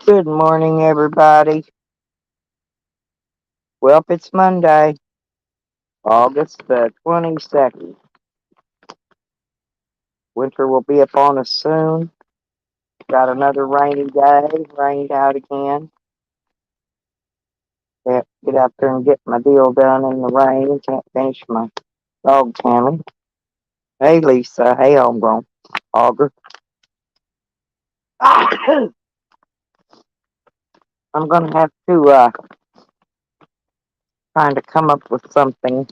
Good morning, everybody. Well, it's Monday, August the 22nd. Winter will be upon us soon. Got another rainy day, rained out again. Get out there and get my deal done in the rain. Can't finish my dog Tammy. Hey, Lisa. Hey, homegrown. Auger. I'm going to have to kind of come up with something.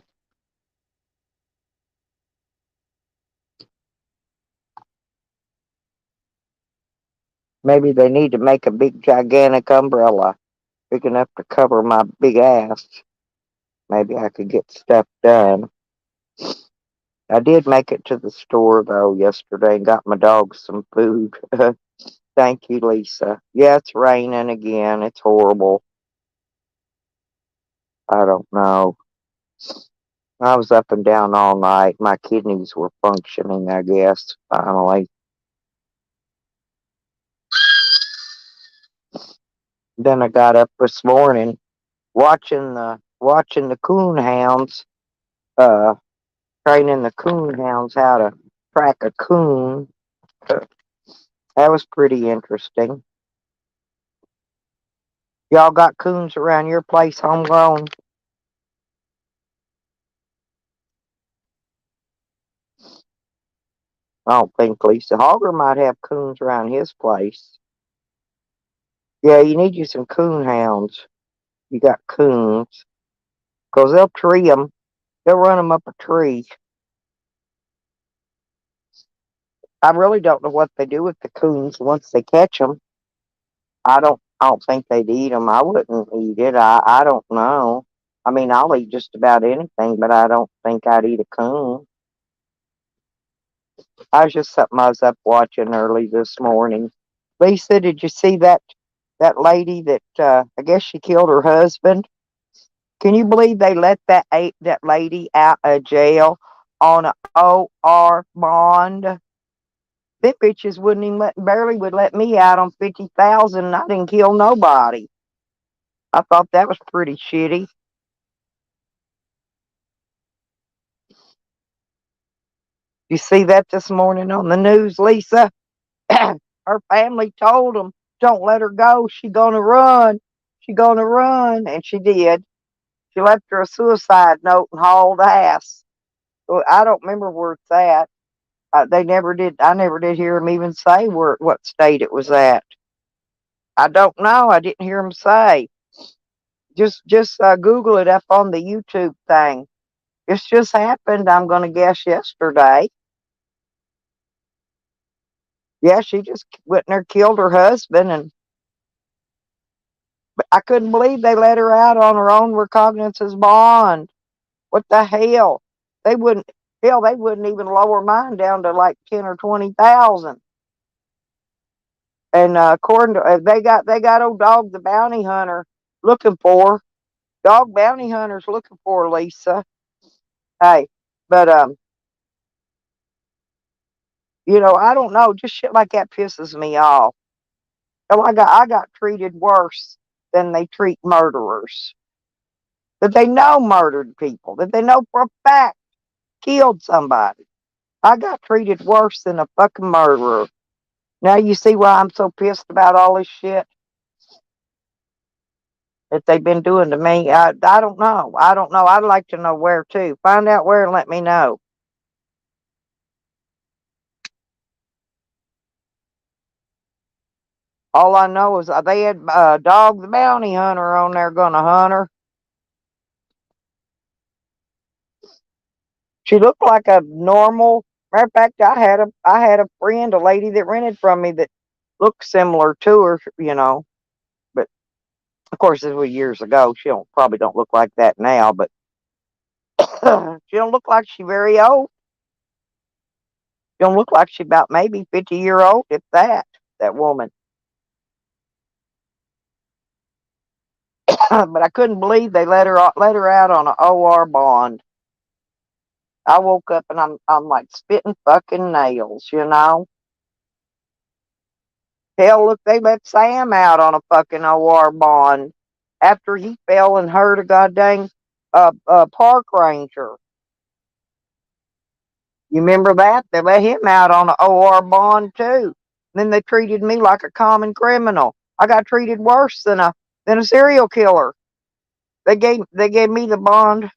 Maybe they need to make a big, gigantic umbrella big enough to cover my big ass. Maybe I could get stuff done. I did make it to the store though yesterday and got my dog some food. Thank you, Lisa. Yeah, it's raining again. It's horrible. I don't know. I was up and down all night. My kidneys were functioning, I guess, finally. Then I got up this morning watching the coon hounds, uh, training the coon hounds how to track a coon. That was pretty interesting. Y'all got coons around your place, homegrown? I don't think Lisa Hogger might have coons around his place. Yeah, you need you some coon hounds. You got coons. Because they'll tree them. They'll run them up a tree. I really don't know what they do with the coons once they catch them. I don't think they'd eat them. I wouldn't eat it. I don't know. I mean, I'll eat just about anything, but I don't think I'd eat a coon. I was just something I was up watching early this morning. Lisa, did you see that lady that I guess she killed her husband? Can you believe they let that lady out of jail on a OR bond? Them bitches wouldn't even barely would let me out on 50,000, and I didn't kill nobody. I thought that was pretty shitty. You see that this morning on the news, Lisa? Her family told them, "Don't let her go. She gonna run. She gonna run," and she did. She left her a suicide note and hauled ass. Well, I don't remember where it's at. They never did. I never did hear him even say what state it was at. I don't know. I didn't hear him say. Just Google it up on the YouTube thing. It's just happened. I'm gonna guess yesterday. Yeah, she just went in there, killed her husband, and but I couldn't believe they let her out on her own recognizance bond. What the hell? They wouldn't. Hell, they wouldn't even lower mine down to like 10 or 20,000. And according to they got old dog the bounty hunter looking for dog bounty hunters looking for Lisa. Hey, but I don't know, just shit like that pisses me off. Oh, I got treated worse than they treat murderers that they know murdered people that they know for a fact killed somebody. I got treated worse than a fucking murderer. Now you see why I'm so pissed about all this shit that they've been doing to me. I don't know. I don't know. I'd like to know where too. Find out where and let me know. All I know is they had Dog the Bounty Hunter on there gonna hunt her. She looked like a normal. Matter of fact, I had a friend, a lady that rented from me that looked similar to her. But of course, this was years ago. She probably don't look like that now, but she don't look like she very old. She don't look like she about maybe 50-year old, if that. That woman. But I couldn't believe they let her out on an OR bond. I woke up and I'm like spitting fucking nails. Hell, look, they let Sam out on a fucking OR bond after he fell and hurt a goddamn park ranger. You remember that? They let him out on an OR bond too. Then they treated me like a common criminal. I got treated worse than a serial killer. They gave me the bond.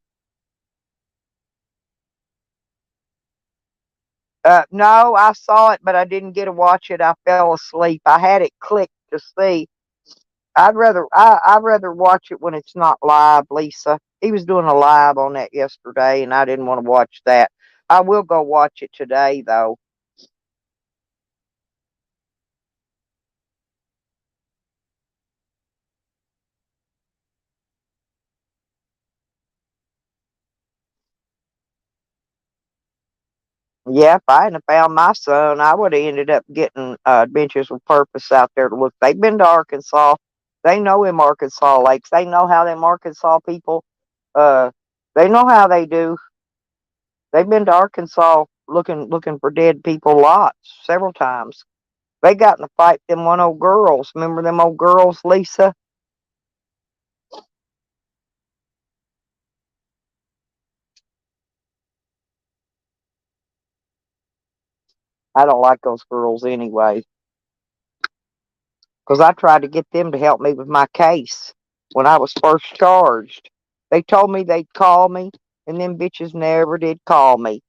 No, I saw it, but I didn't get to watch it. I fell asleep. I had it clicked to see. I'd rather watch it when it's not live, Lisa. He was doing a live on that yesterday, and I didn't want to watch that. I will go watch it today, though. Yeah, if I hadn't found my son, I would have ended up getting Adventures with Purpose out there to look. They've been to Arkansas. They know them Arkansas lakes. They know how them Arkansas people. Uh, they know how they do. They've been to Arkansas looking for dead people lots several times. They got in a fight with them one old girls. Remember them old girls, Lisa? I don't like those girls anyway, because I tried to get them to help me with my case when I was first charged. They told me they'd call me, and them bitches never did call me.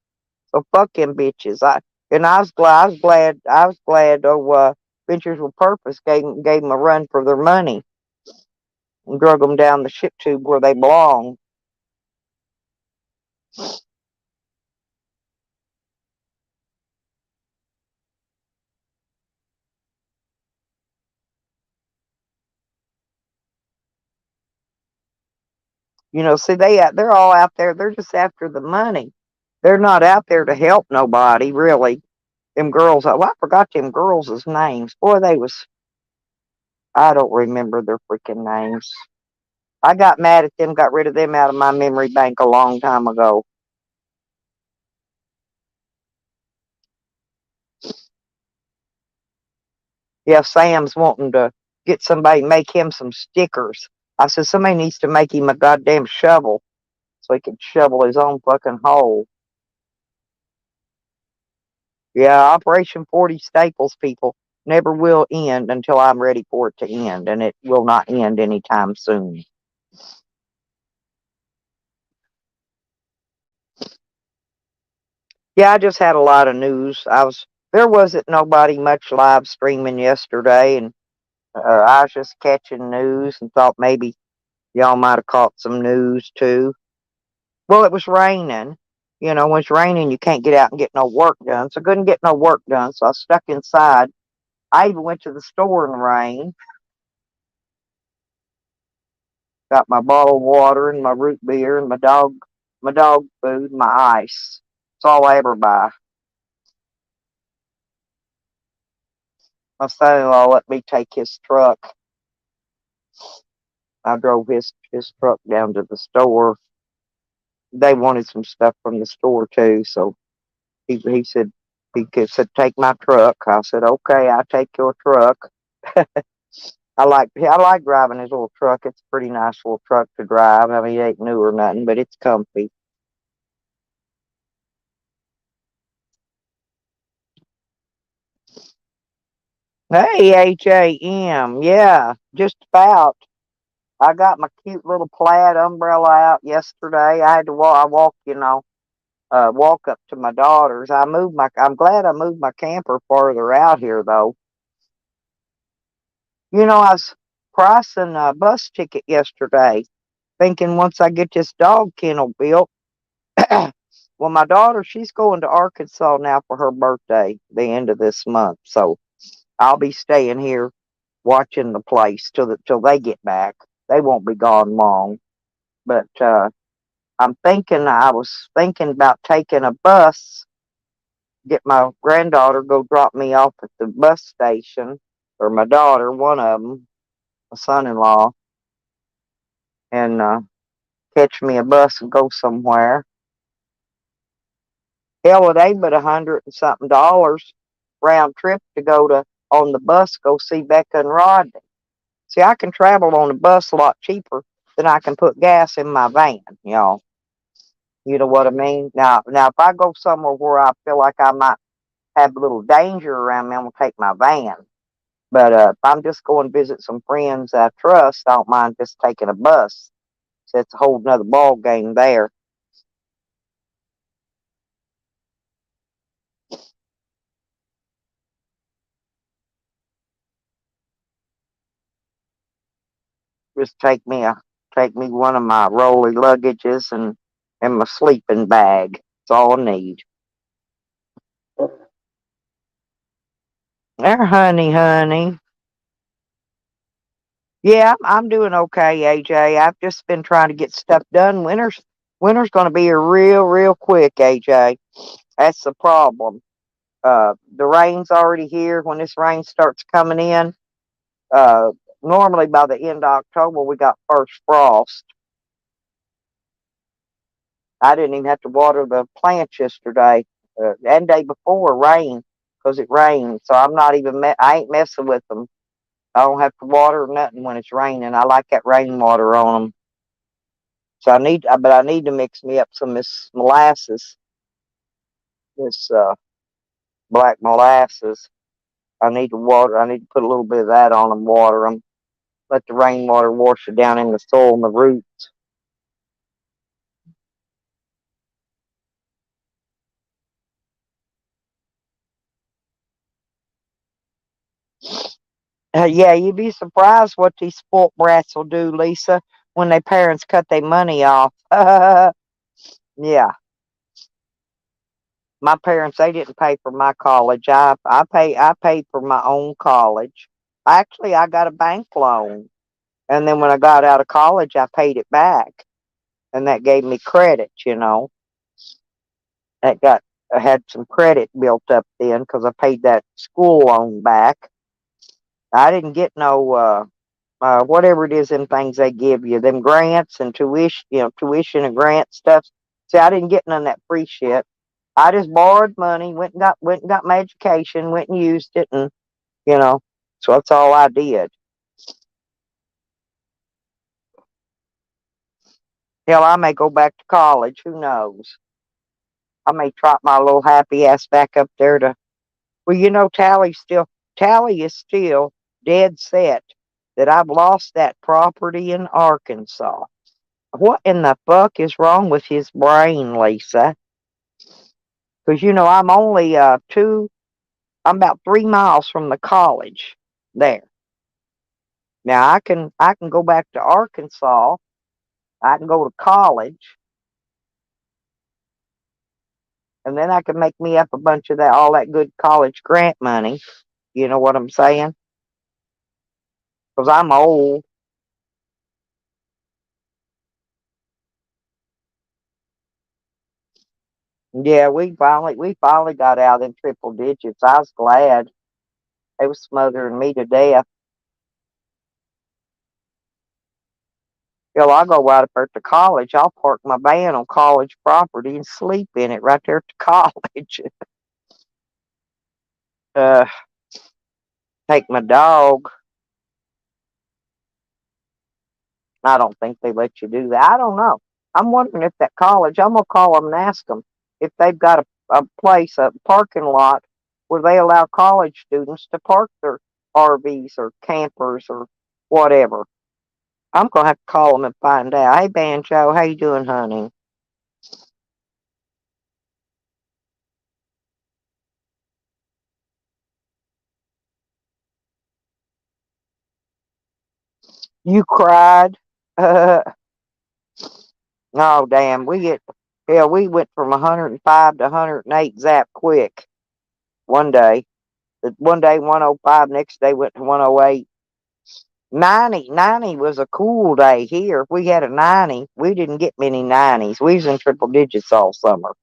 So fuck them bitches. I was glad. I was glad. I was glad. Oh, Ventures with Purpose gave them a run for their money and drug them down the ship tube where they belong. See, they're all out there. They're just after the money. They're not out there to help nobody, really. Them girls. Oh, I forgot them girls' names. Boy, they was. I don't remember their freaking names. I got mad at them. Got rid of them out of my memory bank a long time ago. Yeah, Sam's wanting to get somebody to make him some stickers. I said somebody needs to make him a goddamn shovel so he can shovel his own fucking hole. Yeah, Operation 40 Staples, people, never will end until I'm ready for it to end, and it will not end anytime soon. Yeah, I just had a lot of news. There wasn't nobody much live streaming yesterday, and I was just catching news and thought maybe y'all might have caught some news too. Well, it was raining. When it's raining, you can't get out and get no work done. So I couldn't get no work done. So I was stuck inside. I even went to the store in the rain, got my bottle of water and my root beer and my dog food, and my ice. That's all I ever buy. My son-in-law let me take his truck. I drove his truck down to the store. They wanted some stuff from the store too, so he said take my truck. I said okay, I'll take your truck. I like driving his little truck. It's a pretty nice little truck to drive. I mean, it ain't new or nothing, but it's comfy. Hey, HAM, yeah, just about. I got my cute little plaid umbrella out yesterday. I had to walk. I walked, walk up to my daughter's. I'm glad I moved my camper farther out here though. I was pricing a bus ticket yesterday, thinking once I get this dog kennel built. Well, my daughter, she's going to Arkansas now for her birthday, the end of this month. So I'll be staying here watching the place till they get back. They won't be gone long. But I was thinking about taking a bus, get my granddaughter, go drop me off at the bus station, or my daughter, one of them, my son-in-law, and catch me a bus and go somewhere. Hell, it ain't but $100 and something round trip to go to on the bus to go see Becca and Rodney. See, I can travel on the bus a lot cheaper than I can put gas in my van, y'all. You know what I mean? Now, if I go somewhere where I feel like I might have a little danger around me, I'm gonna take my van. But if I'm just going to visit some friends I trust, I don't mind just taking a bus. So it's a whole nother ball game there. Just take me one of my rolly luggages and my sleeping bag. That's all I need. There, honey. Yeah, I'm doing okay, AJ. I've just been trying to get stuff done. Winter's going to be here real quick, AJ. That's the problem. The rain's already here. When this rain starts coming in, uh, normally by the end of October we got first frost. I didn't even have to water the plants yesterday and day before rain because it rained. So I'm not even I ain't messing with them. I don't have to water nothing when it's raining. I like that rainwater on them. So but I need to mix me up some of this molasses, this black molasses. I need to water. I need to put a little bit of that on them, water them. Let the rainwater wash it down in the soil and the roots. Yeah, you'd be surprised what these spoilt brats will do, Lisa, when their parents cut their money off. Yeah, my parents they didn't pay for my college. I paid for my own college. Actually, I got a bank loan, and then when I got out of college, I paid it back, and that gave me credit. That got I had some credit built up then because I paid that school loan back. I didn't get no whatever it is, them things they give you, them grants and tuition, tuition and grant stuff. See, I didn't get none of that free shit. I just borrowed money, went and got my education, went and used it, and you know, so that's all I did. Hell, I may go back to college. Who knows? I may trot my little happy ass back up there to. Well, Tally is still dead set that I've lost that property in Arkansas. What in the fuck is wrong with his brain, Lisa? Because I'm only I'm about 3 miles from the college there. Now I can go back to Arkansas. I can go to college, and then I can make me up a bunch of that all that good college grant money. You know what I'm saying? Because I'm old. Yeah, we finally got out in triple digits. I was glad. They was smothering me to death. I'll go right up there to college. I'll park my van on college property and sleep in it right there at the college. uh, Take my dog. I don't think they let you do that. I don't know. I'm wondering if that college, I'm going to call them and ask them if they've got a place, a parking lot where they allow college students to park their RVs or campers or whatever. I'm going to have to call them and find out. Hey, Banjo, how you doing, honey? You cried? Oh, damn. We went from 105 to 108 zap quick one day. One day 105, next day went to 108. 90 was a cool day here. If we had a 90, we didn't get many 90s. We was in triple digits all summer,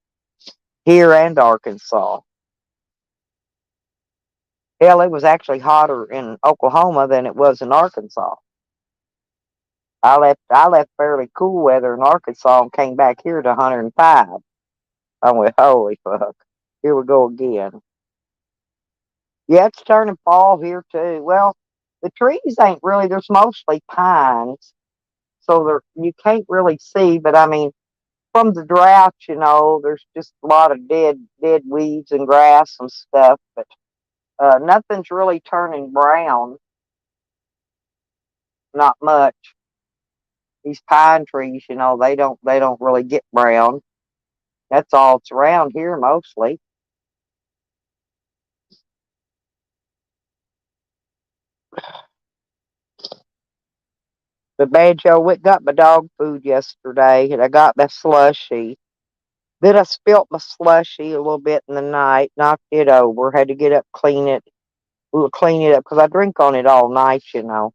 here and Arkansas. Hell, it was actually hotter in Oklahoma than it was in Arkansas. I left fairly cool weather in Arkansas and came back here to 105. I went, holy fuck, here we go again. Yeah, it's turning fall here too. Well, the trees ain't really. There's mostly pines, so you can't really see. But I mean, from the drought, there's just a lot of dead weeds and grass and stuff. But nothing's really turning brown. Not much. These pine trees, they don't really get brown. That's all it's around here mostly. But Banjo went got my dog food yesterday, and I got my slushy. Then I spilt my slushy a little bit in the night, knocked it over, had to get up, clean it. We'll clean it up because I drink on it all night. So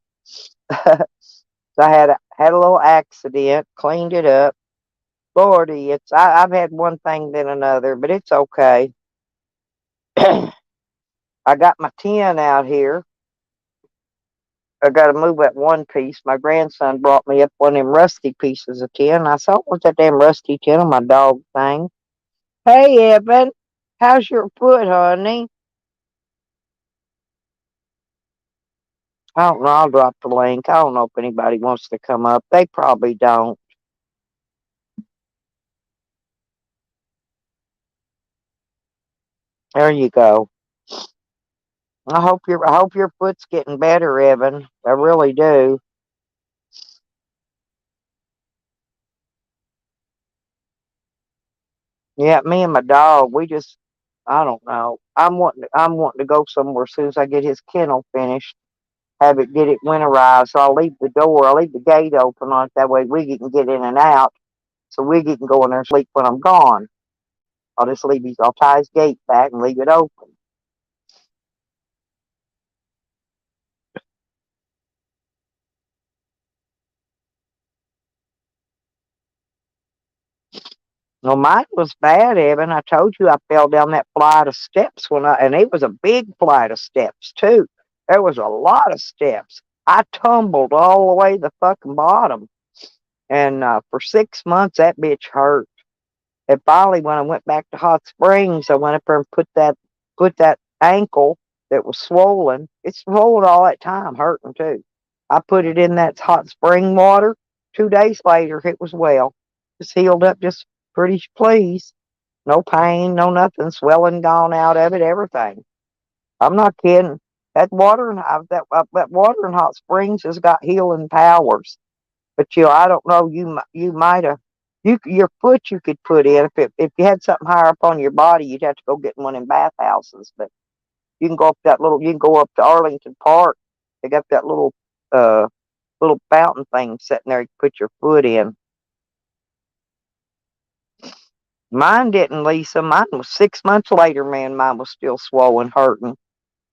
I had a little accident, cleaned it up. Lordy, I've had one thing then another, but it's okay. I got my tin out here. I got to move that one piece. My grandson brought me up one of them rusty pieces of tin. I saw what's that damn rusty tin on my dog thing. Hey, Evan, how's your foot, honey? I don't know. I'll drop the link. I don't know if anybody wants to come up. They probably don't. There you go. I hope your foot's getting better, Evan. I really do. Yeah, me and my dog, I don't know. I'm wanting to go somewhere as soon as I get his kennel finished. Get it winterized. So I'll leave the gate open on it. That way Wiggy can get in and out. So Wiggy can go in there and sleep when I'm gone. I'll tie his gate back and leave it open. No, mine was bad, Evan. I told you I fell down that flight of steps and it was a big flight of steps too. There was a lot of steps. I tumbled all the way to the fucking bottom. And for 6 months, that bitch hurt. And finally, when I went back to Hot Springs, I went up there and put that ankle that was swollen. It's swollen all that time, hurting too. I put it in that hot spring water. 2 days later, it was well. Just healed up, just pretty pleased. No pain, no nothing, swelling gone out of it, everything. I'm not kidding. That water in Hot Springs has got healing powers. But I don't know. You might have your foot you could put in if you had something higher up on your body. You'd have to go get in one in bathhouses. But you can go up to Arlington Park. They got that uh little fountain thing sitting there. You can put your foot in. Mine didn't, Lisa. Mine was 6 months later. Man, mine was still swollen, hurting.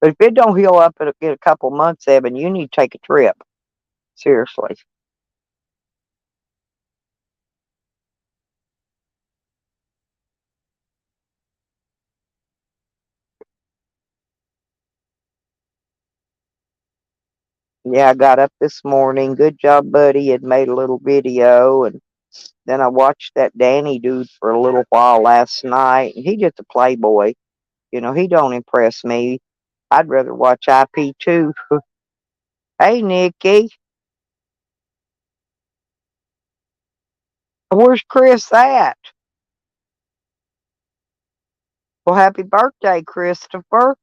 But if it don't heal up in a couple months, Evan, you need to take a trip. Seriously. Yeah, I got up this morning. Good job, buddy. Had made a little video, and then I watched that Danny dude for a little while last night. And he just a playboy. He don't impress me. I'd rather watch IP2. Hey, Nikki. Where's Chris at? Well, happy birthday, Christopher.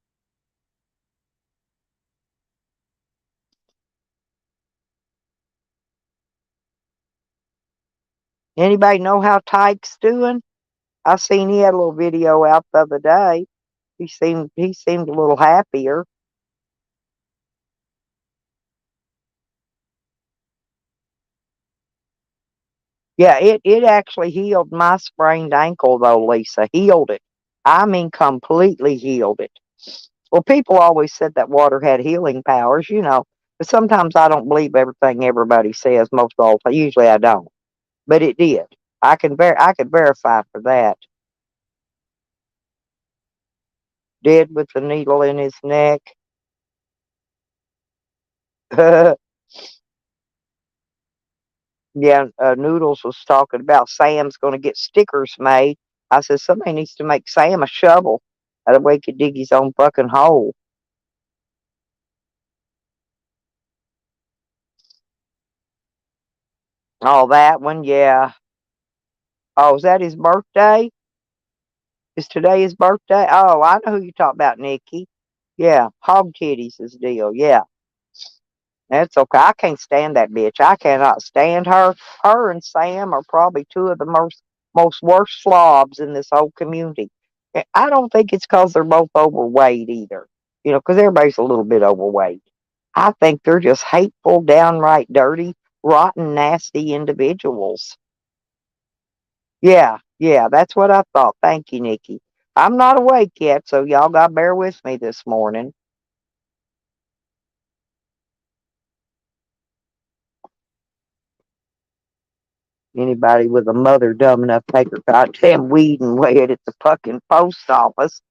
Anybody know how Tyke's doing? I seen he had a little video out the other day. He seemed a little happier. Yeah, it actually healed my sprained ankle though, Lisa. Healed it. I mean completely healed it. Well, people always said that water had healing powers. But sometimes I don't believe everything everybody says most all the time. Usually I don't. But it did. I could verify for that. Dead with the needle in his neck. Yeah, Noodles was talking about Sam's going to get stickers made. I said somebody needs to make Sam a shovel. That way he could dig his own fucking hole. Oh, that one, yeah. Oh, is that his birthday? Is today his birthday? Oh, I know who you talk about, Nikki. Yeah, hog titties is the deal. Yeah, that's okay. I can't stand that bitch. I cannot stand her. Her and Sam are probably two of the most worst slobs in this whole community. I don't think it's because they're both overweight either. You know, because everybody's a little bit overweight. I think they're just hateful, downright dirty, rotten, nasty individuals. Yeah, yeah, that's what I thought. Thank you, Nikki. I'm not awake yet, so y'all got to bear with me this morning. Anybody with a mother dumb enough to take her goddamn weed and weigh it at the fucking post office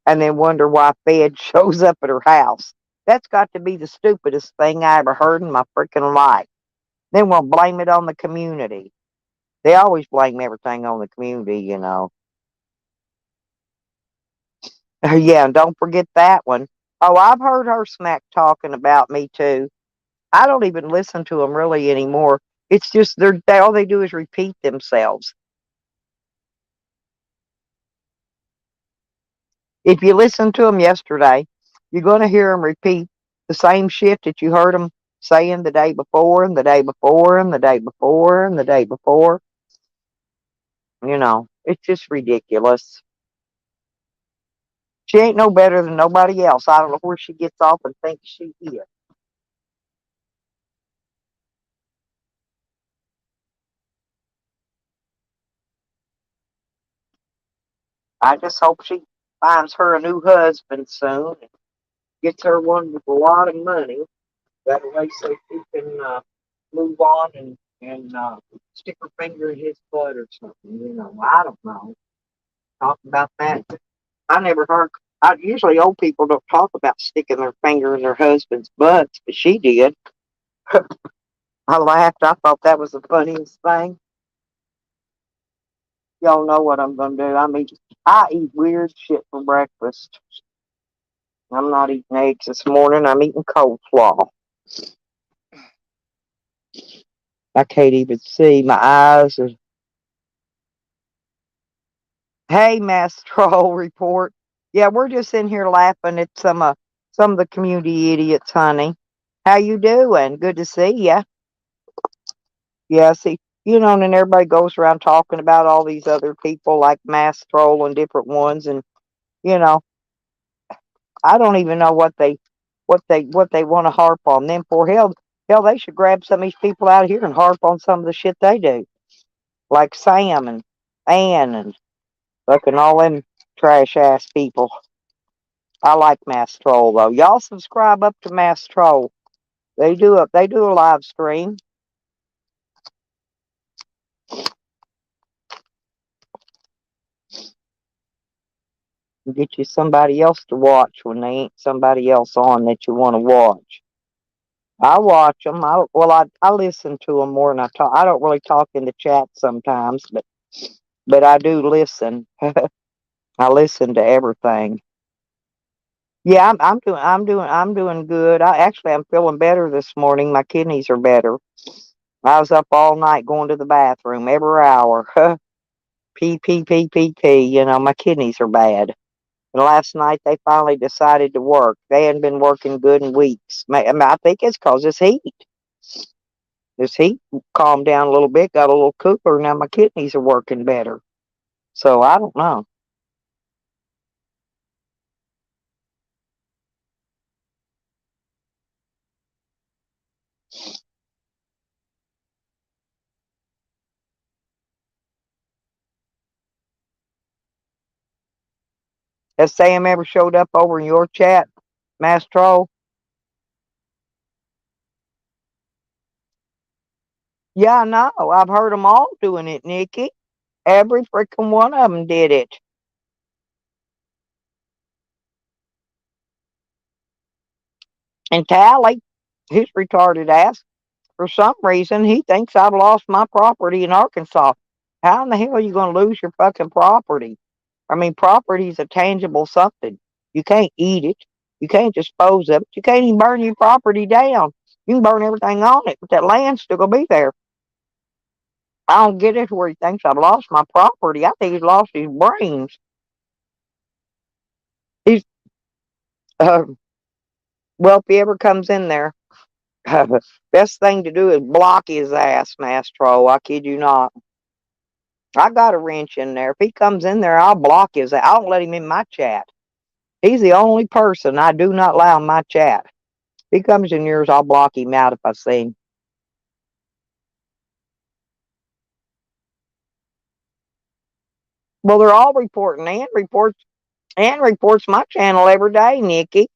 and then wonder why Fed shows up at her house. That's got to be the stupidest thing I ever heard in my freaking life. Then we'll blame it on the community. They always blame everything on the community, you know. Yeah, and don't forget that one. Oh, I've heard her smack talking about me too. I don't even listen to them really anymore. It's just all they do is repeat themselves. If you listen to them yesterday, you're going to hear them repeat the same shit that you heard them saying the day before and the day before and the day before and the day before. You know, it's just ridiculous. She ain't no better than nobody else. I don't know where she gets off and thinks she is. I just hope she finds her a new husband soon and gets her one with a lot of money. That way, so she can move on and stick her finger in his butt or something. You know, I don't know. Talk about that. I never heard. Usually old people don't talk about sticking their finger in their husband's butts, but she did. I laughed. I thought that was the funniest thing. Y'all know what I'm gonna do. I eat weird shit for breakfast. I'm not eating eggs this morning. I'm eating coleslaw. I can't even see. My eyes are. Hey, Mass Troll Report. Yeah, we're just in here laughing at some of the community idiots, honey. How you doing? Good to see ya. Yeah, see, you know, and then everybody goes around talking about all these other people like Mass Troll and different ones, and you know, I don't even know what they want to harp on them for. Hell, they should grab some of these people out here and harp on some of the shit they do, like Sam and Ann and fucking all them trash ass people. I like Mass Troll though. Y'all subscribe up to Mass Troll. They do a live stream. Get you somebody else to watch when they ain't somebody else on that you want to watch. I watch them. I listen to them more than I talk. I don't really talk in the chat sometimes, but I do listen. I listen to everything. Yeah, I'm doing good. I'm feeling better this morning. My kidneys are better. I was up all night going to the bathroom every hour. Pee pee pee pee pee. You know, my kidneys are bad. And last night they finally decided to work. They hadn't been working good in weeks. I think it's because this heat. This heat calmed down a little bit, got a little cooler. Now my kidneys are working better. So I don't know. Has Sam ever showed up over in your chat, Mastro? Yeah, I know. I've heard them all doing it, Nikki. Every freaking one of them did it. And Tally, his retarded ass, for some reason, he thinks I've lost my property in Arkansas. How in the hell are you going to lose your fucking property? I mean, property is a tangible something. You can't eat it. You can't dispose of it. You can't even burn your property down. You can burn everything on it, but that land's still going to be there. I don't get it where he thinks I've lost my property. I think he's lost his brains. He's, uh, well, if he ever comes in there, best thing to do is block his ass, Mastro. I kid you not. I got a wrench in there. If he comes in there, I'll block his ass. I don't let him in my chat. He's the only person I do not allow in my chat. If he comes in yours, I'll block him out if I see him. Well, they're all reporting. Ann reports my channel every day, Nikki.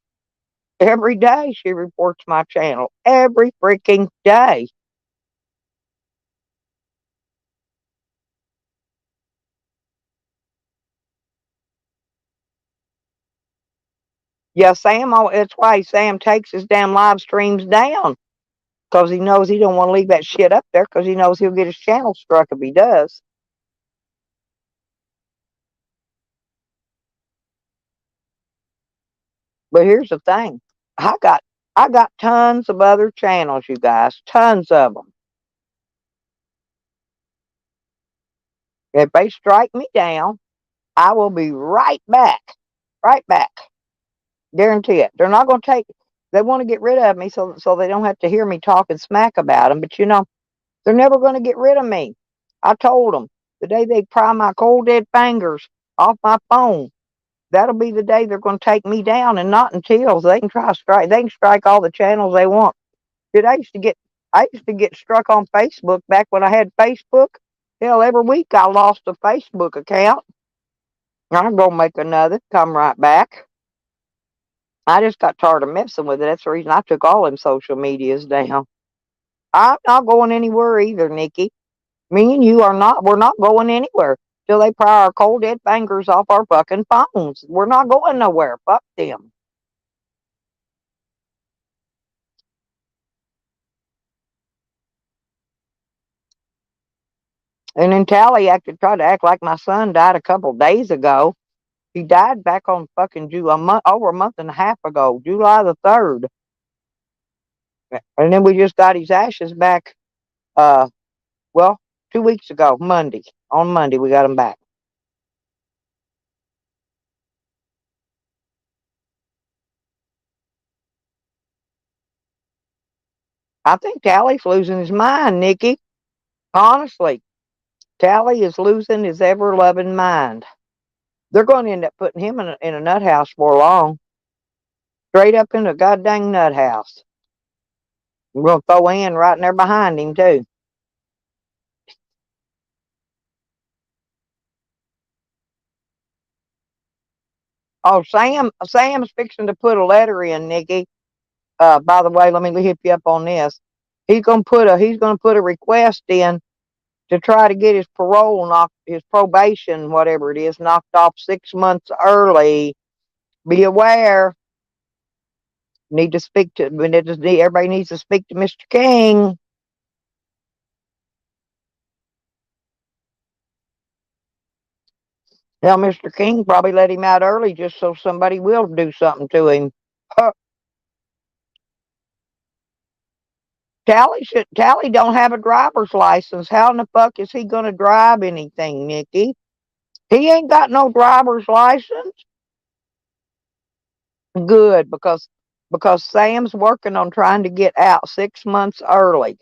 Every day she reports my channel. Every freaking day. Yeah, Sam, that's why Sam takes his damn live streams down. Because he knows he don't want to leave that shit up there because he knows he'll get his channel struck if he does. But here's the thing. I got I got tons of other channels, you guys. Tons of them. If they strike me down, I will be right back. Right back. Guarantee it. They're not going to take. They want to get rid of me so they don't have to hear me talking smack about them. But they're never going to get rid of me. I told them the day they pry my cold dead fingers off my phone, that'll be the day they're going to take me down, and not until they can try strike. They can strike all the channels they want. Dude, I used to get struck on Facebook back when I had Facebook. Hell, every week I lost a Facebook account. I'm gonna make another. Come right back. I just got tired of messing with it. That's the reason I took all them social medias down. I'm not going anywhere either, Nikki. Me and you are not. We're not going anywhere till they pry our cold dead fingers off our fucking phones. We're not going nowhere. Fuck them. And then Tally tried to act like my son died a couple days ago. He died back on fucking over a month and a half ago, July the 3rd. And then we just got his ashes back, uh, well, 2 weeks ago, Monday. On Monday, we got him back. I think Tally's losing his mind, Nikki. Honestly, Tally is losing his ever loving mind. They're going to end up putting him in a nut house for long. Straight up in a goddamn nut house. We're going to throw Ann right in there behind him, too. Oh, Sam's fixing to put a letter in, Nikki. By the way, let me hit you up on this. He's gonna put a request in to try to get his his probation, whatever it is, knocked off 6 months early. Be aware. Need to speak to. Everybody needs to speak to Mr. King. Tell Mr. King probably let him out early just so somebody will do something to him. Tally don't have a driver's license. How in the fuck is he gonna drive anything, Nikki? He ain't got no driver's license. Good, because Sam's working on trying to get out 6 months early.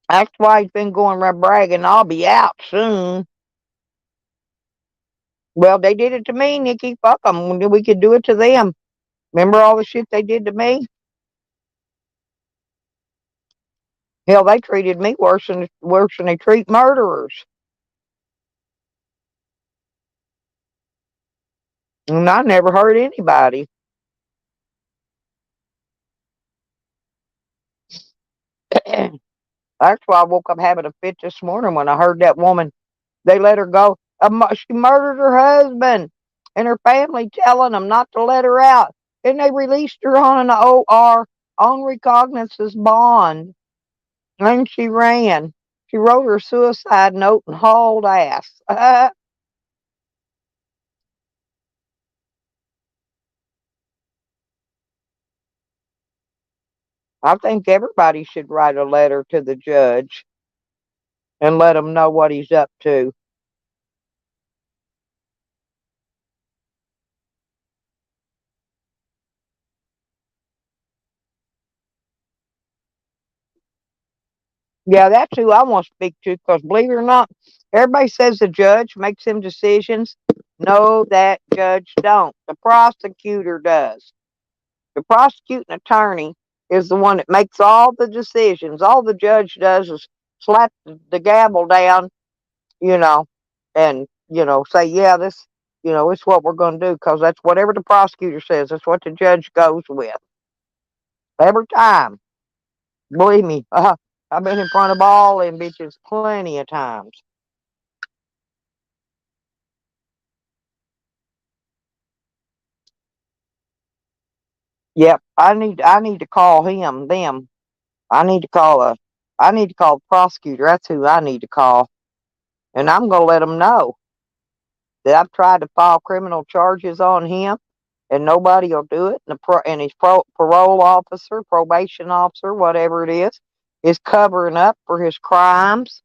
That's why he's been going around bragging, I'll be out soon. Well, they did it to me, Nikki. Fuck them. We could do it to them. Remember all the shit they did to me? Hell, they treated me worse than they treat murderers. And I never hurt anybody. That's why I woke up having a fit this morning when I heard that woman. They let her go. She murdered her husband and her family telling them not to let her out. And they released her on an OR on recognizance bond. And she ran. She wrote her suicide note and hauled ass. I think everybody should write a letter to the judge and let him know what he's up to. Yeah, that's who I want to speak to because believe it or not, everybody says the judge makes them decisions. No, that judge don't. The prosecutor does. The prosecuting attorney is the one that makes all the decisions. All the judge does is slap the gavel down, you know, and, say, yeah, this, it's what we're going to do because that's whatever the prosecutor says. That's what the judge goes with every time. Believe me, I've been in front of all them bitches plenty of times. Yep, I need to call them. I need to call a I need to call the prosecutor. That's who I need to call. And I'm gonna let them know that I've tried to file criminal charges on him and nobody will do it. And his parole officer, probation officer, whatever it is covering up for his crimes.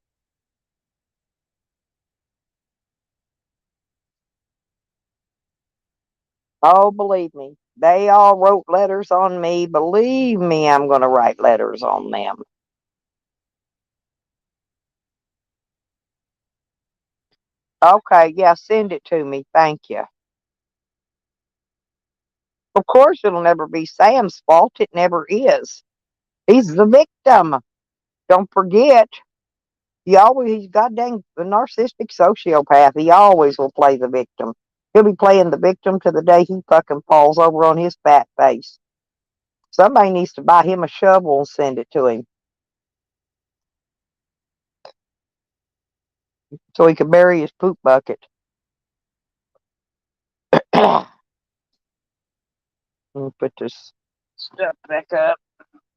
Oh, believe me, they all wrote letters on me. Believe me, I'm going to write letters on them. Okay, yeah, send it to me. Thank you. Of course, it'll never be Sam's fault. It never is. He's the victim. Don't forget. He's goddamn a narcissistic sociopath. He always will play the victim. He'll be playing the victim to the day he fucking falls over on his fat face. Somebody needs to buy him a shovel and send it to him so he can bury his poop bucket. Let me put this stuff back up.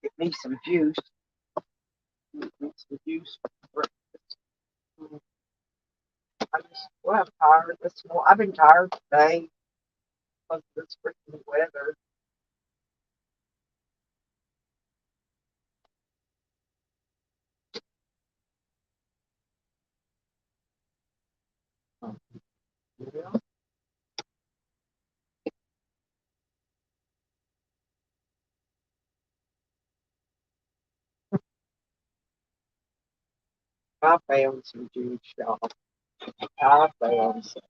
Get me some juice. Get me some juice for breakfast. I'm tired this morning. I've been tired today because of this freaking weather. Yeah, I found some juice, y'all. I found some.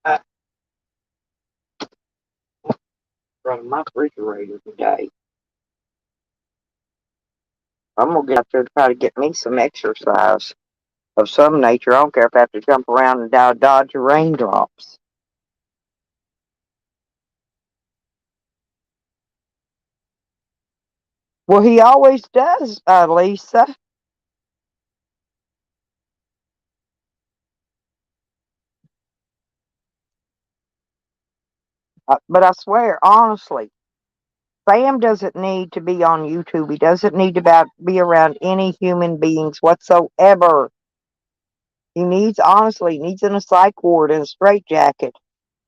I from my refrigerator today. I'm gonna get out there to try to get me some exercise of some nature. I don't care if I have to jump around and dodge raindrops. Well, he always does, Lisa. But I swear, honestly, Sam doesn't need to be on YouTube. He doesn't need to be around any human beings whatsoever. Honestly, needs in a psych ward in a straitjacket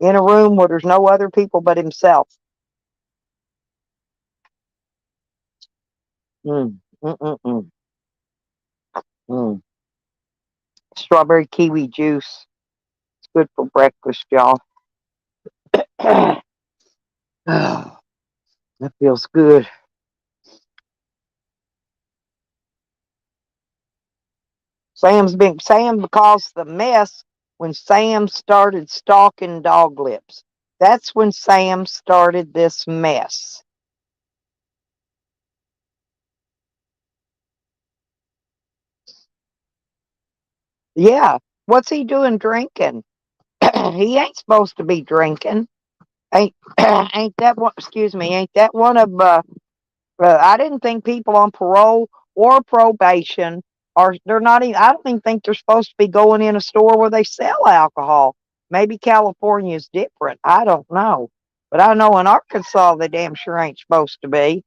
in a room where there's no other people but himself. Mm, mm, mm, mm, mm. Strawberry kiwi juice. It's good for breakfast, y'all. that feels good. Sam caused the mess when Sam started stalking Dog Lips. That's when Sam started this mess. Yeah. What's he doing drinking? He ain't supposed to be drinking. Ain't ain't that one? Excuse me. Ain't that one of? I didn't think people on parole or probation are. They're not even. I don't even think they're supposed to be going in a store where they sell alcohol. Maybe California is different. I don't know, but I know in Arkansas they damn sure ain't supposed to be.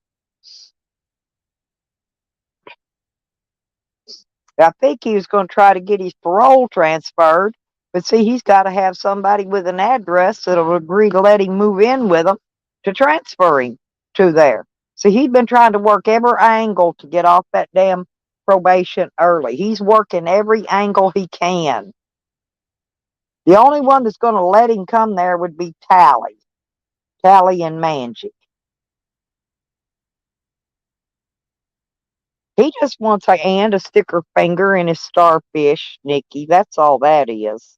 I think he was going to try to get his parole transferred, but see, he's got to have somebody with an address that'll agree to let him move in with them to transfer him to there. See, he's been trying to work every angle to get off that damn probation early. He's working every angle he can. The only one that's going to let him come there would be Tally. Tally and Mangy. He just wants a hand to stick her finger in his starfish, Nikki. That's all that is.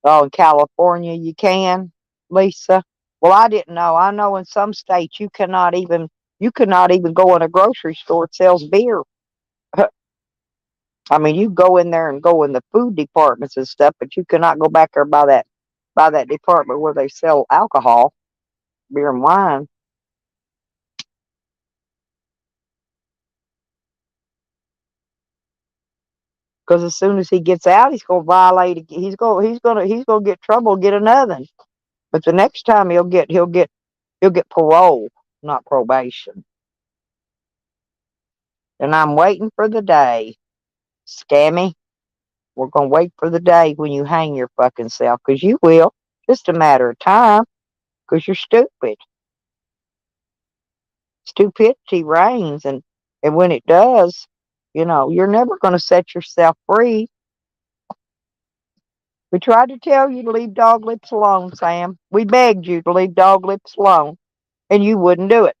Oh, in California you can, Lisa? Well, I didn't know. I know in some states you cannot even go in a grocery store that sells beer. I mean, you go in there and go in the food departments and stuff, but you cannot go back there by that department where they sell alcohol, beer and wine. Because as soon as he gets out, he's going to violate. He's going to get trouble, get another. But the next time he'll get parole, not probation. And I'm waiting for the day, Scammy. We're going to wait for the day when you hang your fucking self, because you will. Just a matter of time, because you're stupid. Stupidity reigns, and when it does, you're never going to set yourself free. We tried to tell you to leave dog lips alone, Sam. We begged you to leave dog lips alone, and you wouldn't do it.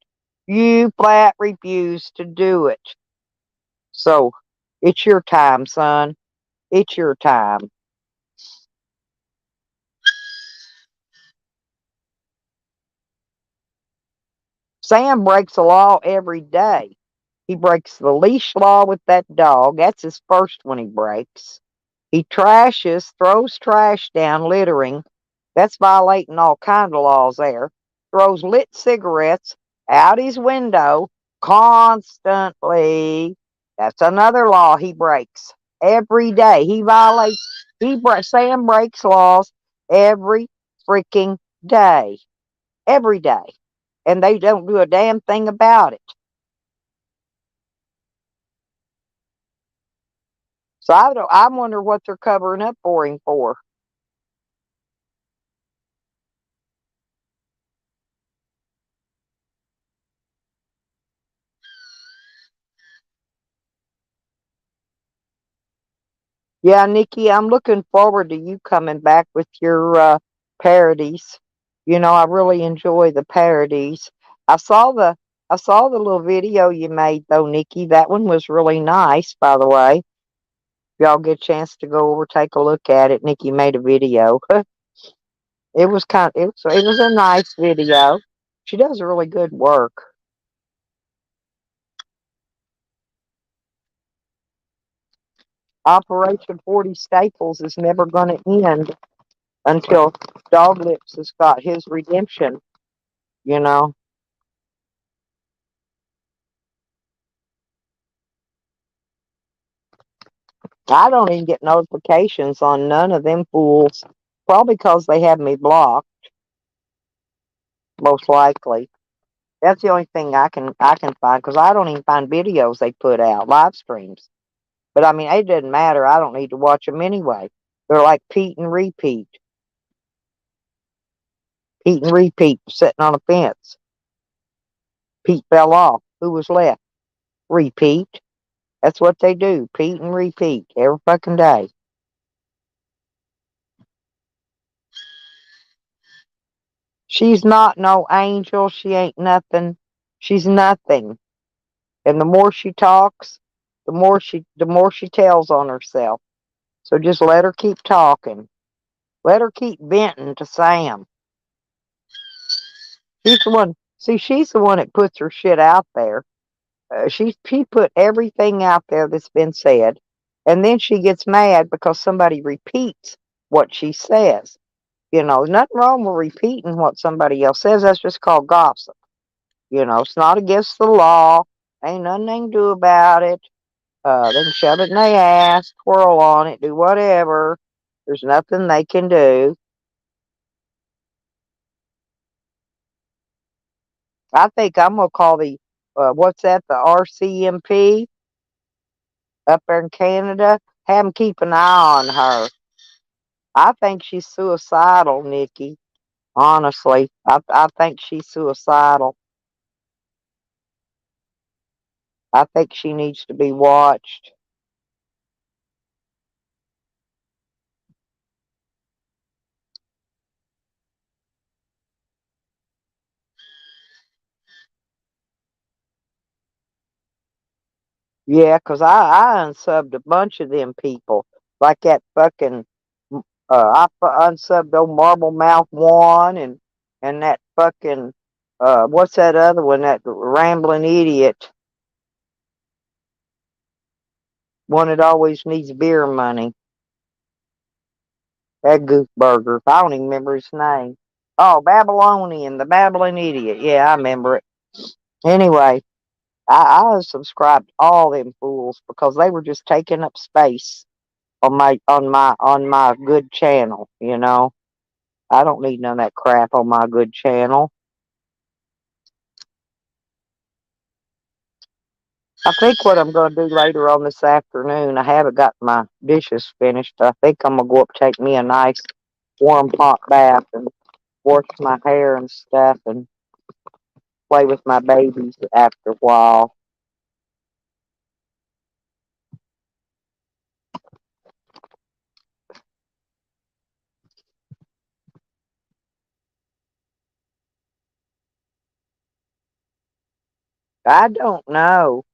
You flat refused to do it. So, it's your time, son. It's your time. Sam breaks the law every day. He breaks the leash law with that dog. That's his first one he breaks. He throws trash down, littering. That's violating all kind of laws there. Throws lit cigarettes out his window constantly. That's another law he breaks every day. Sam breaks laws every freaking day. Every day. And they don't do a damn thing about it. So I wonder what they're covering up for him for. Yeah, Nikki, I'm looking forward to you coming back with your parodies. I really enjoy the parodies. I saw the I saw the little video you made though, Nikki. That one was really nice, by the way. If y'all get a chance to go over, take a look at it. Nikki made a video. It was a nice video. She does really good work. Operation 40 Staples is never going to end until Dog Lips has got his redemption, you know. I don't even get notifications on none of them fools. Probably because they have me blocked, most likely. That's the only thing I can find because I don't even find videos they put out, live streams. But I mean, it doesn't matter. I don't need to watch them anyway. They're like Pete and Repeat. Pete and Repeat sitting on a fence. Pete fell off. Who was left? Repeat. That's what they do. Pete and Repeat every fucking day. She's not no angel. She ain't nothing. She's nothing. And the more she talks, the more she tells on herself. So just let her keep talking. Let her keep venting to Sam. She's the one. See, she's the one that puts her shit out there. She put everything out there that's been said, and then she gets mad because somebody repeats what she says. Nothing wrong with repeating what somebody else says. That's just called gossip. It's not against the law. Ain't nothing they can do about it. They can shove it in their ass, twirl on it, do whatever. There's nothing they can do. I think I'm gonna call what's that? The RCMP up there in Canada. Have them keep an eye on her. I think she's suicidal, Nikki. Honestly, I think she's suicidal. I think she needs to be watched. Yeah, 'cause I unsubbed a bunch of them people. Like that fucking unsubbed old Marble Mouth one and that fucking what's that other one? That rambling idiot. One that always needs beer money. That Goofburger. I don't even remember his name. Oh, Babylonian, the Babbling idiot. Yeah, I remember it. Anyway, I unsubscribed all them fools because they were just taking up space on my good channel, you know. I don't need none of that crap on my good channel. I think what I'm going to do later on this afternoon, I haven't got my dishes finished. I think I'm going to go up take me a nice warm hot bath and wash my hair and stuff and play with my babies after a while. I don't know.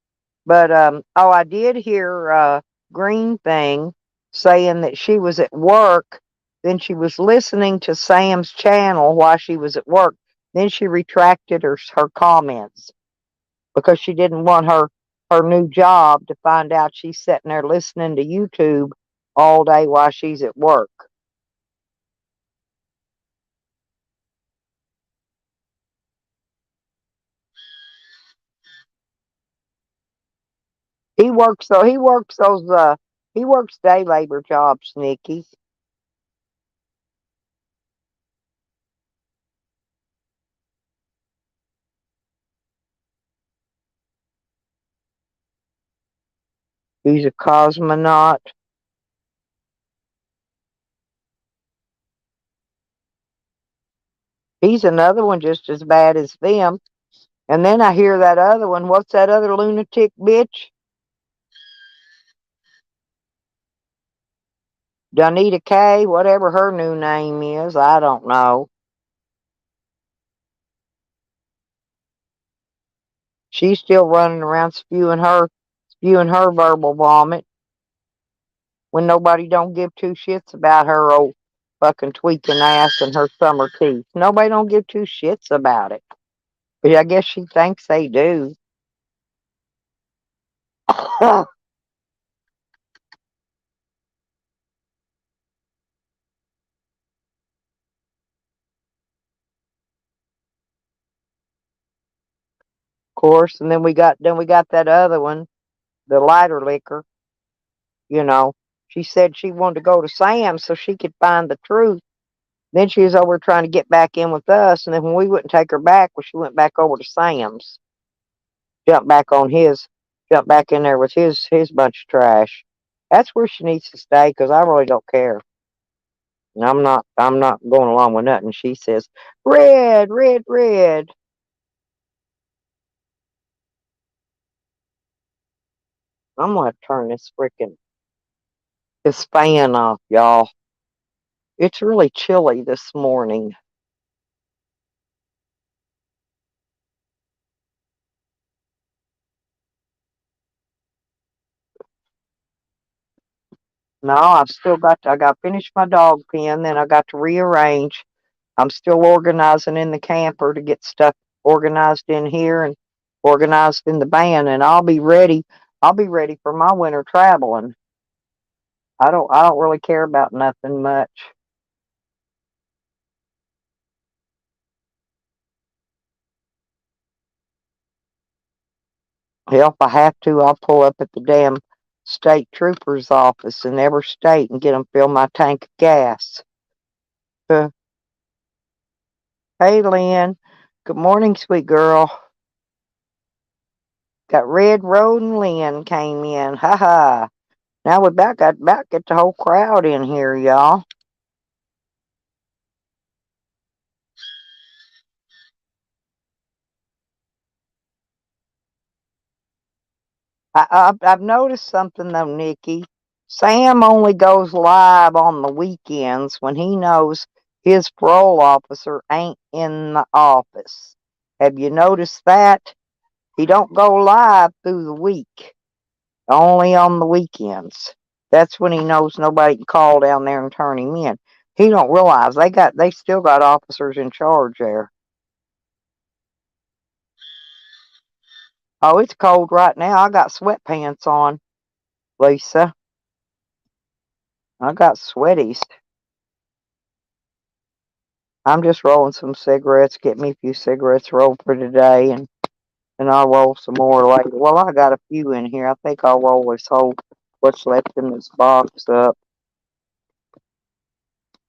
But oh, I did hear Green thing saying that she was at work, then she was listening to Sam's channel while she was at work. Then she retracted her comments because she didn't want her new job to find out she's sitting there listening to YouTube all day while she's at work. He works day labor jobs, Nikki. He's a cosmonaut. He's another one just as bad as them. And then I hear that other one. What's that other lunatic bitch? Donita K, whatever her new name is. I don't know. She's still running around spewing her verbal vomit when nobody don't give two shits about her old fucking tweaking ass and her summer teeth. Nobody don't give two shits about it. But I guess she thinks they do. Of course. And then we got that other one, the lighter liquor, you know. She said she wanted to go to Sam's so she could find the truth. Then she was over trying to get back in with us, and then when we wouldn't take her back, well, she went back over to Sam's, jumped back on his, jumped back in there with his bunch of trash. That's where she needs to stay because I really don't care. And I'm not going along with nothing. She says, red, red, red. I'm gonna turn this fan off, y'all. It's really chilly this morning. No, I got to finish my dog pen, then I got to rearrange. I'm still organizing in the camper to get stuff organized in here and organized in the van, and I'll be ready. I'll be ready for my winter traveling. I don't really care about nothing much. Hell, if I have to, I'll pull up at the damn state trooper's office in every state and get them fill my tank of gas. Uh, hey, Lynn. Good morning, sweet girl. Got Red Road and Lynn came in. Ha ha. Now we about get the whole crowd in here, y'all. I've noticed something though, Nikki. Sam only goes live on the weekends when he knows his parole officer ain't in the office. Have you noticed that? He don't go live through the week, only on the weekends. That's when he knows nobody can call down there and turn him in. He don't realize they still got officers in charge there. Oh, it's cold right now. I got sweatpants on, Lisa. I got sweaties. I'm just rolling some cigarettes. Get me a few cigarettes rolled for today, and I'll roll some more later. Well, I got a few in here. I think I'll roll this whole what's left in this box up.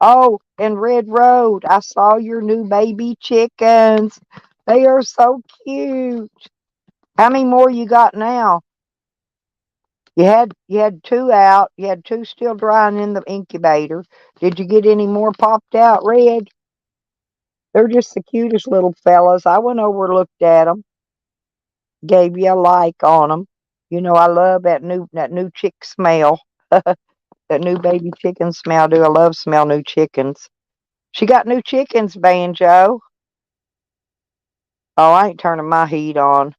Oh, and Red Road, I saw your new baby chickens. They are so cute. How many more you got now? You had two out. You had two still drying in the incubator. Did you get any more popped out, Red? They're just the cutest little fellas. I went over and looked at them, gave you a like on them. You know I love that new chick smell. That new baby chicken smell. Do I love smell new chickens? She got new chickens, Banjo. Oh, I ain't turning my heat on.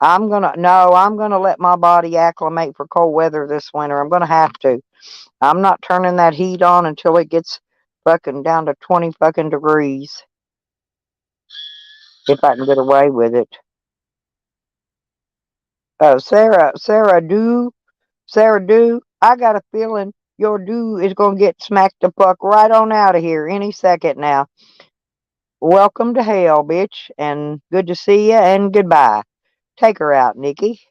I'm gonna let my body acclimate for cold weather this winter. I'm gonna have to. I'm not turning that heat on until it gets fucking down to 20 fucking degrees. If I can get away with it. Oh, Sarah, I got a feeling your do is gonna get smacked the fuck right on out of here any second now. Welcome to hell, bitch, and good to see you, and goodbye. Take her out, Nikki.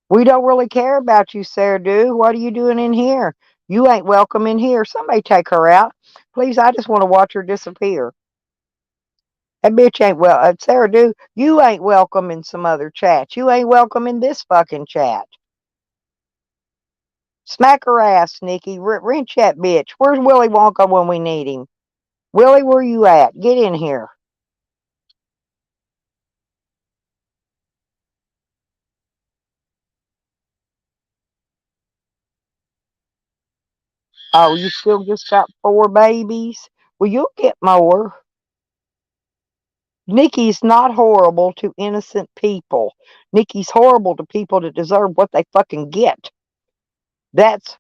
We don't really care about you, Sarah Do. What are you doing in here? You ain't welcome in here. Somebody take her out. Please, I just want to watch her disappear. That bitch ain't Sarah Do, you ain't welcome in some other chats. You ain't welcome in this fucking chat. Smack her ass, Nikki. Wrench that bitch. Where's Willy Wonka when we need him? Willie, where you at? Get in here. Oh, you still just got 4 babies? Well, you'll get more. Nikki's not horrible to innocent people. Nikki's horrible to people that deserve what they fucking get. That's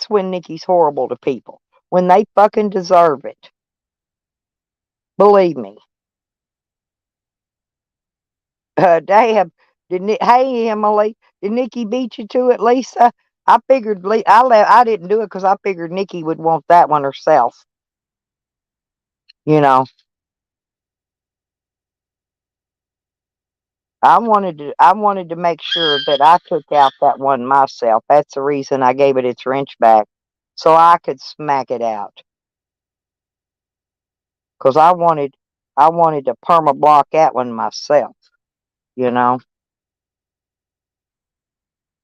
when Nikki's horrible to people. When they fucking deserve it. Believe me. Hey Emily, did Nikki beat you to it, Lisa? I figured I didn't do it because I figured Nikki would want that one herself. You know, I wanted to make sure that I took out that one myself. That's the reason I gave it its wrench back, so I could smack it out. Cause I wanted to perma block that one myself. You know.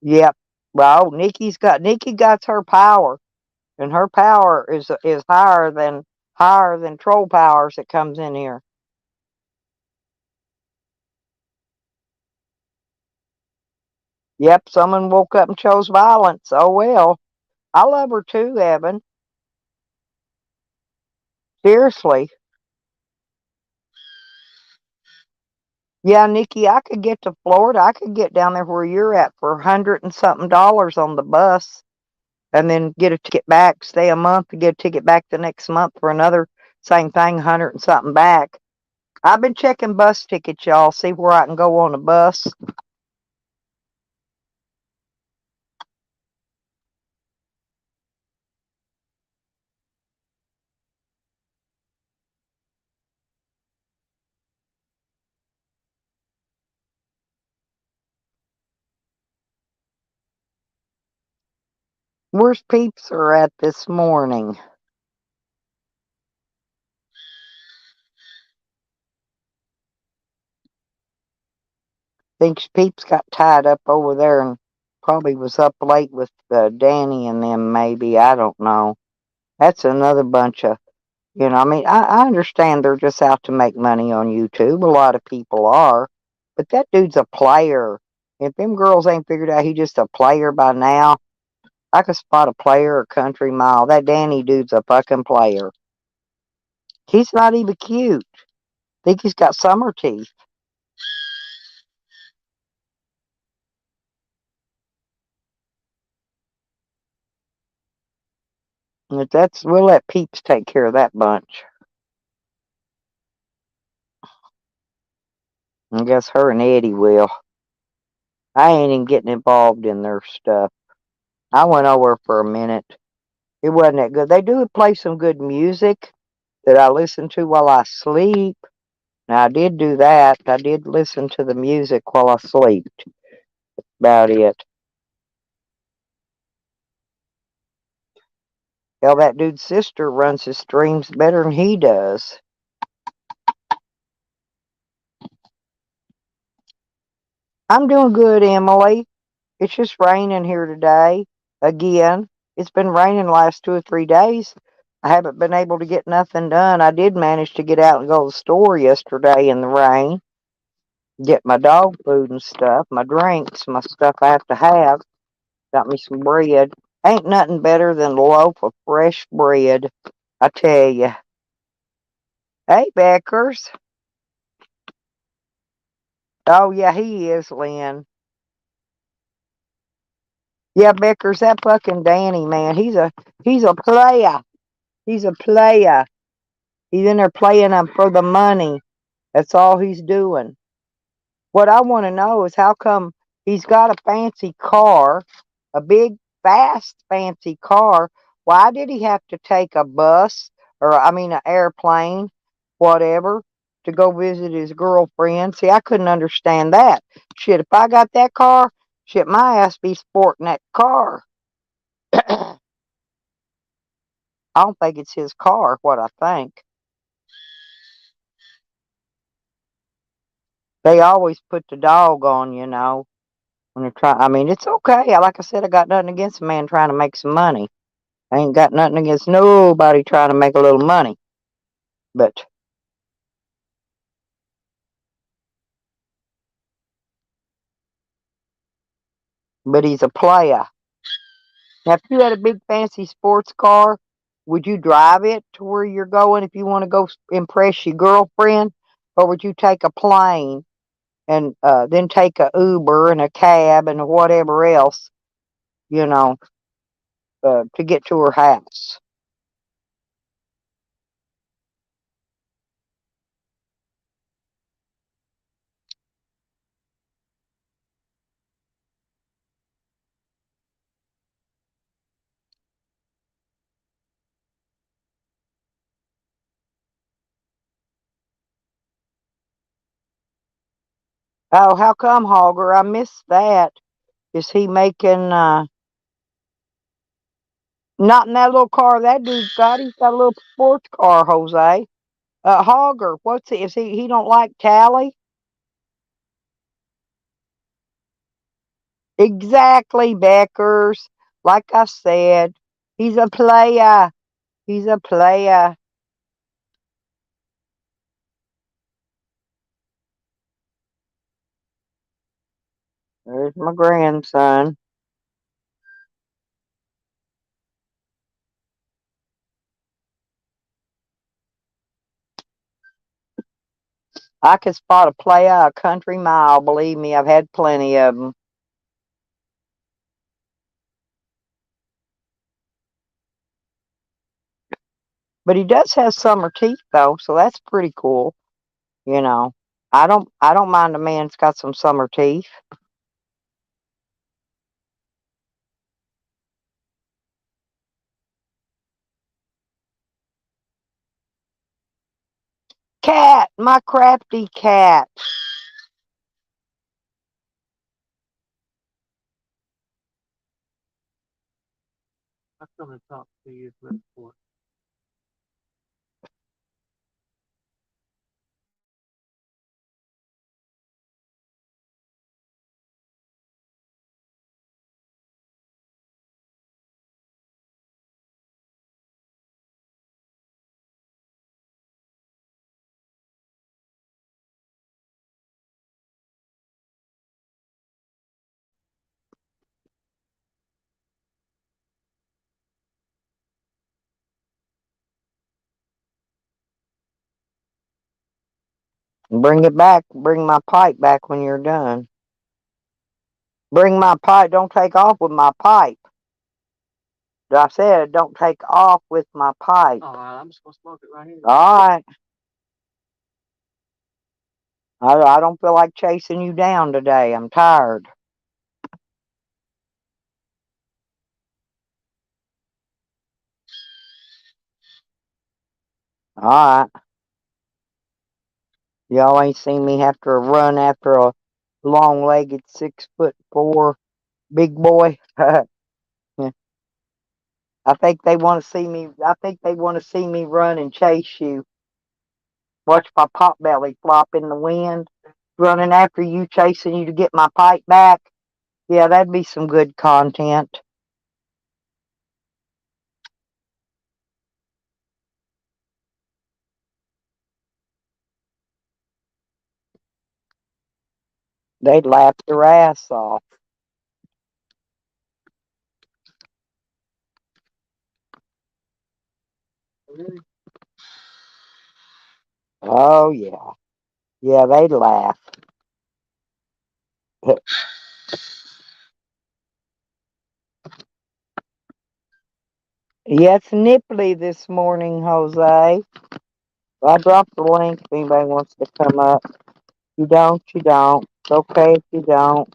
Yep. Well, Nikki got her power, and her power is higher than troll powers that comes in here. Yep. Someone woke up and chose violence. Oh well. I love her too, Evan. Seriously. Yeah, Nikki, I could get to Florida. I could get down there where you're at for $100 and something on the bus, and then get a ticket back, stay a month, and get a ticket back the next month for another same thing, 100 and something back. I've been checking bus tickets, y'all, see where I can go on a bus. Where's Peeps are at this morning? Think Peeps got tied up over there and probably was up late with Danny and them, maybe. I don't know. That's another bunch of, I mean, I understand they're just out to make money on YouTube. A lot of people are. But that dude's a player. If them girls ain't figured out he just a player by now, I could spot a player a country mile. That Danny dude's a fucking player. He's not even cute. Think he's got summer teeth. If we'll let Peeps take care of that bunch. I guess her and Eddie will. I ain't even getting involved in their stuff. I went over for a minute. It wasn't that good. They do play some good music that I listen to while I sleep. Now, I did do that. I did listen to the music while I slept. About it. Hell, that dude's sister runs his streams better than he does. I'm doing good, Emily. It's just raining here today. Again. It's been raining the last 2 or 3 days. I haven't been able to get nothing done. I did manage to get out and go to the store yesterday in the rain. Get my dog food and stuff, my drinks, my stuff I have to have. Got me some bread. Ain't nothing better than a loaf of fresh bread, I tell you. Hey, Beckers. Oh, yeah, he is, Lynn. Yeah, Beckers, that fucking Danny, man, he's a player. He's a player. He's in there playing them for the money. That's all he's doing. What I want to know is how come he's got a fancy car, a big, fast, fancy car. Why did he have to take a bus or, I mean, an airplane, whatever, to go visit his girlfriend? See, I couldn't understand that. Shit, if I got that car, shit, my ass be sporting that car. I don't think it's his car, what I think. They always put the dog on, when they're trying. I mean, it's okay. Like I said, I got nothing against a man trying to make some money. I ain't got nothing against nobody trying to make a little money. But he's a player. Now, if you had a big fancy sports car, would you drive it to where you're going if you want to go impress your girlfriend, or would you take a plane and then take a Uber and a cab and whatever else, you know, to get to her house? Oh, how come, Hogger? I missed that. Is he making not in that little car that dude's got? He's got a little sports car, Jose. Hogger, what's he? Is he don't like Tally? Exactly, Beckers. Like I said, he's a player. He's a player. There's my grandson. I could spot a player a country mile. Believe me, I've had plenty of them. But he does have summer teeth though, so that's pretty cool. You know, I don't mind a man's got some summer teeth. Cat, my crafty cat. I'm gonna talk to you before. Bring it back. Bring my pipe back when you're done. Bring my pipe. Don't take off with my pipe. I said don't take off with my pipe. Alright, I'm just gonna smoke it right here. Alright. I don't feel like chasing you down today. I'm tired. Alright. Y'all ain't seen me have to run after a long-legged 6'4" big boy. I think they want to see me. I think they want to see me run and chase you. Watch my pot belly flop in the wind, running after you, chasing you to get my pipe back. Yeah, that'd be some good content. They'd laugh their ass off. Really? Oh yeah, yeah, they'd laugh. Yeah, it's nipply this morning, Jose. I dropped the link if anybody wants to come up. You don't, you don't. It's okay if you don't.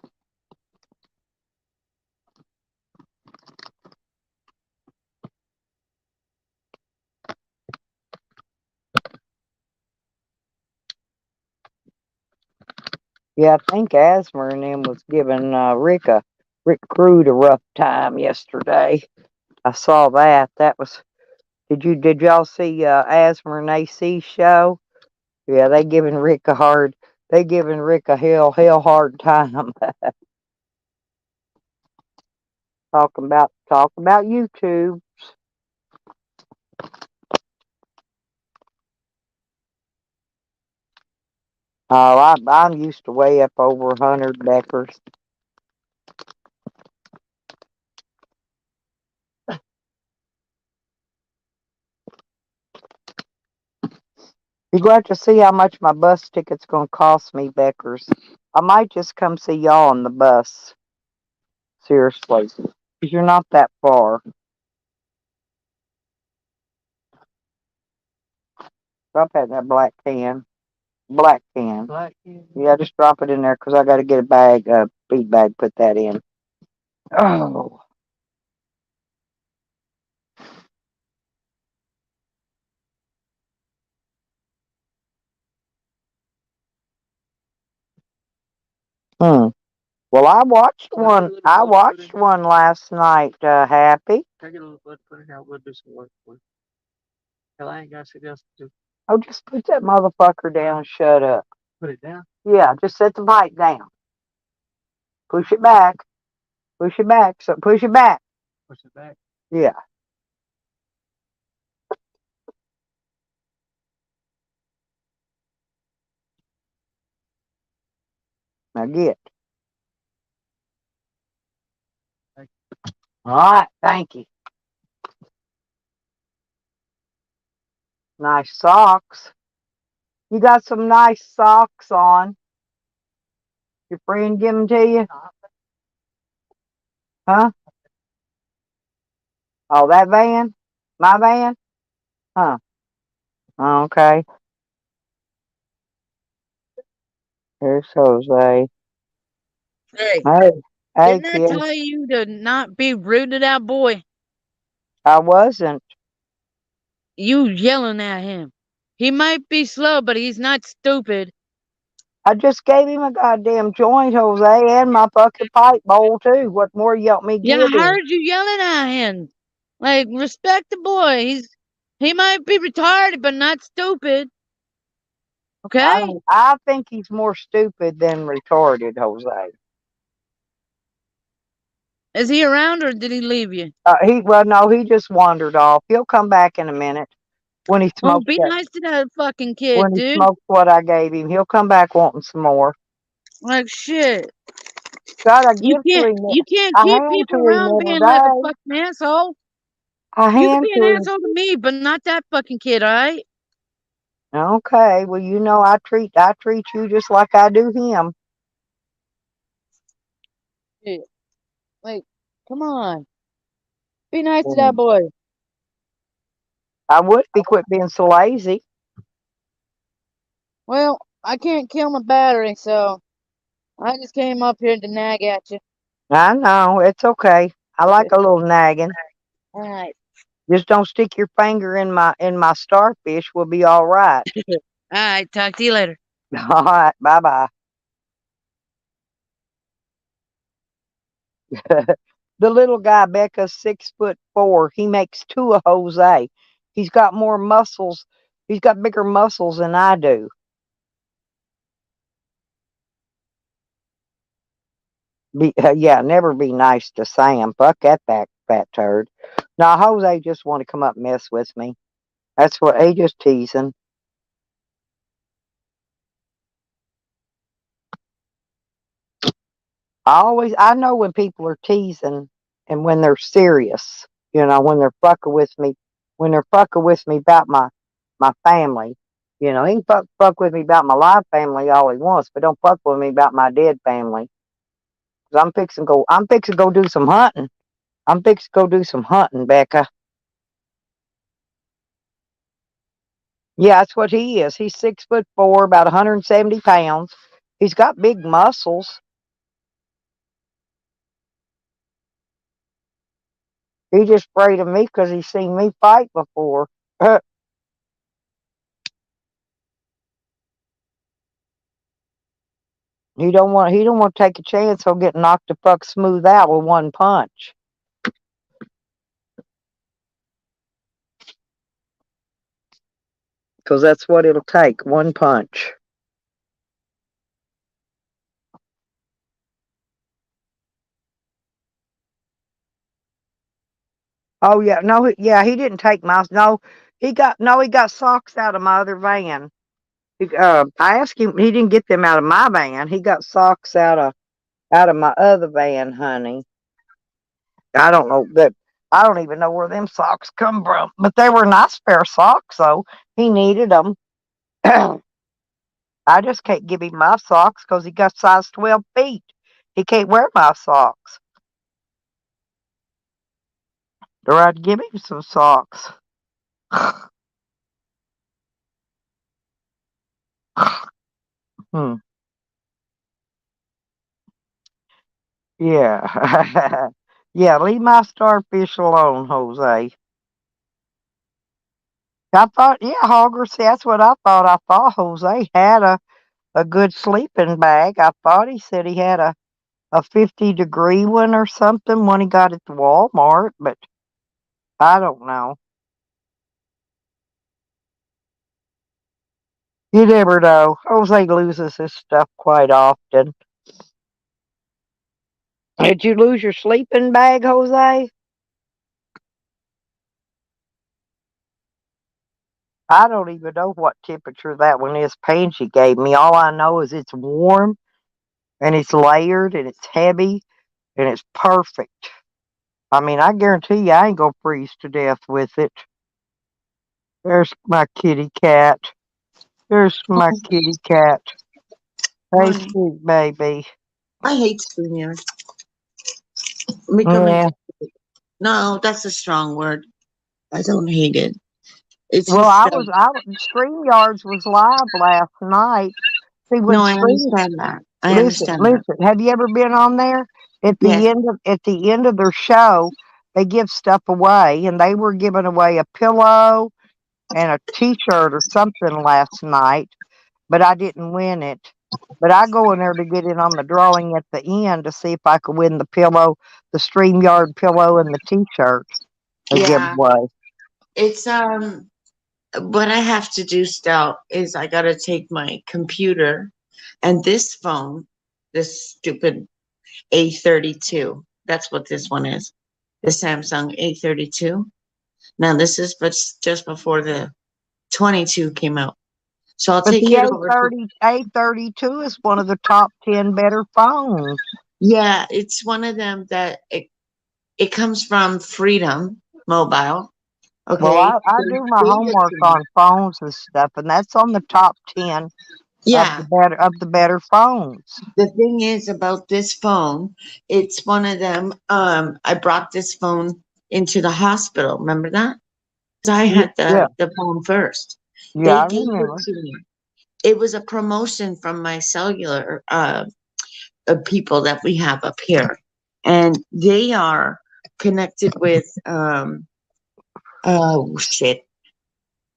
Yeah, I think Asmer and them was giving Rick Crude a rough time yesterday. I saw that. That was. Did y'all see Asmer and AC show? Yeah, they giving Rick a hard. They giving Rick a hell hard time. talking about YouTube. Oh, I'm used to way up over 100 Beckers. You're going to see how much my bus ticket's going to cost me, Beckers. I might just come see y'all on the bus. Seriously. Because you're not that far. Drop that in that black can. Black can. Black can? Yeah, just drop it in there because I got to get a bag, a feed bag, put that in. Oh. Hmm. Well, I watched one. I watched one last night. Happy. Can I get a little blood put it out? We'll do some work for you. Hell, I ain't got shit else to do. Oh, just put that motherfucker down. Shut up. Put it down? Yeah, just set the pipe down. Push it back. Push it back. So push it back. Push it back. Yeah. Now get. All right. Thank you. Nice socks. You got some nice socks on. Your friend give them to you? Huh? Oh, that van? My van? Huh. Oh, okay. Here's Jose. Hey, Hey, hey, didn't I kid. tell you to not be rude to that boy? I wasn't. You yelling at him. He might be slow, but he's not stupid. I just gave him a goddamn joint, Jose, and my fucking pipe bowl, too. What more you want me Yeah, I give him? heard you yelling at him. Like, respect the boy. He might be retarded, but not stupid. Okay? I think he's more stupid than retarded, Jose. Is he around or did he leave you? Well, no, he just wandered off. He'll come back in a minute when he Well, smokes be that. nice to that fucking When kid, he dude. smokes what I gave him, he'll come back wanting some more. Like shit. God, I give to him. You can't I keep hand to people him around every being like a day. fucking asshole. I You can hand be to an him. asshole to me, but not that fucking kid, alright? Okay, well, you know, I treat you just like I do him. Shit. Like, come on. Be nice to that boy. I would if he quit being so lazy. Well, I can't kill my battery, so I just came up here to nag at you. I know, it's okay. I like a little nagging. All right. Just don't stick your finger in my starfish. We'll be all right. All right. Talk to you later. All right, bye bye. The little guy, Becca's 6'4". He makes two of Jose. He's got more muscles. He's got bigger muscles than I do. Yeah, never be nice to Sam. Fuck that fat turd. Now Jose just want to come up and mess with me. That's what he just teasing. I know when people are teasing and when they're serious. You know, when they're fucking with me, about my family. You know, he can fuck with me about my live family all he wants, but don't fuck with me about my dead family. 'Cause I'm fixing to go do some hunting. I'm fixing to go do some hunting, Becca. Yeah, that's what he is. He's 6'4", about 170 pounds. He's got big muscles. He just afraid of me because he's seen me fight before. He don't want to take a chance he'll get knocked the fuck smooth out with one punch. Because that's what it'll take, one punch. Oh yeah, no, yeah, he didn't take my no. He got socks out of my other van. I asked him, he didn't get them out of my van. He got socks out of my other van, honey. I don't know that. I don't even know where them socks come from, but they were a nice pair of socks, so he needed them. I just can't give him my socks because he got size 12 feet. He can't wear my socks. Or I'd give him some socks. Hmm. Yeah. Yeah, leave my starfish alone, Jose. I thought, yeah, Hogger, see, that's what I thought. I thought Jose had a good sleeping bag. I thought he said he had a 50-degree one or something when he got at the Walmart, but I don't know. You never know. Jose loses his stuff quite often. Did you lose your sleeping bag, Jose? I don't even know what temperature that one is Pansy gave me. All I know is it's warm and it's layered and it's heavy and it's perfect. I mean, I guarantee you I ain't gonna freeze to death with it. There's my kitty cat. There's my kitty cat. Hey, Morning. sweet baby. I hate StreamYard. Becoming Yeah. no, that's a strong word. I don't hate it. It's Well, just StreamYards was live last night. See, when no. I Stream, understand that. I listen, understand that. listen. Have you ever been on there? Yes. At the end of their show, they give stuff away, and they were giving away a pillow and a T-shirt or something last night, but I didn't win it. But I go in there to get in on the drawing at the end to see if I could win the pillow, the StreamYard pillow, and the T-shirt they give Yeah. away. It's what I have to do still is I gotta take my computer and this phone, this stupid A32. That's what this one is. The Samsung A32. Now this is but just before the 22 came out. So I'll But take the it over to A32 is one of the top 10 better phones. yeah, it's one of them that it comes from Freedom Mobile. Well, Okay. I They do my gave it homework to me. on phones and stuff, and that's on the top 10 Yeah. of the better phones. The thing is about this phone, it's one of them. I brought this phone into the hospital. Remember that? 'Cause I had Yeah, the phone first. yeah, They I gave it remember. to me. It was a promotion from my cellular people that we have up here, and they are connected with oh shit,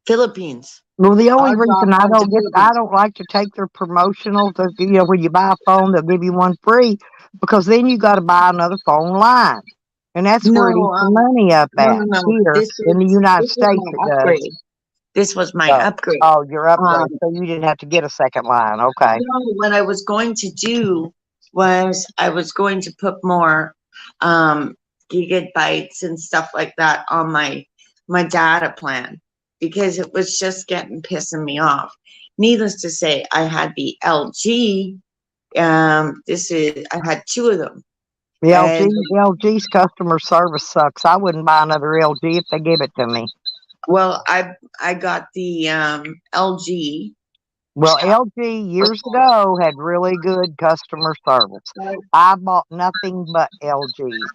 Philippines. Well, the only Our reason job went to I Philippines. don't like to take their promotional, when you buy a phone, they'll give you one free, because then you got to buy another phone line, and that's where it No, eats the money up no, at no, no. here in the United This was States. It my does. upgrade. This was my So, upgrade. oh, you're Um, upgrade, so you didn't have to get a second line. Okay. no, what I was going to do was I was going to put more um gigabytes and stuff like that on my data plan because it was just getting pissing me off. Needless to say, I had the LG. I had two of them, The and LG's customer service sucks. I wouldn't buy another LG if they gave it to me. well, I got the LG. Well, LG years ago had really good customer service. I bought nothing but LGs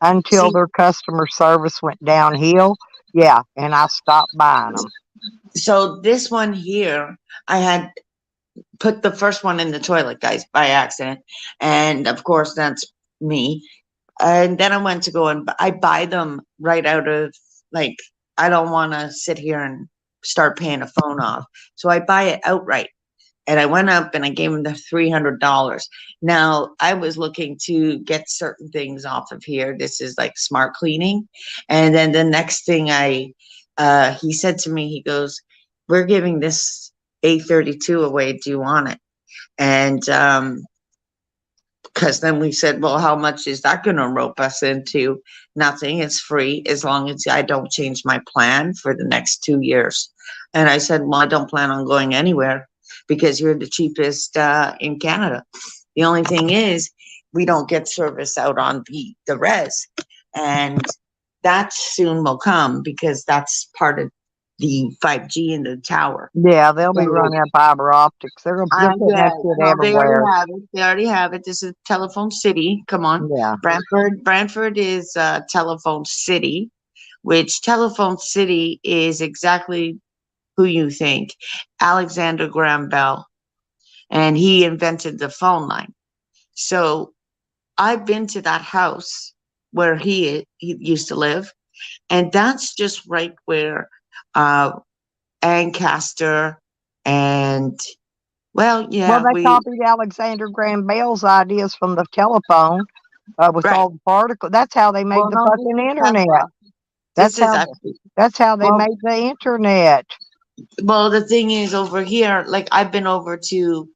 until See, their customer service went downhill. Yeah, and I stopped buying them. so this one here, I had put the first one in the toilet, guys, by accident, and of course that's me. And then I went to go and I buy them right out of like I don't want to sit here and start paying a phone off, so I buy it outright. And I went up and I gave him the $300. Now I was looking to get certain things off of here. This is like smart cleaning, and then the next thing he said to me, he goes, "We're giving this A32 away. Do you want it?" And because then we said, well, how much is that going to rope us into? Nothing. It's free as long as I don't change my plan for the next 2 years. And I said, well, I don't plan on going anywhere because you're the cheapest in Canada. The only thing is, we don't get service out on the res, and that soon will come because that's part of the 5G in the tower. Yeah, they'll be So, running up fiber optics. They're putting yeah, that shit no, they already everywhere. have it. They already have it. This is Telephone City. Come on, Yeah. Brantford is Telephone City, which Telephone City is exactly who you think, Alexander Graham Bell, and he invented the phone line. So I've been to that house where he used to live, and that's just right where Ancaster and Well, yeah, they copied Alexander Graham Bell's ideas from the telephone with right. all the particles. That's how they made Well, the no, this fucking is internet. Tesla. That's This is how actually that's how they well, made the internet. well, the thing is over here, like I've been over to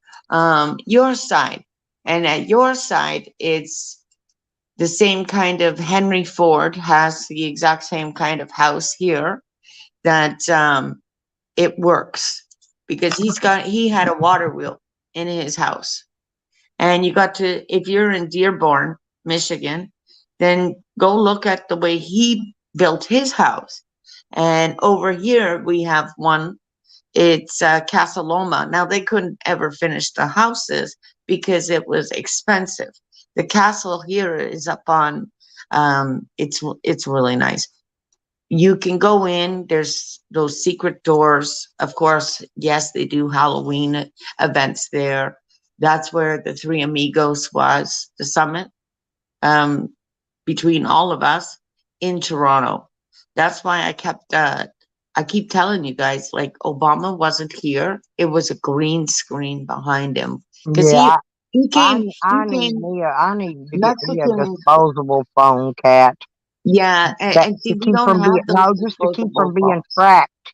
your side, and at your side, it's the same kind of Henry Ford has the exact same kind of house here that it works because he had a water wheel in his house. And you got to, if you're in Dearborn, Michigan, then go look at the way he built his house. And over here we have one. It's Casa Loma. Now they couldn't ever finish the houses because it was expensive. The castle here is up on. It's really nice. You can go in. There's those secret doors. Of course, yes, they do Halloween events there. That's where the Three Amigos was, the summit um, between all of us in Toronto. That's why I keep telling you guys, like Obama wasn't here. It was a green screen behind him because Yeah, he came I he came need to get me a Mexican. disposable phone, cat. Yeah, That and see, to we keep don't from being have those just to keep from disposable being phones. tracked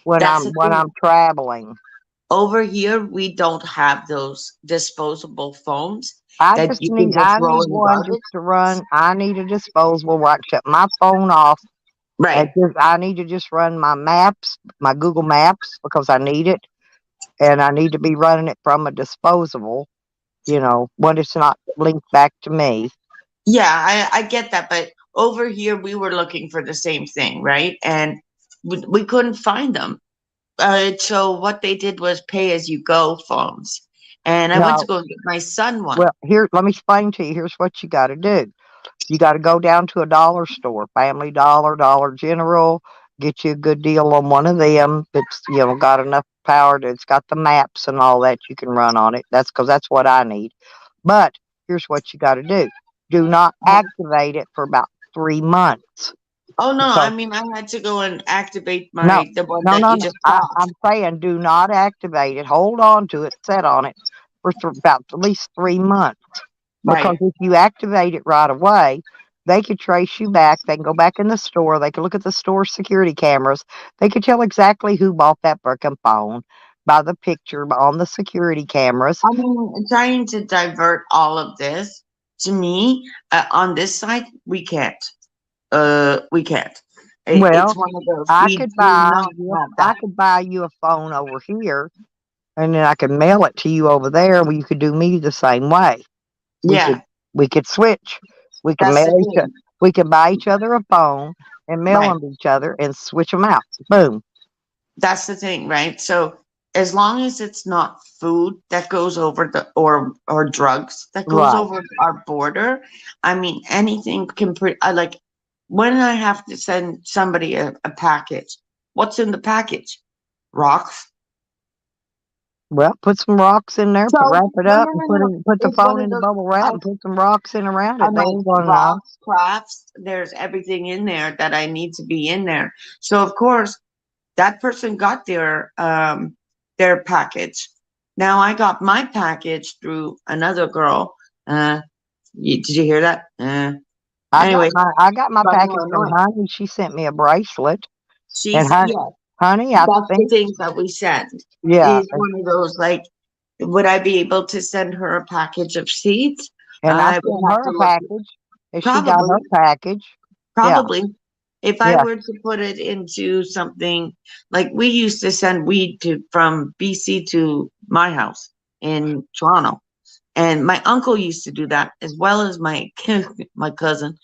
when That's the thing. I'm traveling. Over here, we don't have those disposable phones that you can just I throw need in the one garbage. just to run. I need a disposable where I can shut my phone off. Right. I need to just run my maps, my Google Maps, because I need it, and I need to be running it from a disposable. When it's not linked back to me. Yeah, I get that, but over here we were looking for the same thing, right? And we couldn't find them. So what they did was pay as you go phones. And I went to No, go get my son one. well, here, let me explain to you. Here's what you got to do. You got to go down to a dollar store, Family Dollar, Dollar General, get you a good deal on one of them that's, got enough power that it's got the maps and all that you can run on it. That's what I need. But here's what you got to do. Do not activate it for about 3 months. Oh no, I Because mean I had to go and activate no, the one no, that no, you no. just I'm called. saying do not activate it. Hold on to it, set on it for about at least 3 months. Because Right. if you activate it right away, they could trace you back. They can go back in the store. They can look at the store security cameras. They could tell exactly who bought that frickin' phone by the picture on the security cameras. I mean, trying to divert all of this to me on this side, we can't. We can't. It's Well, one of those. I We could do buy not you, have I that. could buy you a phone over here, and then I could mail it to you over there. Where you could do me the same way. We could Yeah, we could switch. We can that's the mail each thing. we can buy each other a phone and mail Right. them to each other and switch them out. Boom. That's the thing, right? So as long as it's not food that goes over the or drugs that goes Right. over our border, I mean anything can I like when I have to send somebody a package, what's in the package? Rocks. Well, put some rocks in there, So wrap it no, up, no, and no, no, no. put the It's one phone of in the those. bubble wrap I and put some rocks in around I it. They mean, ain't gonna know. rocks, crafts. There's everything in there that I need to be in there. So of course, that person got their package. Now I got my package through another girl. Did you hear that? Anyway, I got my from package from Illinois. Honey. She sent me a bracelet, and She's yeah. Honey, I That's the think, things that we send. yeah, Is one of those like, would I be able to send her a package of seeds? and I I would sent have her to a look. package, and she got Probably. her package. Yeah, Probably. If I yeah. were to put it into something like we used to send weed from BC to my house in Toronto. And my uncle used to do that as well as my my cousin.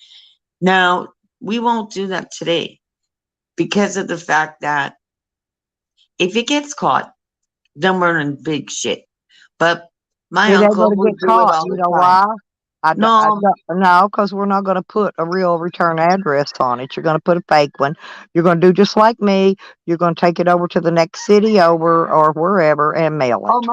Now, we won't do that today because of the fact that if it gets caught, then we're in big shit. But my It ain't uncle gonna would get do it caught. all You the know time. why? No, No, because we're not going to put a real return address on it. You're going to put a fake one. You're going to do just like me. You're going to take it over to the next city over or wherever and mail oh, it.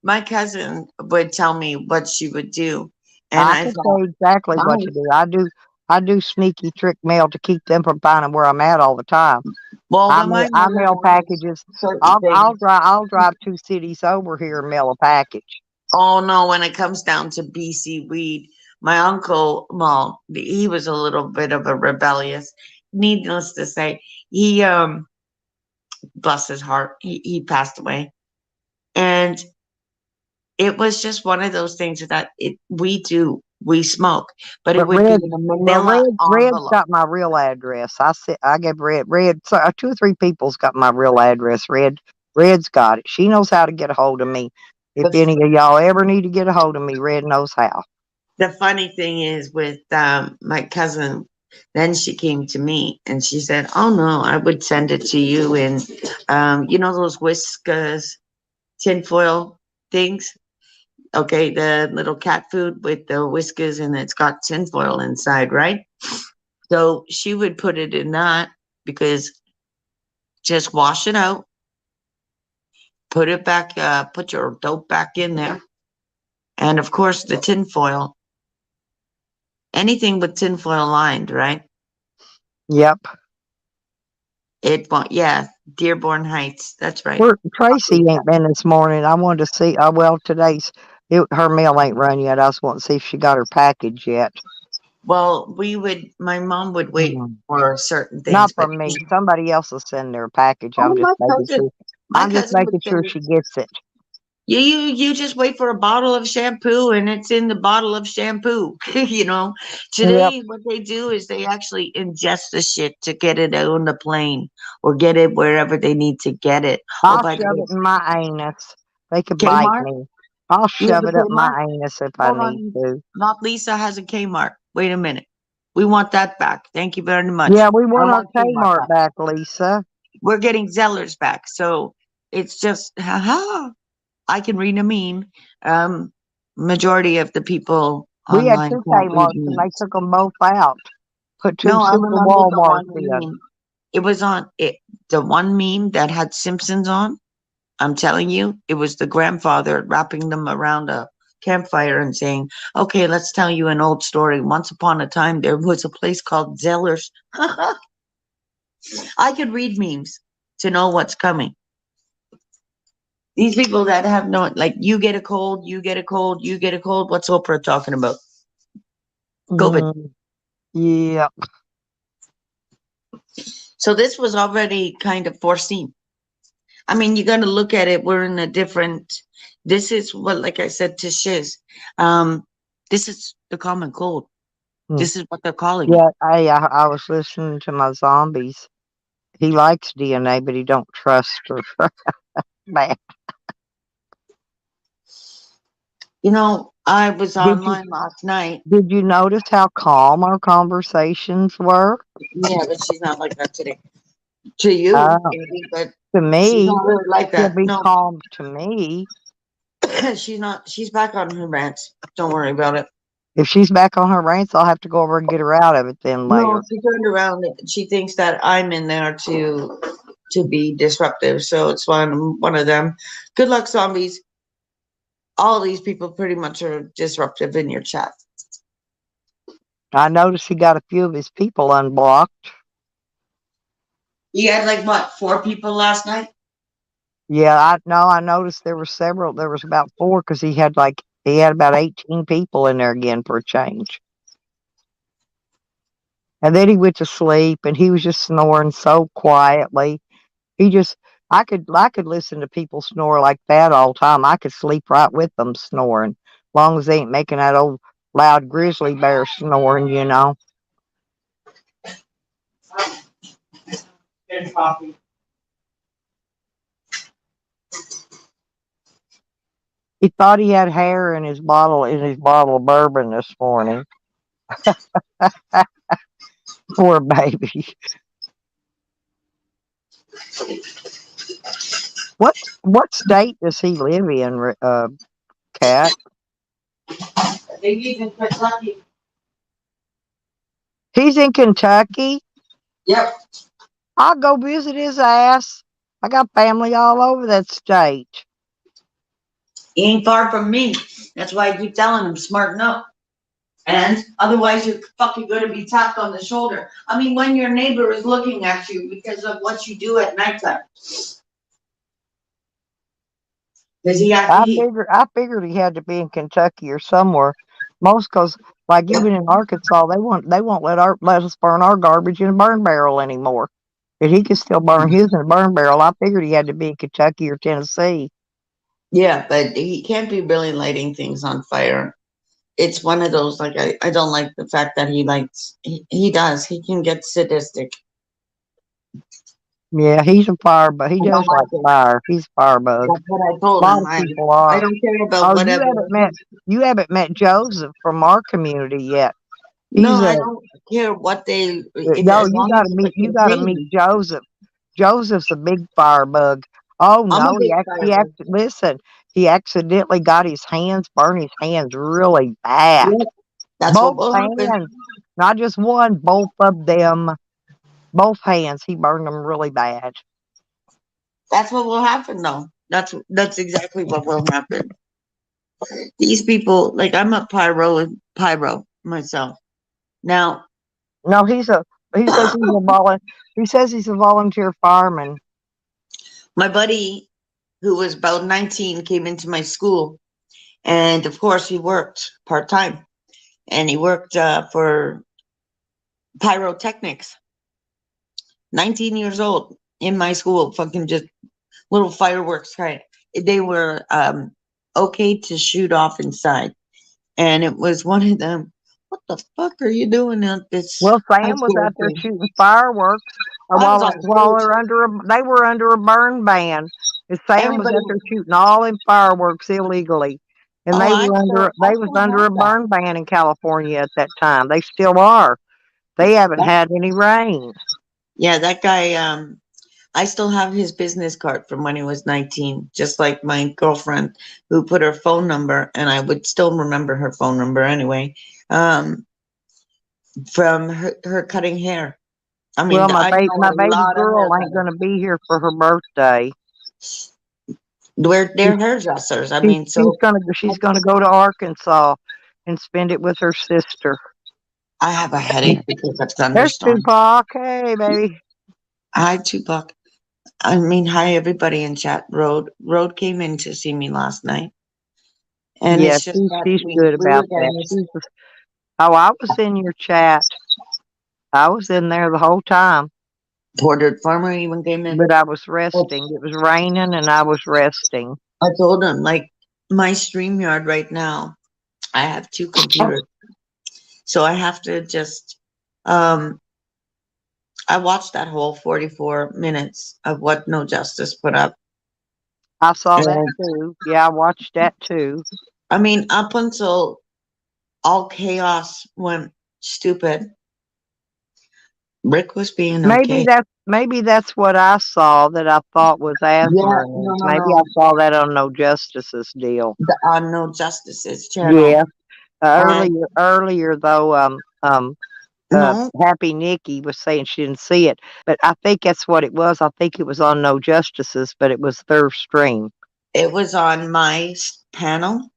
my cousin would tell me what she would do. And I I can thought, say exactly what to nice. do. I do sneaky trick mail to keep them from finding where I'm at all the time. Well, when my I mother mail wants packages. certain things, I'll drive 2 cities over here and mail a package. oh no, when it comes down to BC weed, my uncle, well, he was a little bit of a rebellious. Needless to say, he bless his heart, he passed away. And it was just one of those things that we smoke, but it But would be Red, in a well, manila Red's envelope. got my real address. I gave Red, so 2 or 3 people's got my real address. Red's got it. She knows how to get a hold of me. If The, any of y'all ever need to get a hold of me, Red knows how. the funny thing is with my cousin, then she came to me and she said, "Oh no, I would send it to you in, you know those whiskers, tinfoil things." Okay, the little cat food with the whiskers and it's got tinfoil inside, right? So she would put it in that because just wash it out, put it back, put your dope back in there. And of course, the tinfoil, anything with tinfoil lined, right? Yep. It won't, yeah, Dearborn Heights. That's right. Tracy ain't been this morning. I wanted to see. Well, her mail ain't run yet. I just want to see if she got her package yet. Well, my mom would wait for certain things, Not but from me. Somebody else will send their package. oh, my I'm just cousin making would sure send it. she gets it. You just wait for a bottle of shampoo and it's in the bottle of shampoo. Yep. Today what they do is they actually ingest the shit to get it on the plane or get it wherever they need to get it. Oh, I'll by the shove way, it in my anus. They could bite Kmart. me. I'll You have shove a it up Kmart? my anus if I Hold need on. to. Not Lisa has a Kmart. Wait a minute. We want that back. Thank you very much. Yeah, we I want our want Kmart Kmart back, Lisa. We're getting Zellers back. So it's just, haha. I can read a meme. Majority of the people We had online 2 can't read Kmarts and they memes. took them both out. Put 2 No, I super remember the one Walmarts in. meme. It was on it. The one meme that had Simpsons on. I'm telling you, it was the grandfather wrapping them around a campfire and saying, "Okay, let's tell you an old story. Once upon a time, there was a place called Zellers." I could read memes to know what's coming. These people that have no, like, you get a cold, you get a cold, you get a cold. What's Oprah talking about? COVID. Yeah. So this was already kind of foreseen. I mean, you're gonna look at it. We're in a different. This is what, like I said to Shiz, this is the common cold. This is what they're calling it. Yeah, I was listening to my zombies. He likes DNA, but he don't trust her. Man. You know, I was Did you online last night. did you notice how calm our conversations were? Yeah, but she's not like that today. To you, Uh, maybe, but to she's me, not really like she'll that. be No, calm to me. she's not. She's back on her rants. Don't worry about it. If she's back on her rants, I'll have to go over and get her out of it then No, later. she turned around. She thinks that I'm in there to be disruptive. So it's one of them. Good luck, zombies. All these people pretty much are disruptive in your chat. I noticed he got a few of his people unblocked. You had like what, 4 people last night? Yeah, I noticed there were several. There was about 4 because he had about 18 people in there again for a change. And then he went to sleep and he was just snoring so quietly. I could listen to people snore like that all the time. I could sleep right with them snoring, as long as they ain't making that old loud grizzly bear snoring, you know. Good coffee. He thought he had hair in his bottle of bourbon this morning. Poor baby. What state does he live in, Cat? I think he's in Kentucky. He's in Kentucky. Yep. I'll go visit his ass. I got family all over that state. He ain't far from me. That's why I keep telling him, smarten up. And otherwise you're fucking gonna be tapped on the shoulder. I mean, when your neighbor is looking at you because of what you do at nighttime. Does he have to I figured he had to be in Kentucky or somewhere. Most, cause like even in Arkansas, they won't let us burn our garbage in a burn barrel anymore. But he could still burn his in a burn barrel. I figured he had to be in Kentucky or Tennessee. Yeah, but he can't be really lighting things on fire. It's one of those, like, I don't like the fact that he likes, he does, he can get sadistic. Yeah, he's a firebug. He I does don't like like it. fire. He's a firebug. That's what I A told lot him. of people I are. don't care about Oh, whatever. you haven't met Joseph from our community yet. No, He's I a don't care what they, no. as You long gotta as meet. it's You gotta meet contained. Joseph. Joseph's a big firebug. Oh I'm a no, big firebug. listen. He accidentally got burned his hands really bad. Yep, that's what Both will happen. hands, not just one. Both of them. Both hands. He burned them really bad. That's what will happen, though. That's exactly what will happen. These people, like, I'm a pyro myself. Now, No, he says he says he's a volunteer fireman. my buddy, who was about 19, came into my school, and of course, he worked part time, and he worked for pyrotechnics. 19 years old in my school, fucking just little fireworks kind. They were okay to shoot off inside, and it was one of them. What the fuck are you doing at this Well, high Sam was school out there thing? shooting fireworks I was on while stage. they were under a burn ban. And Sam was Everybody, out there shooting all them fireworks illegally, and oh, I they was still under a have that. burn ban in California at that time. They still are. They haven't had any rain. Yeah, that guy, I still have his business card from when he was 19, just like my girlfriend who put her phone number, and I would still remember her phone number anyway, from her cutting hair. I mean, Well, my I know my a baby lot of girl ain't hairdressers. gonna be here for her birthday. They're hairdressers. I She's, mean, so she's gonna go to Arkansas and spend it with her sister. I have a headache because of There's thunderstorms. Tupac. Hey, baby. Hi, Tupac. I mean, hi, everybody in chat. Road came in to see me last night. And Yeah, it's just that she's we good were about that. getting this Oh, I was in your chat. I was in there the whole time, portrait farmer even came in. but I was resting. It was raining and I was resting. I told him, like, my StreamYard right now, I have two computers. So I have to just, I watched that whole 44 minutes of what No Justice put up. I saw that And, too. Yeah, I watched that too. I mean, up until all chaos went stupid, Rick was being okay. Maybe that's what I saw that I thought was Yeah, asthma. no, no, Maybe no. I saw that on No Justice's deal. On No Justice's channel. Yeah. And Earlier though, no, Happy Nikki was saying she didn't see it, but I think that's what it was. I think it was on No Justices, but it was their stream. it was on my panel,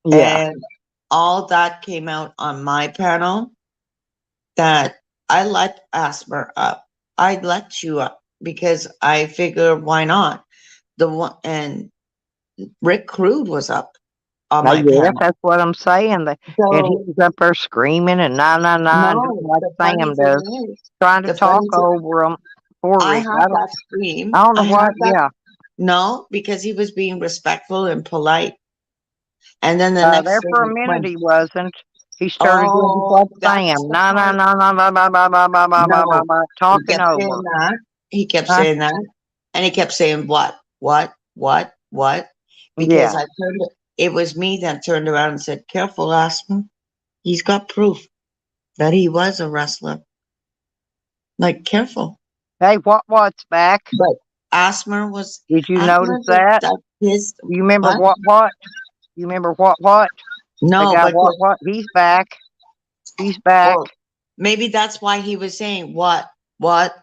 Yeah. and all that came out on my panel that I let Asper up. I let you up because I figure why not? The one and Rick Crude was up on my Yes, panel. that's what I'm saying. And he So was up there screaming and nine, just no, like the funny Sam thing does, is, trying to the talk funny thing, over him for I Rick. have that stream. I don't know I what. have that. Yeah, No, because he was being respectful and polite. And then the next there thing for a minute when he wasn't. He started doing just oh, like that's Sam, the part. No, he talking kept saying over. that. He kept Huh? saying that. And he kept saying, what? Because Yeah. I turned it was me that turned around and said, careful, Aspen. He's got proof that he was a wrestler. Like, careful. Hey, what's back? But Asmer was Did you Asmer notice was that? his You remember what? what? You remember what? The No, guy but what? He's back. He's back. well, maybe that's why he was saying what. Just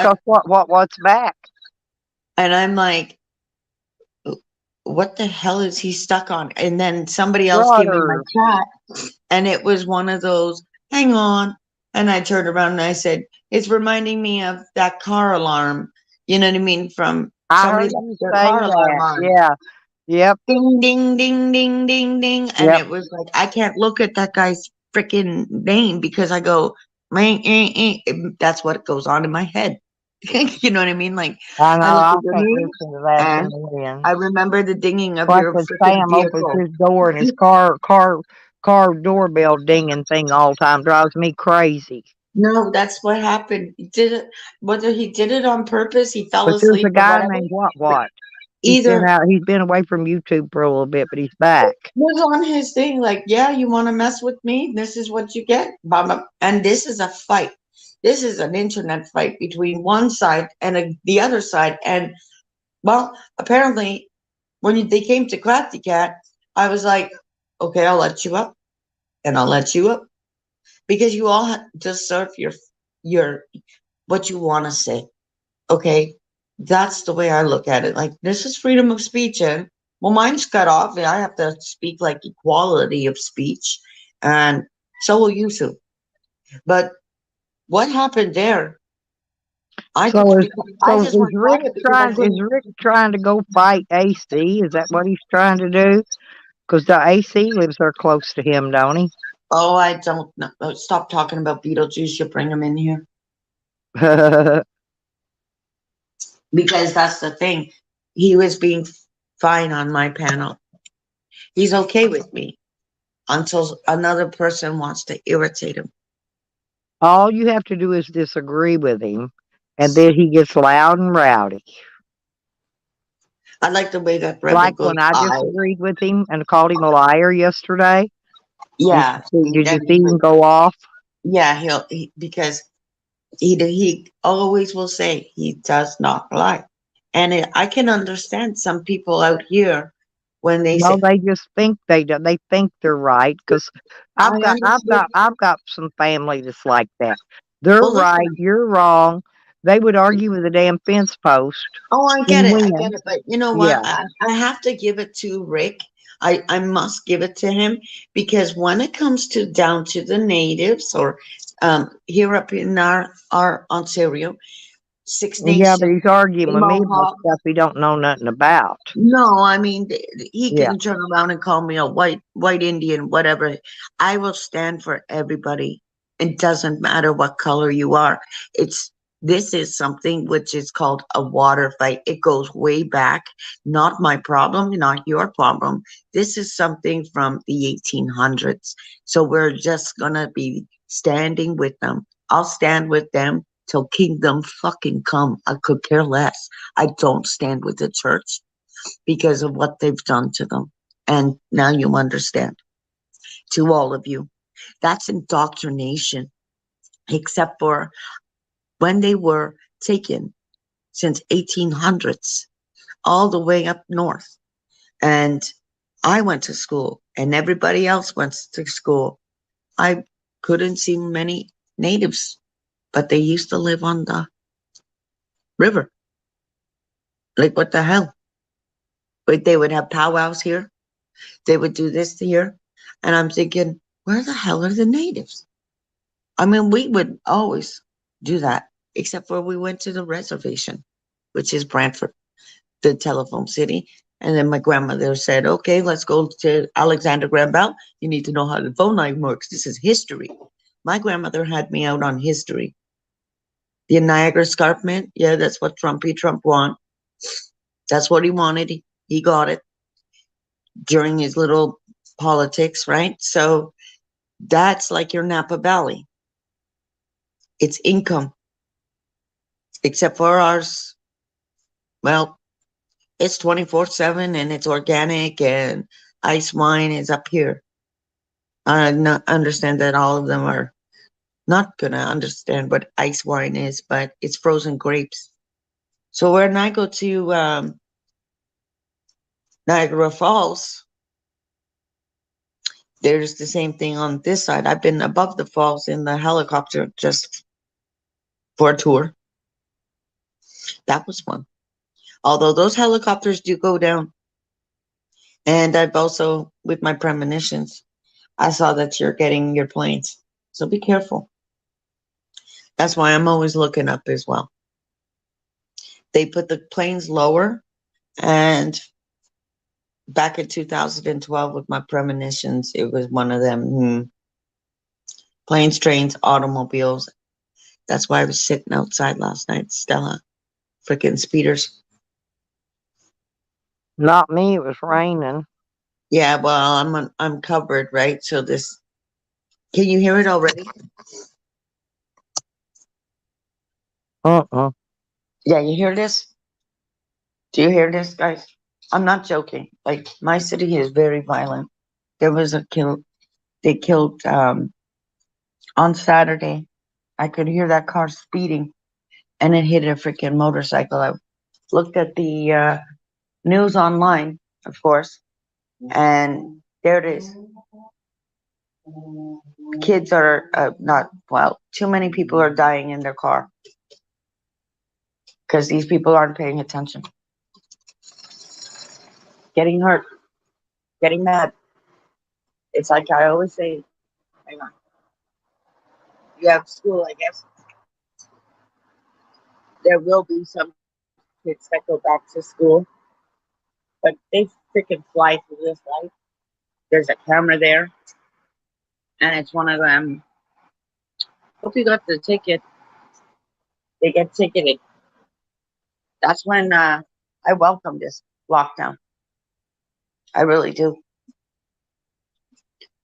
cause what's back? And I'm like, what the hell is he stuck on? And then somebody else came in my Brother. chat and it was one of those, hang on. And I turned around and I said, it's reminding me of that car alarm. You know what I mean? From I somebody heard left you their say car alarm that. on. Yeah. Yep. Ding, ding, ding, ding, ding, ding. And Yep. it was like, I can't look at that guy's freaking name because I go, that's what goes on in my head. You know what I mean? Like, I know. I look I at the can't name listen to that and in the end. I remember the dinging of Like your when freaking Sam opens vehicle. his door and his car doorbell dinging thing all the time drives me crazy. No, that's what happened. He did it, whether he did it on purpose, he fell But there's asleep a or guy whatever. named what? Either He's been away from YouTube for a little bit, but he's back. was on his thing, like, yeah, you want to mess with me? This is what you get. And this is a fight. This is an internet fight between one side and the other side. And well, apparently, when they came to Crafty Cat, I was like, okay, I'll let you up, and I'll let you up because you all have to serve your what you want to say. Okay, that's the way I look at it. Like, this is freedom of speech, and well, mine's cut off, and I have to speak like equality of speech, and so will you too. But what happened there? I just want to talk it because I couldn't. Is Rick trying to go fight AC? Is that what he's trying to do? Because the AC lives there close to him, don't he? Oh, I don't know. Stop talking about Beetlejuice. You bring him in here because that's the thing. He was being fine on my panel. He's okay with me until another person wants to irritate him. All you have to do is disagree with him, and then he gets loud and rowdy. I like the way that Rebel Like goes, when I disagreed with him and called him a liar yesterday. yeah. Did you see him go off? Yeah, because he always will say he does not lie. And I can understand some people out here when they No, say, they just think they do. They think they're right because I I've understand. got some family that's like that. They're Well, right, listen, you're wrong. They would argue with a damn fence post oh, I get and it. I get win. it. But you know what? Yeah, I have to give it to Rick. I must give it to him because when it comes to down to the natives or here up in our Ontario, Six yeah, but Nations, he's arguing the with me about Mohawk. stuff he don't know nothing about. No, I mean he Yeah, can turn around and call me a white Indian, whatever. I will stand for everybody. It doesn't matter what color you are. It's this is something which is called a water fight. It goes way back. Not my problem, not your problem. This is something from the 1800s. So we're just gonna be standing with them. I'll stand with them till kingdom fucking come. I could care less. I don't stand with the church because of what they've done to them. And now you understand. To all of you, that's indoctrination, except for when they were taken since 1800s, all the way up north. And I went to school and everybody else went to school. I couldn't see many natives, but they used to live on the river. Like, what the hell? But they would have powwows here. They would do this here. And I'm thinking, where the hell are the natives? I mean, we would always do that, except for we went to the reservation, which is Brantford, the telephone city. And then my grandmother said, okay, let's go to Alexander Graham Bell. You need to know how the phone line works. This is history. My grandmother had me out on history. The Niagara Escarpment, yeah, that's what Trump want. That's what he wanted. He got it during his little politics, right? So that's like your Napa Valley. It's income, except for ours. Well, it's 24/7 and it's organic and ice wine is up here. I not understand that all of them are not gonna understand what ice wine is, but it's frozen grapes. So when I go to Niagara Falls, there's the same thing on this side. I've been above the falls in the helicopter just for a tour. That was fun. Although those helicopters do go down. And I've also, with my premonitions, I saw that you're getting your planes. So be careful. That's why I'm always looking up as well. They put the planes lower, and back in 2012 with my premonitions, it was one of them. Planes, trains, automobiles. That's why I was sitting outside last night, Stella. Freaking speeders. not me. It was raining. Yeah, well, I'm covered, right? So this, can you hear it already? Uh-uh. Yeah, you hear this? Do you hear this, guys? I'm not joking. Like, my city is very violent. There was a kill. They killed on Saturday. I could hear that car speeding, and it hit a freaking motorcycle. I looked at the news online, of course, and there it is. Kids are not well. Too many people are dying in their car because these people aren't paying attention. Getting hurt, getting mad. It's like I always say. Hang on. You have school, I guess. There will be some kids that go back to school, but they freaking fly through this life. There's a camera there, and it's one of them. Hope you got the ticket. They get ticketed. That's when I welcome this lockdown. I really do.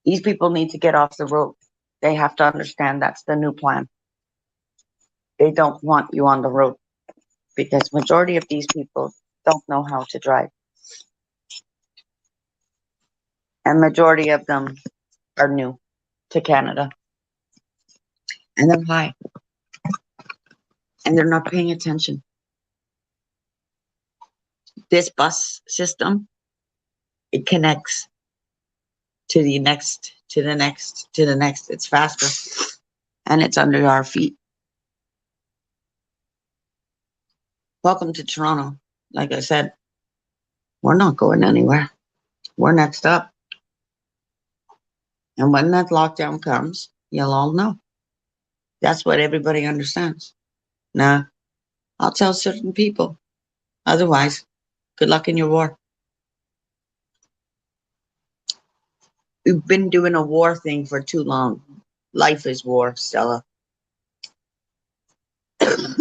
These people need to get off the road. They have to understand that's the new plan. They don't want you on the road because majority of these people don't know how to drive. And majority of them are new to Canada. and they're high and they're not paying attention. This bus system, it connects to the next, to the next, to the next. It's faster and it's under our feet. Welcome to Toronto. Like I said, we're not going anywhere. We're next up. And when that lockdown comes, you'll all know. That's what everybody understands. Now, I'll tell certain people. Otherwise, good luck in your war. We've been doing a war thing for too long. Life is war, Stella. I'm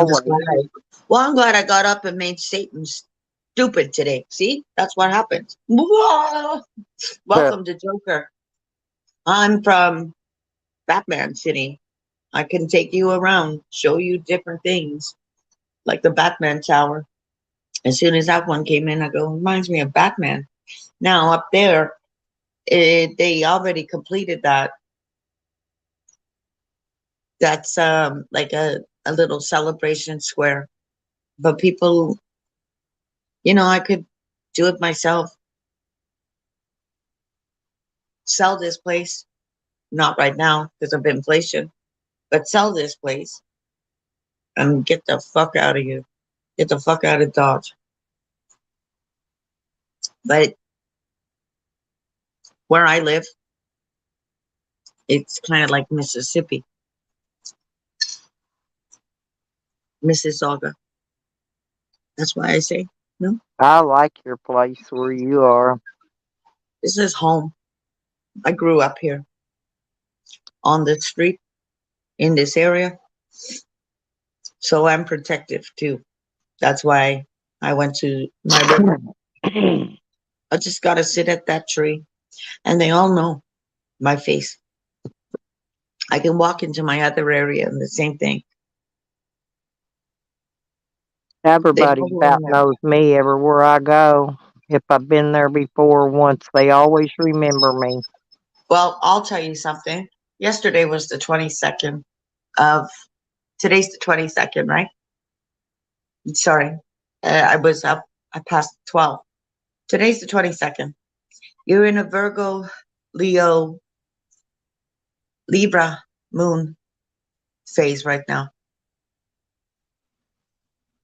just Always. glad. Well, I'm glad I got up and made Satan stupid today. See, that's what happens. Welcome to Joker. I'm from Batman City. I can take you around, show you different things, like the Batman Tower. As soon as that one came in, I go, reminds me of Batman. Now up there, they already completed that. That's like a little celebration square. But people, I could do it myself. Sell this place, not right now because of inflation, but sell this place and get the fuck out of here. Get the fuck out of Dodge. But where I live, it's kind of like Mississippi, Mississauga. That's why I say, no, I like your place where you are. this is home. I grew up here on the street in this area. So I'm protective too. That's why I went to my river. I just got to sit at that tree and they all know my face. I can walk into my other area and the same thing. Everybody about knows me everywhere I go. If I've been there before once, they always remember me. Well, I'll tell you something. Yesterday was the 22nd of, today's the 22nd, right? Sorry. I was up, I passed 12. Today's the 22nd. You're in a Virgo, Leo, Libra moon phase right now.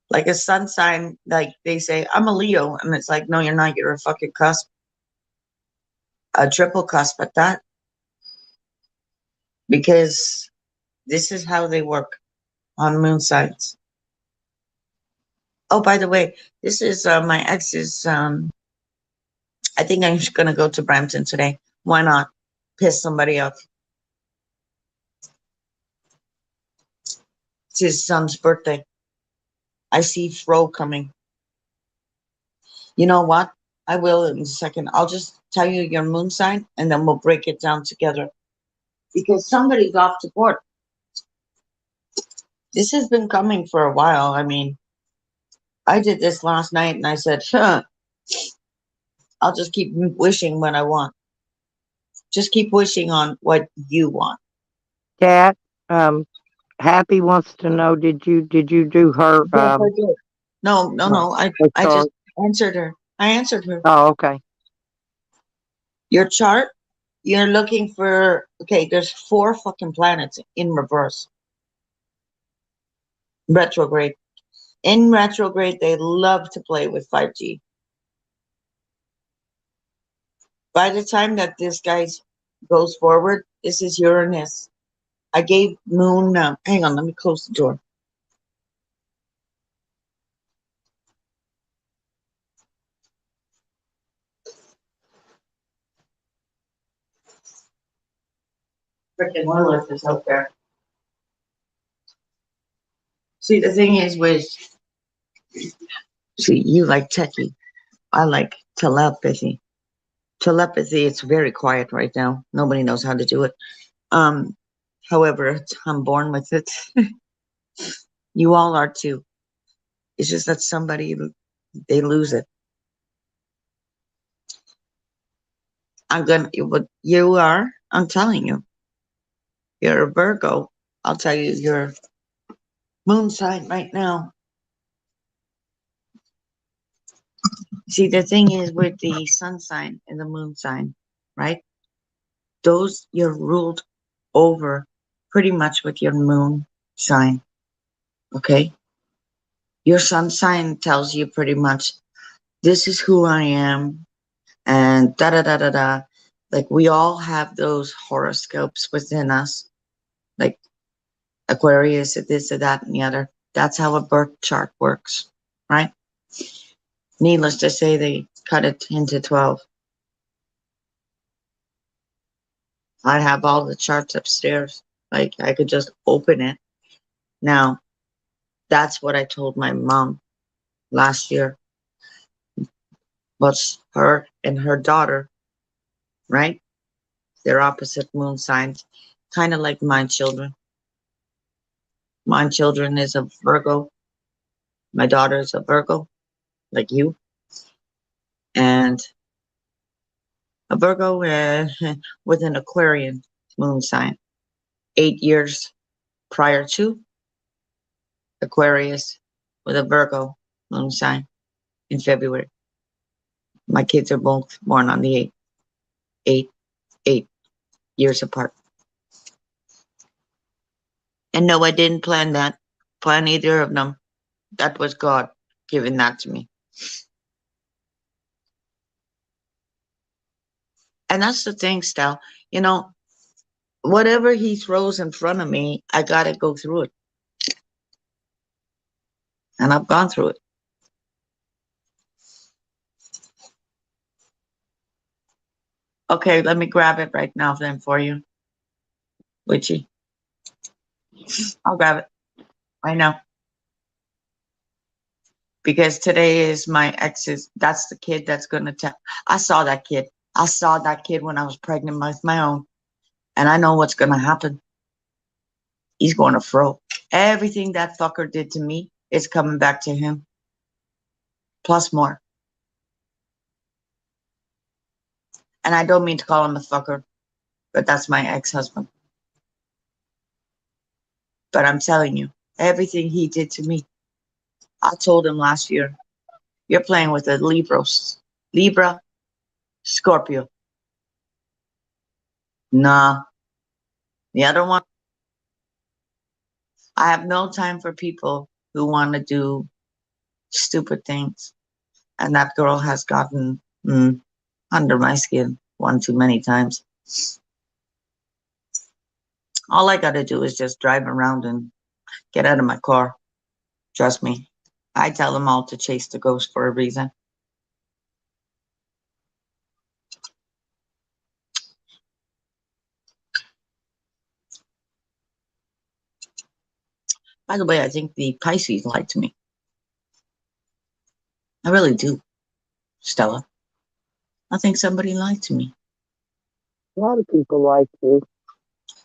Like a sun sign, like they say, I'm a Leo. And it's like, no, you're not. You're a fucking cusp. A triple cusp at that. Because this is how they work on moon signs. Oh, by the way, this is my ex's. I think I'm just going to go to Brampton today. Why not? Piss somebody off. It's his son's birthday. I see Fro coming. You know what? I will in a second. I'll just tell you your moon sign and then we'll break it down together. Because somebody's off to court. This has been coming for a while. I mean, I did this last night and I said, I'll just keep wishing what I want. Just keep wishing on what you want. Kat, Happy wants to know, did you do her Yes, I did. No. I chart? just answered her. I answered her. Oh, okay. Your chart, you're looking for, okay, there's 4 fucking planets in reverse. Retrograde. In retrograde, they love to play with 5G. By the time that this guy goes forward, this is Uranus. I gave Moon, hang on, let me close the door. Freaking Lilith is out there. See, the thing is with, see, you like techie. I like telepathy. Telepathy, it's very quiet right now. Nobody knows how to do it. However, I'm born with it. You all are too. It's just that somebody, they lose it. I'm telling you, You're a Virgo. I'll tell you your moon sign right now. See, the thing is with the sun sign and the moon sign, right? Those you're ruled over pretty much with your moon sign. Okay? Your sun sign tells you pretty much this is who I am and da da da da da. Like we all have those horoscopes within us, like Aquarius, this, or that, and the other. That's how a birth chart works, right? Needless to say, they cut it into 12. I have all the charts upstairs. Like I could just open it. Now, that's what I told my mom last year. Was her and her daughter, right? They're opposite moon signs, kind of like my children. My children is a Virgo. My daughter is a Virgo, like you. And a Virgo with an Aquarian moon sign. 8 years prior to Aquarius with a Virgo moon sign in February. My kids are both born on the 8th, 8 years apart. And no, I didn't plan either of them. That was God giving that to me. And that's the thing, Stel. You know, whatever he throws in front of me, I got to go through it. And I've gone through it. Okay, let me grab it right now then for you. Witchy. I'll grab it right now. Because today is my ex's. That's the kid that's going to tell. I saw that kid. I saw that kid when I was pregnant with my own. And I know what's going to happen. He's going to throw. Everything that fucker did to me is coming back to him. Plus more. And I don't mean to call him a fucker, but that's my ex-husband. But I'm telling you, everything he did to me, I told him last year, you're playing with a Libra, Scorpio. Nah. The other one, I have no time for people who want to do stupid things. And that girl has gotten under my skin one too many times. All I got to do is just drive around and get out of my car. Trust me. I tell them all to chase the ghost for a reason. By the way, I think the Pisces lied to me. I really do, Stella. I think somebody lied to me. A lot of people like you.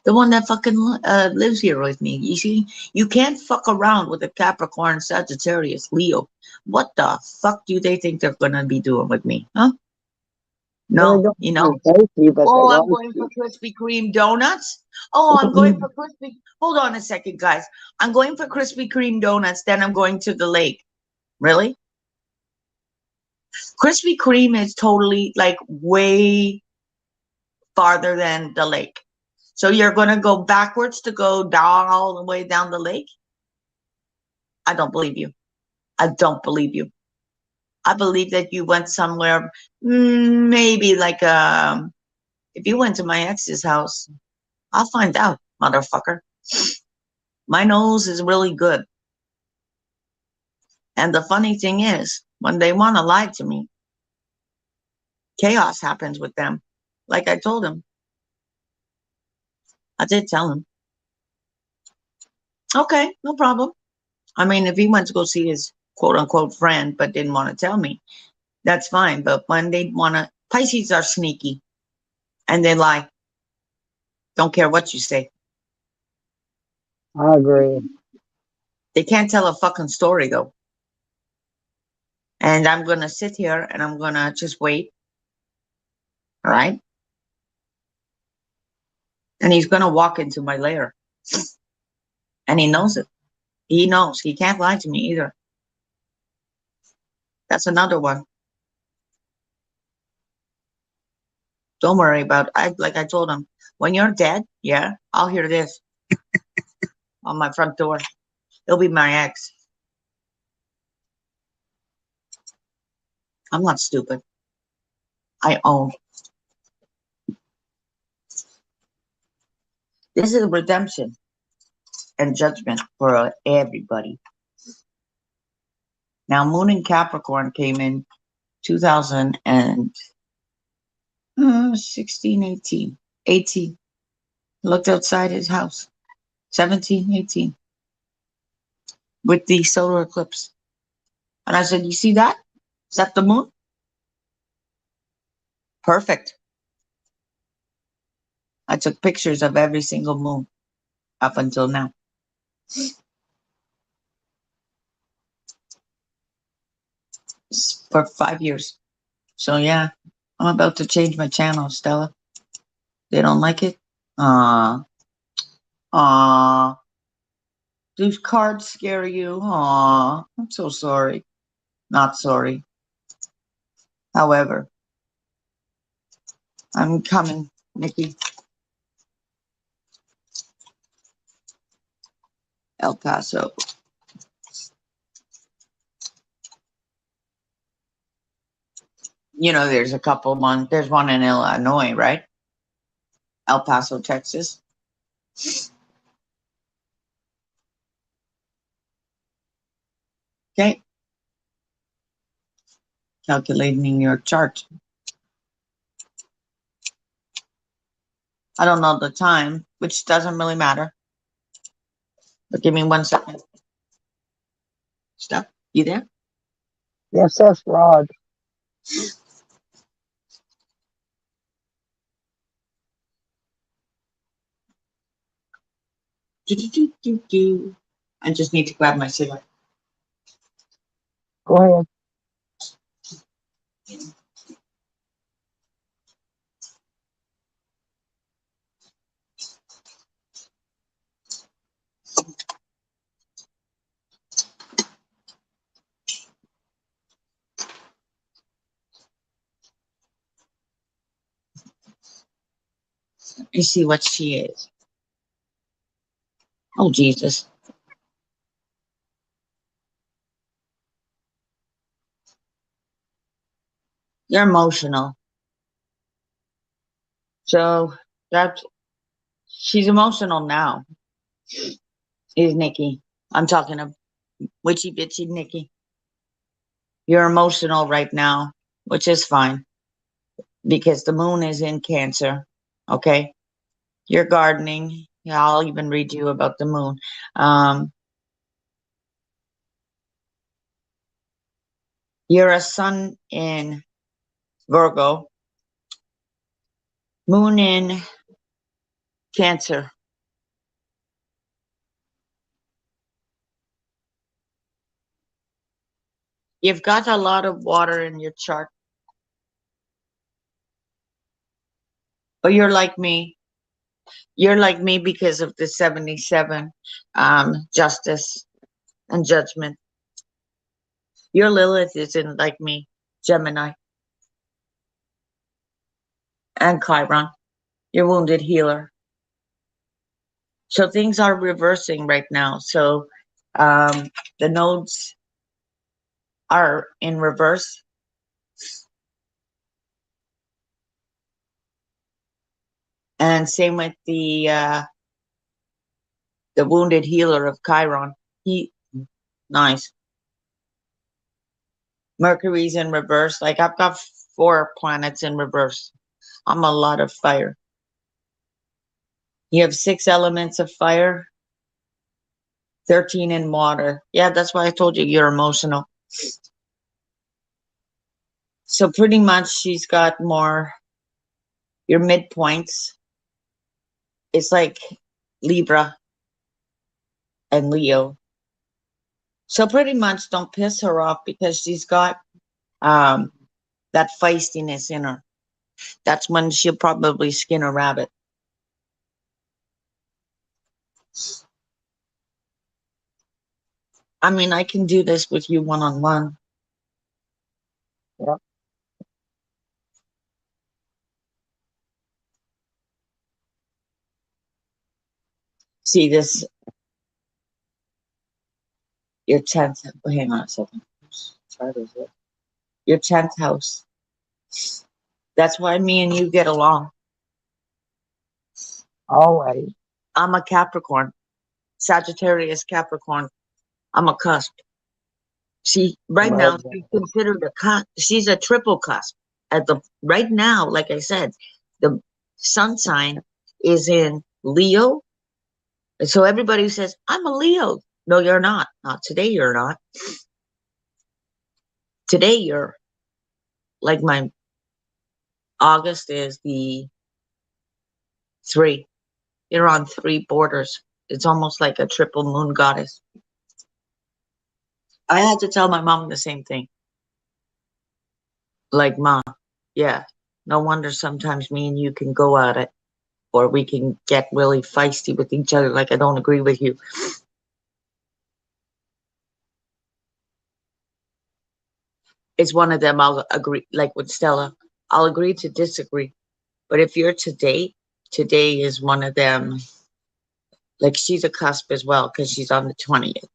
The one that fucking lives here with me. You see, you can't fuck around with a Capricorn, Sagittarius, Leo. What the fuck do they think they're gonna be doing with me, huh? Well, they No, don't you know. like you, but Oh, they I'm like going you. for Krispy Kreme donuts. Oh, I'm going for Krispy. Hold on a second, guys. I'm going for Krispy Kreme donuts. Then I'm going to the lake. Really? Krispy Kreme is totally like way farther than the lake. So you're going to go backwards to go down all the way down the lake? I don't believe you. I don't believe you. I believe that you went somewhere, maybe like if you went to my ex's house, I'll find out, motherfucker. My nose is really good. And the funny thing is, when they want to lie to me, chaos happens with them. Like I told him. I did tell him. Okay, no problem. I mean, if he went to go see his quote unquote friend but didn't want to tell me, that's fine. But when they want to, Pisces are sneaky and they lie. Don't care what you say. I agree. They can't tell a fucking story though. And I'm going to sit here and I'm going to just wait. All right. And he's gonna walk into my lair. And he knows it. He knows. He can't lie to me either. That's another one. Don't worry about it. Like I told him, when you're dead, yeah, I'll hear this on my front door. It'll be my ex. I'm not stupid. I own. This is redemption and judgment for everybody. Now, Moon in Capricorn came in 2016, 18. 18. Looked outside his house. 17, 18. With the solar eclipse. And I said, you see that? Is that the moon? Perfect. I took pictures of every single moon up until now. For 5 years. So yeah, I'm about to change my channel, Stella. They don't like it? Aw. Do cards scare you? Aw. I'm so sorry. Not sorry. However, I'm coming, Nikki. El Paso. You know, there's a couple one. There's one in Illinois, right? El Paso, Texas. Okay. Calculating your chart. I don't know the time, which doesn't really matter. But give me 1 second. Steph, you there? Yes, that's Rod. I just need to grab my cigarette. Go ahead. Let me see what she is. Oh, Jesus. You're emotional. So she's emotional now. Is Nikki. I'm talking to witchy bitchy Nikki. You're emotional right now, which is fine because the moon is in Cancer. Okay. You're gardening. Yeah, I'll even read you about the moon. You're a sun in Virgo, moon in Cancer. You've got a lot of water in your chart. But you're like me. You're like me because of the 77 justice and judgment. Your Lilith isn't like me, Gemini. And Chiron, your wounded healer. So things are reversing right now. So the nodes are in reverse. And same with the wounded healer of Chiron. Nice. Mercury's in reverse. Like I've got 4 planets in reverse. I'm a lot of fire. You have 6 elements of fire, 13 in water. Yeah, that's why I told you you're emotional. So pretty much she's got more, your midpoints. It's like Libra and Leo. So pretty much don't piss her off because she's got that feistiness in her. That's when she'll probably skin a rabbit. I mean, I can do this with you one-on-one. Yep. See this, your 10th, hang on a second. Whose chart is it? Your 10th house. That's why me and you get along. Always. I'm a Capricorn, Sagittarius Capricorn. I'm a cusp. She right now Love she's that. considered a cusp. She's a triple cusp. At the right now, like I said, the sun sign is in Leo. And so everybody who says, I'm a Leo. No, you're not. Not today, you're not. Today you're like my August is the 3. You're on 3 borders. It's almost like a triple moon goddess. I had to tell my mom the same thing. Like, Mom, yeah, no wonder sometimes me and you can go at it, or we can get really feisty with each other, like I don't agree with you. It's one of them I'll agree, like with Stella, I'll agree to disagree. But if you're today is one of them, like she's a cusp as well, because she's on the 20th.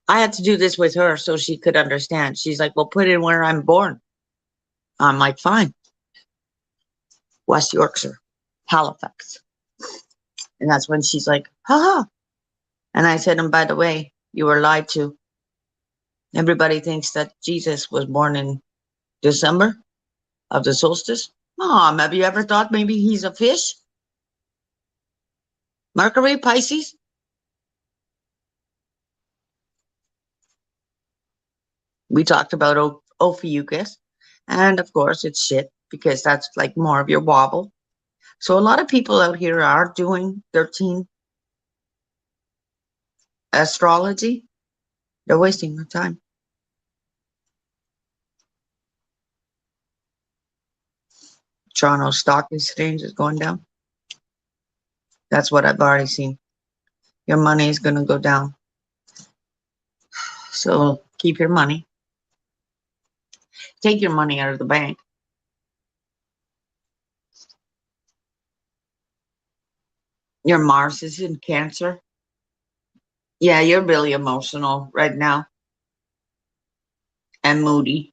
I had to do this with her so she could understand. She's like, well, put in where I'm born. I'm like, fine. West Yorkshire, Halifax. And that's when she's like, haha. And I said, and by the way, you were lied to. Everybody thinks that Jesus was born in December of the solstice. Mom, have you ever thought maybe he's a fish? Mercury, Pisces? We talked about Ophiuchus. And of course, it's shit because that's like more of your wobble. So a lot of people out here are doing 13 astrology. They're wasting their time. Toronto Stock Exchange is going down. That's what I've already seen. Your money is going to go down. So keep your money. Take your money out of the bank. Your Mars is in Cancer. Yeah, you're really emotional right now and moody.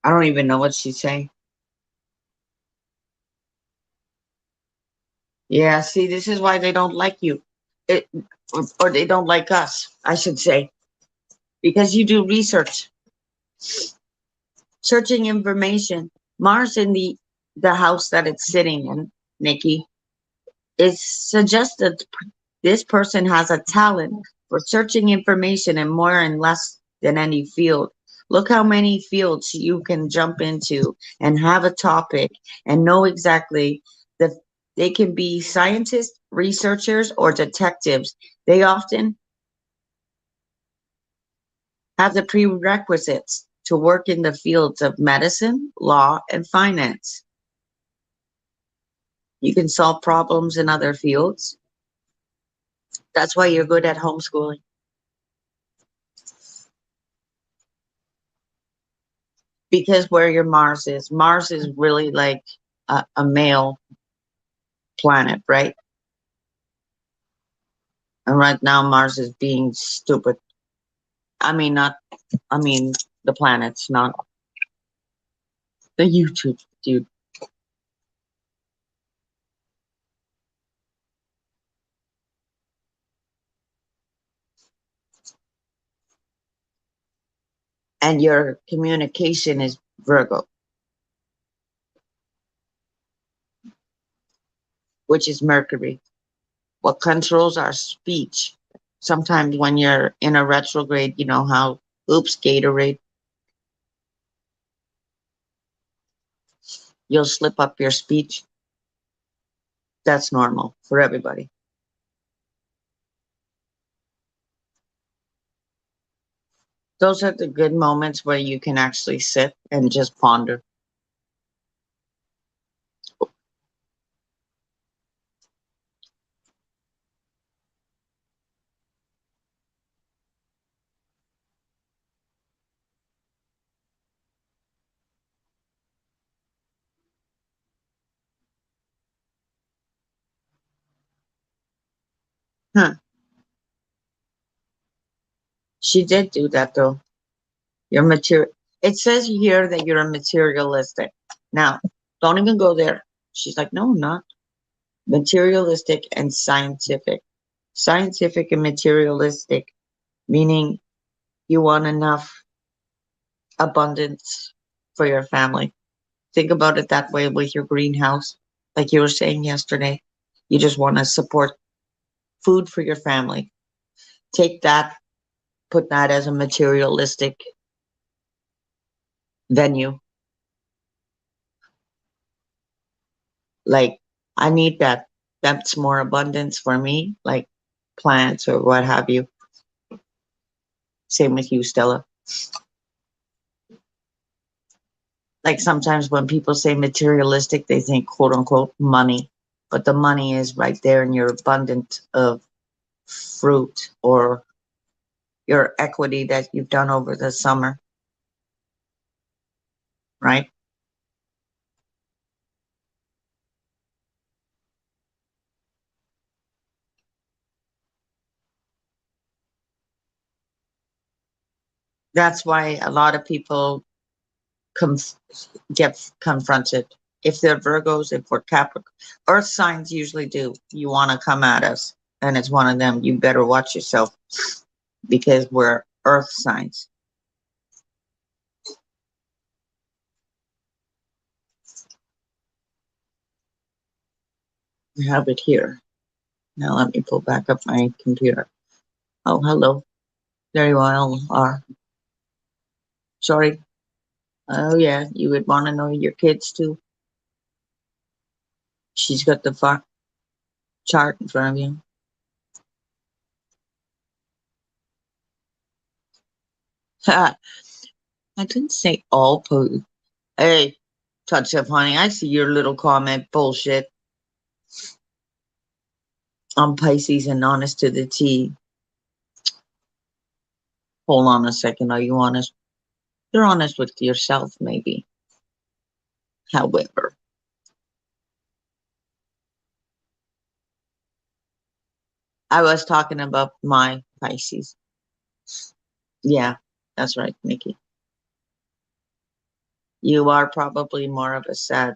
I don't even know what she's saying. Yeah, see, this is why they don't like you. It, or they don't like us, I should say, because you do research, searching information. Mars in the house that it's sitting in, Nikki, is suggested this person has a talent for searching information in more and less than any field. Look how many fields you can jump into and have a topic and know exactly that they can be scientists, researchers, or detectives. They often have the prerequisites to work in the fields of medicine, law, and finance. You can solve problems in other fields. That's why you're good at homeschooling. Because where your Mars is really like a male planet, right? And right now Mars is being stupid. I mean, not, I mean, the planets, not the YouTube dude. And your communication is Virgo, which is Mercury. What controls our speech? Sometimes when you're in a retrograde, you know how, oops, Gatorade, you'll slip up your speech. That's normal for everybody. Those are the good moments where you can actually sit and just ponder. Huh. She did do that though. You're material. It says here that you're a materialistic. Now, don't even go there. She's like, no, I'm not. Materialistic and scientific. Scientific and materialistic, meaning you want enough abundance for your family. Think about it that way with your greenhouse. Like you were saying yesterday, you just want to support food for your family. Take that, put that as a materialistic venue. Like, I need that. That's more abundance for me, like plants or what have you. Same with you, Stella. Like sometimes when people say materialistic, they think quote unquote money, but the money is right there in your abundance of fruit or your equity that you've done over the summer, right? That's why a lot of people conf- get confronted. If they're Virgos, if we're Capricorn, Earth signs usually do. You want to come at us, and it's one of them. You better watch yourself because we're Earth signs. I have it here. Now let me pull back up my computer. Oh, hello. There you all are. Sorry. Oh yeah, you would want to know your kids too. She's got the chart in front of you. I didn't say all po. Hey, touch up, honey. I see your little comment. Bullshit. I'm Pisces and honest to the T. Hold on a second. Are you honest? You're honest with yourself, maybe. However, I was talking about my Pisces. Yeah, that's right, Mickey. You are probably more of a Sag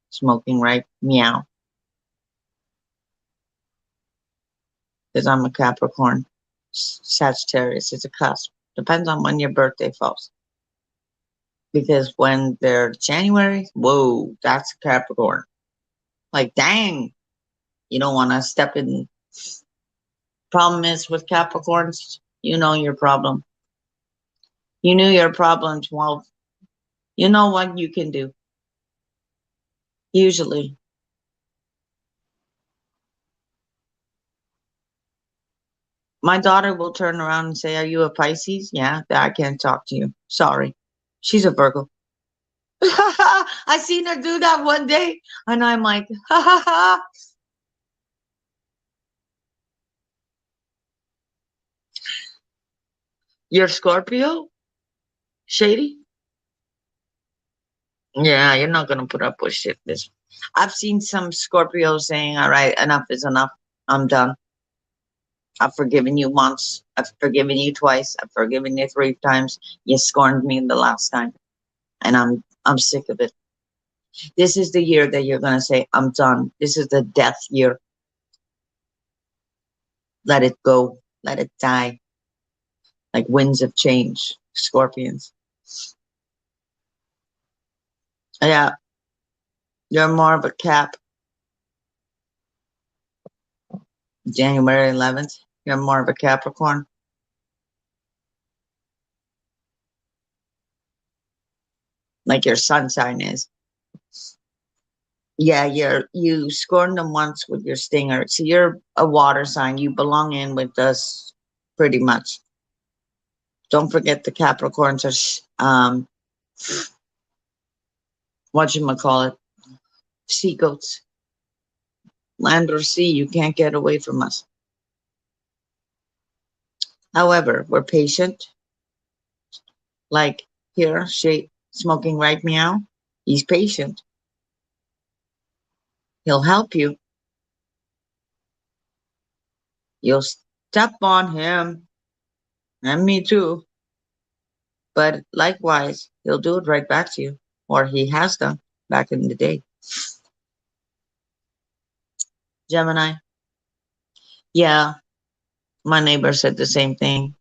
smoking, right? Meow. Because I'm a Capricorn. Sagittarius is a cusp. Depends on when your birthday falls. Because when they're January, whoa, that's Capricorn. Like, dang, you don't want to step in. Problem is with Capricorns, you know your problem. You knew your problem 12. You know what you can do. Usually. My daughter will turn around and say, are you a Pisces? Yeah, I can't talk to you. Sorry. She's a Virgo. I seen her do that one day, and I'm like, ha ha ha. You're Scorpio? Shady? Yeah, you're not gonna put up with shit. This I've seen some Scorpios saying, all right, enough is enough. I'm done. I've forgiven you once. I've forgiven you twice. I've forgiven you 3 times. You scorned me the last time. And I'm sick of it. This is the year that you're gonna say, I'm done. This is the death year. Let it go. Let it die. Like winds of change. Scorpions. Yeah, you're more of a Cap. January 11th. You're more of a Capricorn. Like your sun sign is. Yeah, you scorned them once with your stinger. So you're a water sign. You belong in with us pretty much. Don't forget the Capricorns are, whatchamacallit, sea goats. Land or sea, you can't get away from us. However, we're patient. Like here, she smoking right meow. He's patient. He'll help you. You'll step on him, and me too. But likewise, he'll do it right back to you, or he has done back in the day. Gemini. Yeah, my neighbor said the same thing.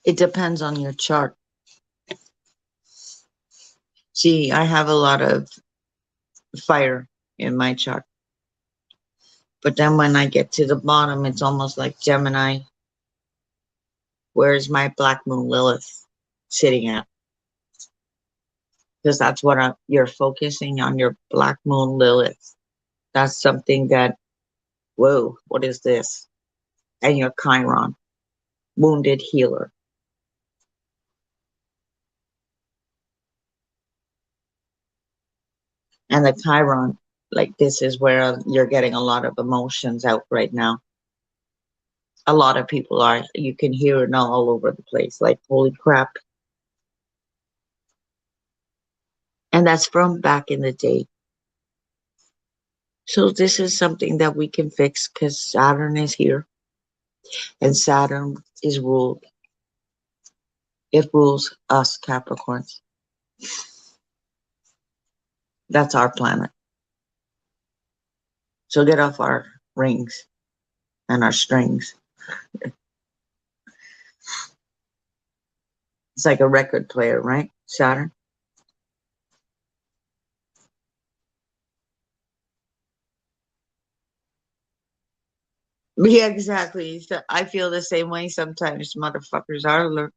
It depends on your chart. See, I have a lot of fire in my chart. But then when I get to the bottom, it's almost like Gemini. Where's my black moon Lilith sitting at? Because that's what you're focusing on, your black moon Lilith. That's something that, whoa, what is this? And your Chiron, wounded healer. And the Chiron, like this is where you're getting a lot of emotions out right now. A lot of people are, you can hear it now all over the place, like, holy crap. And that's from back in the day. So this is something that we can fix because Saturn is here. And Saturn is ruled. It rules us Capricorns. That's our planet. So get off our rings and our strings. It's like a record player, right? Saturn. Yeah, exactly. So I feel the same way sometimes. Motherfuckers are,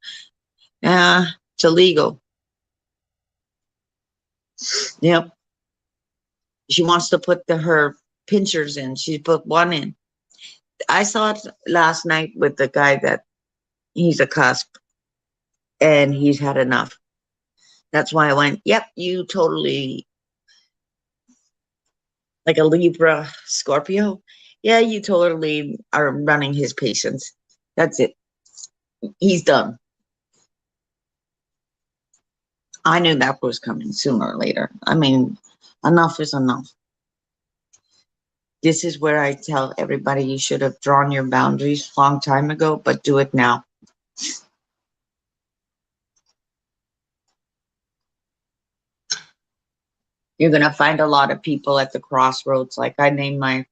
it's illegal. Yep. She wants to put her pinchers in. She put one in. I saw it last night with the guy that he's a cusp and he's had enough. That's why I went, yep, you totally, like a Libra Scorpio. Yeah, you totally are running his patience. That's it. He's done. I knew that was coming sooner or later. I mean, enough is enough. This is where I tell everybody you should have drawn your boundaries a long time ago, but do it now. You're going to find a lot of people at the crossroads. Like I named my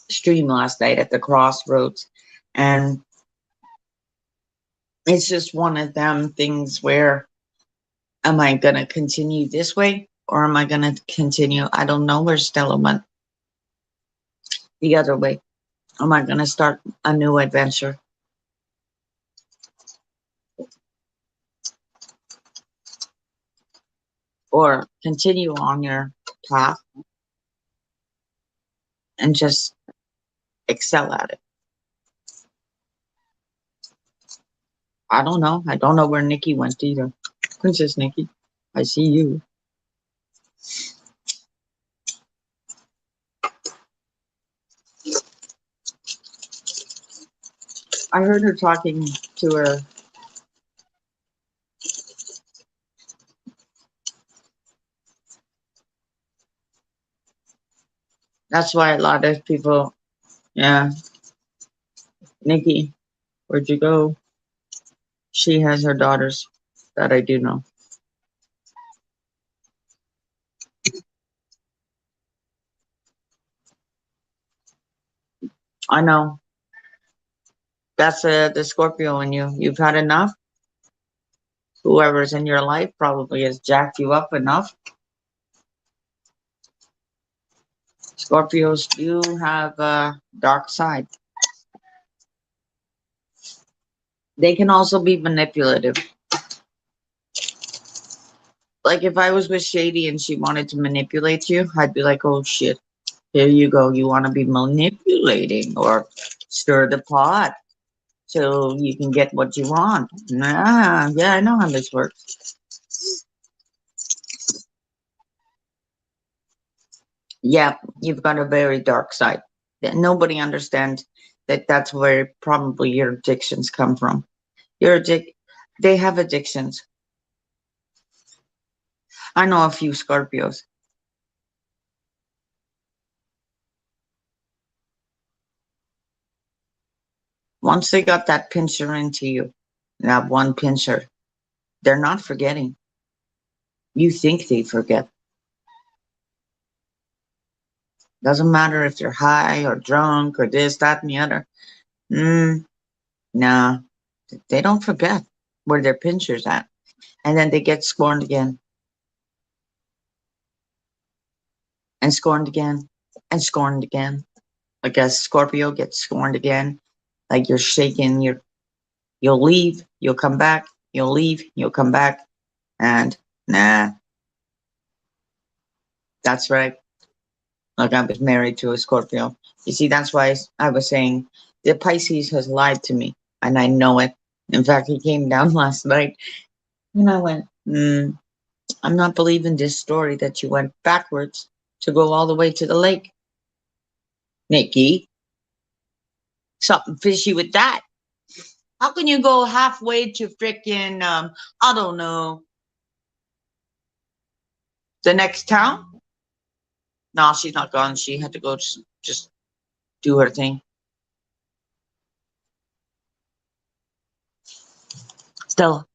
stream last night at the crossroads. And it's just one of them things where, am I going to continue this way or am I going to continue? I don't know where Stella went. The other way. Am I going to start a new adventure? Or continue on your path and just excel at it. I don't know. I don't know where Nikki went either. Princess Nikki, I see you. I heard her talking to her. That's why a lot of people, yeah. Nikki, where'd you go? She has her daughters that I do know. I know. That's the Scorpio in you. You've had enough. Whoever's in your life probably has jacked you up enough. Scorpios do have a dark side. They can also be manipulative. Like if I was with Shady and she wanted to manipulate you, I'd be like, oh shit, here you go. You want to be manipulating or stir the pot. so you can get what you want. Nah, yeah, I know how this works. Yeah, you've got a very dark side that nobody understands. That's where probably your addictions come from. They have addictions. I know a few Scorpios. Once they got that pincher into you, that one pincher, they're not forgetting. You think they forget. Doesn't matter if you're high or drunk or this, that, and the other. Nah, they don't forget where their pincher's at. And then they get scorned again and scorned again and scorned again. Like a Scorpio gets scorned again. Like you're shaking, you'll leave, you'll come back, you'll leave, you'll come back. And nah, that's right. Like I was married to a Scorpio. You see, that's why I was saying the Pisces has lied to me, and I know it. In fact, he came down last night, and I went, I'm not believing this story that you went backwards to go all the way to the lake. Nikki, something fishy with that. How can you go halfway to freaking, I don't know, the next town? No, she's not gone. She had to go just do her thing. Stella,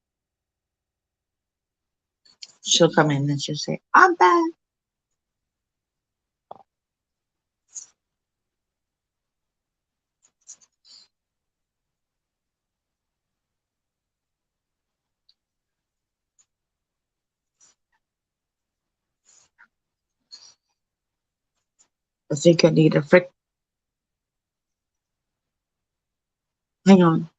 she'll come in and she'll say, I'm back. I think I need a frick. Hang on.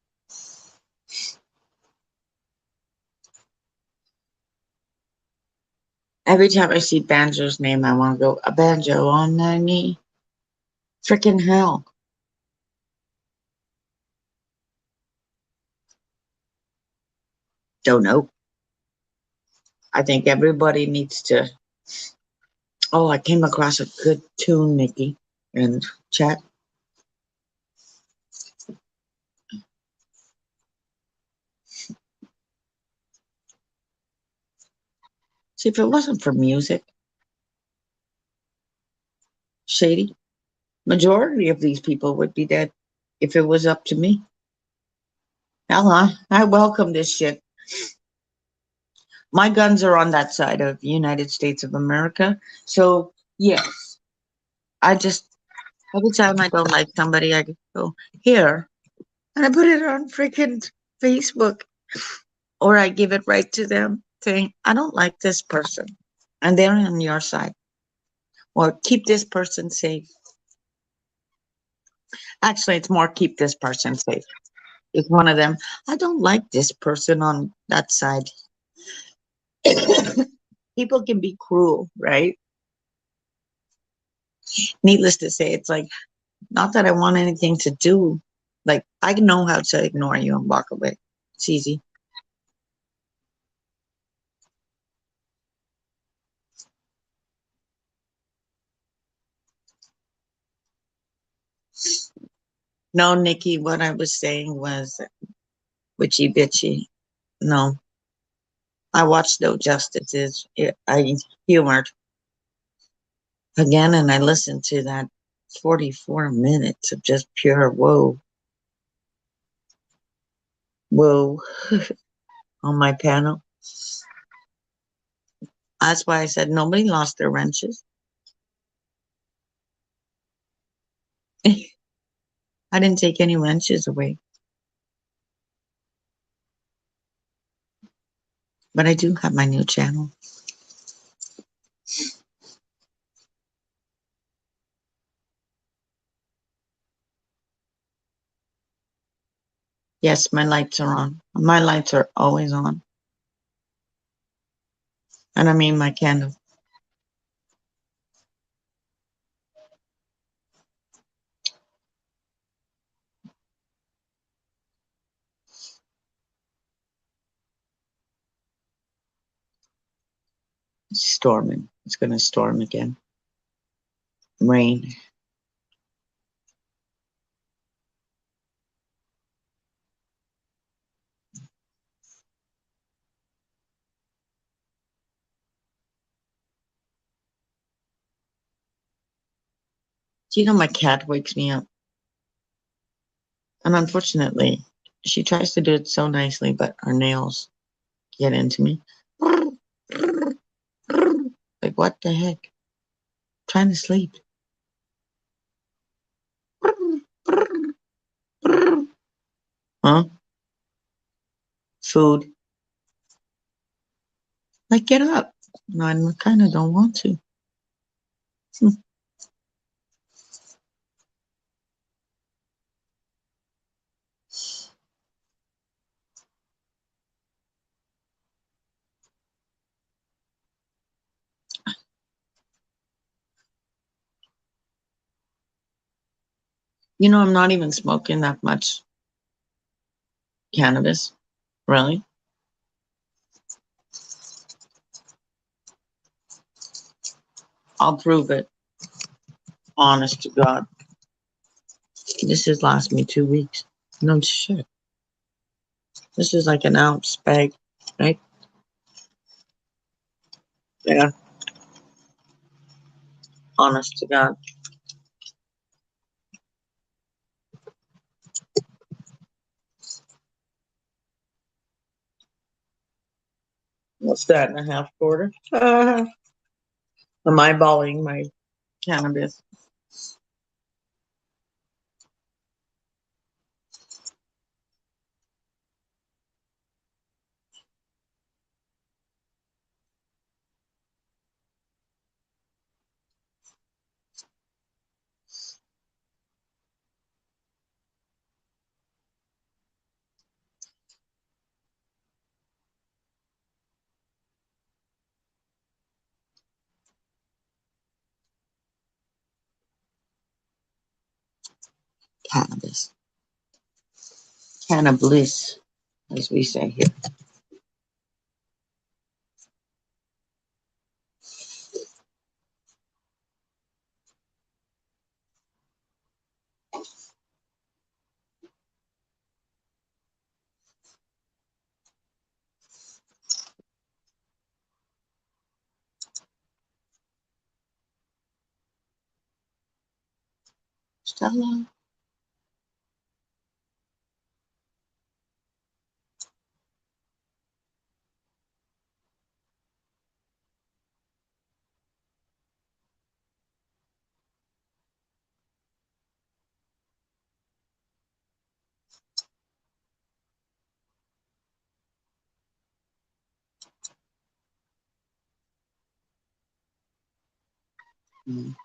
Every time I see Banjo's name, I want to go, a banjo on my knee. Frickin' hell. Don't know. I think everybody needs to. Oh, I came across a good tune, Nikki, in chat. See, if it wasn't for music, Shady, majority of these people would be dead if it was up to me. Hell, I welcome this shit. My guns are on that side of the United States of America. So, yes, I just, every time I don't like somebody, I go, here, and I put it on freaking Facebook, or I give it right to them saying, I don't like this person, and they're on your side, or keep this person safe. Actually, it's more keep this person safe. It's one of them. I don't like this person on that side. People can be cruel, right? Needless to say, it's like, not that I want anything to do. Like, I know how to ignore you and walk away. It's easy. No, Nikki, what I was saying was witchy bitchy. No, I watched No Justices. I humored again, and I listened to that 44 minutes of just pure whoa, whoa on my panel. That's why I said nobody lost their wrenches. I didn't take any wrenches away. But I do have my new channel. Yes, my lights are on. My lights are always on. And I mean my candle. It's storming. It's going to storm again. Rain. Do you know my cat wakes me up? And unfortunately, she tries to do it so nicely, but her nails get into me. Like, what the heck? Trying to sleep. Huh? Food. Like, get up. No, I kind of don't want to. You know, I'm not even smoking that much cannabis. Really? I'll prove it. Honest to God. This has lasted me 2 weeks. No shit. This is like an ounce bag, right? Yeah. Honest to God. What's that, and a half quarter? I'm eyeballing my cannabis. Cannabis. Cannabis, as we say here. Stella. Mm.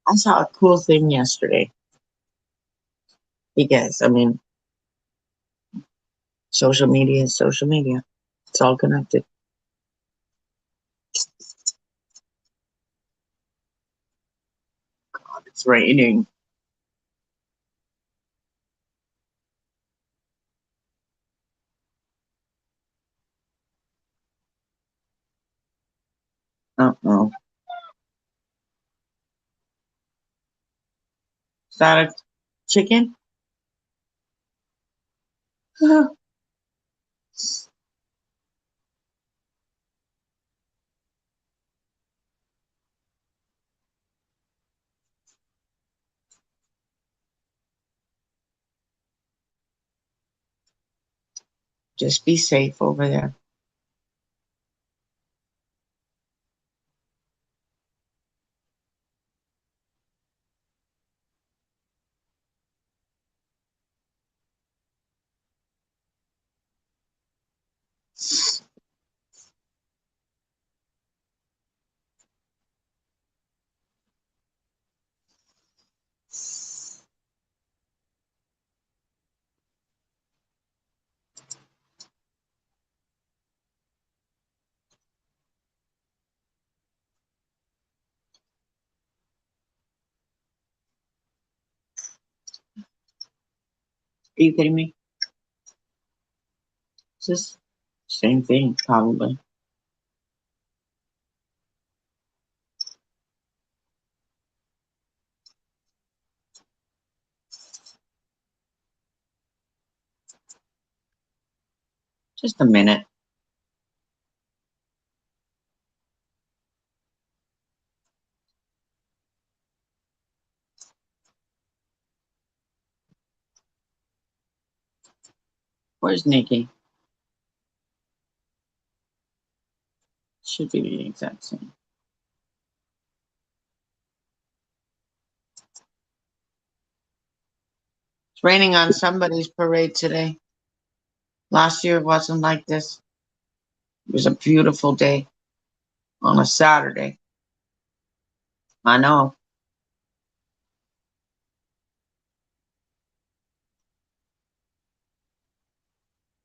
I saw a cool thing yesterday. Because, I mean, social media is social media. It's all connected. It's raining. Uh-oh. Is that a chicken? Just be safe over there. Are you kidding me? It's just same thing, probably. Just a minute. Where's Nikki? Should be the exact same. It's raining on somebody's parade today. Last year it wasn't like this. It was a beautiful day on a Saturday. I know.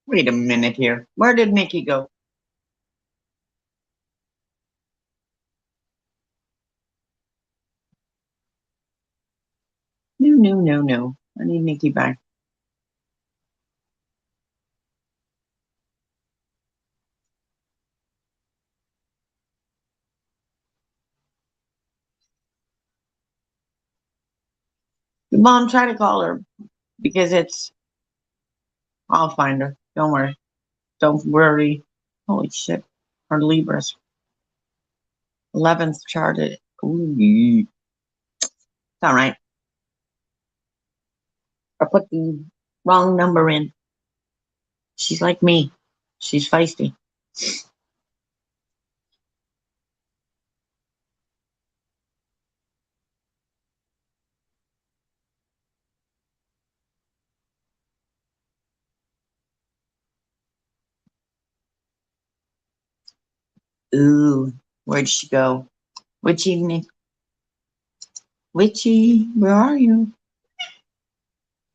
Wait a minute here. Where did Nikki go? No, no, no, no. I need Nikki back. Mom, try to call her because it's. I'll find her. Don't worry. Don't worry. Holy shit. Her Libras. 11th charted. Ooh. It's all right. I put the wrong number in. She's like me. She's feisty. Ooh. Where'd she go? Which evening? Witchy, where are you?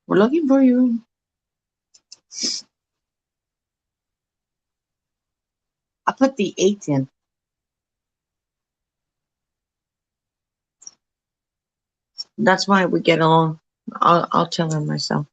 We're looking for you. I put the 8 in. That's why we get along. I'll tell her myself.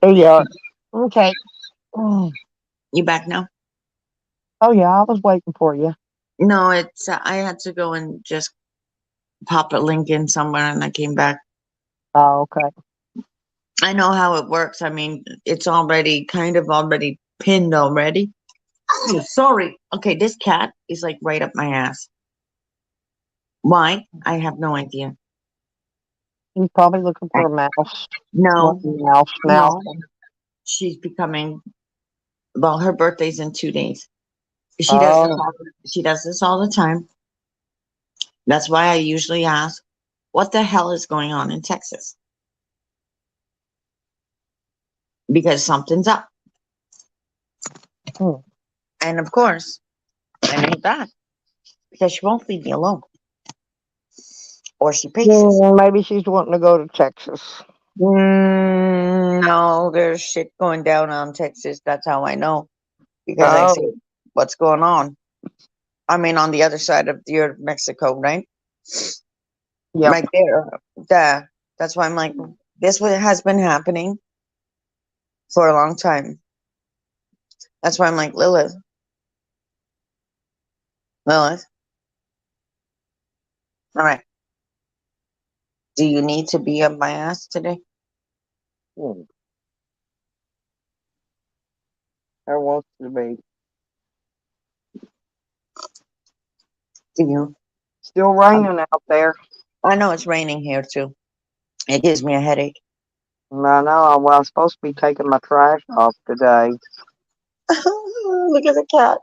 Yeah. Okay. Mm. You back now? Oh yeah, I was waiting for you. No, it's I had to go and just pop a link in somewhere, and I came back. Oh, okay. I know how it works. I mean, it's already kind of already pinned already. Oh, sorry. Okay, this cat is like right up my ass. Why? I have no idea. He's probably looking I, for a mouse. no, Mouse. no. She's becoming. Well, her birthday's in 2 days. She does this Oh, all, she does this all the time. That's why I usually ask, what the hell is going on in Texas? Because something's up. hmm. And of course, it ain't that. Because she won't leave me alone. Or she paces. Maybe she's wanting to go to Texas. No, there's shit going down on Texas. That's how I know. Because I Oh, see what's going on. I mean, on the other side of the Mexico, right? yep. Right there. That's why I'm like, this has been happening for a long time. That's why I'm like, Lilith, all right. Do you need to be up my ass today? Hmm. There wants to be. Do you? Still raining out there. I know it's raining here too. It gives me a headache. I know. Well, I'm supposed to be taking my trash off today. Look at the cat.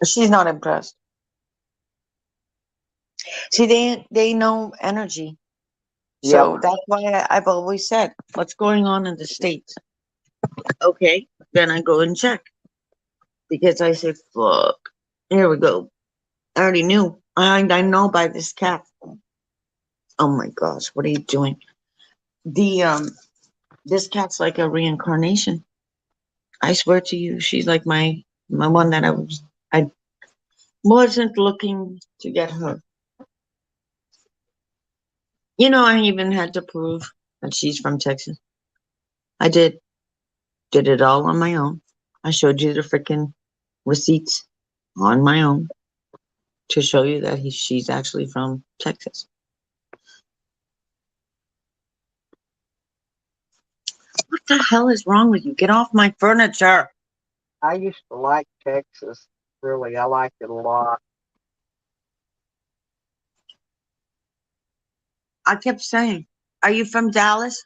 She's not impressed. See, they know energy. Yep. So that's why I've always said, what's going on in the States? Okay, then I go and check. Because I say, fuck. Here we go. I already knew. I know by this cat. Oh my gosh, what are you doing? This cat's like a reincarnation. I swear to you, she's like my one that I wasn't looking to get her. You know, I even had to prove that she's from Texas. I did it all on my own. I showed you the freaking receipts on my own to show you that she's actually from Texas. What the hell is wrong with you? Get off my furniture. I used to like Texas. Really, I liked it a lot. I kept saying, are you from Dallas?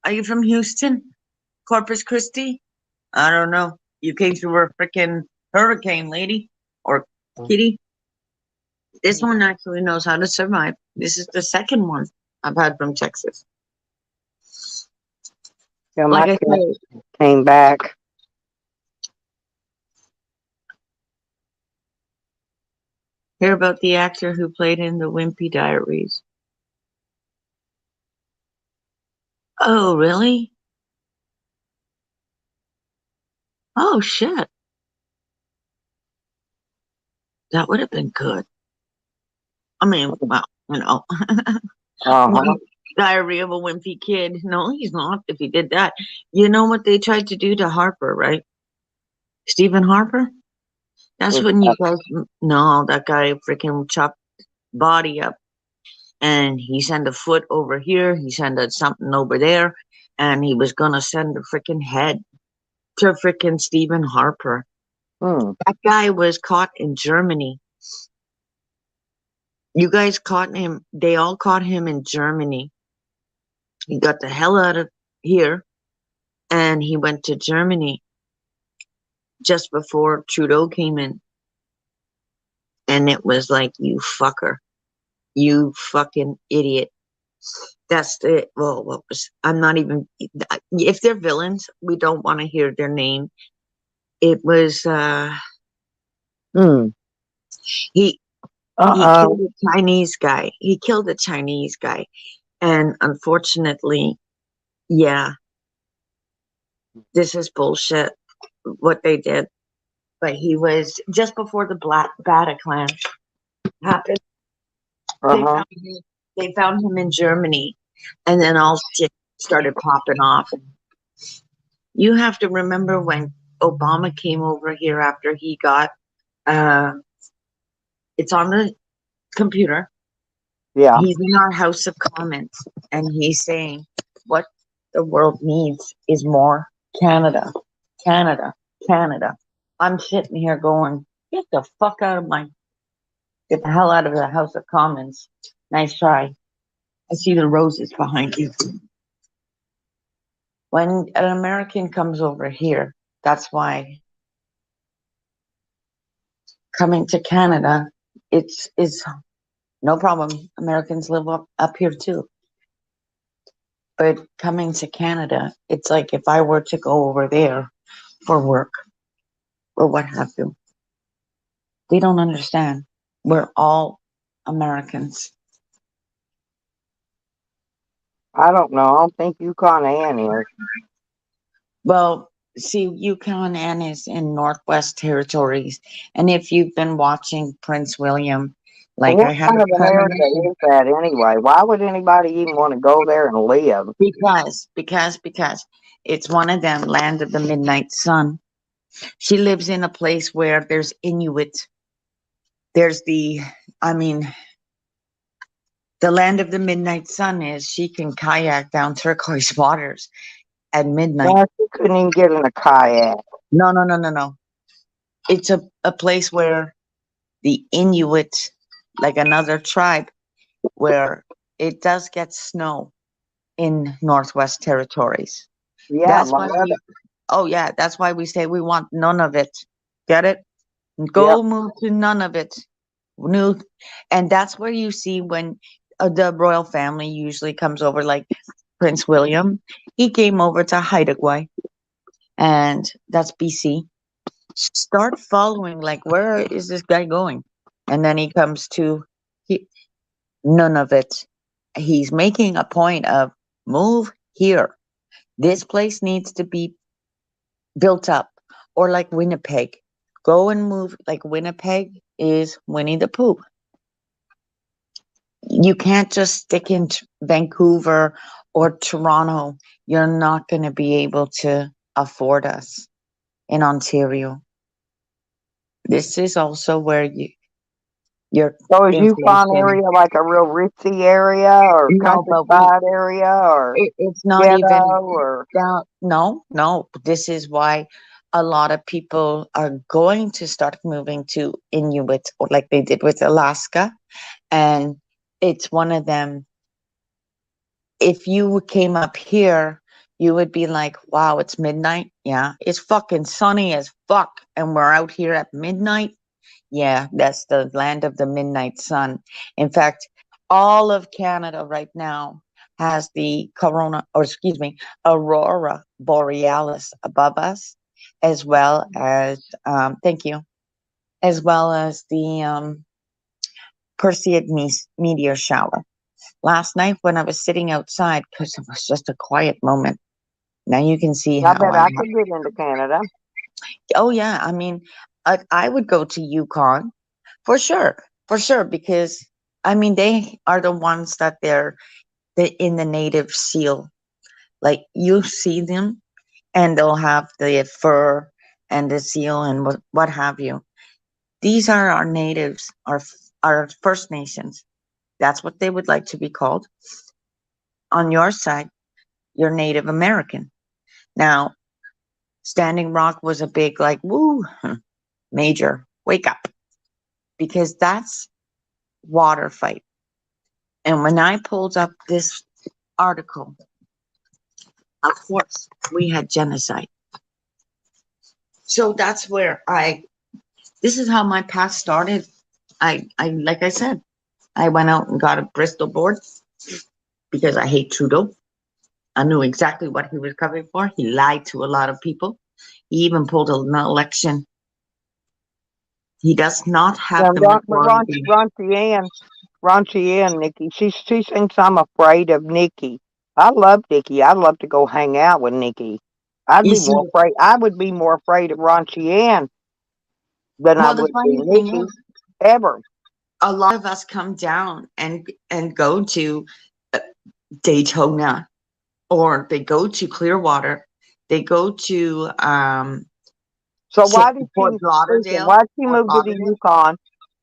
Are you from Houston? Corpus Christi? I don't know. You came through a freaking hurricane, lady or kitty. This one actually knows how to survive. This is the second one I've had from Texas. Yeah, Like my I cat said, came back. hear about the actor who played in the Wimpy Diaries. Oh, really? Oh, shit. That would have been good. I mean, well, you know, Uh-huh. Diary of a Wimpy Kid. No, he's not. If he did that, you know what they tried to do to Harper, right? Stephen Harper. That's when you guys. No, that guy freaking chopped body up, and he sent a foot over here. He sent a something over there, and he was gonna send a freaking head to freaking Stephen Harper. Hmm. That guy was caught in Germany. You guys caught him. They all caught him in Germany. He got the hell out of here, and he went to Germany just before Trudeau came in. And it was like, you fucker. You fucking idiot. That's the, well, what was, I'm not even, if they're villains, we don't want to hear their name. It was, Hmm. he Uh-oh. killed a Chinese guy. He killed a Chinese guy. And unfortunately, yeah, this is bullshit, what they did. But he was, just before the Black Bataclan happened, they Uh-huh. found him, they found him in Germany, And then all shit started popping off. You have to remember when Obama came over here after he got, uh, it's on the computer. Yeah. He's in our House of Commons and he's saying what the world needs is more Canada, Canada, Canada. I'm sitting here going, get the fuck out of my, get the hell out of the House of Commons. Nice try. I see the roses behind you. When an American comes over here, that's why coming to Canada, it's is no problem. Americans live up here too. But coming to Canada, it's like if I were to go over there for work or what have you, they don't understand. We're all Americans. I don't know. I don't think Yukon Ann is. Well, see, Yukon Ann is in Northwest Territories. And if you've been watching Prince William, Well, like what I have kind a of an area premonition. is that anyway? Why would anybody even want to go there and live? Because it's one of them, land of the midnight sun. She lives in a place where there's Inuit. There's I mean, the land of the midnight sun is she can kayak down turquoise waters at midnight. Well, she couldn't even get in a kayak. No. It's a place where the Inuit, like another tribe, where it does get snow in Northwest Territories. Yeah, That's my why mother. oh yeah, that's why we say we want none of it. Get it? Yep. Go move to none of it. New, and that's where you see when the royal family usually comes over, like Prince William. He came over to Haida Gwaii, and that's BC. Start following, like, where is this guy going? And then he comes to none of it. He's making a point of move here. This place needs to be built up, or like Winnipeg. Go and move, like Winnipeg is Winnie the Pooh. You can't just stick in Vancouver or Toronto. You're not going to be able to afford us in Ontario. This is also where your So is Yukon inflation. area like a real ritzy area or No, but countryside area or it's not ghetto even or down. No. This is why a lot of people are going to start moving to Inuit, or like they did with Alaska. And it's one of them. If you came up here, you would be like, wow, it's midnight. Yeah, it's fucking sunny as fuck. And we're out here at midnight. Yeah, that's the land of the midnight sun. In fact, all of Canada right now has the aurora borealis above us, as well as, thank you, as well as the Perseid meteor shower. Last night when I was sitting outside, because it was just a quiet moment. Now you can see I how bet I could get into Canada. oh yeah, I mean, I would go to Yukon for sure, because I mean they are the ones that they're in the native seal. Like you see them, and they'll have the fur and the seal and what have you. These are our natives, our First Nations. That's what they would like to be called. On your side, you're Native American. Now, Standing Rock was a big, like, woo, major wake up, because that's water fight. And when I pulled up this article, of course, we had genocide. So that's where this is how my path started. I like I said, I went out and got a Bristol board because I hate Trudeau. I knew exactly what he was coming for. He lied to a lot of people. He even pulled an election. He does not have the majority. Raunchy Ann, Nikki. She thinks I'm afraid of Nikki. I love Nikki. I'd love to go hang out with Nikki. I would be more afraid of Raunchy Ann than I Well, the would be funny thing Nikki. is, Ever. a lot of us come down and go to Daytona, or they go to Clearwater. They go to So why did Fort she, listen, Lauderdale. why did she move to the Yukon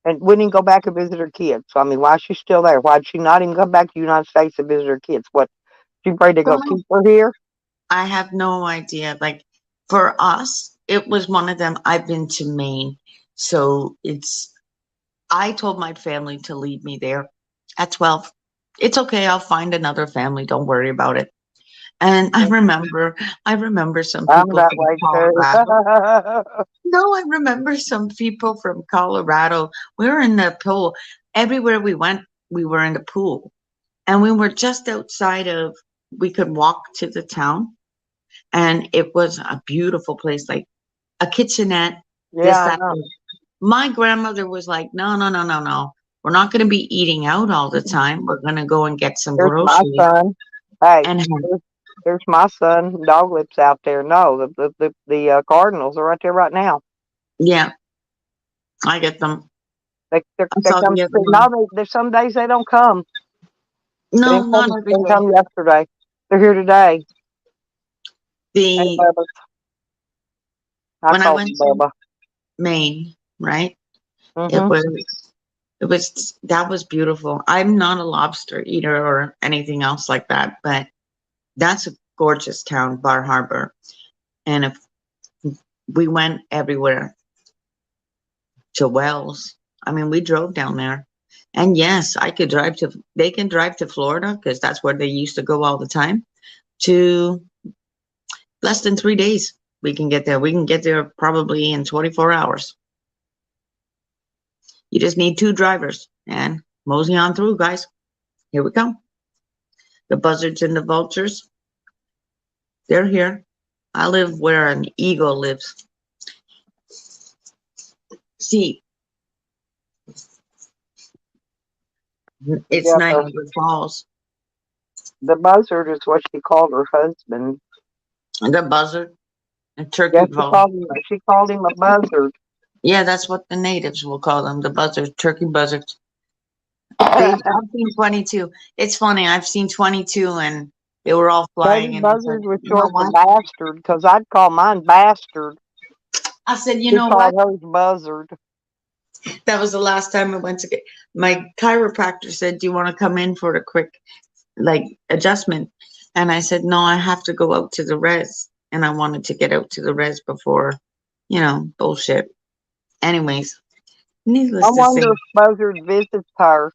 and wouldn't even go back and visit her kids? I mean, why is she still there? Why did she not even come back to the United States to visit her kids? What, she afraid to go Well, keep her here? I have no idea. Like for us, it was one of them. I've been to Maine, so I told my family to leave me there at 12. It's okay. I'll find another family. Don't worry about it. And I remember some I'm people that from way Colorado. too. No, I remember some people from Colorado. We were in the pool. Everywhere we went, we were in the pool. And we were just outside of, we could walk to the town. And it was a beautiful place, like a kitchenette, this, Yeah, I that. know. My grandmother was like, no, no, no, no, no. We're not going to be eating out all the time. We're going to go and get some There's my groceries son. Hey, and have, there's my son. Dog lips out there. No, the Cardinals are right there right now. yeah, I get them. I They saw come. the other one. No, there's some days they don't come. They No, didn't not come, every they didn't day. come yesterday. They're here today. Hey, The Bubba. I When I call went him to Bubba. Maine, right? It Mm-hmm. was that was beautiful. I'm not a lobster eater or anything else like that, but that's a gorgeous town, Bar Harbor. And if we went everywhere to Wells, I mean, we drove down there. And yes, they can drive to Florida because that's where they used to go all the time. To less than 3 days, we can get there. We can get there probably in 24 hours. You just need 2 drivers and mosey on through, guys. Here we come. The buzzards and the vultures, they're here. I live where an eagle lives. See, it's Yeah, Niagara Falls. the buzzard is what she called her husband. The buzzard and Yeah, turkey she vulture. called him. She called him a buzzard. Yeah, that's what the natives will call them, the buzzard, turkey buzzards. Baby I've seen 22. It's funny. I've seen 22 and they were all flying. And I said, buzzard was you know short for what? bastard because I'd call mine bastard. I said, you She know called what? hers buzzard. That was the last time I went to get my chiropractor said, do you want to come in for a quick like adjustment? And I said, no, I have to go out to the res. And I wanted to get out to the res before, bullshit. Anyways, I needless to say, wonder if buzzard visits her.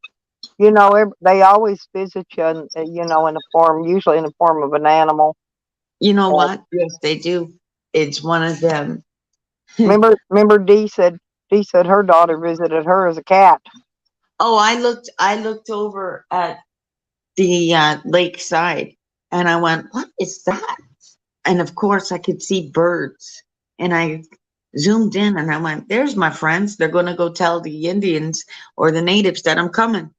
You know, they always visit you, in a form, usually in the form of an animal. you know Uh, what? Yes, they do. It's one of them. remember, Dee said her daughter visited her as a cat. Oh, I looked over at the lakeside and I went, what is that? And of course I could see birds and I zoomed in and I went, there's my friends. They're going to go tell the Indians or the natives that I'm coming.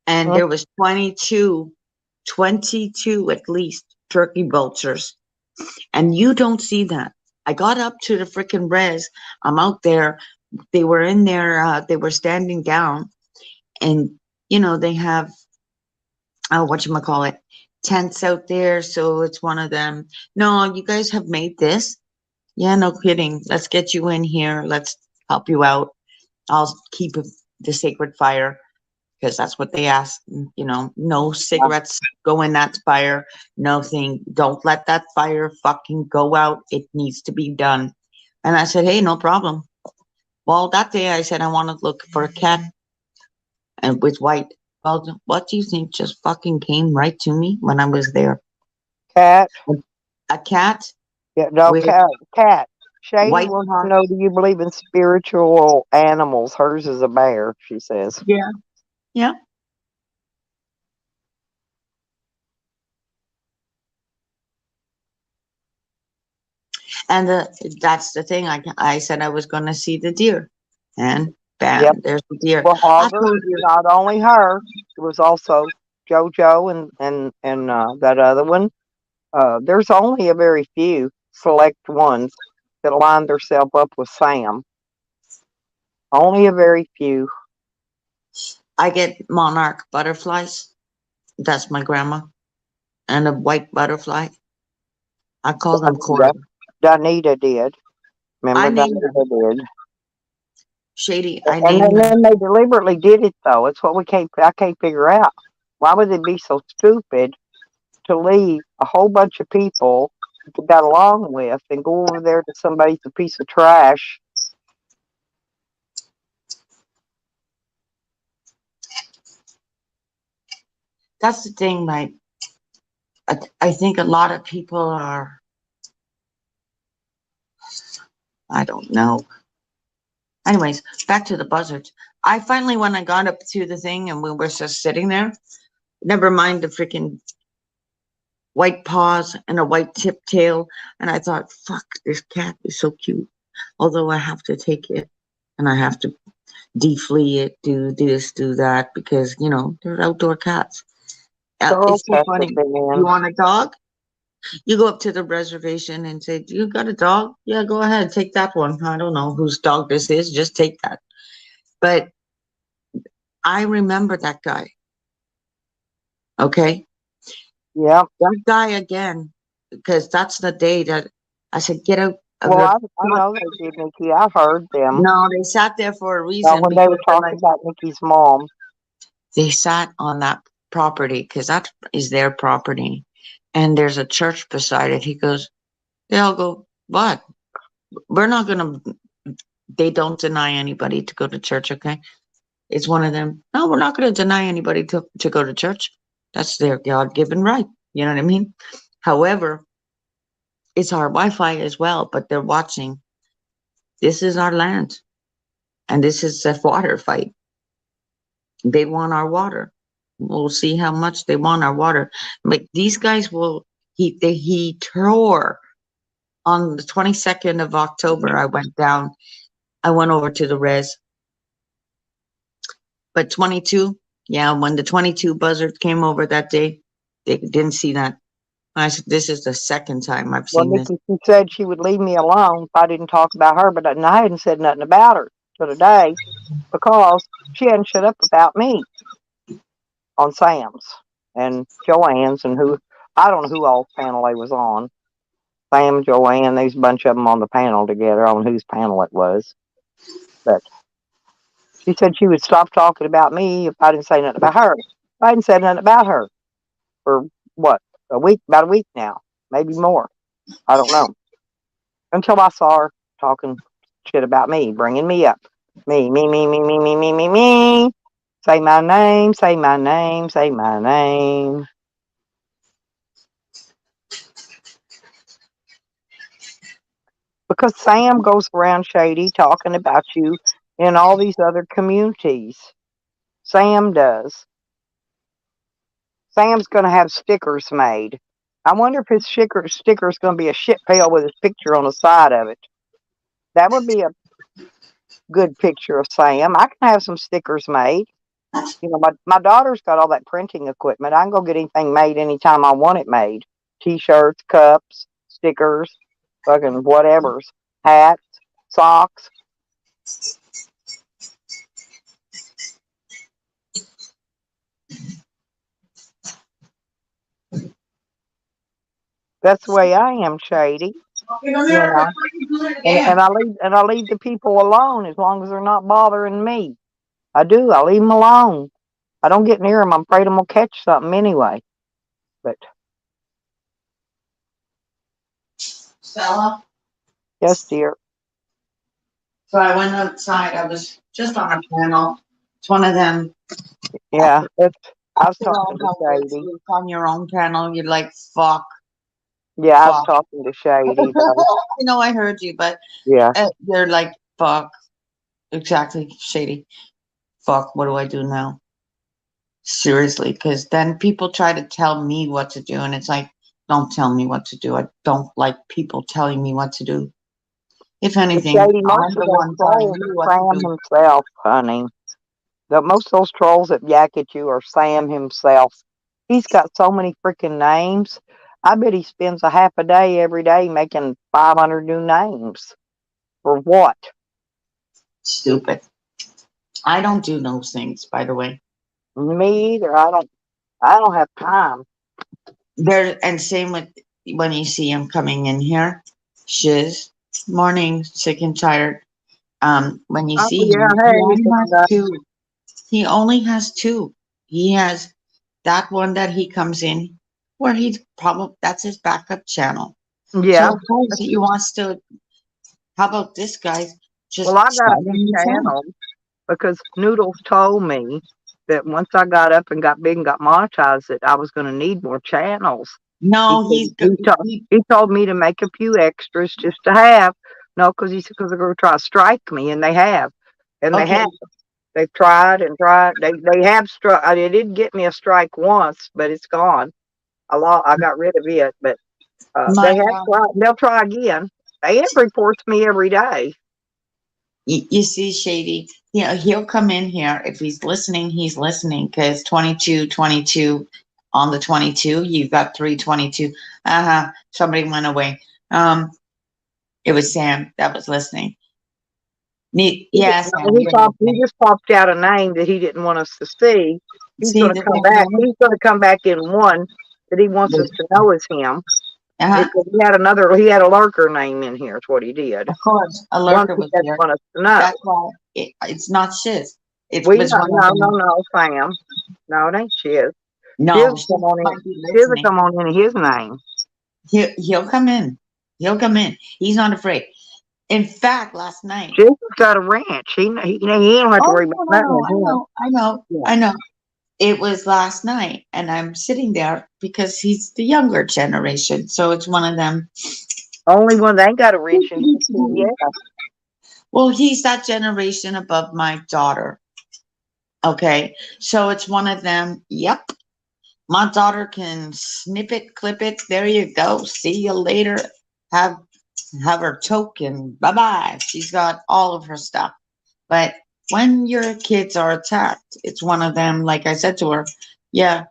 And Mm. there was 22 at least turkey vultures. And you don't see that. I got up to the freaking res. I'm out there. They were in there. They were standing down and, they have, whatchamacallit, tents out there. So it's one of them. No, you guys have made this. Yeah, no kidding. Let's get you in here. Let's help you out. I'll keep the sacred fire because that's what they ask. No cigarettes go in that fire. Nothing. Don't let that fire fucking go out. It needs to be done. And I said, hey, no problem. Well, that day I said I want to look for a cat and with white. Well, what do you think just fucking came right to me when I was there? Cat. A cat Yeah, no, with cat. Shady white wants to heart. know, do you believe in spiritual animals? Hers is a bear, she says. Yeah. Yeah. And that's the thing. I said I was going to see the deer, and bam, Yep. there's the deer. Well, I Hogger, told you. not only her, it was also JoJo and that other one. There's only a very few select ones that line themselves up with Sam. Only a very few. I get monarch butterflies. That's my grandma. and a white butterfly. I call them Donita, corn. Donita did. I Remember named them. Donita did. Shady, I And named them. then they deliberately did it though. It's what I can't figure out. Why would they be so stupid to leave a whole bunch of people that they got along with and go over there to somebody's a piece of trash? That's the thing, like, I think a lot of people are, I don't know. Anyways, back to the buzzards. I finally, when I got up to the thing and we were just sitting there, never mind the freaking white paws and a white tip tail. And I thought, fuck, this cat is so cute. Although I have to take it and I have to deflea it, do this, do that, because, you know, they're outdoor cats. Girl It's so cats funny. have been You in. want a dog? You go up to the reservation and say, "Do you got a dog? Yeah, go ahead, take that one. I don't know whose dog this is, just take that." But I remember that guy. Okay. Yep. That guy again, because that's the day that I said, get out of Well, your. I know they did, Nikki. I've heard them. No, they sat there for a Now, reason when they because were they're talking like, about Nikki's mom. they sat on that property because that is their property. And there's a church beside it. He goes, they all go, what? We're not going to, they don't deny anybody to go to church, okay? It's one of them. No, we're not going to deny anybody to go to church. That's their God given right. You know what I mean? However, it's our Wi-Fi as well, but they're watching. This is our land, and this is a water fight. They want our water. We'll see how much they want our water. But these guys will. He tore on the 22nd of October. I went down. I went over to the res. But 22, yeah, when the 22 buzzards came over that day, they didn't see that. I said, this is the second time I've Well, seen this. Nikki, she said she would leave me alone if I didn't talk about her, but I hadn't said nothing about her till today because she hadn't shut up about me on Sam's and Joanne's and who, I don't know who all's panel they was on. Sam, Joanne, there's a bunch of them on the panel together. I don't know whose panel it was. But she said she would stop talking about me if I didn't say nothing about her. I hadn't said nothing about her for what, about a week now, maybe more. I don't know. Until I saw her talking shit about me, bringing me up. Me, me, me, me, me, me, me, me, me. Say my name, say my name, say my name. Because Sam goes around shady talking about you in all these other communities. Sam does. Sam's going to have stickers made. I wonder if his sticker is going to be a shit pail with his picture on the side of it. That would be a good picture of Sam. I can have some stickers made. You know, my daughter's got all that printing equipment. I can go get anything made anytime I want it made. T-shirts, cups, stickers, fucking whatever's, hats, socks. That's the way I am, Shady. You know, and I leave the people alone as long as they're not bothering me. I do. I leave them alone. I don't get near them. I'm afraid I'm gonna catch something anyway. But Stella. yes, dear. So I went outside. I was just on a panel. It's one of them. Yeah, I was You know talking to how it's Shady. on your own panel. You're like, fuck, Yeah, I was fuck. talking to Shady though. I know I heard you, but Yeah. you're like, fuck. Exactly, Shady. Fuck, what do I do now? Seriously, because then people try to tell me what to do, and it's like, don't tell me what to do. I don't like people telling me what to do. If But anything, Shady, I'm most of the those one telling trolls you are what to Sam do. himself, honey. Most of those trolls that yak at you are Sam himself. He's got so many freaking names. I bet he spends a half a day every day making 500 new names. For what? Stupid. I don't do those things, by the way. Me either. I don't have time. There, and same with when you see him coming in here. Shiz, morning, sick and tired. When you Oh see yeah, him, he hey, only has and, two. He only has two. He has that one that he comes in where he's probably that's his backup channel. So yeah. of course he wants to. How about this guy? Well, Just I got a starting few the channel. channels because Noodles told me that once I got up and got big and got monetized, that I was going to need more channels. He No, said he's good. he told me to make a few extras just to have. No, because he said because they're going to try to strike me, and they have, and they Okay, have. They've tried and tried. They have struck. They did get me a strike once, but it's gone. I got rid of it, but my they have tried. They'll try again. They reports me every day. you see, Shady, he'll come in here. If he's listening, he's listening because 22, 22 on the 22, you've got 322. Uh-huh. Somebody went away. It was Sam that was listening. Yeah, Sam, He you're popped. He listening. just popped out a name that he didn't want us to see. He's See going to the come thing, back. woman? He's going to come back in one that he wants us to know is him. Uh-huh. Because he had another. He had a lurker name in here. Is what he did. Of course, a One lurker he was doesn't here. want us to know. That's why it's not shiz. It We was no one of no no them. no Sam. No, it ain't Shiz. Shiz No, will she come on in. might be Shiz will listening. come on in his name. He'll come in. He'll come in. He's not afraid. In fact, last night. Shiz has got a ranch. He don't have to Oh worry about no, no, nothing no! with I him. know, I know, Yeah. I know. It was last night, and I'm sitting there because he's the younger generation, so it's one of them. Only one they ain't got a ranch in here yet. Well, he's that generation above my daughter. Okay, so it's one of them. Yep, my daughter can snip it, clip it. There you go. See you later. Have have her token. Bye bye. She's got all of her stuff. But when your kids are attacked, it's one of them. Like I said to her, yeah,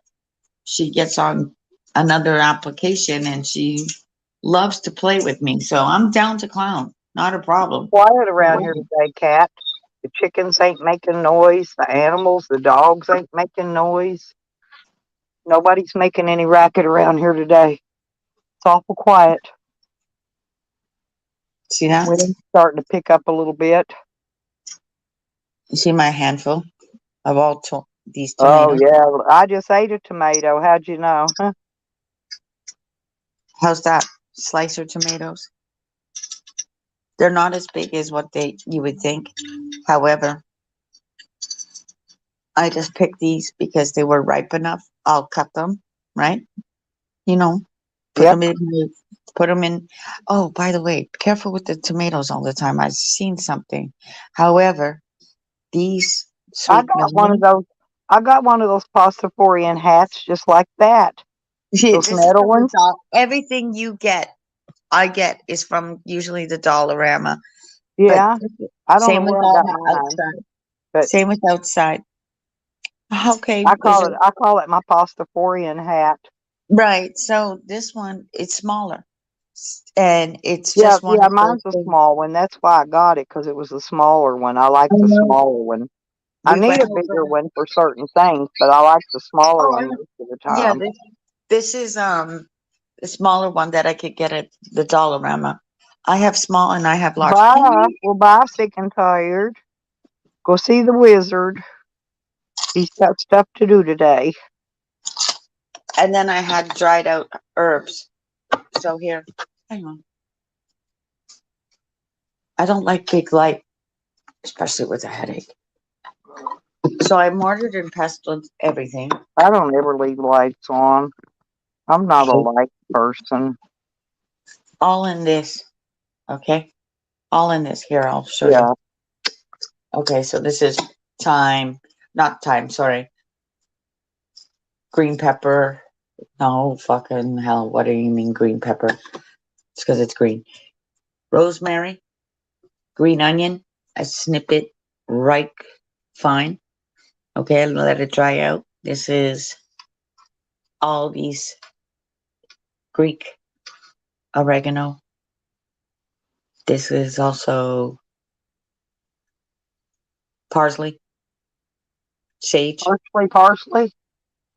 she gets on another application and she loves to play with me. So I'm down to clown. Not a problem. Quiet around here today, Cat. The chickens ain't making noise. The animals, the dogs ain't making noise. Nobody's making any racket around here today. It's awful quiet. See that? Wind's starting to pick up a little bit. You see my handful of all these Oh tomatoes? yeah, I just ate a tomato. How'd you know? Huh? How's that? Slicer tomatoes. They're not as big as what you would think. However, I just picked these because they were ripe enough. I'll cut them, right? You know, put Yep. them in. Put them in. Oh, by the way, careful with the tomatoes all the time. I've seen something. However, these I sweet got one of melon. those. I got one of those Pastafarian hats just like that. See, Those this is metal from the ones. doll. Everything you get, I get is from usually the Dollarama. But Yeah. I don't know same with where I all got my mine, outside. but Same with outside. Okay, I is call it. it I call it my Pastafarian hat. right? So this one, it's smaller, and it's Yeah, just one yeah. of those Mine's a things. small one. That's why I got it because it was a smaller one. I like I the know. smaller one. I We need went a bigger over. one for certain things, but I like the smaller Oh, I one know. most of the Yeah, time. this is the smaller one that I could get at the Dollarama. I have small and I have large. Bye. Well, bye, sick and tired. Go see the wizard. He's got stuff to do today. And then I had dried out herbs. So here, hang on. I don't like big light, especially with a headache. So I mortared and pestled everything. I don't ever leave lights on. I'm not a light person. All in this. Okay. All in this. Here, I'll show you. Yeah. Okay, so this is thyme, not thyme, sorry. Green pepper. No, fucking hell. What do you mean green pepper? It's because it's green. Rosemary, green onion. I snip it right fine. Okay, I let it dry out. This is all these Greek oregano. This is also parsley, sage. Parsley, parsley.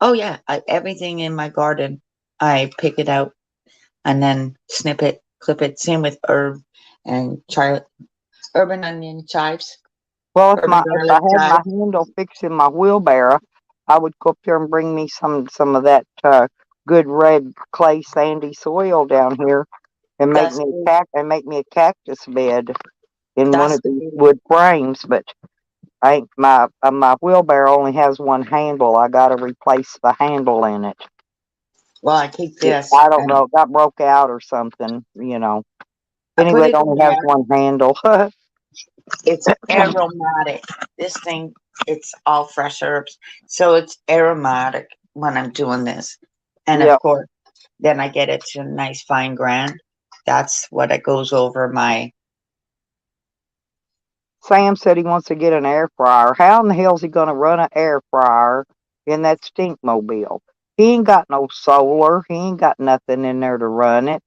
Oh yeah, everything in my garden I pick it out and then snip it, clip it. Same with herb and urban onion chives, Well, if urban I garlic had my chives. handle fixing my wheelbarrow, I would go up there and bring me some of that good red clay sandy soil down here and That's good. make me a cactus bed in one That's of these good. wood frames. But I ain't my wheelbarrow only has one handle. I got to replace the handle in it. Well, I take this I don't and know, it got broke out or something. I put Anyway, it it in only has there. one handle. It's aromatic. This thing, it's all fresh herbs. So it's aromatic when I'm doing this. And of Yep. course, then I get it to a nice fine grind. That's what it goes over my. Sam said he wants to get an air fryer. How in the hell is he going to run an air fryer in that stinkmobile? He ain't got no solar. He ain't got nothing in there to run it.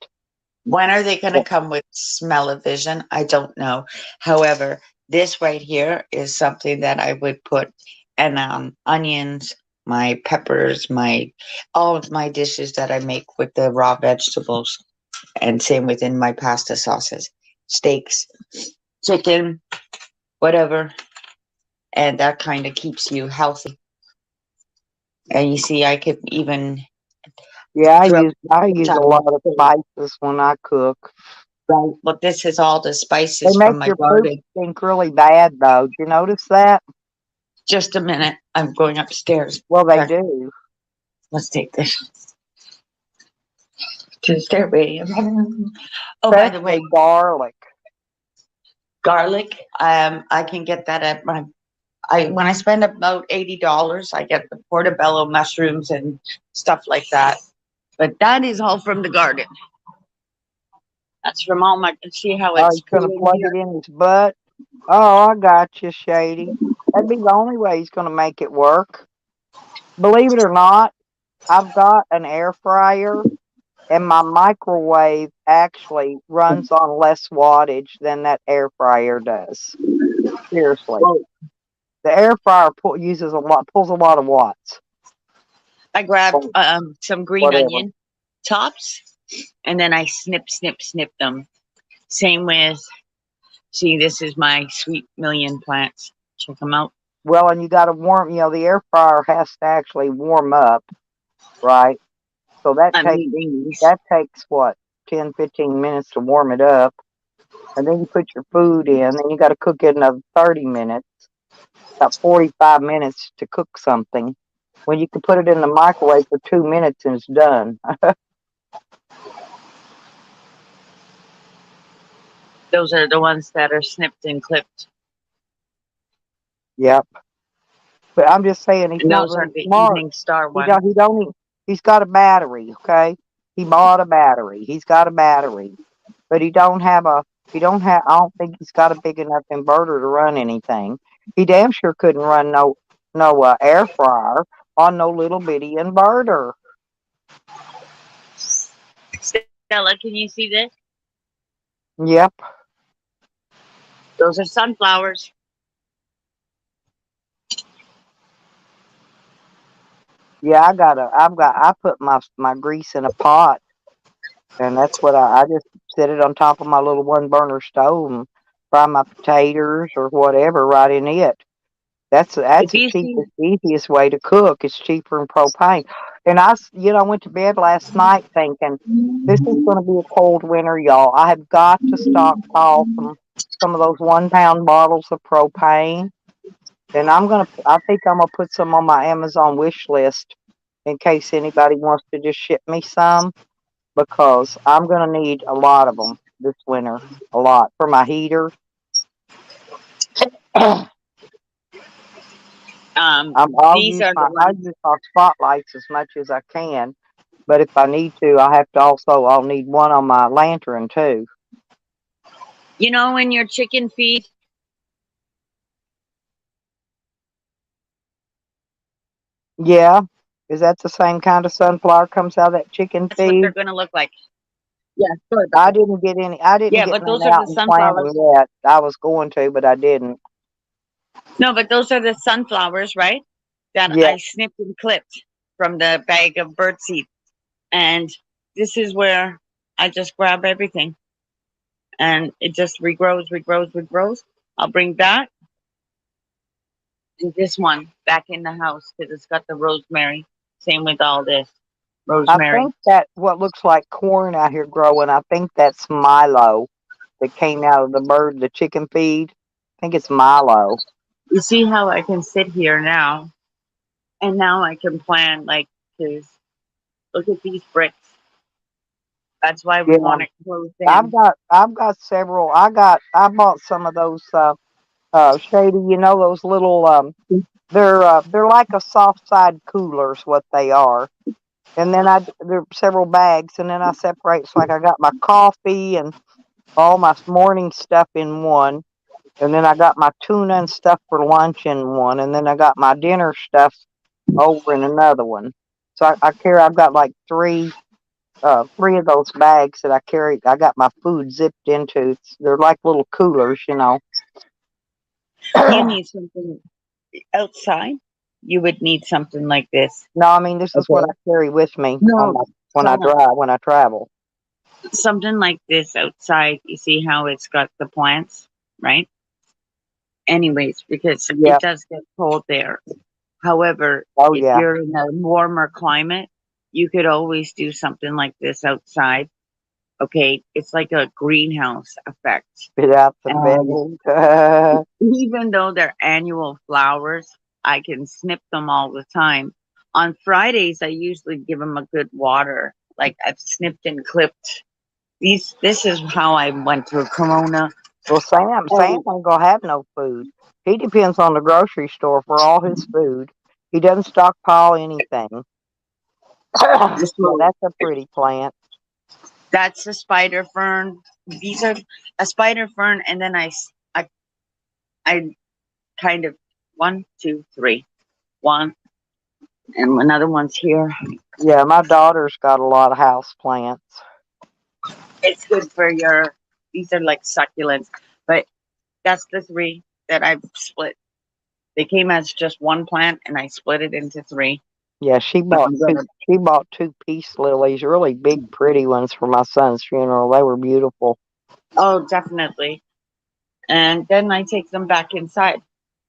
When are they going to come with smell-o-vision? I don't know. However, this right here is something that I would put and onions, my peppers, my all of my dishes that I make with the raw vegetables, and same within my pasta sauces, steaks, chicken, whatever, and that kind of keeps you healthy. And you see, I could even Yeah, throw I use a lot of spices when I cook. right. But this is all the They spices make from my your poop garden. stink really bad, though. Did you notice that? Just a minute. I'm going upstairs. Well, they Okay, do. let's take this to the stairway. Oh, by the way, Especially garlic. garlic. I can get that at my. When I spend about $80, I get the portobello mushrooms and stuff like that. But that is all from the garden. That's from all my. See how Oh, it's he's going to pooling plug here. it in his butt. Oh, I got you, Shady. That'd be the only way he's going to make it work. Believe it or not, I've got an air fryer, and my microwave actually runs on less wattage than that air fryer does. Seriously, Well, the air fryer pulls a lot of watts. I grabbed Or some green whatever. onion tops, and then I snip them. Same with. See, this is my sweet million plants. Check them out. Well, and you got to warm. The air fryer has to actually warm up, right? So I'm eating these. that takes what 10, 15 minutes to warm it up, and then you put your food in. Then you got to cook it another 30 minutes. About 45 minutes to cook something. When you can put it in the microwave for 2 minutes and it's done. Those are the ones that are snipped and clipped. Yep. But I'm just saying he's And not those very are the smart. Evening Star He ones. don't. He don't. He's got a battery. Okay. He bought a battery. He's got a battery, but he don't have a. He don't have. I don't think he's got a big enough inverter to run anything. He damn sure couldn't run no air fryer on no little bitty inverter. Stella, can you see this? Yep. Those are sunflowers. Yeah, I put my grease in a pot, and that's what I just set it on top of my little one burner stove and fry my potatoes or whatever right in it. That's If the you see, cheapest, easiest way to cook. It's cheaper than propane. And I went to bed last night thinking this is going to be a cold winter, y'all. I have got to stockpile some of those 1 pound bottles of propane, and I think I'm gonna put some on my Amazon wish list in case anybody wants to just ship me some, because I'm gonna need a lot of them this winter, a lot for my heater. these are the I'll ones. use my spotlights as much as I can, but if I need to, I'll need one on my lantern too. You know, in your chicken feed, Yeah, is that the same kind of sunflower comes out of that chicken that's what they're feed? going to look like. Yeah, sorry about I that. didn't get any. I didn't Yeah, get but none those are out the and plant them sunflowers. yet. I was going to, but I didn't. No, but those are the sunflowers, right? That Yeah, I snipped and clipped from the bag of birdseed. And this is where I just grab everything and it just regrows. I'll bring that and this one back in the house because it's got the rosemary. Same with all this I rosemary. think that what looks like corn out here growing, I think that's Milo that came out of the chicken feed. I think it's Milo. You see how I can sit here now and now I can plan like this. Look at these bricks. That's why we Yeah, want it closed I've in. got several. I bought some of those shady, those little they're like a soft side coolers, what they are. And then there are several bags, and then I separate. So like I got my coffee and all my morning stuff in one, and then I got my tuna and stuff for lunch in one, and then I got my dinner stuff over in another one. So I've got like three of those bags that I carry. I got my food zipped into. They're like little coolers. You need something outside. You would need something like this. No, I mean this is what Okay. I carry with me No, when I travel. something like this outside. You see how it's got the plants, right? Anyways, because Yeah. it does get cold there. However, Oh if yeah. you're in a warmer climate, you could always do something like this outside. Okay, it's like a greenhouse effect. Spit out the And bed. even though they're annual flowers, I can snip them all the time. On Fridays, I usually give them a good water. Like I've snipped and clipped these. This is how I went through Corona. Well, Sam ain't gonna have no food. He depends on the grocery store for all his food. He doesn't stockpile anything. Yeah, that's a pretty plant. That's a spider fern. These are a spider fern, and then I kind of 1, 2, 3, one, and another one's here. Yeah, my daughter's got a lot of house plants. It's good for your. These are like succulents, but that's the 3 that I've split. They came as just one plant, and I split it into 3. Yeah, she bought two peace lilies, really big, pretty ones for my son's funeral. They were beautiful. Oh, definitely. And then I take them back inside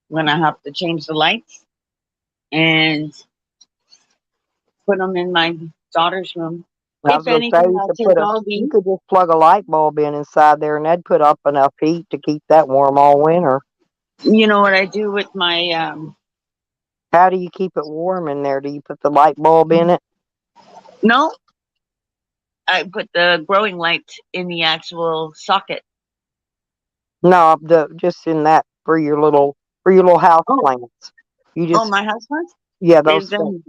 when I have to change the lights and put them in my daughter's room. I was If gonna say anything, I'll take all you these. could just plug a light bulb in inside there, and that'd put up enough heat to keep that warm all winter. You know what I do with my How do you keep it warm in there? Do you put the light bulb in it? no, I put the growing light in the actual socket. No, just in that for your little house Oh, plants. You just my husband? yeah They've those done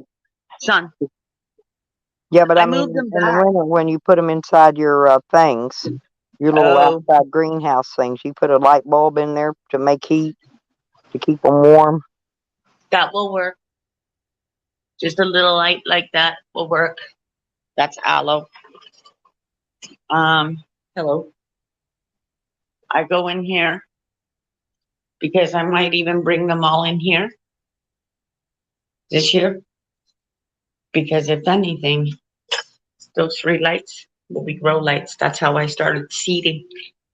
son. yeah, but I I mean moved them in the back. winter when you put them inside your things, your little Oh, outside greenhouse things, you put a light bulb in there to make heat to keep them warm. that will work. Just a little light like that will work. That's aloe. Hello. I go in here because I might even bring them all in here this year. Because if anything, those 3 lights will be grow lights. That's how I started seeding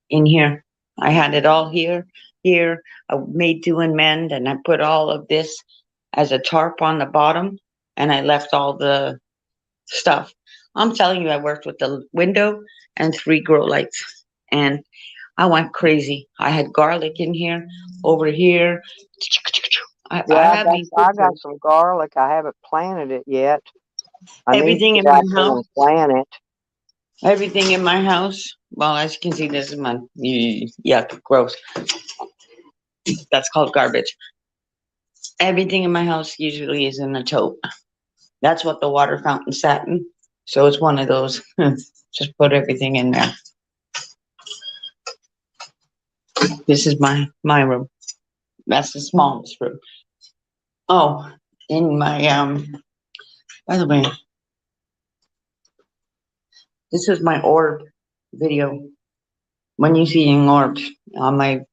in here. I had it all here. I made do and mend, and I put all of this as a tarp on the bottom, and I left all the stuff. I'm telling you, I worked with the window and 3 grow lights, and I went crazy. I had garlic in here, over here. I have these I got pictures. some garlic. I haven't planted it yet. I need Everything to in get my out there house. and plant it. Everything in my house. Well, as you can see, this is my yuck, gross. That's called garbage. Everything in my house usually is in a tote. That's what the water fountain sat in. So it's one of those. Just put everything in there. This is my room. That's the smallest room. Oh, in my by the way, this is my orb video. When you see an orb on my,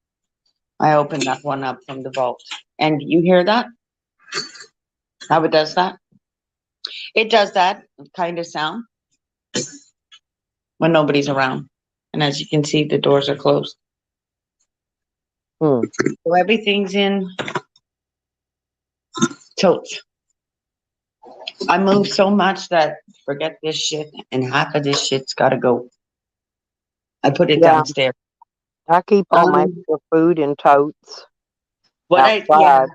I opened that one up from the vault, and you hear that? How it does that? It does that kind of sound. when nobody's around. And as you can see, the doors are closed. Hmm. So everything's in totes. I move so much that forget this shit, and half of this shit's gotta go. I put it Yeah, downstairs. I keep all my Um, extra food in totes yeah, outside.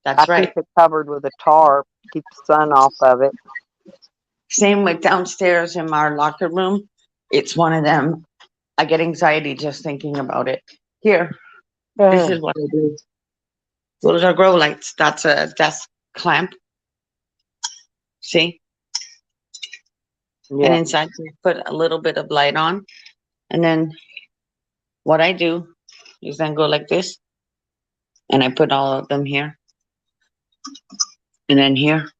I that's keep right. it covered with a tarp, keep the sun off of it. Same with downstairs in our locker room. It's one of them. I get anxiety just thinking about it. Here, this is what I do. Those are grow lights. That's a desk clamp. See? And Yeah, inside you put a little bit of light on. And then what I do is then go like this. And I put all of them here. And then here.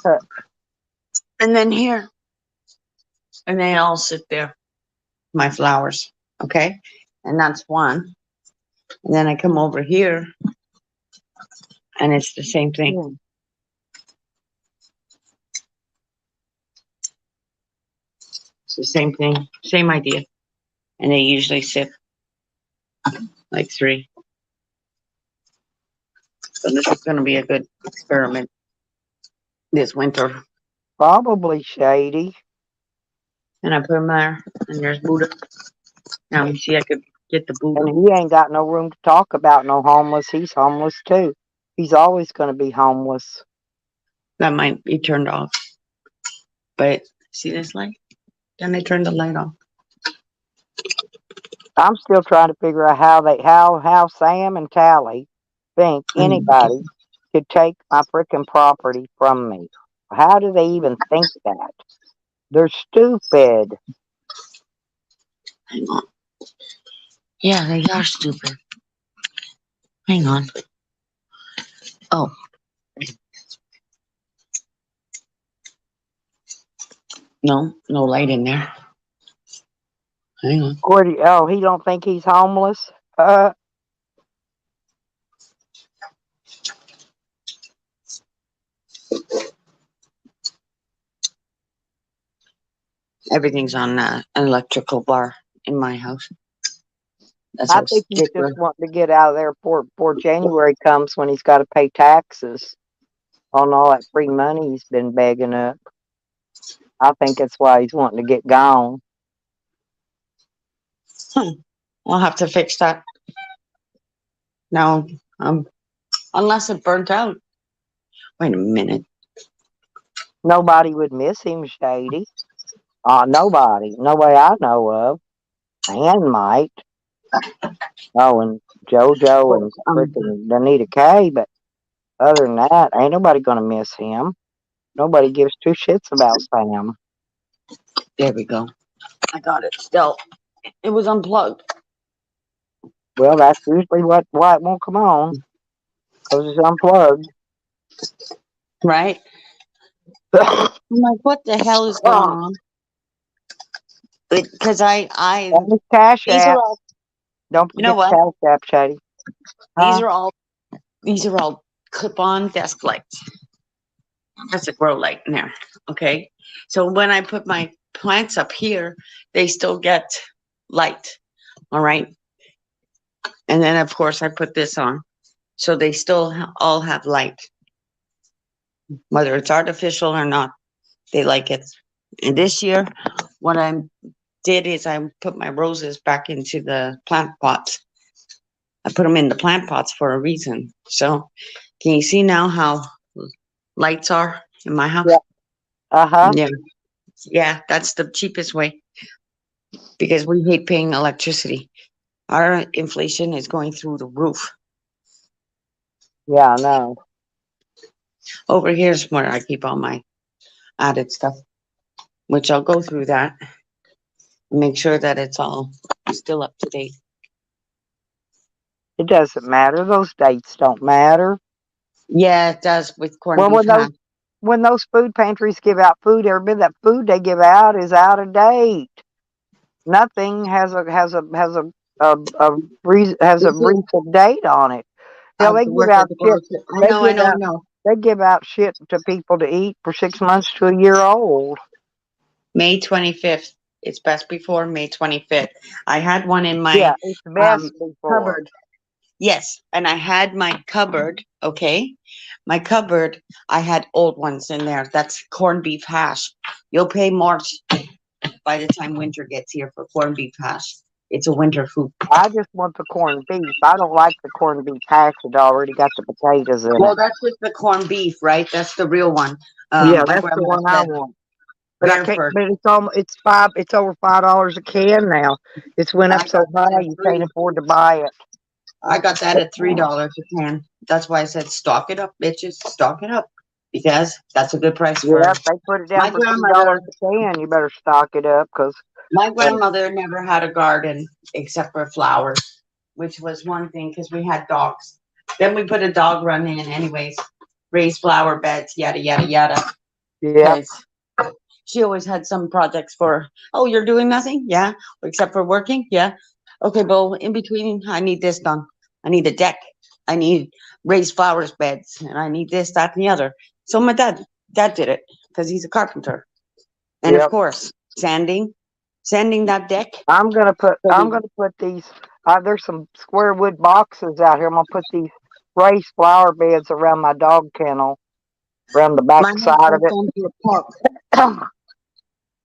Huh. And then here. And they all sit there. My flowers. Okay? And that's one. And then I come over here. And it's the same thing. yeah. It's the same thing. Same idea. And they usually sit like three. So this is going to be a good experiment this winter. Probably shady. And I put them there, and there's Buddha. Now you see, I could get the Buddha. And he ain't got no room to talk about no homeless. He's homeless too. He's always going to be homeless. That might be turned off. But see this light? Then I turn the light off. I'm still trying to figure out how Sam and Tally think anybody could take my frickin' property from me. How do they even think that? They're stupid. Hang on. Yeah, they are stupid. Hang on. Oh. No light in there. Hang on. Gordy, oh, he don't think he's homeless? Everything's on an electrical bar in my house. That's I a think he's sticker. just wanting to get out of there before January comes when he's got to pay taxes on all that free money he's been begging up. I think that's why he's wanting to get gone. I'll have to fix that. Now, unless it burnt out. Wait a minute. Nobody would miss him, Shady. Nobody. Nobody I know of. Ann might. Oh, and JoJo and frickin' Danita Kay, but other than that, ain't nobody gonna miss him. Nobody gives two shits about Sam. There we go. I got it still. It was unplugged. Well, that's usually why it won't come on. Because it's unplugged. Right? I'm like, what the hell is going on? Because That was Cash these are App. all, Don't you know forget what? Cash App, Shady. These are all clip-on desk lights. That's a grow light in there. Okay. So when I put my plants up here, they still get light. All right. And then of course I put this on. So they still all have light. Whether it's artificial or not, they like it. And this year, what I did is I put my roses back into the plant pots. I put them in the plant pots for a reason. So can you see now how lights are in my house? Yeah. Uh-huh. Yeah. Yeah, that's the cheapest way because we hate paying electricity. Our inflation is going through the roof. Yeah, I know. Over here's where I keep all my added stuff, which I'll go through that and make sure that it's all still up to date. It doesn't matter. Those dates don't matter. Yeah, it does with corned Well, beef hash. when those food pantries give out food, every bit of that food they give out is out of date. Nothing has a recent date on it. Hell, they give out shit. I know. they give out shit to people to eat for 6 months to a year old. May 25th. It's best before May 25th. I had one in my Yeah, it's best before. cupboard. Yes, and I had my cupboard, okay? My cupboard, I had old ones in there. That's corned beef hash. You'll pay more by the time winter gets here for corned beef hash. It's a winter food. I just want the corned beef. I don't like the corned beef hash that already got the potatoes in Well, it. that's just the corned beef, right? That's the real one. Yeah, My that's the grandma one I said want. But I can't. Barefoot. But it's over $5 a can now. It's went I up so got that high at you $3. can't afford to buy it. I got that at $3 a can. That's why I said stock it up, bitches. Stock it up. Because that's a good price for Yeah, if they put it down my for $3 grandmother. a can, you better stock it up because My grandmother never had a garden except for flowers, which was one thing because we had dogs. Then we put a dog run in anyways, raise flower beds, yada, yada, yada. yeah, 'Cause she always had some projects for, oh, you're doing nothing? Yeah. Except for working? Yeah. Okay, but in between, I need this done. I need a deck. I need raised flowers beds. And I need this, that, and the other. So my dad did it because he's a carpenter. And Yep. of course, sanding that deck. I'm gonna put these. There's some square wood boxes out here. I'm gonna put these raised flower beds around my dog kennel, around the back My side of husband to a park. it.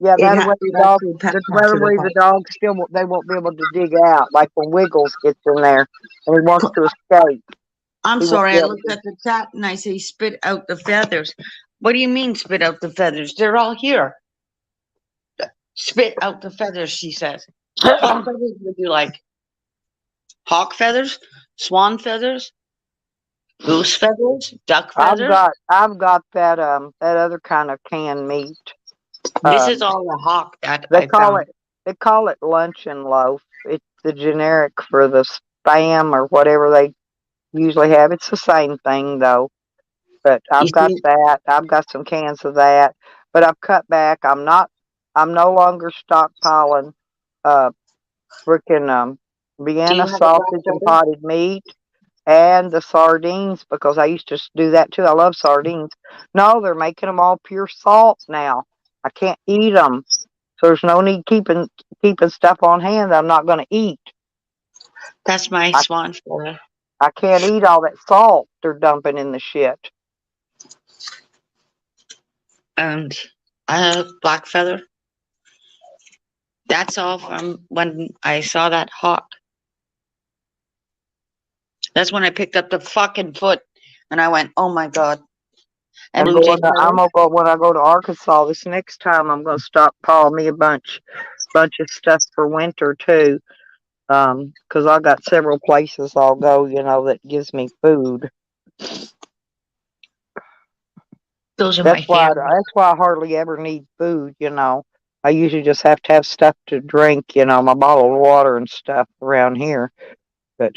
Yeah, It that has way to the go dog, through pet that park to the way park. the dog they won't be able to dig out. Like when Wiggles gets in there and he wants to escape. I'm He won't sorry, be I able looked to. at the chat and I say spit out the feathers. What do you mean spit out the feathers? They're all here. Spit out the feathers, she says. What feathers would you like? Hawk feathers? Swan feathers? Goose feathers? Duck feathers? I've got that that other kind of canned meat. This Um, is all the hawk that they I call found. it luncheon loaf. It's the generic for the spam or whatever they usually have. It's the same thing though. But You I've got see, that. I've got some cans of that. But I've cut back. I'm no longer stockpiling freaking do you Vienna have a black sausage and feather? potted meat and the sardines because I used to do that too. I love sardines. No, they're making them all pure salt now. I can't eat them. So there's no need keeping stuff on hand that I'm not going to eat. That's my I, swan feather. I can't eat all that salt they're dumping in the shit. And I have black feather. That's all from when I saw that hawk. That's when I picked up the fucking foot and I went, oh my God. And blue jay feather. I'm gonna go when I go to Arkansas this next time. I'm gonna stockpile me a bunch of stuff for winter too. 'Cause I got several places I'll go, that gives me food. Those are my favorite. That's why I hardly ever need food. I usually just have to have stuff to drink. My bottled water and stuff around here. But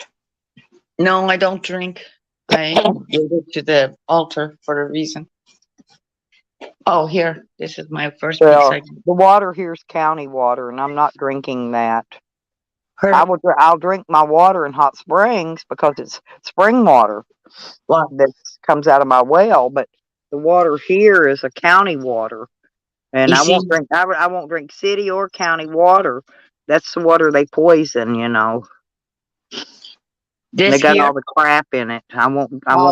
No, I don't drink. I gave it to the altar for a reason. Oh, here. This is my first piece. well, the water here's county water, and I'm not drinking that. I'll drink my water in Hot Springs because it's spring water that comes out of my well. But the water here is a county water, and I won't drink city or county water. That's the water they poison. This They got here, all the crap in it. I won't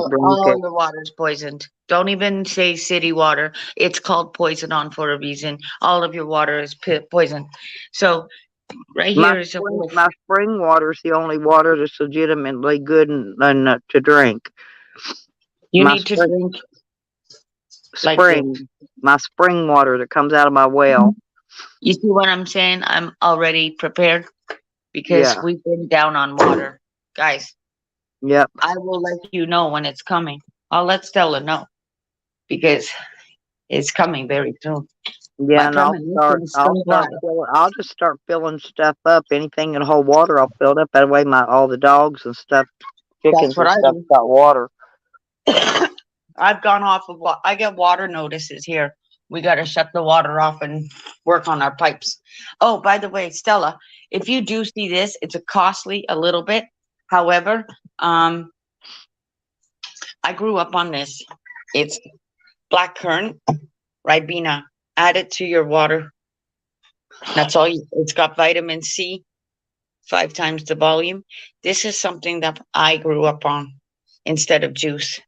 drink all it. your water's poisoned. Don't even say city water. It's called poison on for a reason. All of your water is poison. So right here is a wolf. My spring water is the only water that's legitimately good and to drink. You my need to drink like spring, my spring water that comes out of my well. You see what I'm saying? I'm already prepared because Yeah. we've been down on water. Guys, Yep. I will let you know when it's coming. I'll let Stella know because it's coming very soon. Yeah, and I'll just start filling stuff up. Anything in whole water, I'll fill it up. That way, all the dogs and stuff, chickens what and I stuff do. got water. I've gone off of what I get water notices here. We got to shut the water off and work on our pipes. Oh, by the way, Stella, if you do see this, it's costly a little bit. However, I grew up on this. It's black currant, Ribena. Add it to your water. That's all. It's got vitamin C, 5 times the volume. This is something that I grew up on instead of juice.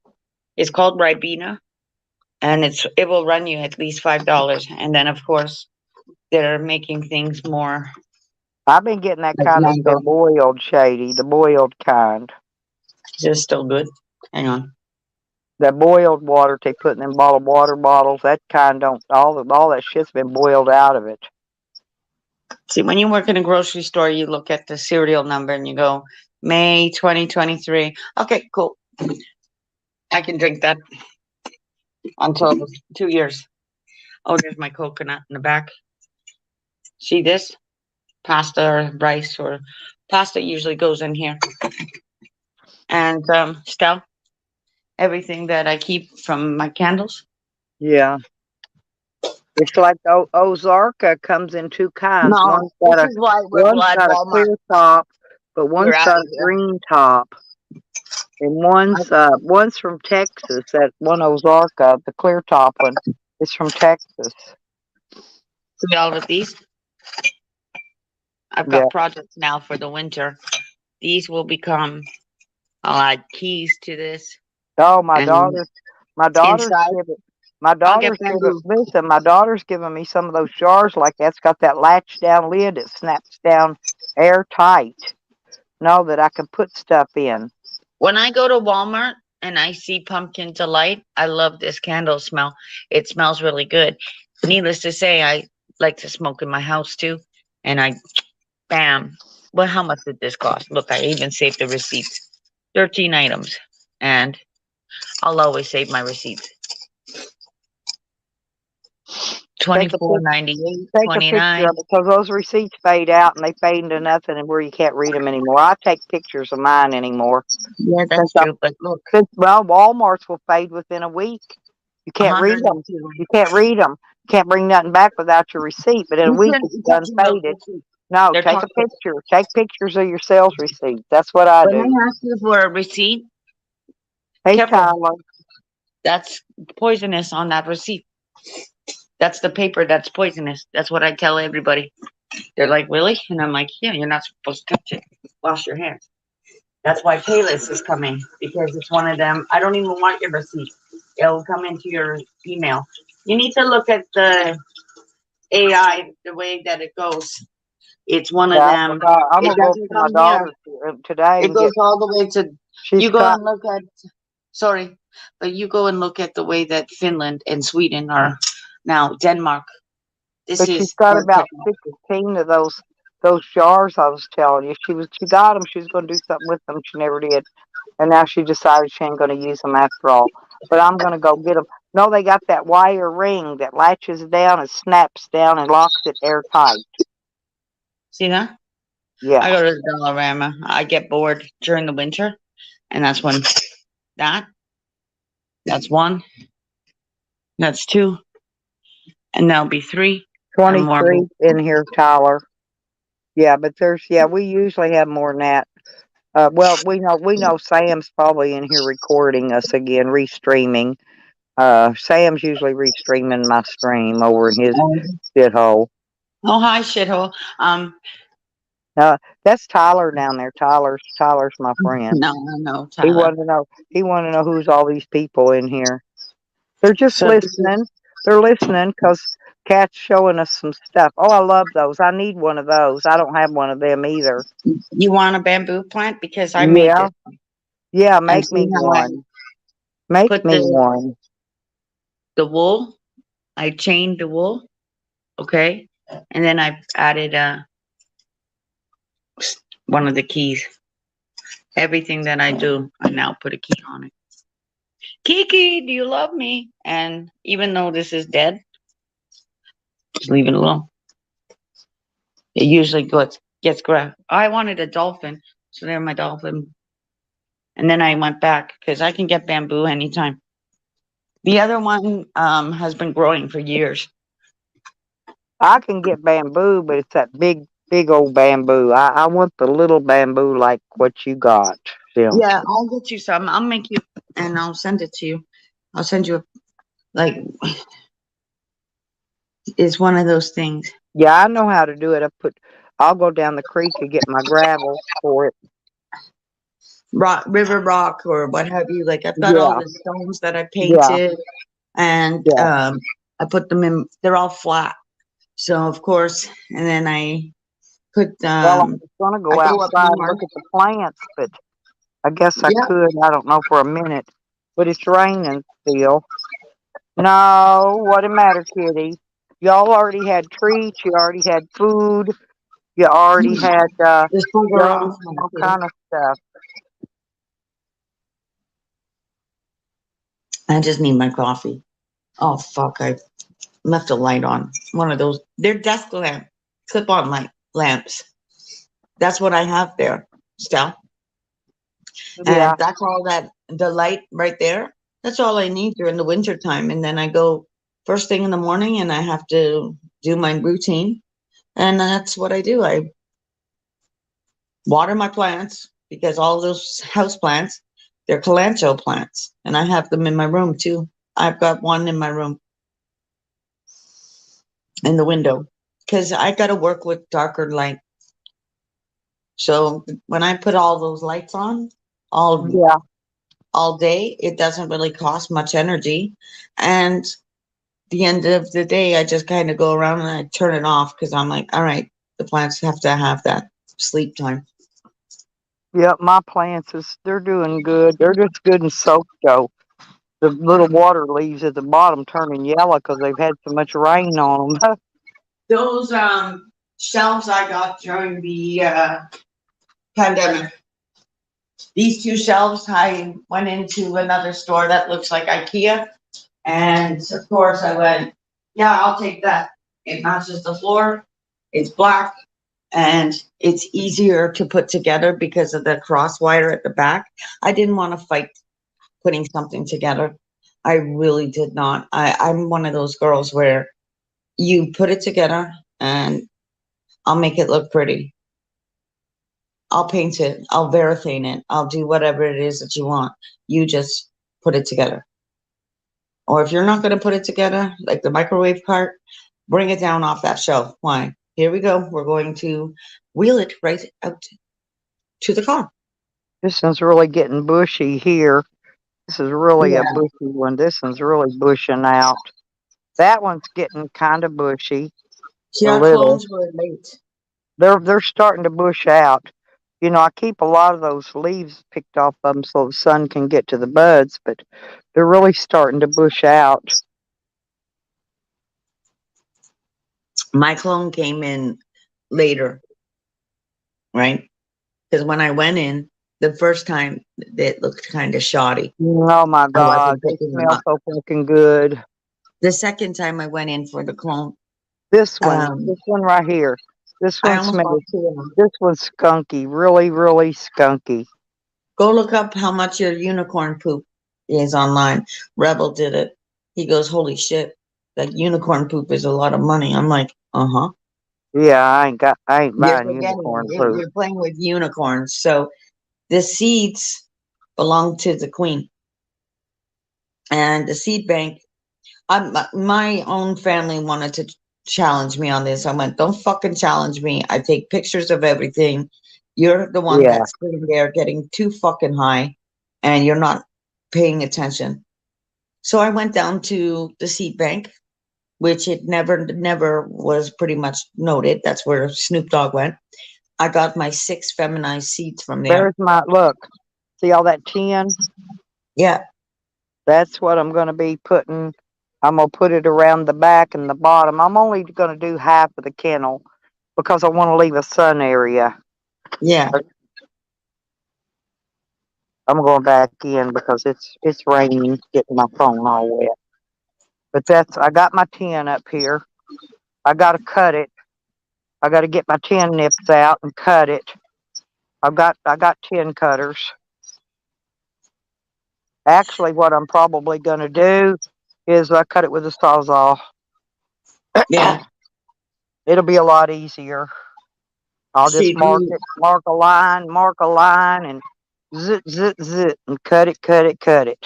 It's called Ribena, and it will run you at least $5. And then, of course, they're making things more I've been getting that like kind of mango. stuff boiled, Shady, the boiled kind. Is it still good? Hang on. That boiled water they put in them bottled water bottles, that kind don't, all that shit's been boiled out of it. See, when you work in a grocery store, you look at the serial number and you go, May 2023. Okay, cool. I can drink that until 2 years. Oh, there's my coconut in the back. See this? Pasta or rice or pasta usually goes in here. And Stell, everything that I keep from my candles. Yeah. It's like Ozarka comes in two kinds. No, One's this got a is why we're one's at got a Walmart. clear top, but one's We're out got of a here. green top. And one's from Texas. That one Ozarka, the clear top one, is from Texas. See all of these? I've got projects now for the winter. These will become, I'll add keys to this. Oh, my And daughter's inside, giving my I'll daughter's get giving bamboo. listen, my daughter's giving me some of those jars like that's got that latch down lid that snaps down airtight. No, that I can put stuff in. When I go to Walmart and I see pumpkin delight, I love this candle smell. It smells really good. Needless to say, I like to smoke in my house too. And bam. Well, how much did this cost? Look, I even saved the receipts. 13 items. And I'll always save my receipts. Take a $24.98, Take a picture $29. of it because those receipts fade out and they fade into nothing and where you can't read them anymore. I take pictures of mine anymore. Yeah, that's true. But look, Well, Walmart's will fade within a week. You can't read them. 102. You can't read them. You can't bring nothing back without your receipt. But in a week, it's done faded. No, They're take a talking- picture. Take pictures of your sales receipts. That's what I When do. I ask you for a receipt, Hey, careful. Tyler. that's poisonous on that receipt. That's the paper that's poisonous. That's what I tell everybody. They're like, really? And I'm like, yeah, you're not supposed to touch it. Wash your hands. That's why Payless is coming, because it's one of them. I don't even want your receipt. It'll come into your email. You need to look at the AI, the way that it goes. It's one of Yeah, them. I'm It gonna go doesn't to my come daughter's today It and goes get. all the way to She's you go got. and look at sorry, but you go and look at the way that Finland and Sweden are now. Denmark. This But is she's got their about technology. 16 of those jars I was telling you. She got them. She was going to do something with them. She never did. And now she decided she ain't going to use them after all. But I'm going to go get them. No, they got that wire ring that latches down and snaps down and locks it airtight. See that? Yeah. I go to the Dollarama. I get bored during the winter, and that's when that's one, that's two, and that'll be three. And more. 23 in here, Tyler. Yeah, but we usually have more than that. Well, we know Sam's probably in here recording us again, restreaming. Sam's usually restreaming my stream over in his shithole. Oh, hi, shithole. That's Tyler down there. Tyler's my friend. No, He Tyler. wanted to know who's all these people in here. They're just So this is- listening. They're listening because Kat's showing us some stuff. Oh, I love those. I need one of those. I don't have one of them either. You want a bamboo plant? Because I made Yeah. this. Yeah, make see me how I one. Make put me one. The wool. I chained the wool. Okay. And then I added one of the keys. Everything that I do, I now put a key on it. Kiki, do you love me? And even though this is dead, just leave it alone. It usually gets grabbed. I wanted a dolphin, so there's my dolphin. And then I went back because I can get bamboo anytime. The other one has been growing for years. I can get bamboo, but it's that big old bamboo. I want the little bamboo like what you got. Yeah, I'll get you some. I'll make you and I'll send it to you. I'll send you like it's one of those things. Yeah, I know how to do it. I'll go down the creek and get my gravel for it. River rock or what have you. Like I've got all Yeah, the stones that I yeah, painted and yeah. I put them in, they're all flat. So of course, and then I put Well, I was gonna I go go up outside and north. look at the plants, but I guess I Yeah. could. I don't know for a minute, but it's raining still. No, what it matter, kitty? Y'all already had treats. You already had food. You already had Just bugger off, all my kind of stuff. I just need my coffee. Oh fuck, I left a light on. One of those. They're desk lamp, clip-on light lamps. That's what I have there, Stell. Yeah, And that's all that the light right there. That's all I need during the winter time. And then I go first thing in the morning and I have to do my routine. And that's what I do. I water my plants because all those house plants, they're calancho plants. And I have them in my room too. I've got one in my room in the window because I got to work with darker light. So when I put all those lights on all yeah. all day, it doesn't really cost much energy. And the end of the day, I just kind of go around and I turn it off because I'm like, all right, the plants have to have that sleep time. Yep, my plants they're doing good. They're just good and soaked though. The little water leaves at the bottom turning yellow because they've had so much rain on them. Those shelves I got during the pandemic. These two shelves, I went into another store that looks like IKEA, and of course I went, yeah, I'll take that. It matches the floor. It's black and it's easier to put together because of the cross wire at the back. I didn't want to fight putting something together. I really did not. I'm one of those girls where you put it together and I'll make it look pretty. I'll paint it. I'll verify it. I'll do whatever it is that you want. You just put it together. Or if you're not going to put it together, like the microwave cart, bring it down off that shelf. Why? Here we go. We're going to wheel it right out to the car. This one's really getting bushy here. This is really a Yeah. bushy one. This one's really bushing out. That one's getting kind of bushy See, a our little. clones were late. They're starting to bush out. You know, I keep a lot of those leaves picked off of them so the sun can get to the buds, but they're really starting to bush out. My clone came in later, right? Because when I went in the first time, it looked kind of shoddy. Oh my I God, wasn't they picking them smell up. so fucking good. The second time I went in for the clone, This one right here. This I one almost bought smells. two of them. This one's skunky, really, really skunky. Go look up how much your unicorn poop is online. Rebel did it. He goes, holy shit, that unicorn poop is a lot of money. I'm like, uh-huh. Yeah, I ain't You're buying forgetting, unicorn poop. you're playing with unicorns. So the seeds belong to the queen. And the seed bank, my own family wanted to challenge me on this. I went, don't fucking challenge me. I take pictures of everything. You're the one Yeah, that's sitting there getting too fucking high and you're not paying attention. So I went down to the seed bank, which it never was pretty much noted. That's where Snoop Dogg went. I got my 6 feminized seeds from there. there's my look. See all that tin? Yeah, That's what I'm gonna be putting. I'm gonna put it around the back and the bottom. I'm only gonna do half of the kennel because I want to leave a sun area. yeah. I'm going back in because it's raining, getting my phone all wet. But I got my tin up here. I gotta cut it. I gotta get my tin nips out and cut it. I got tin cutters. Actually, what I'm probably gonna do is I cut it with a sawzall. Yeah. It'll be a lot easier. I'll See, just mark a line, and zit, zit, zit, and cut it, cut it, cut it.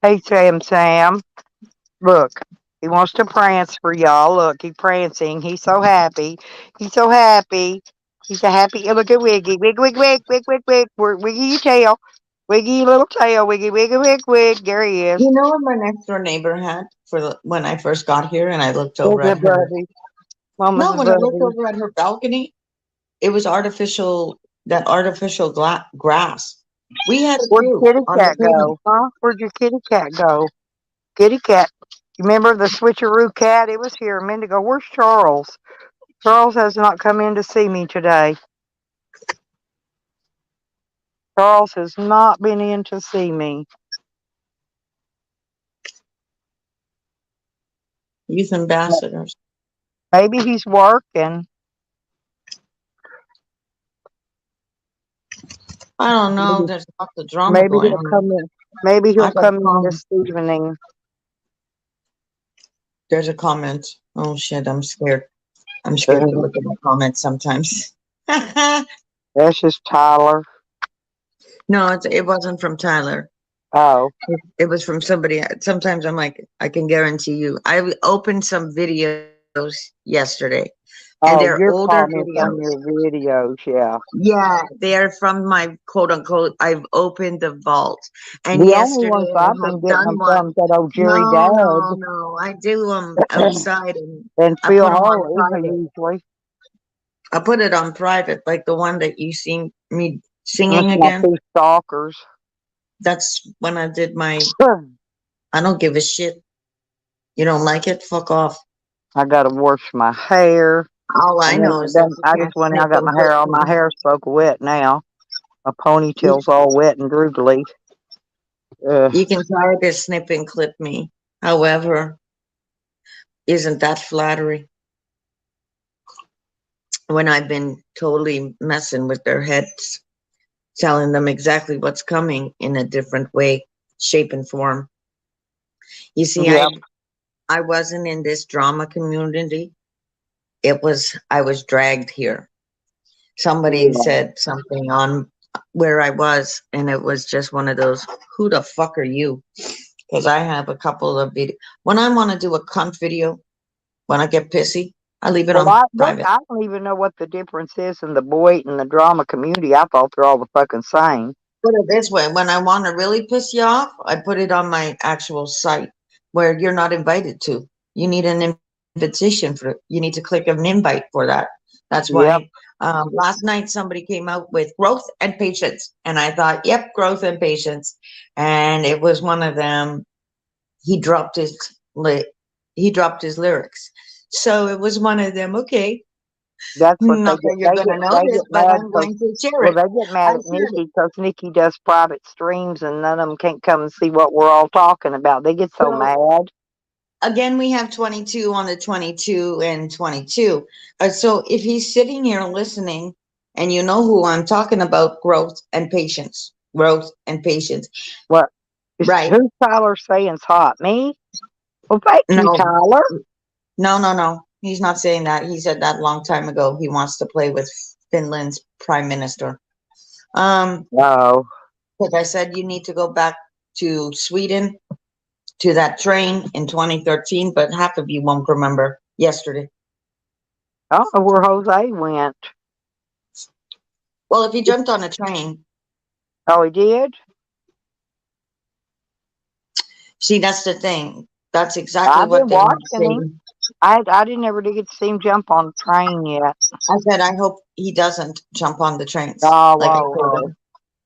Hey, Sam. Look, he wants to prance for y'all. Look, he's prancing. He's so happy. He's so happy. He's a happy. Look at Wiggy. Wig, wig, wig, wig, wig, wig. Wiggy your tail. Wiggy your little tail. Wiggy, wiggy, wig, wig. There he is. You know what my next door neighbor had when I first got here, and I looked over There's at a her. buddy. Mama's No, a when I looked buddy. over at her balcony, it was artificial. That artificial grass. We had a Where'd few kitty on the cat pavement. go? Huh? Where'd your kitty cat go? Kitty cat. You remember the switcheroo cat? It was here a minute ago. Where's Charles? Charles has not come in to see me today. Charles has not been in to see me. Youth ambassadors. Maybe he's working. I don't know. Maybe, There's lots of drama maybe going he'll on. come in. Maybe he'll I got a come in comment. this evening. There's a comment. Oh shit! I'm scared. I'm scared to look at my comments sometimes. That's just Tyler. No, it wasn't from Tyler. Oh, It was from somebody. Sometimes I'm like, I can guarantee you. I opened some videos yesterday, and they're your older comments videos. on your videos, yeah. Yeah, they are from my quote unquote. I've opened the vault, and The only yesterday ones I I've been had getting done them one. from is that old Jerry No, no, Dad no. I do them outside, and and I Phil put them on Holy private. usually. I put it on private, like the one that you see me singing That's my again. two stalkers. That's when I did my. I don't give a shit. You don't like it? Fuck off. I gotta wash my hair. All I And then know is that you I can't just went out, snip got and my hair, clip all my me. hair's soaking wet now. My You, ponytail's all wet and droogly. you can try to snip and clip me. However, isn't that flattery? When I've been totally messing with their heads, telling them exactly what's coming in a different way, shape, and form. You see, Yep, I wasn't in this drama community. I was dragged here. Somebody yeah. said something on where I was, and it was just one of those, who the fuck are you? Because I have a couple of videos. When I want to do a cunt video, when I get pissy, I leave it Well, on private. I don't even know what the difference is in the boy and the drama community. I thought they're all the fucking same. Put it this way, when I want to really piss you off, I put it on my actual site where you're not invited to. You need an invitation for it. You need to click an invite for that. That's Yep, why last night somebody came out with growth and patience. And I thought, yep, growth and patience. And it was one of them. He dropped his lyrics. So it was one of them, okay. that's what Not that you're gonna know they this, get but mad I'm because going to share well it. they get I mad at shared it. Nikki because Nikki does private streams and none of them can't come and see what we're all talking about. They get so So mad. again, we have 22 on the 22 and 22. So if he's sitting here listening, and you know who I'm talking about, growth and patience, What? right? Who's Tyler saying's hot? Me? Well, thank you, No, Tyler. no. He's not saying that. He said that long time ago. He wants to play with Finland's prime minister. Oh, Because I said you need to go back to Sweden to that train in 2013, but half of you won't remember yesterday. I don't know where Jose went. Well, if he jumped on a train, Oh, he did? see, that's the thing. That's exactly I've been what they want to watching him. say. I didn't ever get to see him jump on a train yet. I said, I hope he doesn't jump on the trains. Oh, Like I whoa, told whoa. him.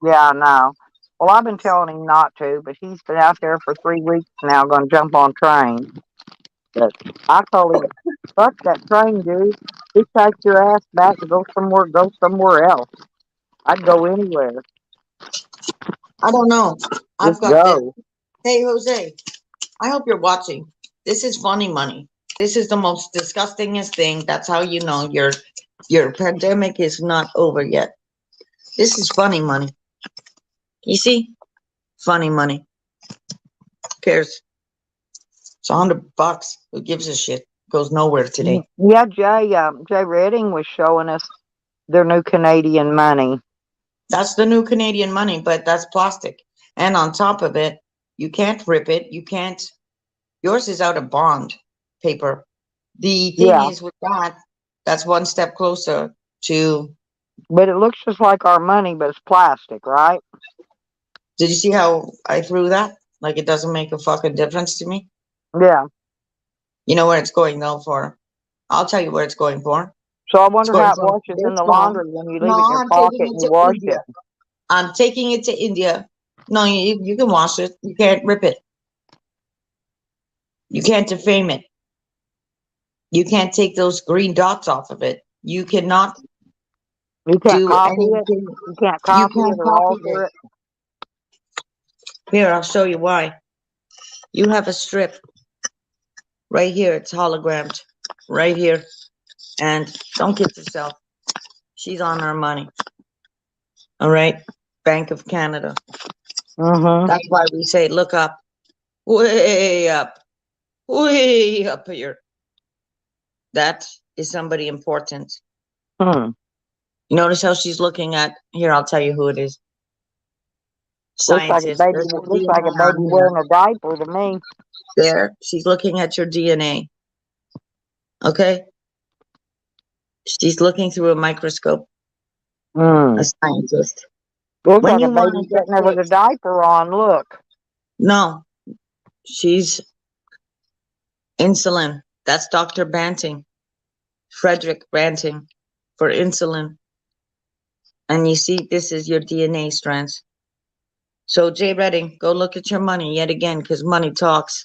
Yeah, I know. Well, I've been telling him not to, but he's been out there for 3 weeks now going to jump on train. But I told him, fuck that train, dude. You take your ass back and go somewhere else. I'd go anywhere. I don't know. I've Just got this. go. Hey, Jose, I hope you're watching. This is funny money. This is the most disgustingest thing. That's how you know your pandemic is not over yet. This is funny money. You see? Funny money. Who cares? It's $100. Who gives a shit? Goes nowhere today. Yeah, Jay Redding was showing us their new Canadian money. That's the new Canadian money, but that's plastic. And on top of it, You can't rip it. You can't. Yours is out of bond paper. The thing Yeah, is with that, that's one step closer to. but it looks just like our money, but it's plastic, right? Did you see how I threw that? Like it doesn't make a fucking difference to me. Yeah. You know where it's going though for. I'll tell you where it's going for. So I It's wonder going how it for washes in this the phone. laundry when you No, leave it in your I'm taking pocket it and you to wash India. it. I'm taking it to India. No, you can wash it. You can't rip it. You can't defame it. You can't take those green dots off of it. You cannot You can't do copy it. anything. You can't You copy it can't or copy alter this. it. Here, I'll show you why. You have a strip right here. It's hologrammed right here. And don't kid yourself. She's on her money. All right. Bank of Canada. Mm-hmm. That's why we say look up. Way up. Way up here. That is somebody important. Hmm. Notice how she's looking at here, I'll tell you who it is. Looks like a Scientist. baby. There's your Looks like a DNA baby on here. wearing a diaper to me. There. She's looking at your DNA. Okay? She's looking through a microscope. Hmm. A scientist. Looks When like a you want baby to get sitting there with a fixed. diaper on. Look. No. She's insulin. That's Dr. Banting. Frederick Banting for insulin. And you see, this is your DNA strands. So, Jay Redding, go look at your money yet again, because money talks.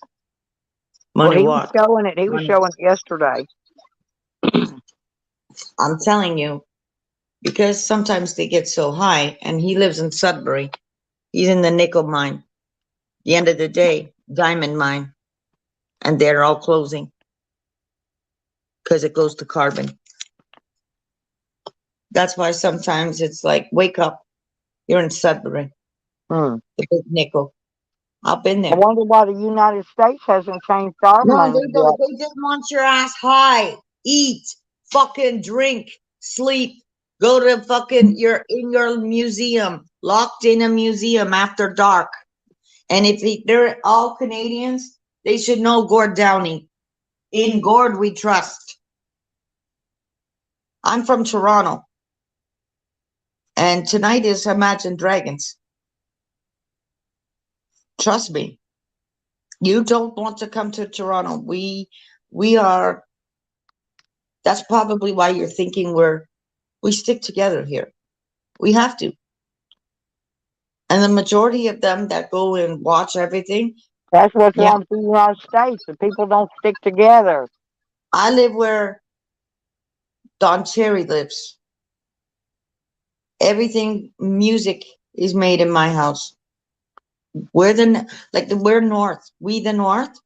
Well, Money he was walks. showing it. He was Money. showing it yesterday. I'm telling you, because sometimes they get so high, and he lives in Sudbury. He's in the nickel mine. The end of the day, diamond mine. And they're all closing because it goes to carbon. That's why sometimes it's like, wake up. You're in Sudbury, Hmm. the big nickel. I've been I there. wonder why the United States hasn't changed our No, money they yet. don't. They just want your ass high. Eat, fucking drink, sleep. Go to fucking, you're in your museum, locked in a museum after dark. And if they're all Canadians, they should know Gord Downie. In Gord, we trust. I'm from Toronto. And tonight is Imagine Dragons. Trust me. You don't want to come to Toronto. We are, that's probably why you're thinking we stick together here. We have to. And the majority of them that go and watch everything, That's what's yeah. wrong with the United States. The people don't stick together. I live where Don Cherry lives. Everything music is made in my house. We're north. We the north.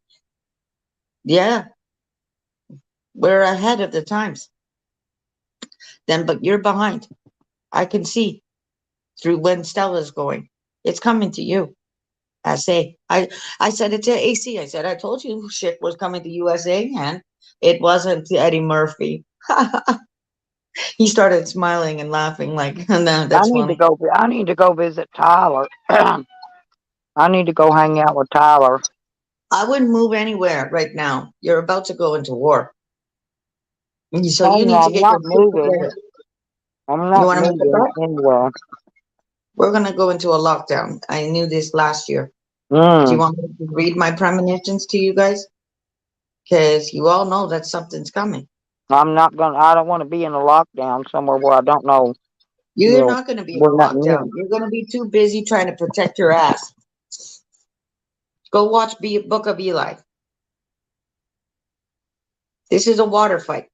Yeah. We're ahead of the times. But you're behind. I can see through when Stella's going. It's coming to you. I said it to AC. I said, I told you shit was coming to USA, and it wasn't to Eddie Murphy. He started smiling and laughing like, no, that's funny. I need to go visit Tyler. I need to go hang out with Tyler. I wouldn't move anywhere right now. You're about to go into war. So Oh you no, need to I'm get your not shit moving. together. I'm You not want to make it moving back? anywhere. We're going to go into a lockdown. I knew this last year. Do you Mm. want me to read my premonitions to you guys? Because you all know that something's coming. I don't want to be in a lockdown somewhere where I don't know, You're not going to be in a we're not near. lockdown. You're going to be too busy trying to protect your ass. Go watch Book of Eli. This is a water fight.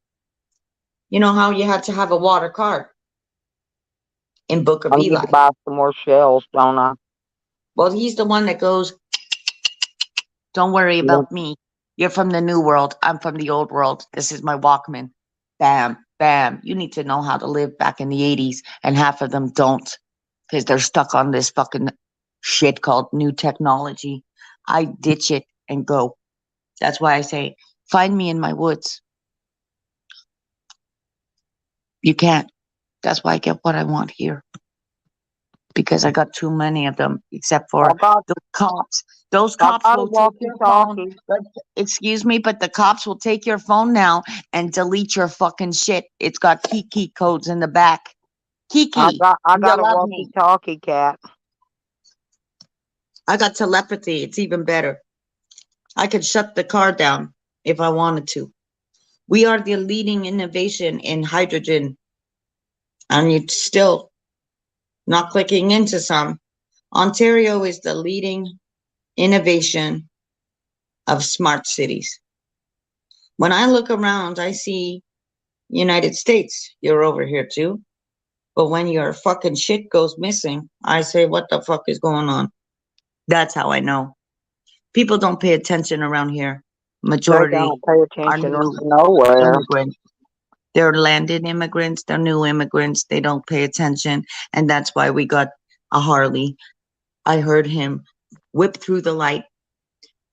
You know how you had to have a water card in Book of I need to Eli? buy some more shells, don't I? Well, he's the one that goes, don't worry Yeah. about me. You're from the new world. I'm from the old world. This is my Walkman. Bam, bam. You need to know how to live back in the 80s, and half of them don't because they're stuck on this fucking shit called new technology. I ditch it and go. That's why I say, find me in my woods. You can't. That's why I get what I want here. because I got too many of them, except for I got, the cops. Those I cops got a will take your phone. walkie-talkie. But, excuse me, but the cops will take your phone now and delete your fucking shit. It's got key codes in the back. Kiki, I you got a love me. walkie-talkie, cat. I got telepathy. It's even better. I could shut the car down if I wanted to. We are the leading innovation in hydrogen, and you're still not clicking into some. Ontario is the leading innovation of smart cities. When I look around, I see United States. You're over here too. But when your fucking shit goes missing, I say, what the fuck is going on? That's how I know. People don't pay attention around here. They Majority don't pay are attention new nowhere. immigrants. They're landed immigrants. They're new immigrants. They don't pay attention. And that's why we got a Harley. I heard him whip through the light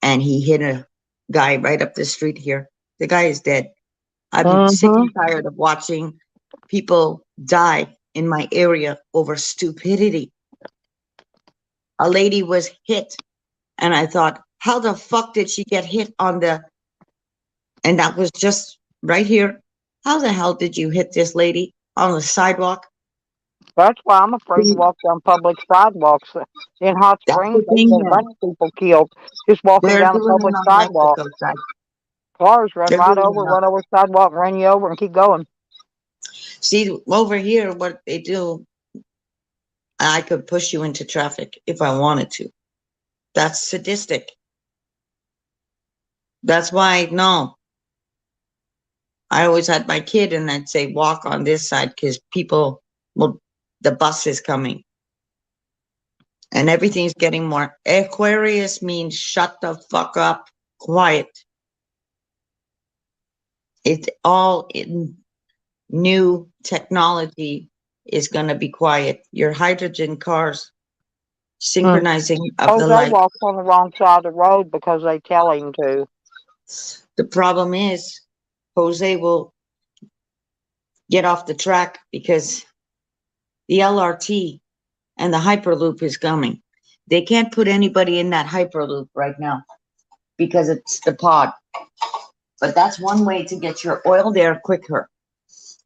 and he hit a guy right up the street here. The guy is dead. I've been sick Mm-hmm. and tired of watching people die in my area over stupidity. A lady was hit, and I thought, how the fuck did she get hit on the, and that was just right here. How the hell did you hit this lady on the sidewalk? That's why I'm afraid to walk down public sidewalks. In Hot That's Springs, the there's thing been a here. bunch of people killed just walking They're down the doing it public on sidewalk. Mexico side. Cars run They're right doing it over the sidewalk, run you over, and keep going. See, over here, what they do, I could push you into traffic if I wanted to. That's sadistic. That's why, no. I always had my kid and I'd say, walk on this side because people, well, the bus is coming. And everything's getting more. Aquarius means shut the fuck up, quiet. It's all in new technology is going to be quiet. Your hydrogen cars, synchronizing of the Jose light. walks on the wrong side of the road because they tell him to. The problem is, Jose will get off the track because the LRT and the Hyperloop is coming. They can't put anybody in that Hyperloop right now because it's the pod. But that's one way to get your oil there quicker.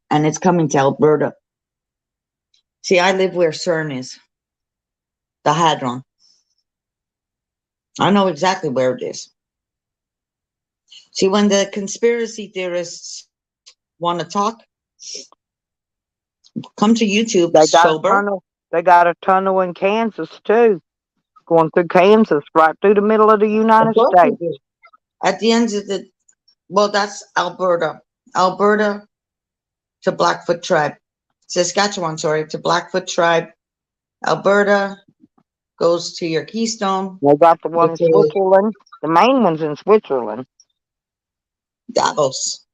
And it's coming to Alberta. See, I live where CERN is, the Hadron. I know exactly where it is. See, when the conspiracy theorists want to talk, come to YouTube, They got sober. a tunnel. They got a tunnel in Kansas too, going through Kansas, right through the middle of the United Of course they States. do. At the end of the, well, that's Alberta. Alberta to Blackfoot tribe. Saskatchewan, sorry, to Blackfoot tribe. Alberta goes to your Keystone. They got the one in Okay. Switzerland. The main one's in Switzerland. Davos.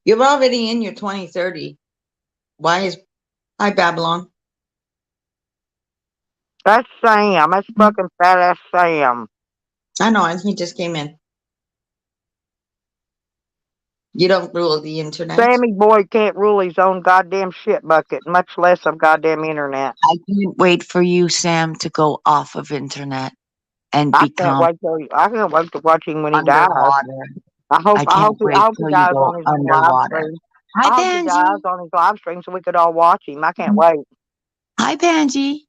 You're already in your 2030. Why is, hi Babylon. That's Sam. That's fucking fat ass Sam. I know, and he just came in. You don't rule the internet. Sammy boy can't rule his own goddamn shit bucket, much less of goddamn internet. I can't wait for you, Sam, to go off of internet and I can't become wait to watch him when he dies. underwater. I hope I can't he wait till you dies go on his live underwater. stream. Hi, I hope he dies Panji. on his live stream so we could all watch him. I can't wait. Hi, Panji.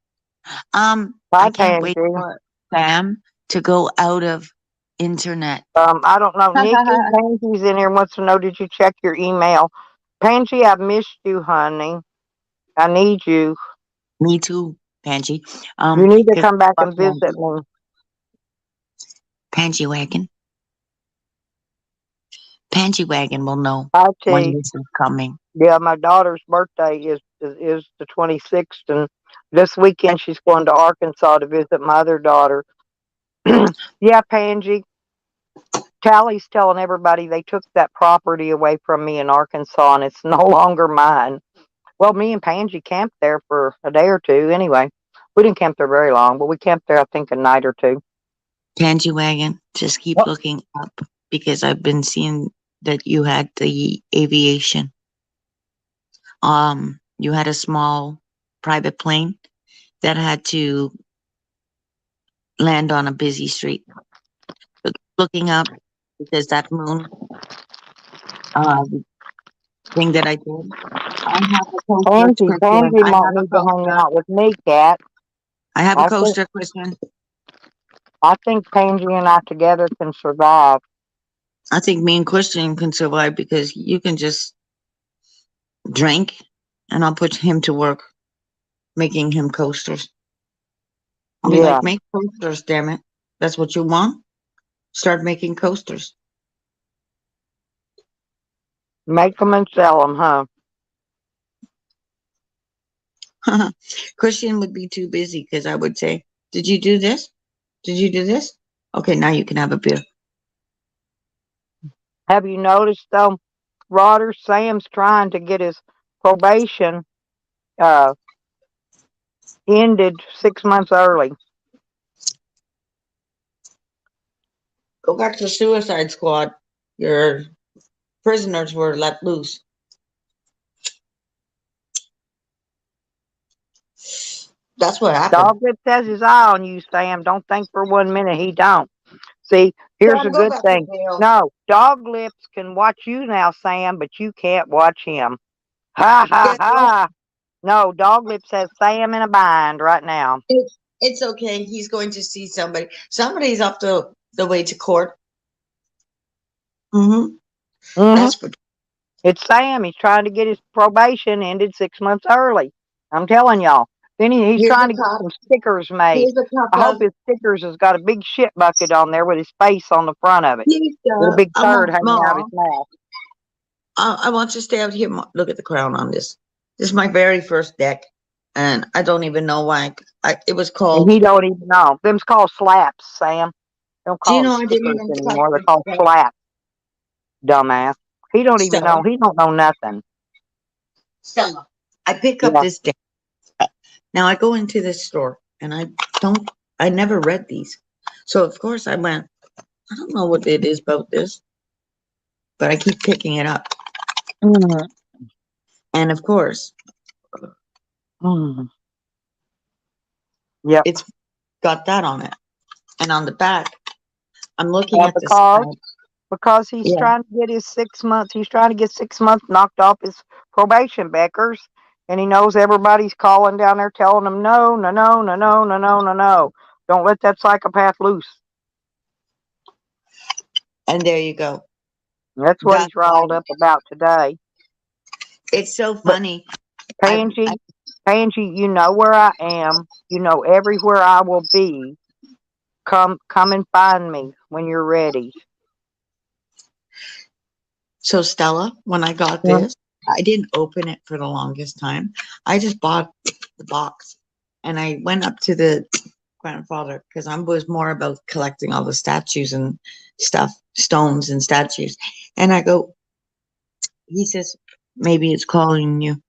Bye, I can't wait Pansy. for Sam to go out of internet. I don't know. Nikki Pansy's in here and wants to know, did you check your email? Pansy, I've missed you, honey. I need you. Me too, Panji. You need to 'cause come back fuck and visit me. Panji Wagon. Panji Wagon will know Hi, when T. this is coming. Yeah, my daughter's birthday is the 26th, and this weekend she's going to Arkansas to visit my other daughter. Yeah, Pansy. Tally's telling everybody they took that property away from me in Arkansas, and it's no longer mine. Well, me and Pansy camped there for a day or two. Anyway, we didn't camp there very long, but we camped there, I think, a night or two. Panji Wagon, just keep What? looking up because I've been seeing that you had the aviation. You had a small private plane that had to land on a busy street. Looking up because that moon thing that I did. I have a coaster, Christian. Pansy I won't have a need to hang coaster. out with me, Cat. I have a I think coaster, Christian. I think Pansy and I together can survive. I think me and Christian can survive because you can just drink and I'll put him to work making him coasters. I'll be Yeah, like, make coasters, damn it. That's what you want? Start making coasters. make them and sell them, huh? Christian would be too busy because I would say, did you do this? Did you do this? Okay, now you can have a beer. Have you noticed though, Rodder, Sam's trying to get his probation uh ended 6 months early. Go back to Suicide Squad. Your prisoners were let loose. That's what happened. Doglip has his eye on you, Sam. Don't think for 1 minute he don't. See, here's Sam, a go good back to thing. jail. No, Doglips can watch you now, Sam, but you can't watch him. Ha ha Yeah, no, ha. No, Doglips has Sam in a bind right now. it's okay. He's going to see somebody. Somebody's off the way to court. Mm-hmm. hmm That's for It's Sam. He's trying to get his probation ended 6 months early. I'm telling y'all. Then he's here's trying a to get cup. some stickers made. Here's a cup I hope of his stickers has got a big shit bucket on there with his face on the front of it. With a pizza. big I turd want hanging out of more. his mouth. I want you to stay out here. Look at the crown on this. This is my very first deck, and I don't even know why. It was And called. he don't even know. Them's called slaps, Sam. They don't Do you call them know I didn't stickers even touch anymore. They're the called deck? slaps, dumbass. He don't even know. Stella. He don't know nothing. Stella. I pick up Yeah. this deck. Now I go into this store, and I never read these. So of course I went, I don't know what it is about this, but I keep picking it up. Mm, And of course, mm. Yep. it's got that on it. And on the back, I'm looking Yeah, at the side. because he's Yeah. trying to get his 6 months. He's trying to get 6 months knocked off his probation, Beckers. And he knows everybody's calling down there telling him no, no, no, no, no, no, no, no, no. Don't let that psychopath loose. And there you go. That's what That's he's riled why up about today. it's so But funny. Pansy, Pansy, you know where I am. You know everywhere I will be. Come and find me when you're ready. So Stella, when I got Yeah. this, I didn't open it for the longest time. I just bought the box, and I went up to the grandfather because I was more about collecting all the statues and stuff, stones and statues. And I go, he says, maybe it's calling you.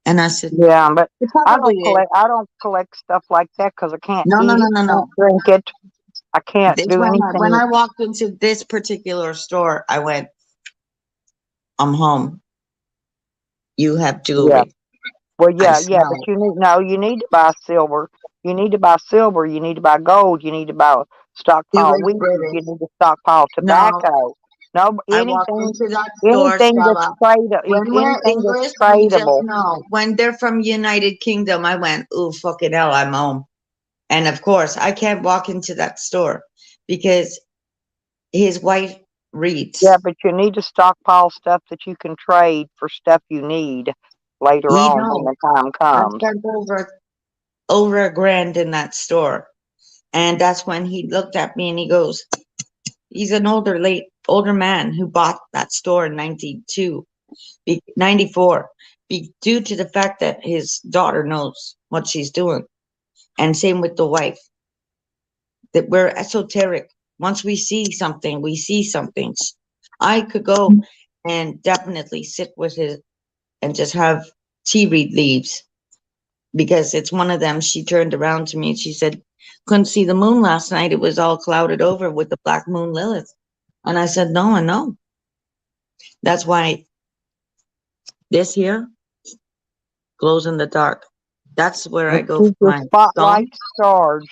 And I said, Yeah, but it probably is. I don't collect stuff like that because I can't No, no, eat no, it, no, no. can't drink it. I can't This do when anything. I walked into this particular store, I went, I'm home. You have Yeah. jewelry. Well, I yeah, smell but it. you need to buy silver. You need to buy silver. You need to buy gold. You need to buy It stockpile was weed. You British. need to stockpile No, tobacco. No, I walked into that store, anything that's Stella. When we're anything that's English, we just tradable. know. When they're from United Kingdom, I went, ooh, fucking hell, I'm home. And of course, I can't walk into that store because his wife reads. Yeah, but you need to stockpile stuff that you can trade for stuff you need later He on when knows. the time I comes. spent over $1,000 in that store. And that's when he looked at me and he goes, he's an older man who bought that store in 94, due to the fact that his daughter knows what she's doing. And same with the wife, that we're esoteric. Once we see something, we see something. I could go and definitely sit with his and just have tea read leaves because it's one of them. She turned around to me and she said, couldn't see the moon last night. It was all clouded over with the black moon Lilith. And I said, no, I know. That's why this here glows in the dark. That's where I And go for keep your my phone, spotlights charged.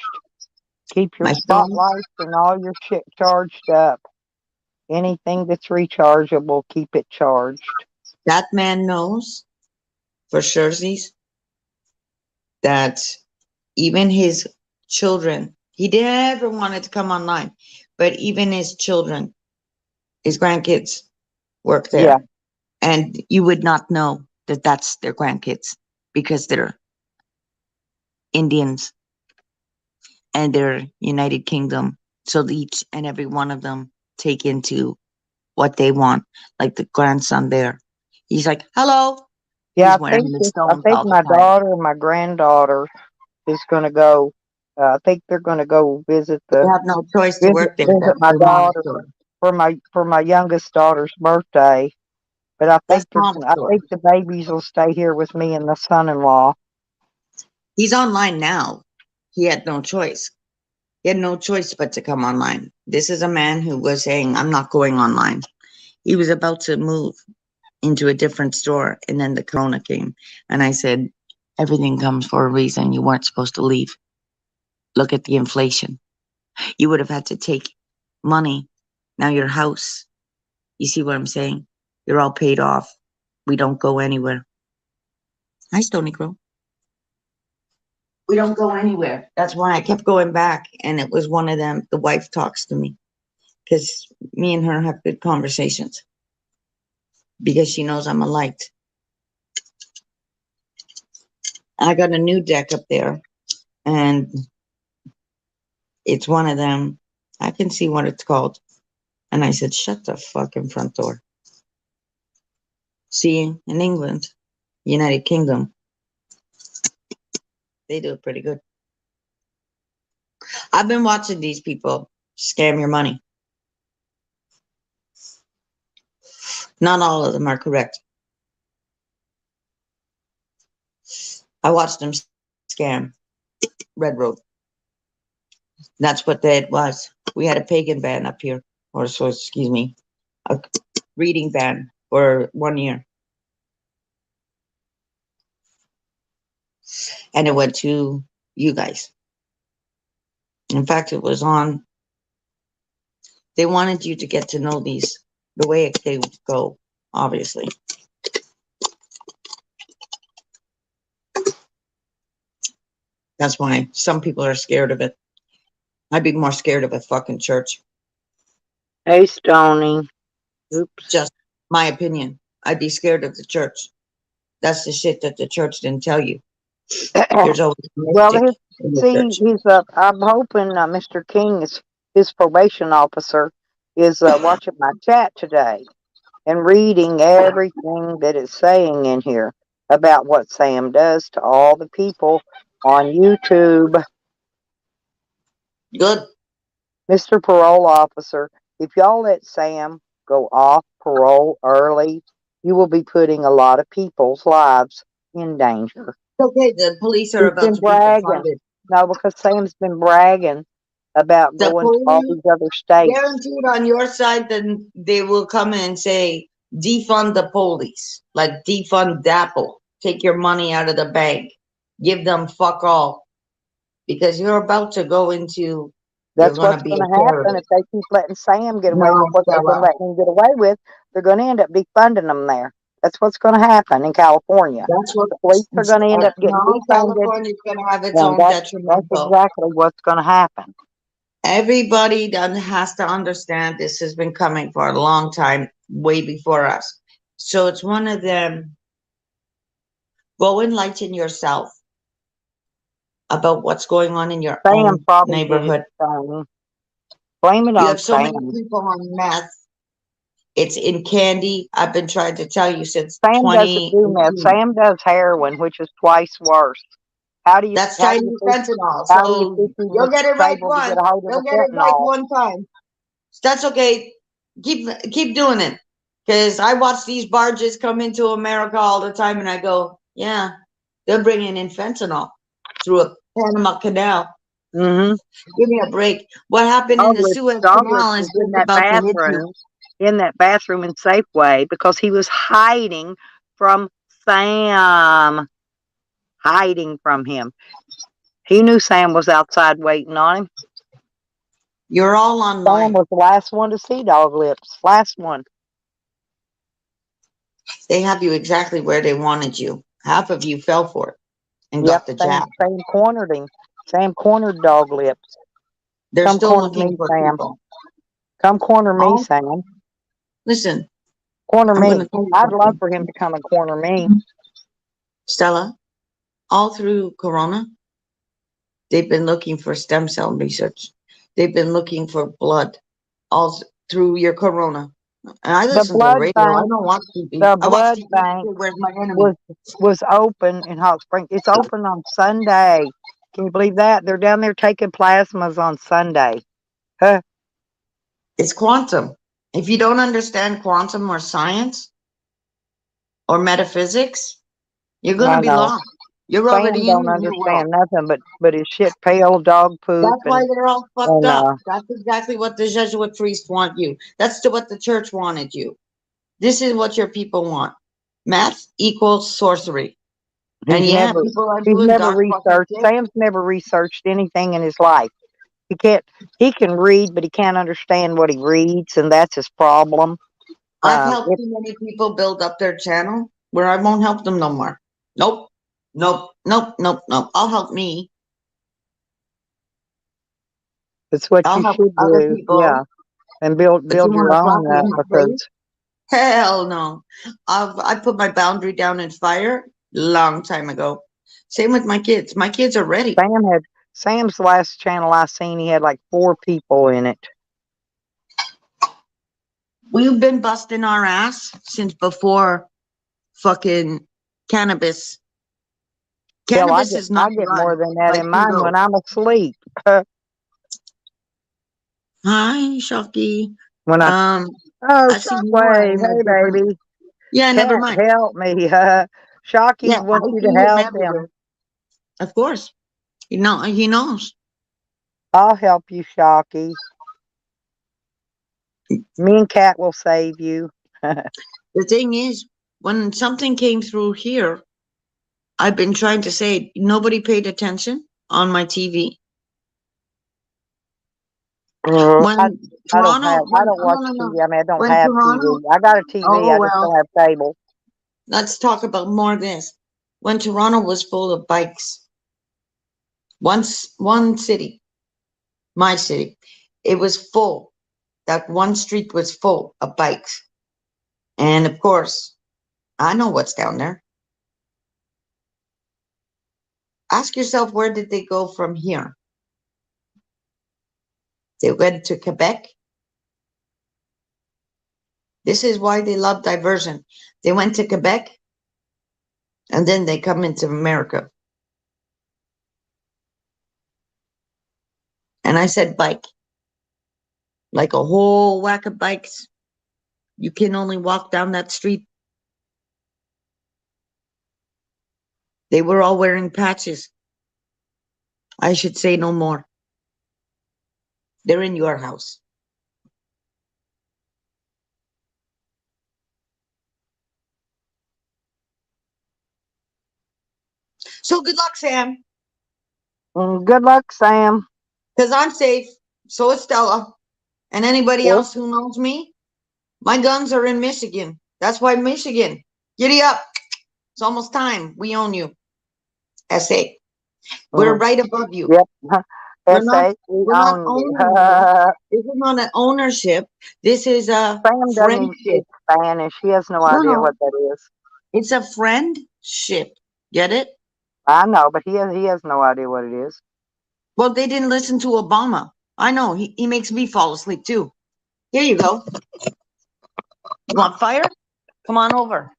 Keep your my phone. spotlights and all your shit charged up. Anything that's rechargeable, keep it charged. That man knows for sure that even his children, he never wanted to come online, but even his children, his grandkids work Yeah. there. And you would not know that that's their grandkids because they're Indians and they're United Kingdom. So each and every one of them take into what they want. Like the grandson there, he's like, "Hello." Yeah, He's wearing the I stones think all the my time. daughter and my granddaughter is gonna go. I think they're gonna go visit They the have no choice to work there. visit That's my their mom's daughter store. for my youngest daughter's birthday. But That's mom's I store. think the babies will stay here with me and the son-in-law. He's online now. He had no choice. He had no choice but to come online. This is a man who was saying, "I'm not going online." He was about to move into a different store, and then the corona came. And I said, "Everything comes for a reason. You weren't supposed to leave. Look at the inflation. You would have had to take money. Now your house, you see what I'm saying? You're all paid off. We don't go anywhere." Hi, Stony Crow. We don't go anywhere. That's why I kept going back. And it was one of them. The wife talks to me because me and her have good conversations because she knows I'm a light. I got a new deck up there and it's one of them. I can see what it's called. And I said, "Shut the fucking front door." See, in England, United Kingdom, they do it pretty good. I've been watching these people scam your money. Not all of them are correct. I watched them scam Red Road. That's what that was. We had a pagan ban up here, or so, excuse me, a reading ban for 1 year. And it went to you guys. In fact, it was on, they wanted you to get to know these, the way they go, obviously. That's why some people are scared of it. I'd be more scared of a fucking church. Hey, Stony. Oops. Just my opinion. I'd be scared of the church. That's the shit that the church didn't tell you. There's always a Well, mystic in the church. he's I'm hoping Mr. King is his probation officer is watching my chat today and reading everything that it's saying in here about what Sam does to all the people on YouTube. Good. Mr. Parole Officer, if y'all let Sam go off parole early, you will be putting a lot of people's lives in danger. Okay, the police are He's about been to be bragging. defunded. No, because Sam's been bragging about The going to all police, these other states. guaranteed on your side, then they will come in and say, defund the police, like defund DAPL. Take your money out of the bank. Give them fuck all. Because you're about to go into, you're That's going what's to be going a to happen if terrorist. they keep letting Sam get away No, with what they've been Stella. letting him get away with. They're going to end up defunding them there. That's what's going to happen in California. That's what, The police are going to end up getting no, defunded, California's going to have its and own that's detrimental. exactly what's going to happen. Everybody has to understand this has been coming for a long time, way before us. So it's one of them, go enlighten yourself about what's going on in your Sam own probably did it. neighborhood. Blame it You on have so many Sam. people on meth. It's in candy. I've been trying to tell you since Sam doesn't do meth. 2018. Sam does heroin, which is twice worse. That's How do Chinese you think fentanyl. how do you So think he you'll was get it right able to get once. a hold of You'll the get it right fentanyl? one time. That's okay. Keep doing it. Because I watch these barges come into America all the time and I go, yeah, they're bringing in fentanyl through a Panama Canal. Mm-hmm. Give me a break. What happened in the Suez Canal is Was in just that about to hit you. bathroom in Safeway because he was hiding from Sam. hiding from him. He knew Sam was outside waiting on him. You're all Sam online. was the last one to see Dog Lips. Last one. They have you exactly where they wanted you. Half of you fell for it and Yep, got the Sam, jab. Sam cornered him. Sam cornered Dog Lips. They're Come still corner looking me, for Sam. people. Come corner me, All, Sam. listen, Corner I'm going to me. tell you I'd love something. for him to come and corner me. Stella, all through Corona, they've been looking for stem cell research. They've been looking for blood all through your Corona. And I The listen to the blood radio. I bank, don't watch TV. the I watch blood TV. bank Where's my enemy? was open in Hot Springs. It's open on Sunday. Can you believe that? They're down there taking plasmas on Sunday. Huh? It's quantum. If you don't understand quantum or science or metaphysics, you're going I to be know. lost. You're Sam already in don't the new world. understand nothing but his shit pale dog poop That's why they're all fucked and up. That's exactly what the Jesuit priests want you. That's what the church wanted you. This is what your people want. Math equals sorcery. And he's yeah, never people are he's doing never dark fucking researched. shit. Sam's never researched anything in his life. He can read, but he can't understand what he reads, and that's his problem. I've helped It, too many people build up their channel where I won't help them no more. Nope. Nope. Nope. Nope. Nope. I'll help me. it's what I'll you help should other do. people. Yeah, and build But you your want to own copy my because face? Hell no. I put my boundary down in fire long time ago. Same with my kids. My kids are ready. Sam's last channel I seen, he had like 4 people in it. We've been busting our ass since before fucking cannabis. Hell, Cannabis is not I get drug more than that like in mine Hugo. when I'm asleep. Hi, Shocky. When I I see Nora Shockwave, in a hey different. baby, Yeah, never mind. help me. Shocky Yeah, I wants see you to him help everywhere. him. Of course. He knows. I'll help you, Shocky. Me and Kat will save you. The thing is, when something came through here, I've been trying to say nobody paid attention on my TV. When I don't Toronto, I don't watch no. TV. I mean, I don't When have Toronto, TV. I got a TV. oh I just well, don't have cable. let's talk about more of this. When Toronto was full of bikes, one city, my city, it was full. That one street was full of bikes. And of course, I know what's down there. Ask yourself, where did they go from here? They went to Quebec. This is why they love diversion. They went to Quebec and then they come into America. And I said bike, like a whole whack of bikes. You can only walk down that street. They were all wearing patches. I should say no more. They're in your house. So good luck, Sam. Good luck, Sam. Because I'm safe. So is Stella. And anybody Yep. else who knows me. My guns are in Michigan. That's why Michigan. Giddy up. It's almost time. We own you. SA. We're right above you. Yep. We're not, SA, we we're not own owning you. you. This is not an ownership. This is a Sam doesn't even speak friendship. Spanish. He has no idea No. what that is. It's a friendship. Get it? I know, but he has no idea what it is. Well, they didn't listen to Obama. I know. He makes me fall asleep too. Here you go. You want fire? Come on over.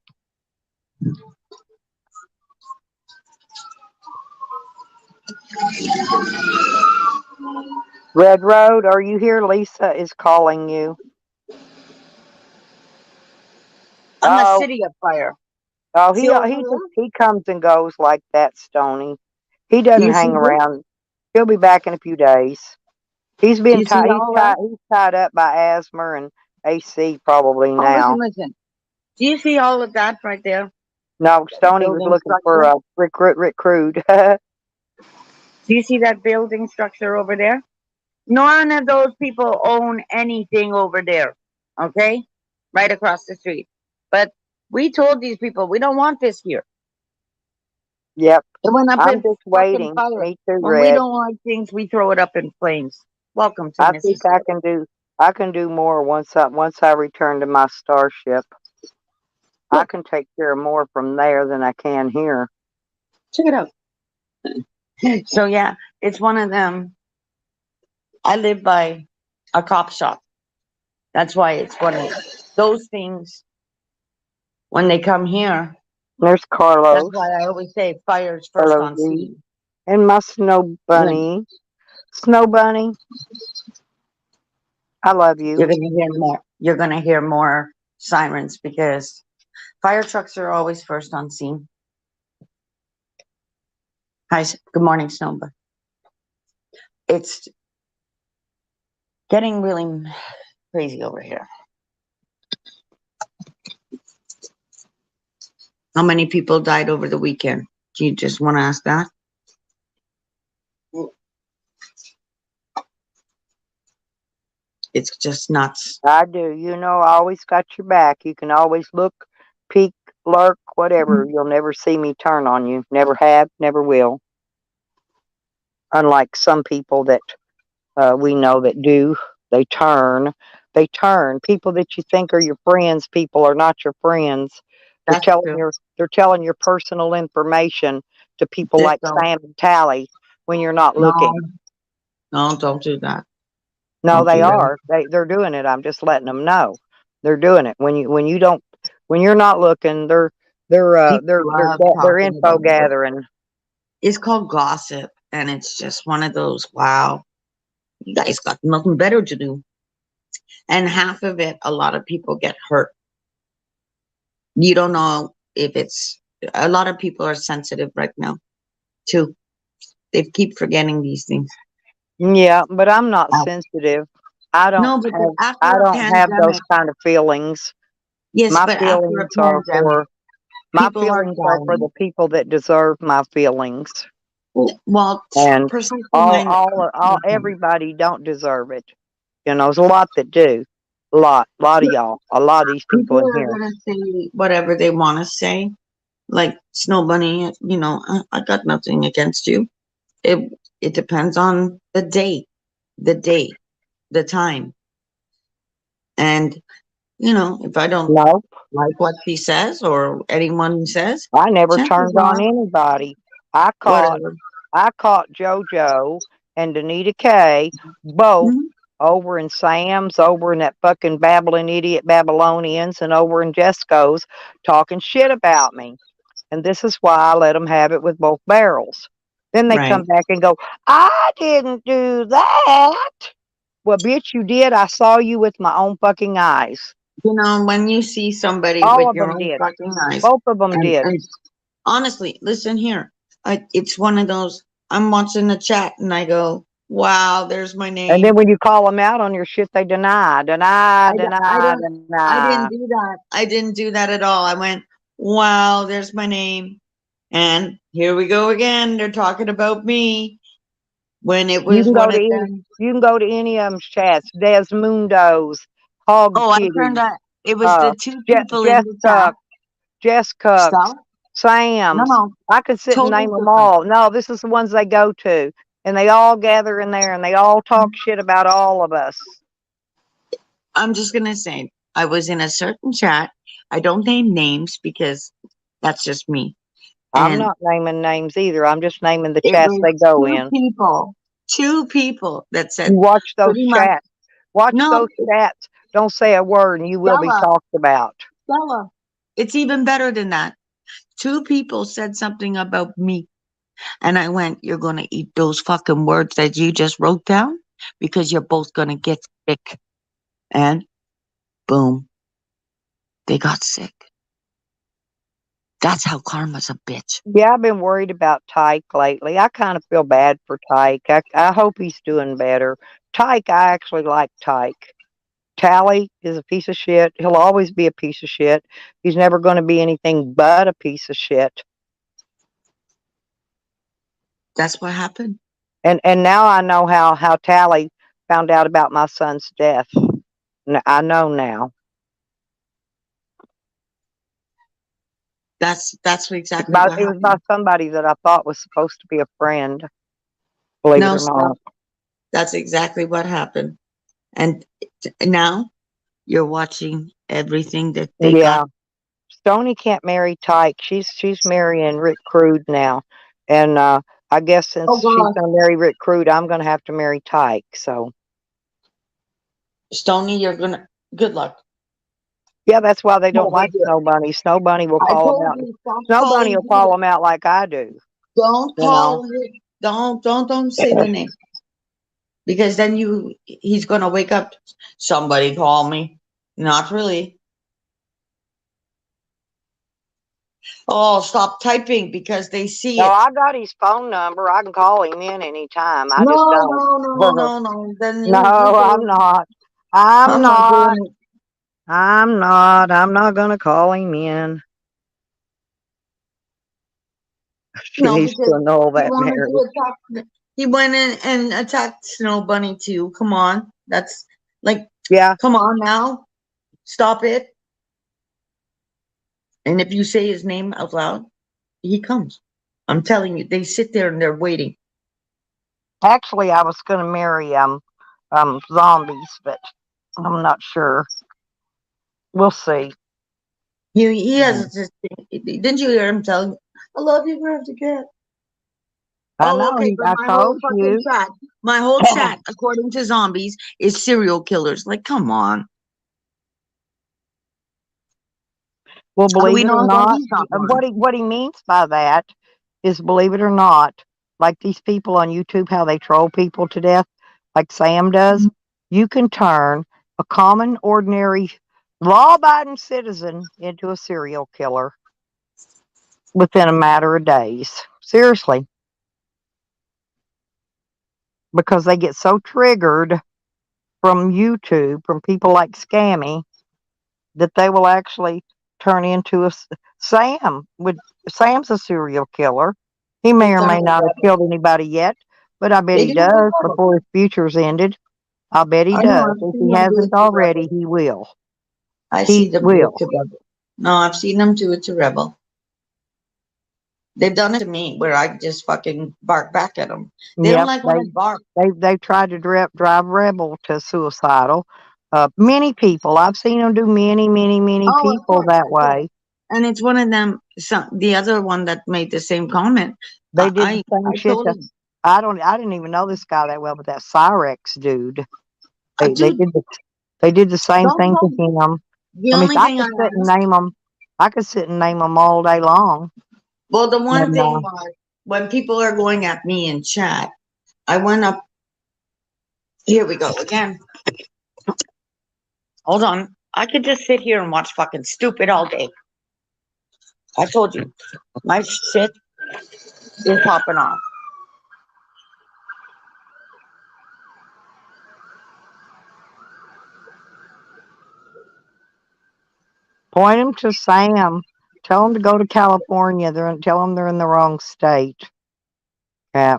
Red Road, are you here? Lisa is calling you. I'm the Oh, city of fire. oh, See over he comes and goes like that, Stony. He doesn't You see hang this? around. He'll be back in a few days. He's been You see all that? he's tied up by asthma and AC probably Oh, now. listen. Do you see all of that right there? No, Stony was building looking for structure. a recruit. Do you see that building structure over there? None of those people own anything over there. Okay? Right across the street. But we told these people we don't want this here. Yep. It went up I'm in just fucking waiting. fire. Me too, When we Red. don't like things, we throw it up in flames. Welcome to I think Mississippi. I can do more once I return to my starship. I Look, can take care of more from there than I can here. check it out. So yeah, it's one of them. I live by a cop shop. That's why it's one of those things. When they come here, There's that's Carlos, why I always say fire's first Carlos on D, scene. and my snow Yeah. bunny. Snow bunny, I love you. You're gonna hear more. You're gonna hear more sirens because fire trucks are always first on scene. Hi, good morning, Snowbird. It's getting really crazy over here. How many people died over the weekend? Do you just want to ask that? It's just nuts. I do. You know, I always got your back. You can always look, peek, lurk, whatever. You'll never see me turn on you. Never have, never will. Unlike some people that we know that do, they turn. They turn. People that you think are your friends, people are not your friends. They're That's telling true. they're telling your personal information to people Just like don't. Sam and Tally when you're not No, looking. no, don't do that. No, Don't they do that. are. They're doing it. I'm just letting them know. They're doing it. When you don't when you're not looking, People love they're talking info about it. gathering. It's called gossip, and it's just one of those. Wow, you guys got nothing better to do. And half of it, a lot of people get hurt. You don't know if it's. A lot of people are sensitive right now, too. They keep forgetting these things. Yeah, but I'm not Wow. sensitive. No, but I after a don't have those pandemic, kind of feelings. yes, My but after a feelings are pandemic, my people are feelings are for dying. the people that deserve my feelings. Well, And precisely my everybody don't deserve it. You know, there's a lot that do. A lot of y'all, a lot of these people people in are here. gonna say whatever they want to say. Like Snow Bunny, I got nothing against you. It depends on the date, the the time, and if I don't No, like what she says or anyone says, I never chances turned on are anybody. I caught whatever. I caught JoJo and Danita K both Mhm. over in Sam's, over in that fucking babbling idiot Babylonians, and over in Jesco's talking shit about me. And this is why I let them have it with both barrels. Then they Right. come back and go, I didn't do that. Well, bitch, you did. I saw you with my own fucking eyes. When you see somebody All with of your them own did. fucking eyes, Both of them did. and honestly, listen here. It's one of those. I'm watching the chat and I go, "Wow, there's my And then name." when you call them out on your shit, they deny, deny, I, d- I deny, don't. I deny. didn't do that. I didn't do that at all. I went, "Wow, there's my name," and here we go again. They're talking about me when it You was can go one to of any, them. you can go to any of them's chats. Desmundo's, Hog Oh, I turned Kitty, that. It was uh, the two people in Jess the chat. Cuck, Jess Cucks, Stuff. No, Sam's. no, I could sit and totally name them different. all. No, this is the ones they go to. And they all gather in there and they all talk shit about all of us. I'm just gonna say, I was in a certain chat. I don't name names because that's just me. I'm And not naming names either. I'm just naming the it chats was they go in. two people that You said watch those pretty much, chats. Watch no, those chats. Don't say a word and you will be Stella, talked about. Stella. It's even better than that. Two people said something about me. And I went, "You're going to eat those fucking words that you just wrote down because you're both going to get sick." And boom, they got sick. That's how karma's a bitch. Yeah, I've been worried about Tyke lately. I kind of feel bad for Tyke. I hope he's doing better. Tyke, I actually like Tyke. Tally is a piece of shit. He'll always be a piece of shit. He's never going to be anything but a piece of shit. That's what happened. And now I know how Tally found out about my son's death. I know now. That's exactly But what it was by happened. somebody that I thought was supposed to be a friend. Believe No, it or not. stop. That's exactly what happened. And now you're watching everything that they Yeah. got. Stony can't marry Tyke. She's marrying Rick Crude now. And I guess since Oh she's God, gonna marry Rick Crude, I'm gonna have to marry Tyke. So Stony, good luck. yeah, that's why they No don't big like deal. Snow Bunny. Snow Bunny will I call them told out. you, stop Snow Bunny calling will call people. them out like I do. Don't You know. call it. Don't say the name. Because then he's gonna wake up. Somebody call me. Not really. Oh, stop typing because they see No, it. I got his phone number. I can call him in anytime. I just No, don't. no, no, no, no. Then No, you I'm go. not. I'm I'm not not. doing it. I'm not. I'm not gonna call him in. She No, needs because to annul he that wanted marriage. to attack. He went in and attacked Snow Bunny too. Come on, that's like, Yeah. come on now, stop it. And if you say his name out loud, he comes. I'm telling you, they sit there and they're waiting. Actually, I was gonna marry zombies, but I'm not sure. We'll see. He has this thing. Didn't you hear him telling, "I love you, Grab the Cat"? I Oh, know. okay, but I told you. my whole chat, according to zombies, is serial killers. Like, come on. Well, How do believe we it or know that not, he's not one? what he means by that is, believe it or not, like these people on YouTube, how they troll people to death, like Sam does. You can turn a common, ordinary, law-abiding citizen into a serial killer within a matter of days. Seriously, because they get so triggered from YouTube, from people like Scammy, that they will actually turn into Sam's a serial killer. He may They've or done may it with not have Rebel. killed anybody yet, but I bet They he did it with does Rebel. before his future's ended. I bet he I know, does. I've If seen he them do it hasn't to already, Rebel. he will. I see He them do will. it to Rebel. No, I've seen them do it to Rebel. They've done it to me where I just fucking bark back at them. They don't Yep, like when I bark. they tried to drive Rebel to suicidal. Many people. I've seen them do many Oh, of people course, that of course. way. And it's one of them. The other one that made the same comment. They did the same I shit. told him, I didn't even know this guy that well, but that Cyrex dude. They dude, did the same don't thing to tell me. him. The I mean, only I thing I could sit and asked, name them. I could sit and name them all day long. well, the one And thing was when people are going at me in chat, I went up. Here we go again. Hold on. I could just sit here and watch fucking stupid all day. I told you, my shit is popping off. point them to Sam. Tell them to go to California. Tell them they're in the wrong state. Yeah.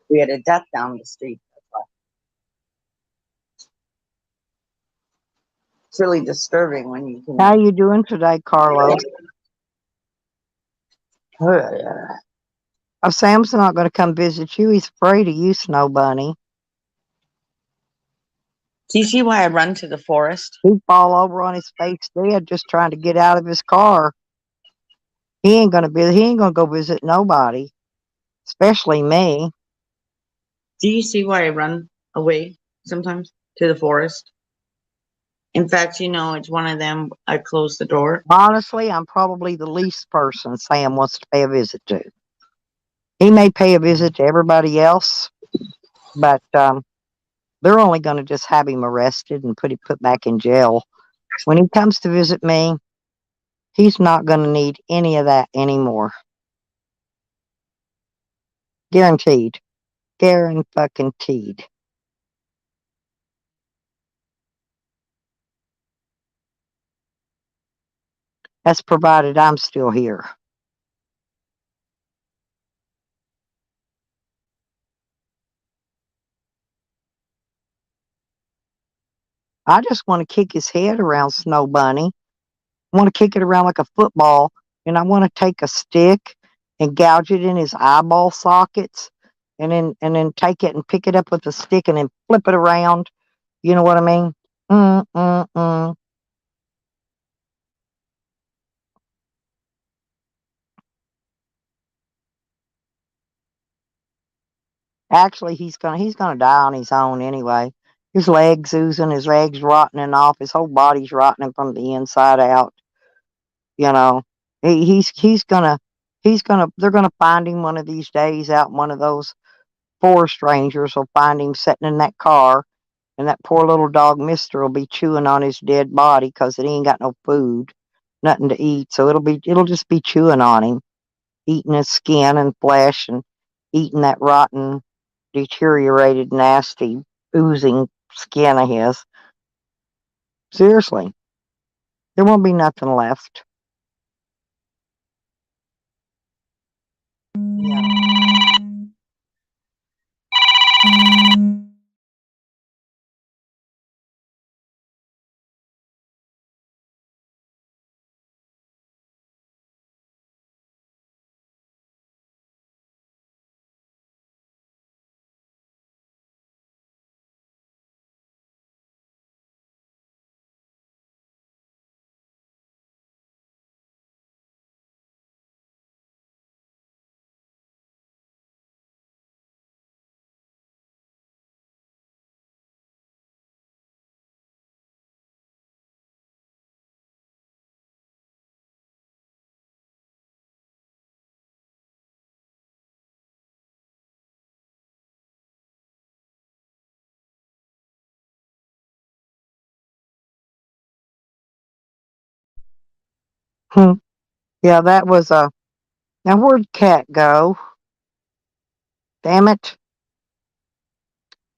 We had a death down the street. It's really disturbing when you can. How you doing today, Carlos? Oh, Sam's not going to come visit you. He's afraid of you, Snow Bunny. Do you see why I run to the forest? He'd fall over on his face dead just trying to get out of his car. He ain't gonna go visit nobody, especially me. Do you see why I run away sometimes to the forest? In fact, it's one of them. I close the door. Honestly, I'm probably the least person Sam wants to pay a visit to. He may pay a visit to everybody else, but They're only going to just have him arrested and put back in jail. When he comes to visit me, he's not going to need any of that anymore. Guaranteed. Guaranteed. That's provided I'm still here. I just want to kick his head around, Snow Bunny. I want to kick it around like a football, and I want to take a stick and gouge it in his eyeball sockets, and then take it and pick it up with a stick and then flip it around. You know what I mean? Mm, mm, mm. Actually, he's gonna die on his own anyway. His legs oozing, his legs rotting off, his whole body's rotting from the inside out. You know, he's gonna they're gonna find him one of these days out in one of those forest rangers will find him sitting in that car, and that poor little dog Mister will be chewing on his dead body because it ain't got no food, nothing to eat. So it'll just be chewing on him, eating his skin and flesh, and eating that rotten, deteriorated, nasty, oozing skin of his. Seriously, there won't be nothing left. Yeah. Hmm. Yeah, that was a. Now where'd Cat go? Damn it.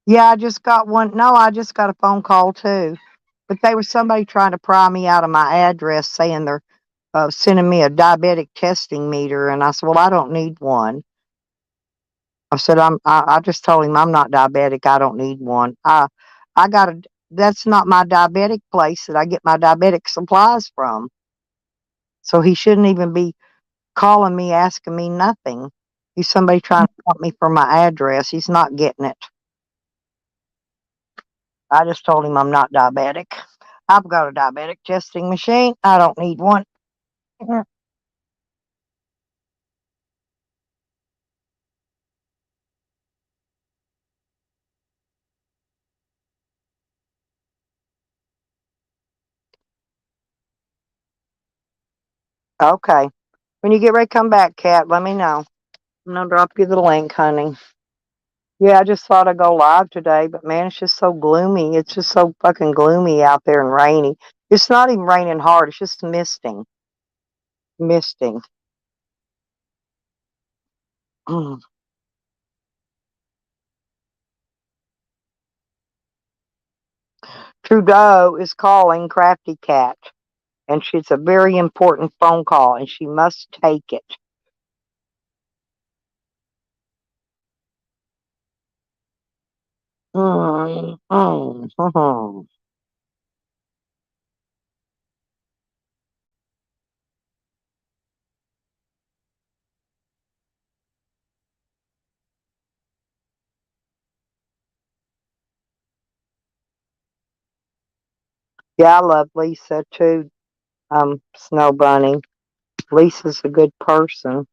Yeah, I just got one. No, I just got a phone call too. But they were somebody trying to pry me out of my address saying they're sending me a diabetic testing meter. And I said, well, I don't need one. I just told him I'm not diabetic. I don't need one. I got a, that's not my diabetic place that I get my diabetic supplies from. So he shouldn't even be calling me, asking me nothing. He's somebody trying to want me for my address. He's not getting it. I just told him I'm not diabetic. I've got a diabetic testing machine. I don't need one. Okay. When you get ready to come back, Kat, let me know. I'm gonna drop you the link, honey. Yeah, I just thought I'd go live today, but man, it's just so gloomy. It's just so fucking gloomy out there and rainy. It's not even raining hard. It's just misting. Misting. Trudeau is calling Crafty Cat, and it's a very important phone call, and she must take it. Mm, mm, mhm. Yeah, I love Lisa too, Snow Bunny. Lisa's a good person.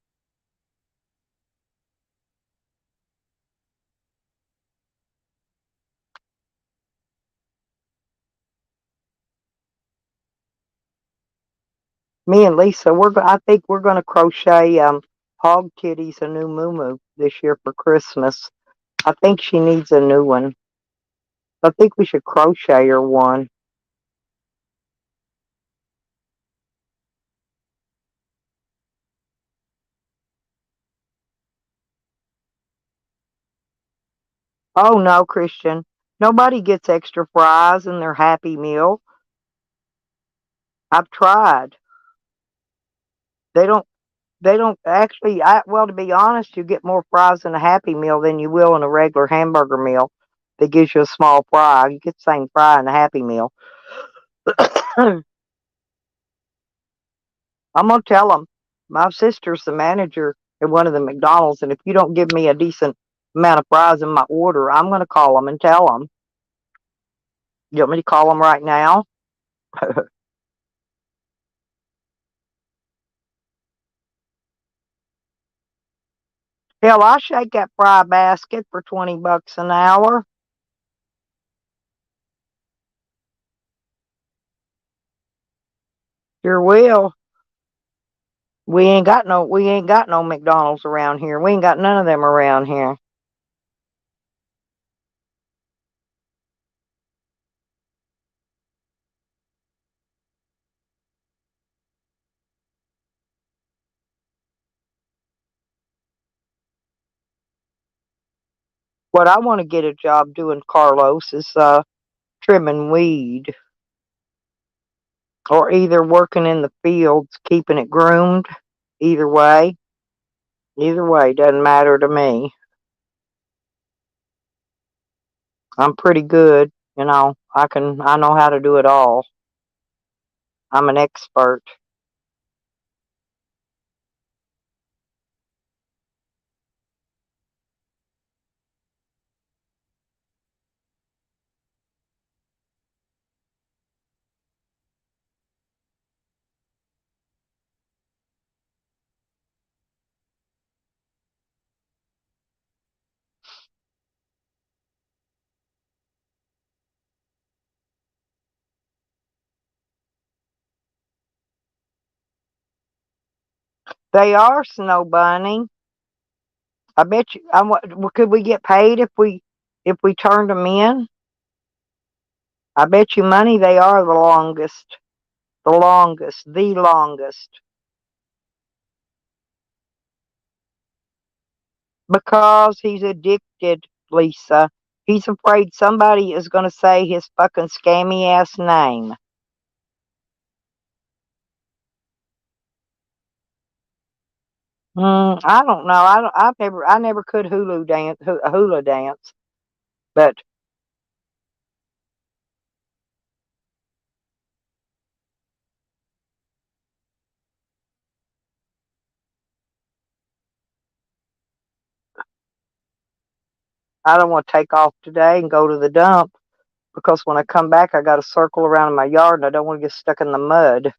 Me and Lisa, I think we're gonna crochet Hog Kitties a new moo this year for Christmas. I think she needs a new one. I think we should crochet her one. Oh no, Christian. Nobody gets extra fries in their Happy Meal. I've tried. They don't they don't actually well, to be honest, you get more fries in a Happy Meal than you will in a regular hamburger meal that gives you a small fry. You get the same fry in a Happy Meal. I'm gonna tell them. My sister's the manager at one of the McDonald's, and if you don't give me a decent amount of fries in my order, I'm gonna call them and tell them. You want me to call them right now? Hell, I'll shake that fry basket for $20 an hour. Sure will. We ain't got no McDonald's around here. We ain't got none of them around here. What I want to get a job doing, Carlos, is trimming weed, or either working in the fields, keeping it groomed. Either way, doesn't matter to me. I'm pretty good, I know how to do it all. I'm an expert. They are, Snow Bunny. I bet you. Could we get paid if we turned them in? I bet you money they are the longest. The longest. The longest. Because he's addicted, Lisa. He's afraid somebody is going to say his fucking scammy ass name. I don't know. I never could hula dance, but I don't want to take off today and go to the dump because when I come back, I got to circle around in my yard and I don't want to get stuck in the mud.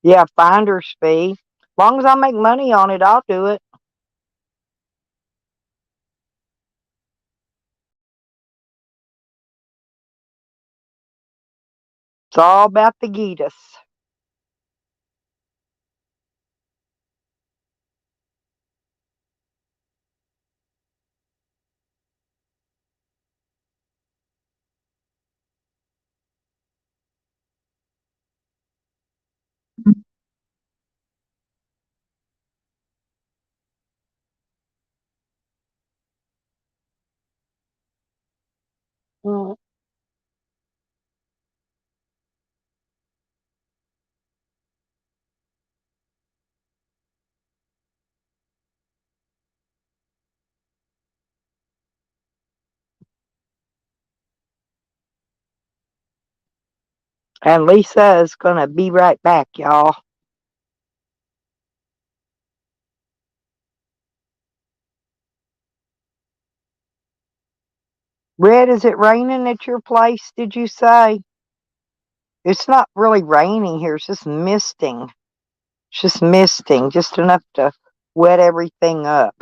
Yeah, finder's fee. As long as I make money on it, I'll do it. It's all about the Gitas. Mm. And Lisa is going to be right back, y'all. Red, is it raining at your place, did you say? It's not really raining here. It's just misting. It's just misting, just enough to wet everything up.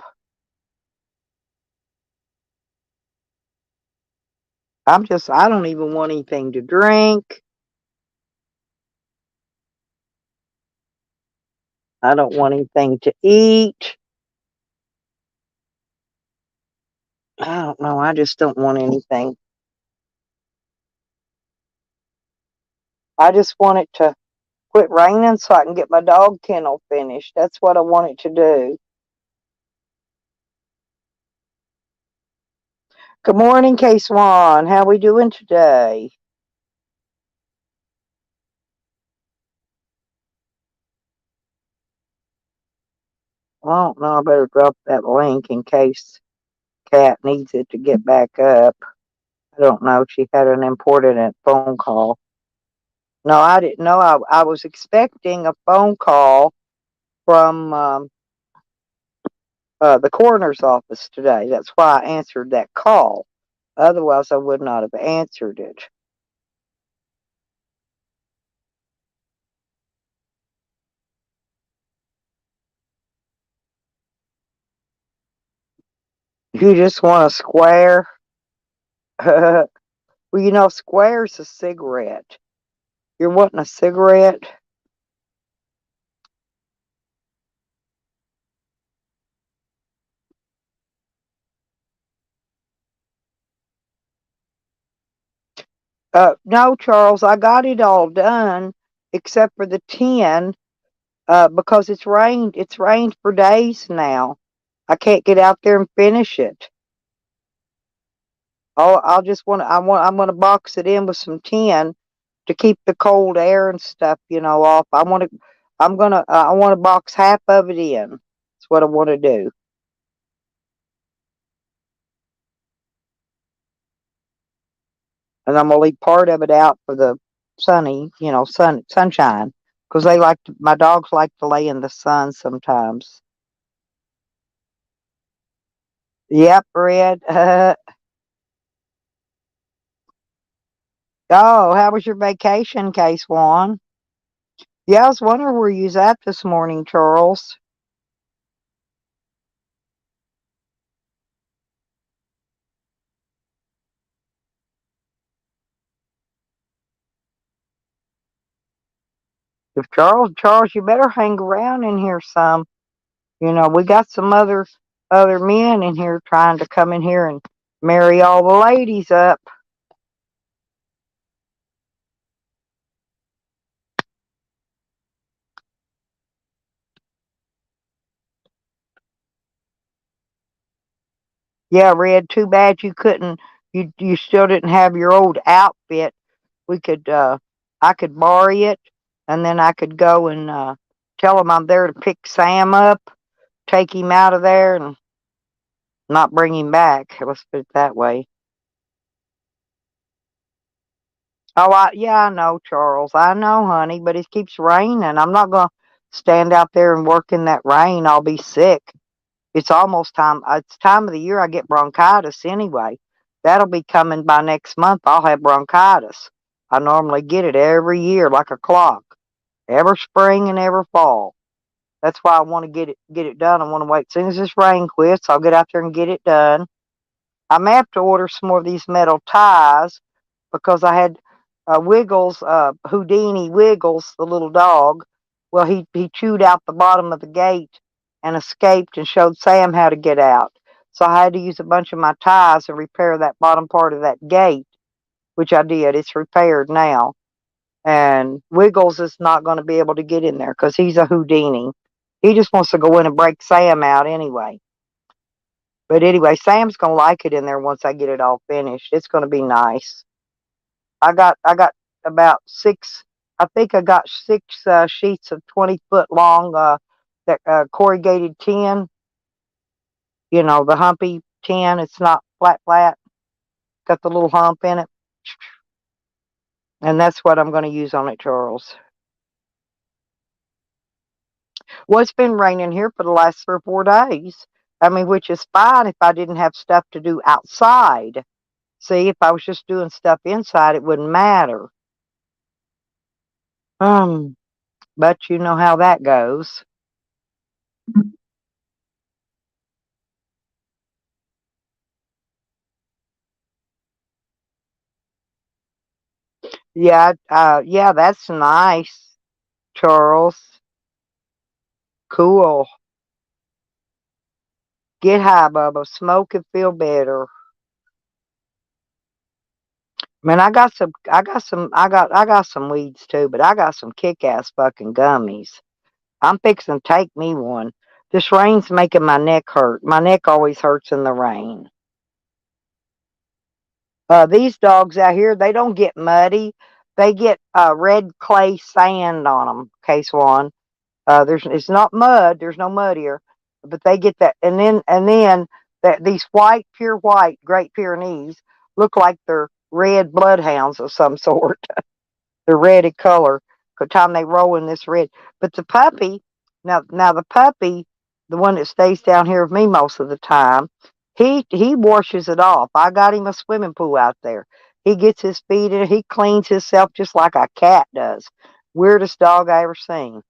I don't even want anything to drink. I don't want anything to eat. I don't know. I just don't want anything. I just want it to quit raining so I can get my dog kennel finished. That's what I want it to do. Good morning, K-Swan. How we doing today? I don't know. I better drop that link in case Kat needs it to get back up. I don't know. She had an important phone call. No, I didn't know. I was expecting a phone call from the coroner's office today. That's why I answered that call. Otherwise, I would not have answered it. You just want a square? Well, square's a cigarette. You're wanting a cigarette? No, Charles, I got it all done except for the 10, because it's rained. It's rained for days now. I can't get out there and finish it. I'm gonna box it in with some tin to keep the cold air and stuff, off. I want to box half of it in. That's what I want to do. And I'm gonna leave part of it out for the sunshine, because my dogs like to lay in the sun sometimes. Yep, Red. Oh, how was your vacation, K-Swan? Yeah, I was wondering where you was at this morning, Charles. If Charles, you better hang around in here some. We got some other men in here trying to come in here and marry all the ladies up. Yeah, Red, too bad you couldn't you still didn't have your old outfit. We could I could borrow it, and then I could go and tell him I'm there to pick Sam up, take him out of there, and not bring him back. Let's put it that way. Oh, yeah, I know, Charles. I know, honey, but it keeps raining. I'm not gonna stand out there and work in that rain. I'll be sick. It's almost time. It's time of the year I get bronchitis anyway. That'll be coming by next month. I'll have bronchitis. I normally get it every year like a clock, every spring and every fall. That's why I want to get it done. I want to wait. As soon as this rain quits, I'll get out there and get it done. I may have to order some more of these metal ties, because I had Wiggles, Houdini Wiggles, the little dog. Well, he chewed out the bottom of the gate and escaped and showed Sam how to get out. So I had to use a bunch of my ties and repair that bottom part of that gate, which I did. It's repaired now. And Wiggles is not going to be able to get in there because he's a Houdini. He just wants to go in and break Sam out anyway. But anyway, Sam's going to like it in there once I get it all finished. It's going to be nice. I got about six. I think I got six sheets of 20-foot long that corrugated tin. The humpy tin. It's not flat. Got the little hump in it, and that's what I'm going to use on it, Charles. Well, it's been raining here for the last 3 or 4 days. I mean, which is fine if I didn't have stuff to do outside. See, if I was just doing stuff inside, it wouldn't matter. But you know how that goes. Yeah, yeah, that's nice, Charles. Cool. Get high, Bubba. Smoke and feel better. Man, I got some weeds too, but I got some kick-ass fucking gummies. I'm fixing to take me one. This rain's making my neck hurt. My neck always hurts in the rain. These dogs out here, they don't get muddy. They get red clay sand on them. Case one. It's not mud. There's no mud here, but they get that, and then that these white, pure white Great Pyrenees look like they're red bloodhounds of some sort. They're red in color. By the time they roll in this red, but the puppy, now the puppy, the one that stays down here with me most of the time, he washes it off. I got him a swimming pool out there. He gets his feet in it. He cleans himself just like a cat does. Weirdest dog I ever seen.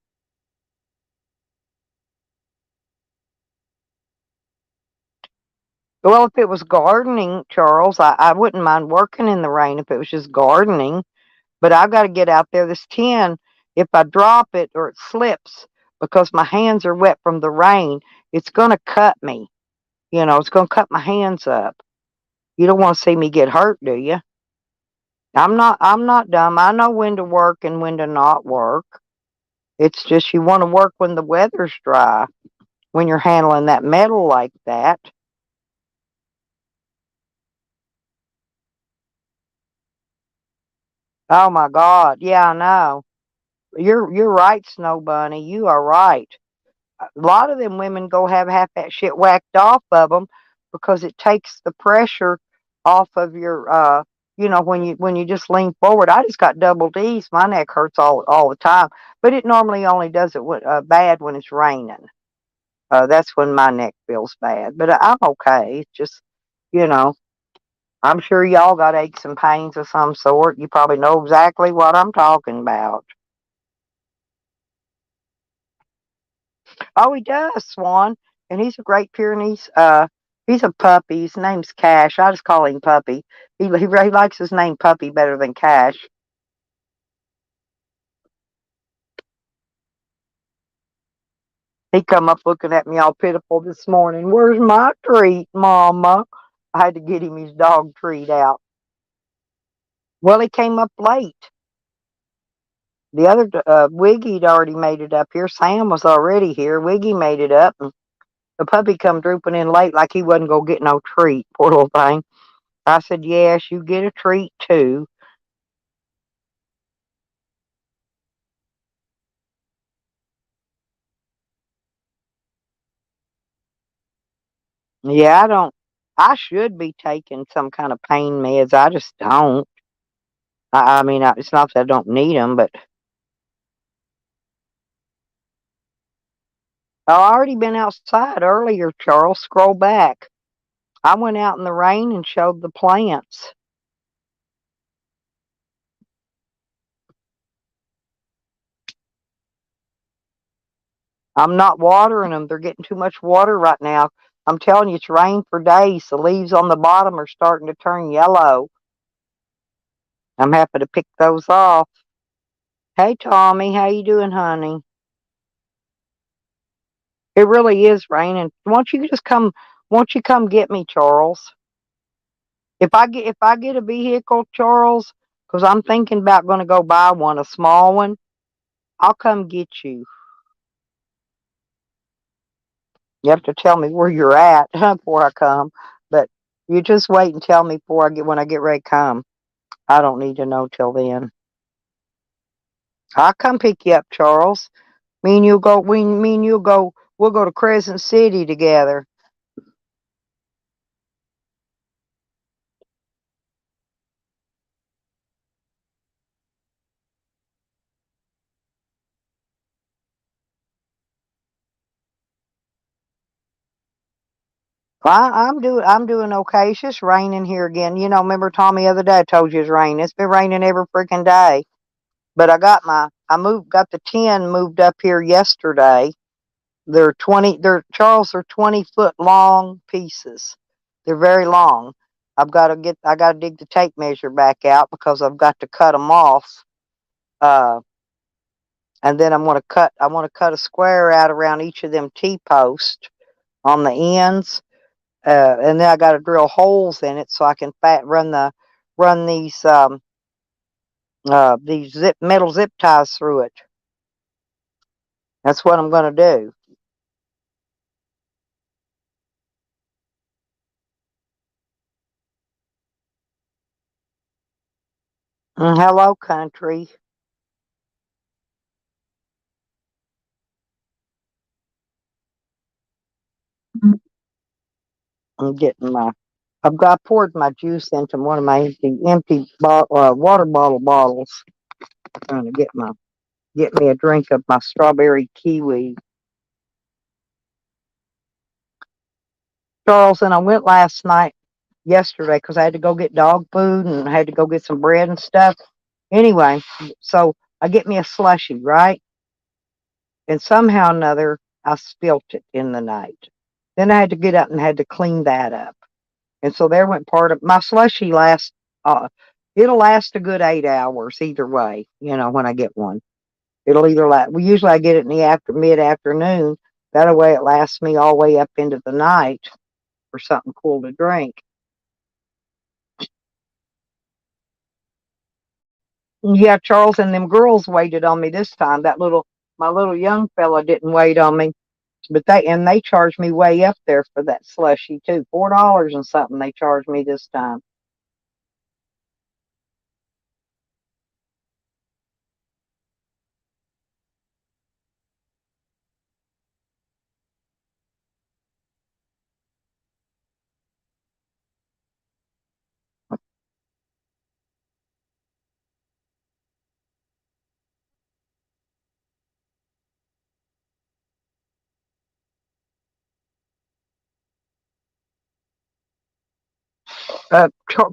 Well, if it was gardening, Charles, I wouldn't mind working in the rain if it was just gardening. But I've got to get out there. This tin, if I drop it or it slips because my hands are wet from the rain, it's going to cut me. It's going to cut my hands up. You don't want to see me get hurt, do you? I'm not dumb. I know when to work and when to not work. It's just you want to work when the weather's dry, when you're handling that metal like that. Oh my God. Yeah, I know. You're right, Snow Bunny. You are right. A lot of them women go have half that shit whacked off of them because it takes the pressure off of your when you just lean forward. I just got double D's. My neck hurts all the time, but it normally only does it bad when it's raining. That's when my neck feels bad, but I'm okay. It's just you know I'm sure y'all got aches and pains of some sort. You probably know exactly what I'm talking about. Oh, he does, Swan, and he's a Great Pyrenees. He's a puppy. His name's Cash. I just call him Puppy. He likes his name Puppy better than Cash. He come up looking at me all pitiful this morning. Where's my treat, Mama? I had to get him his dog treat out. Well, he came up late. The other Wiggy'd already made it up here. Sam was already here. Wiggy made it up, and the puppy come drooping in late like he wasn't gonna get no treat. Poor little thing. I said, yes, you get a treat too. Yeah, I don't. I should be taking some kind of pain meds. I just don't. I mean, it's not that I don't need them, but I already been outside earlier, Charles. Scroll back. I went out in the rain and showed the plants. I'm not watering them. They're getting too much water right now. I'm telling you, it's rained for days. The leaves on the bottom are starting to turn yellow. I'm happy to pick those off. Hey, Tommy, how you doing, honey? It really is raining. Won't you come get me, Charles? If I get a vehicle, Charles, because I'm thinking about going to go buy one, a small one, I'll come get you. You have to tell me where you're at before I come, but you just wait and tell me before when I get ready to come. I don't need to know till then. I'll come pick you up, Charles. Me and you'll go. We'll go to Crescent City together. I'm doing okay. It's just raining here again. Remember Tommy the other day I told you it's raining. It's been raining every freaking day. But got the 10 moved up here yesterday. They're 20-foot long pieces. They're very long. I got to dig the tape measure back out because I've got to cut them off. Uh, and then I want to cut a square out around each of them T-posts on the ends, and then I got to drill holes in it so I can run these metal zip ties through it. That's what I'm going to do. Hello, country. I'm getting I poured my juice into one of my empty water bottles. Trying to get me a drink of my strawberry kiwi. Charles, and I went yesterday, because I had to go get dog food and I had to go get some bread and stuff. Anyway, so I get me a slushie, right? And somehow or another, I spilt it in the night. Then I had to get up and had to clean that up. And so there went part of my slushie it'll last a good 8 hours either way, when I get one. It'll either last, well, usually I get it in the mid-afternoon. That way it lasts me all the way up into the night for something cool to drink. Yeah, Charles, and them girls waited on me this time. My little young fella didn't wait on me, but they charged me way up there for that slushy too. $4 and something they charged me this time.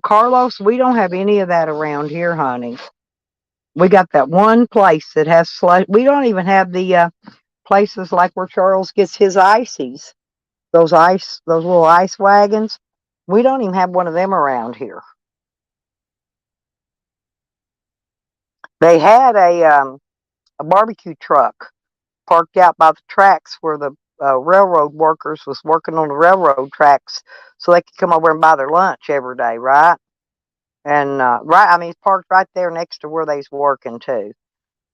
Carlos, we don't have any of that around here, honey. We got that one place that has slush. We don't even have the places like where Charles gets his ices. Those little ice wagons. We don't even have one of them around here. They had a barbecue truck parked out by the tracks where the railroad workers was working on the railroad tracks, so they could come over and buy their lunch every day, right? And it's parked right there next to where they's working too.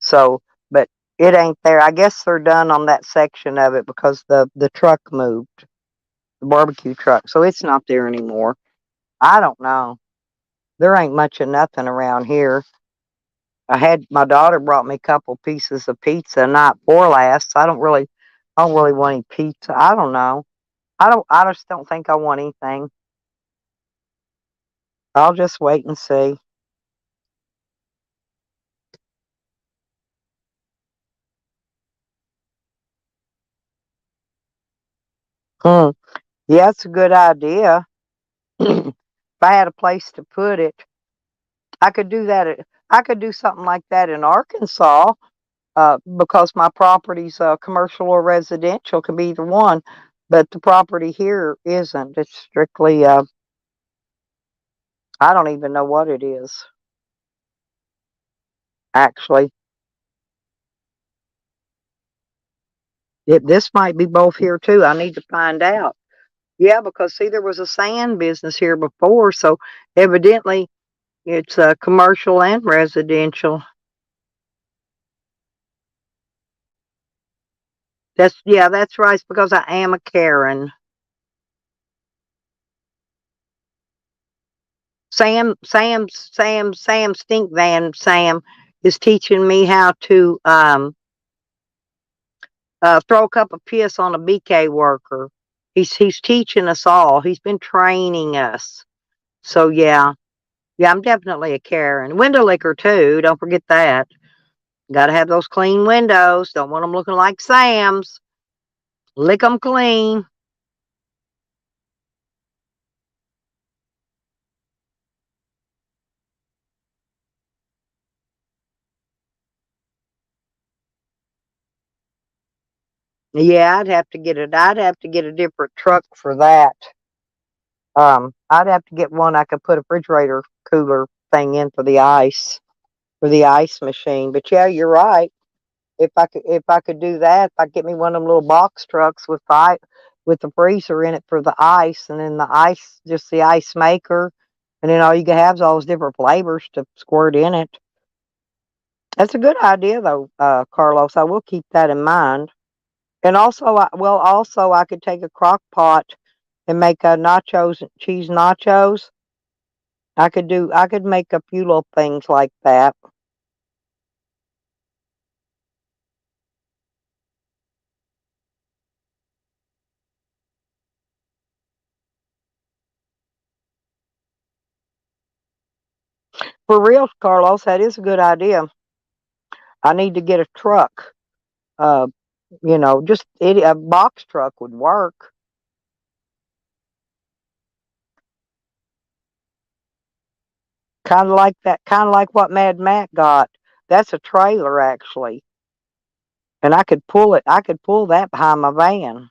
So, but it ain't there. I guess they're done on that section of it because the truck moved, the barbecue truck, so it's not there anymore. I don't know. There ain't much of nothing around here. My daughter brought me a couple pieces of pizza night before last. I don't really want any pizza. I don't know. I just don't think I want anything. I'll just wait and see. Hmm. Yeah, it's a good idea. If I had a place to put it, I could do that. I could do something like that in Arkansas, because my property's commercial or residential, can be either one. But the property here isn't. It's strictly, I don't even know what it is, actually. This might be both here too. I need to find out. Yeah, because see, there was a sand business here before, so evidently it's commercial and residential. That's right. It's because I am a Karen. Sam Stink Van Sam is teaching me how to throw a cup of piss on a BK worker. He's teaching us all. He's been training us. So yeah, I'm definitely a Karen. Window licker too. Don't forget that. Got to have those clean windows. Don't want them looking like Sam's. Lick them clean. Yeah, I'd have to get a different truck for that. I'd have to get one I could put a refrigerator cooler thing in for the ice machine. But yeah, you're right. If I could do that, if I get me one of them little box trucks with the freezer in it for the ice, and then the ice, just the ice maker, and then all you can have is all those different flavors to squirt in it. That's a good idea, though, Carlos. I will keep that in mind. And also, also I could take a crock pot and make nachos, cheese nachos. I could make a few little things like that. For real, Carlos, that is a good idea. I need to get a truck. Uh, just a box truck would work. Kind of like what Mad Matt got. That's a trailer, actually. And I could pull that behind my van.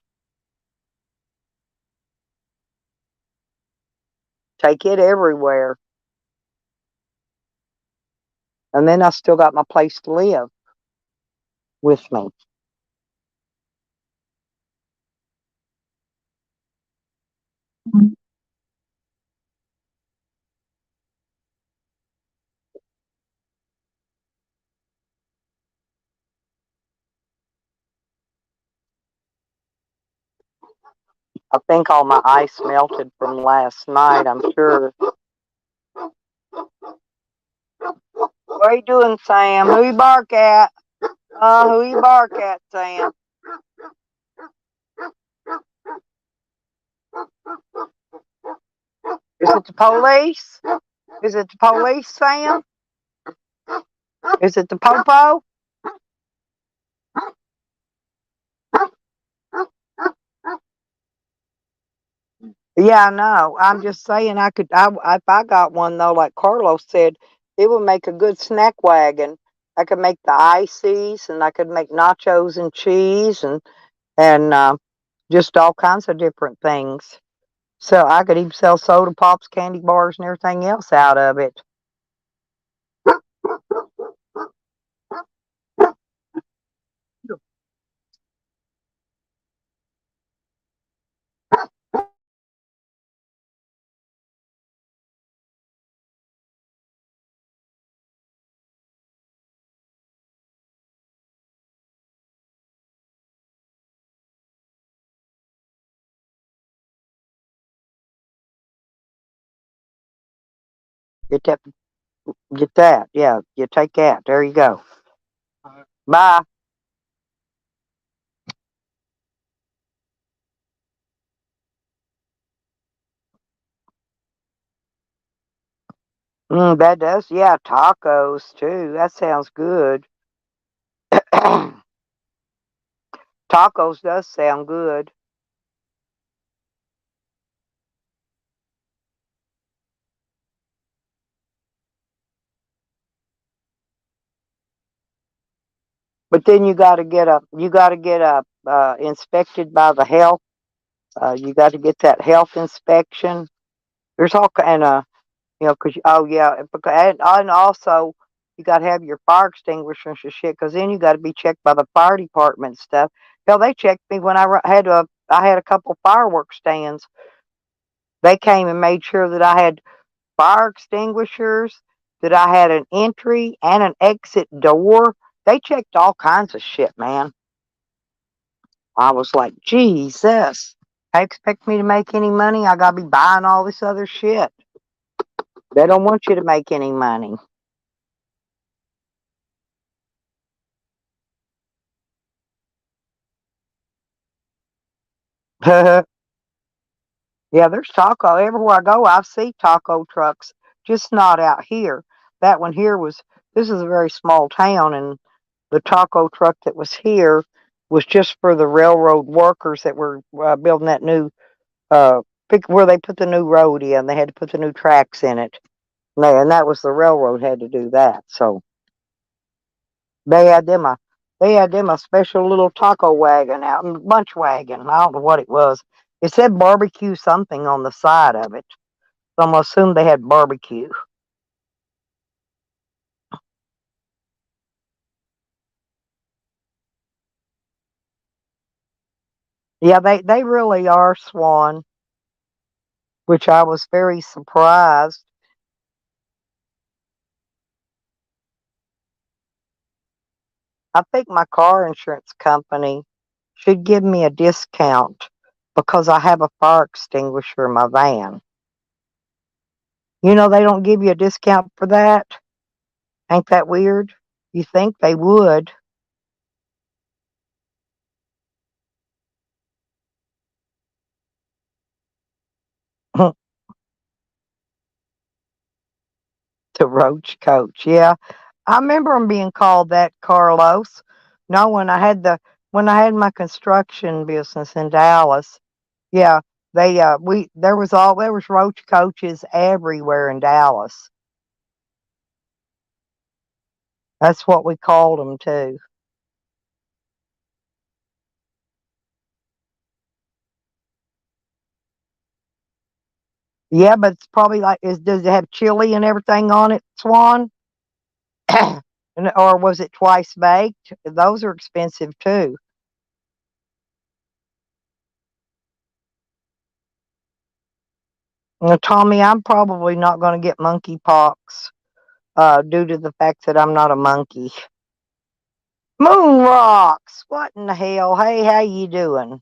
Take it everywhere. And then I still got my place to live with me. I think all my ice melted from last night, I'm sure. What are you doing, Sam? Who you bark at? Who you bark at, Sam? Is it the police? Is it the police, Sam? Is it the popo? Yeah, I know. I'm just saying if I got one though, like Carlos said, it would make a good snack wagon. I could make the ices, and I could make nachos and cheese, and just all kinds of different things. So I could even sell soda pops, candy bars, and everything else out of it. Get that, get that. Yeah, you take that. There you go. Bye. That does, yeah, tacos too. That sounds good. Tacos does sound good. But then you got to get inspected by the health. You got to get that health inspection. There's all kind of, cause oh yeah, and also you got to have your fire extinguishers and shit. Cause then you got to be checked by the fire department and stuff. Hell, they checked me when I had a couple fireworks stands. They came and made sure that I had fire extinguishers, that I had an entry and an exit door. They checked all kinds of shit, man. I was like, Jesus, I expect me to make any money? I gotta be buying all this other shit. They don't want you to make any money. Yeah, there's taco everywhere I go. I see taco trucks, just not out here. That one here this is a very small town, and the taco truck that was here was just for the railroad workers that were building that new uh where they put the new road in. They had to put the new tracks in it. And that was the railroad had to do that. So they had them a special little taco wagon out, lunch wagon. I don't know what it was. It said barbecue something on the side of it. So I'm gonna assume they had barbecue. Yeah, they really are, Swan, which I was very surprised. I think my car insurance company should give me a discount because I have a fire extinguisher in my van. You know, they don't give you a discount for that. Ain't that weird? You think they would. The roach coach. Yeah. I remember them being called that, Carlos. No, when I had my construction business in Dallas, yeah, they we there was roach coaches everywhere in Dallas. That's what we called them too. Yeah, but it's probably like is does it have chili and everything on it, Swan? Or was it twice baked? Those are expensive too. Now, Tommy, I'm probably not going to get monkeypox due to the fact that I'm not a monkey. Moon rocks. What in the hell? Hey, how you doing?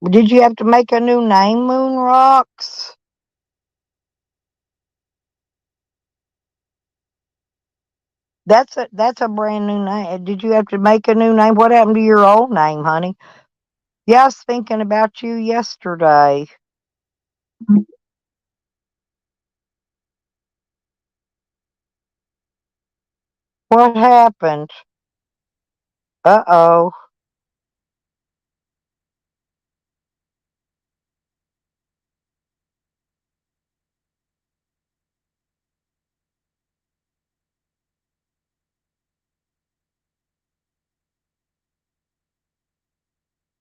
Did you have to make a new name, Moon Rocks? That's a brand new name. Did you have to make a new name? What happened to your old name, honey? Yeah, I was thinking about you yesterday. What happened? Uh-oh.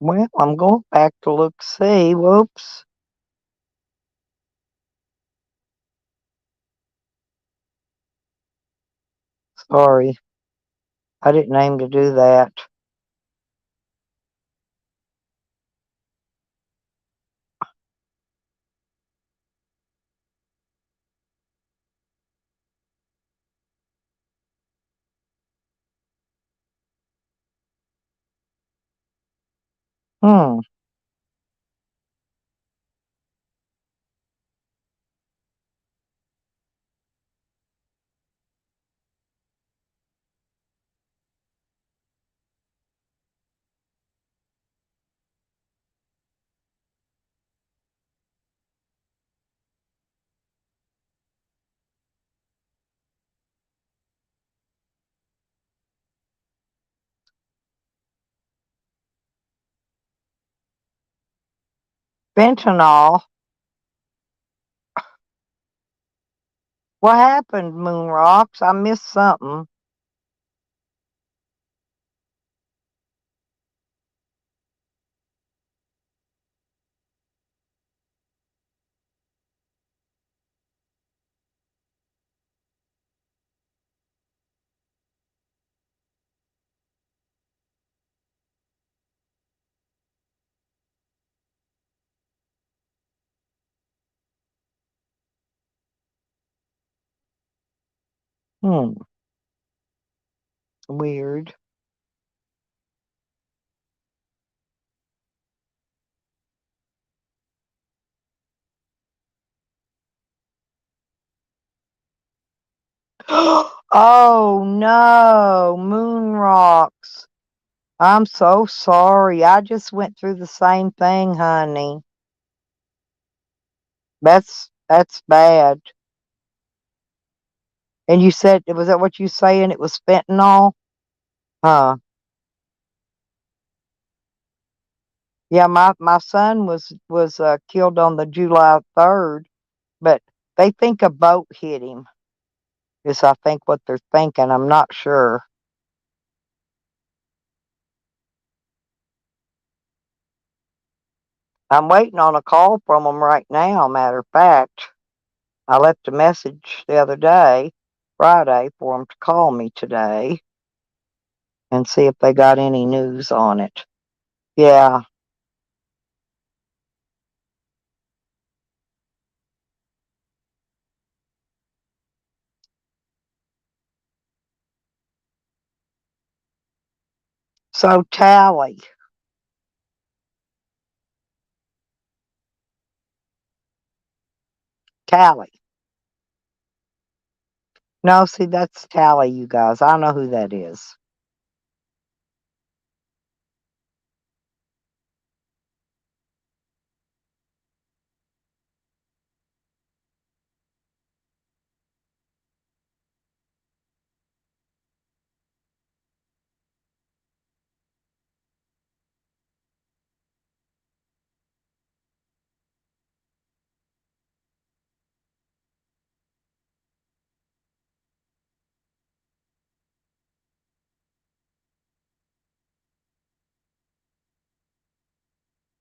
Well, I'm going back to look see. Whoops. Sorry. I didn't aim to do that. Hmm. Fentanyl. What happened, Moon Rocks? I missed something. Hmm. Weird. Oh no, Moon Rocks. I'm so sorry. I just went through the same thing, honey. That's bad. And you said was that what you saying? It was fentanyl? Huh. Yeah, my son was killed on the July 3rd, but they think a boat hit him. is I think what they're thinking. I'm not sure. I'm waiting on a call from them right now. Matter of fact, I left a message the other day, Friday, for them to call me today and see if they got any news on it. Yeah. So Tally. Tally. No, see, that's Tally, you guys. I know who that is.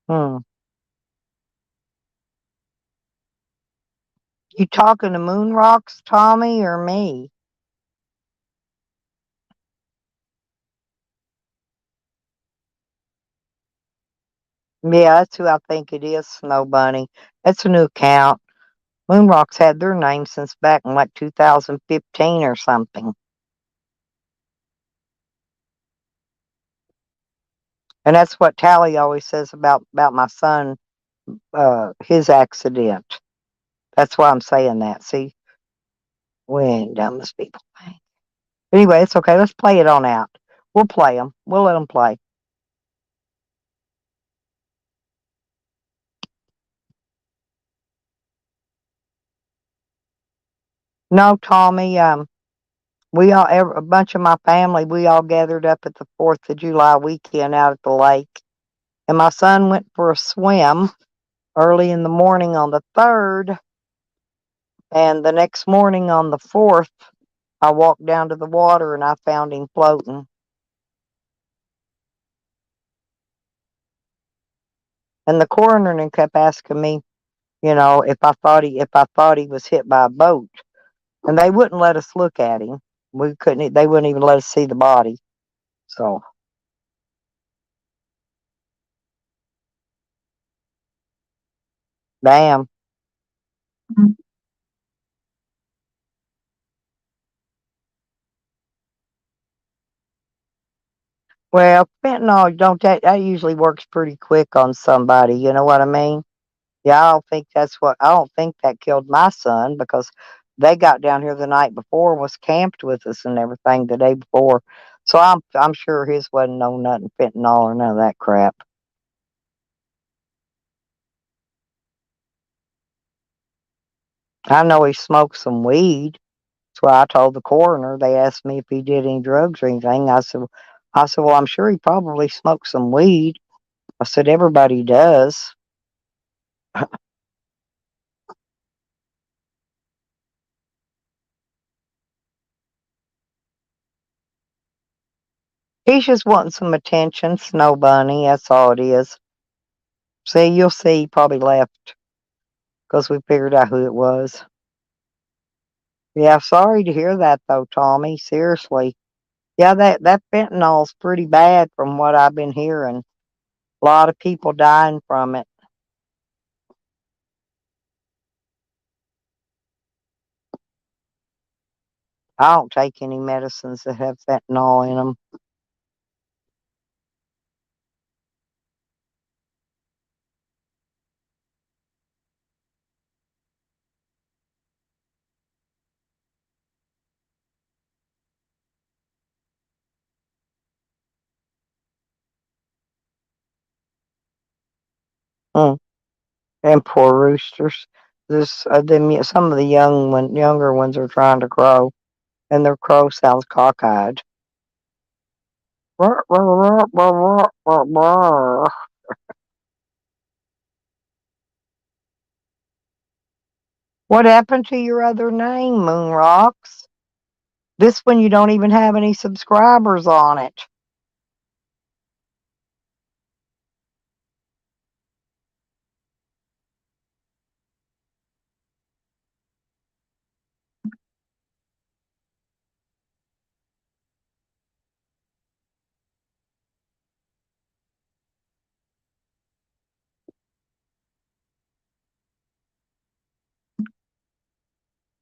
Hmm. You talking to Moon Rocks, Tommy, or me? Yeah, that's who I think it is, Snow Bunny. That's a new account. Moon Rocks had their name since back in like 2015 or something. And that's what Tally always says about my son, his accident. That's why I'm saying that. See, we ain't dumb as people think. Anyway, it's okay. Let's play it on out. We'll play them. We'll let them play. No, Tommy. A bunch of my family, we all gathered up at the 4th of July weekend out at the lake, and my son went for a swim early in the morning on the 3rd, and the next morning on the 4th, I walked down to the water and I found him floating. And the coroner kept asking me, if I thought he was hit by a boat, and they wouldn't let us look at him. We couldn't. They wouldn't even let us see the body. So, damn. Well, fentanyl don't that usually works pretty quick on somebody. You know what I mean? Yeah, I don't think that killed my son because they got down here the night before and was camped with us and everything the day before. So I'm sure his wasn't no nothing fentanyl or none of that crap. I know he smoked some weed. That's why I told the coroner. They asked me if he did any drugs or anything. I said, well, I'm sure he probably smoked some weed. I said, everybody does. He's just wanting some attention, Snow Bunny. That's all it is. See, you'll see. He probably left because we figured out who it was. Yeah, sorry to hear that though, Tommy. Seriously. Yeah, that fentanyl's pretty bad from what I've been hearing. A lot of people dying from it. I don't take any medicines that have fentanyl in them. Mm. And poor roosters. Some of the younger ones are trying to crow, and their crow sounds cockeyed. What happened to your other name, Moon Rocks? This one, you don't even have any subscribers on it.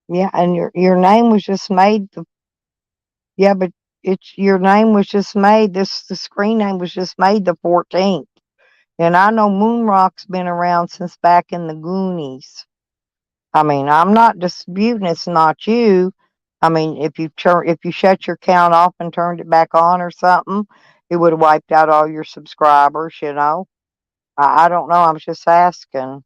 Yeah, and your name was just made yeah, but your name was just made the screen name was just made the 14th. And I know Moonrock's been around since back in the Goonies. I mean, I'm not disputing it's not you. I mean, if you shut your account off and turned it back on or something, it would have wiped out all your subscribers, you know. I don't know. I was just asking.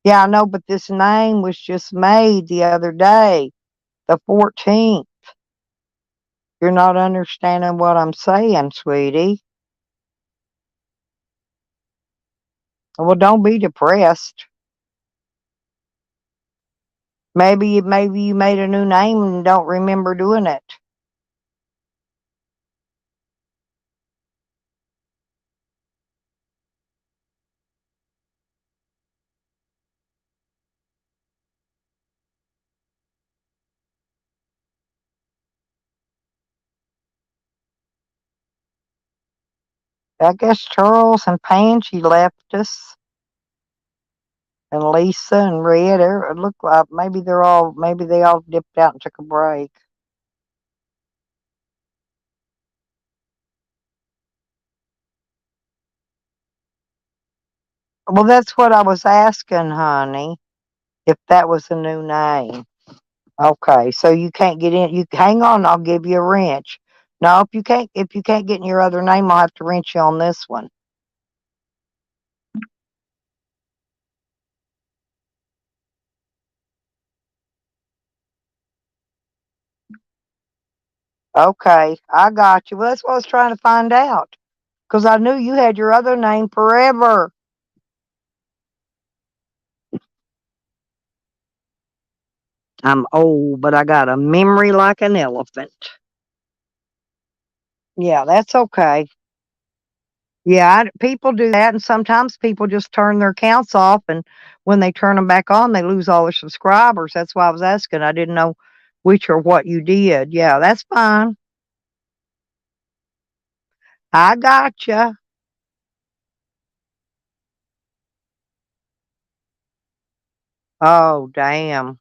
Yeah, I know, but this name was just made the other day, the 14th. You're not understanding what I'm saying, sweetie. Well, don't be depressed. Maybe you made a new name and don't remember doing it. I guess Charles and Pansy left us, and Lisa and Red. It looked like maybe they all dipped out and took a break. Well, that's what I was asking, honey, if that was a new name. Okay, so you can't get in. You hang on. I'll give you a wrench. No, if you can't get in your other name, I'll have to wrench you on this one. Okay, I got you. Well, that's what I was trying to find out. Because I knew you had your other name forever. I'm old, but I got a memory like an elephant. Yeah, that's okay. Yeah, people do that, and sometimes people just turn their accounts off, and when they turn them back on, they lose all their subscribers. That's why I was asking. I didn't know which or what you did. Yeah, that's fine. I gotcha. Oh, damn.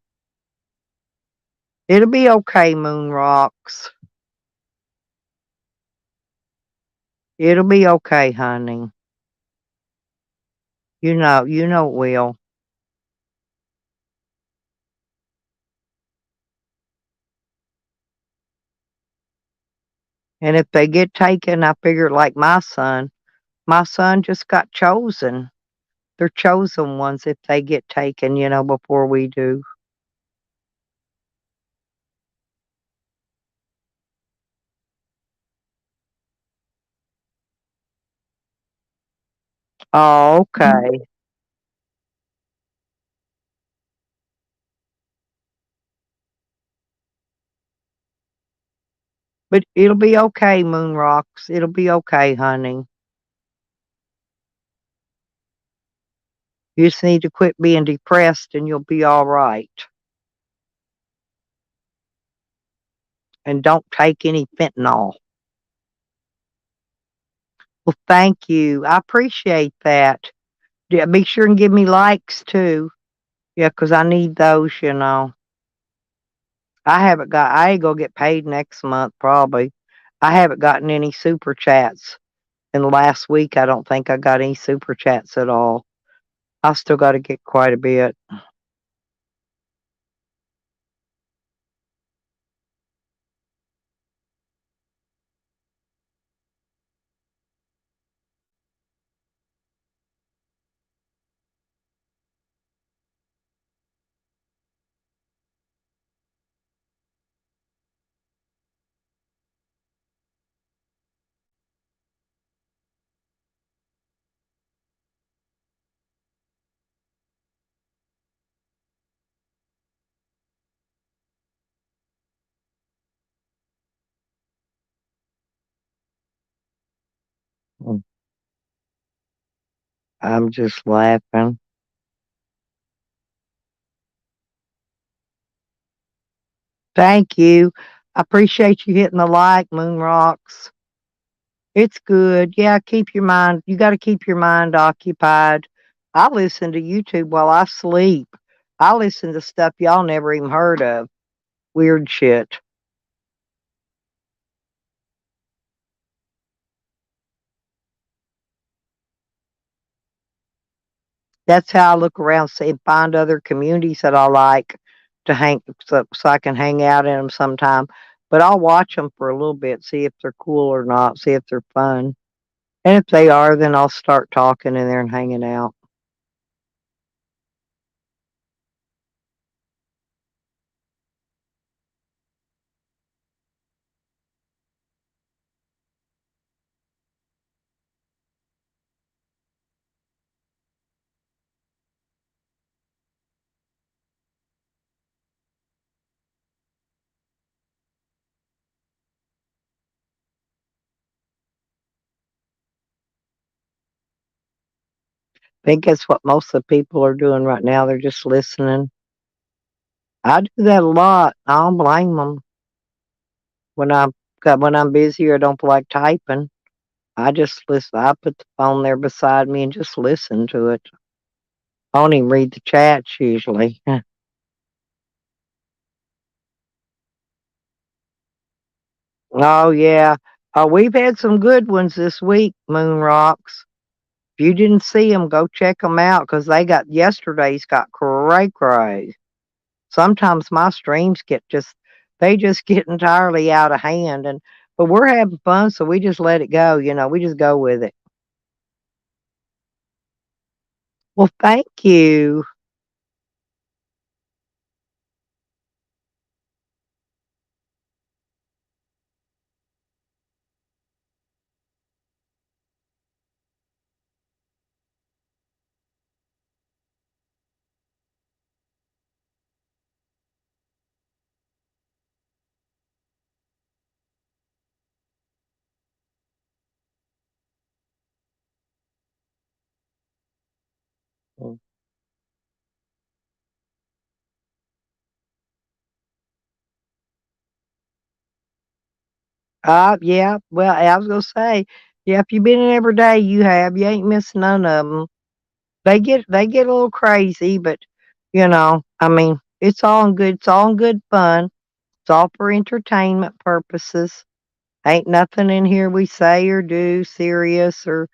It'll be okay, Moon Rocks. It'll be okay, honey. You know it will. And if they get taken, I figure like my son just got chosen. They're chosen ones if they get taken, before we do. Oh, okay. But it'll be okay, Moon Rocks. It'll be okay, honey. You just need to quit being depressed and you'll be all right. And don't take any fentanyl. Well, thank you. I appreciate that. Yeah, be sure and give me likes too. Yeah, 'cause I need those. I ain't gonna get paid next month probably. I haven't gotten any super chats. In the last week, I don't think I got any super chats at all. I still got to get quite a bit. I'm just laughing. Thank you. I appreciate you hitting the like, Moon Rocks. It's good. Yeah, keep your mind. You got to keep your mind occupied. I listen to YouTube while I sleep. I listen to stuff y'all never even heard of. Weird shit. That's how I look around, see, find other communities that I like to hang, so I can hang out in them sometime. But I'll watch them for a little bit, see if they're cool or not, see if they're fun. And if they are, then I'll start talking in there and hanging out. I think that's what most of the people are doing right now. They're just listening. I do that a lot. I don't blame them. When I'm busy or don't feel like typing, I just listen. I put the phone there beside me and just listen to it. I don't even read the chats usually. Oh yeah. Oh, we've had some good ones this week, Moon Rocks. If you didn't see them, go check them out because they got yesterday's got cray cray. Sometimes my streams they just get entirely out of hand, and but we're having fun, so we just let it go. We just go with it. Well, thank you. Yeah. Well, I was gonna say, yeah. If you've been in every day, you have. You ain't missing none of them. They get a little crazy, but I mean, it's all in good. It's all in good fun. It's all for entertainment purposes. Ain't nothing in here we say or do serious or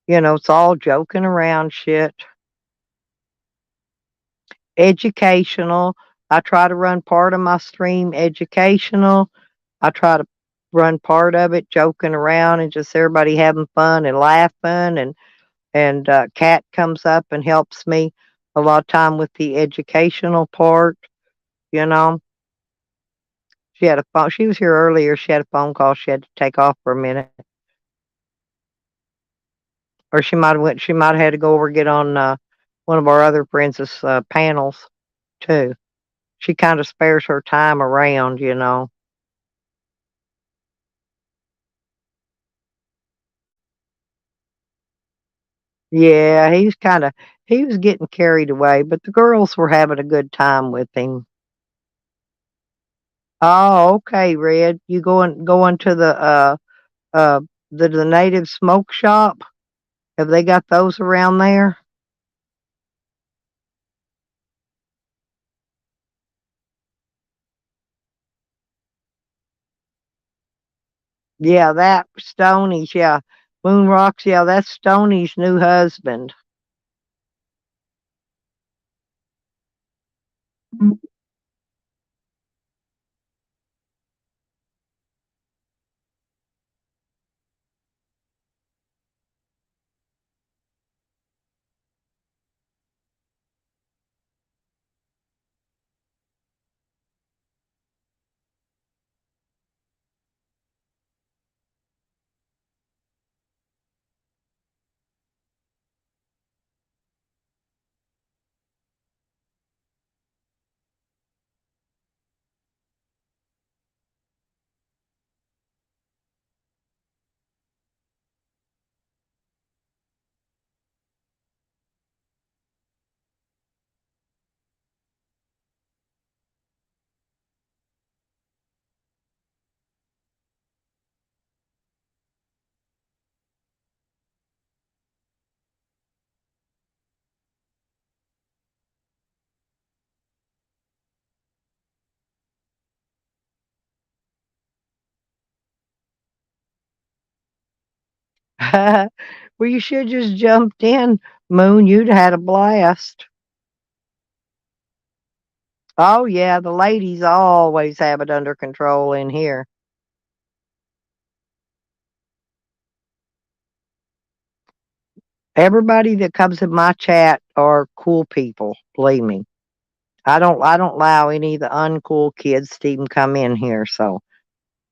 it's all joking around shit. Educational. I try to run part of my stream educational. I try to run part of it joking around and just everybody having fun and laughing and Kat comes up and helps me a lot of time with the educational part, you know. She was here earlier, she had a phone call she had to take off for a minute. Or she might have had to go over and get on one of our other friends' panels too. She kind of spares her time around. Yeah, he was getting carried away, but the girls were having a good time with him. Oh, okay, Red. You going to uh the native smoke shop? Have they got those around there? Yeah, that Stoney's, yeah. Moon Rocks, yeah, that's Stoney's new husband. Well, you should just jumped in, Moon. You'd had a blast. Oh yeah, the ladies always have it under control in here. Everybody that comes in my chat are cool people, believe me. I don't allow any of the uncool kids to even come in here. So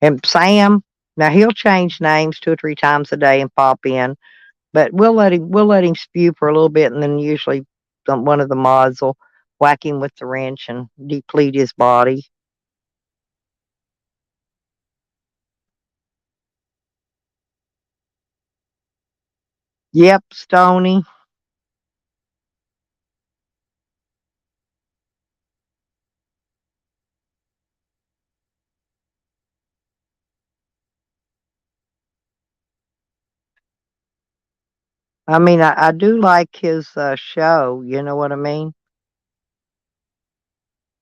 and Sam, now he'll change names 2 or 3 times a day and pop in, but we'll let him spew for a little bit, and then usually one of the mods will whack him with the wrench and deplete his body. Yep, Stony. I mean, I do like his show. You know what I mean?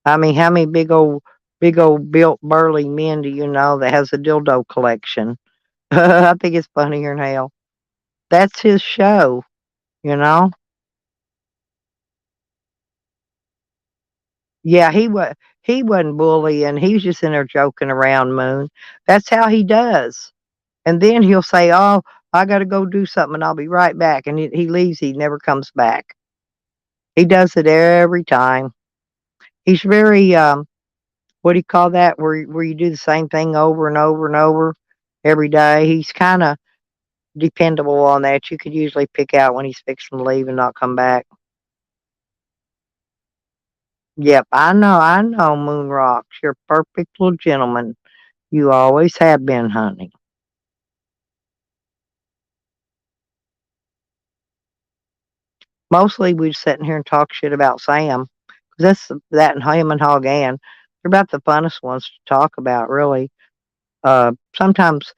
I mean, how many big old built burly men do you know that has a dildo collection? I think it's funnier than hell. That's his show, you know? Yeah, he wasn't bullying. He was just in there joking around, Moon. That's how he does. And then he'll say, "Oh, I got to go do something, and I'll be right back." And he leaves. He never comes back. He does it every time. He's very what do you call that? Where you do the same thing over and over and over every day. He's kind of dependable on that. You could usually pick out when he's fixing to leave and not come back. Yep, I know, Moon Rocks. You're a perfect little gentleman. You always have been, honey. Mostly we just sitting here and talk shit about Sam. 'Cause that and him and Hog Ann. They're about the funnest ones to talk about, really. Sometimes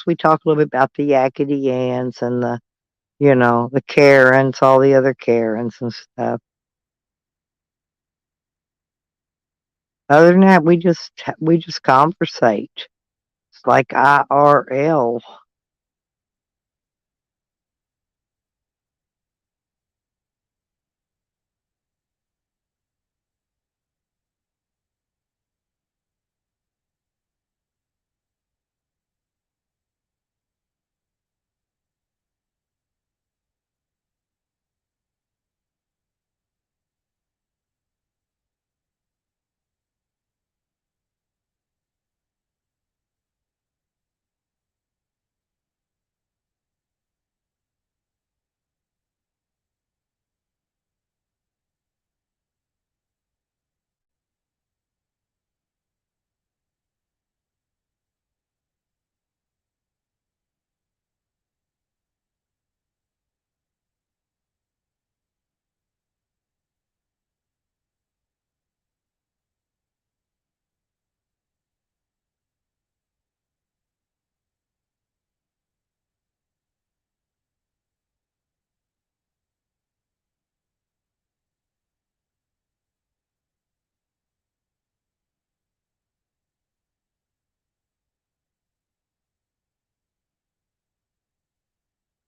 we talk a little bit about the Yakety Ann's and the Karens, all the other Karens and stuff. Other than that, we just conversate. It's like IRL.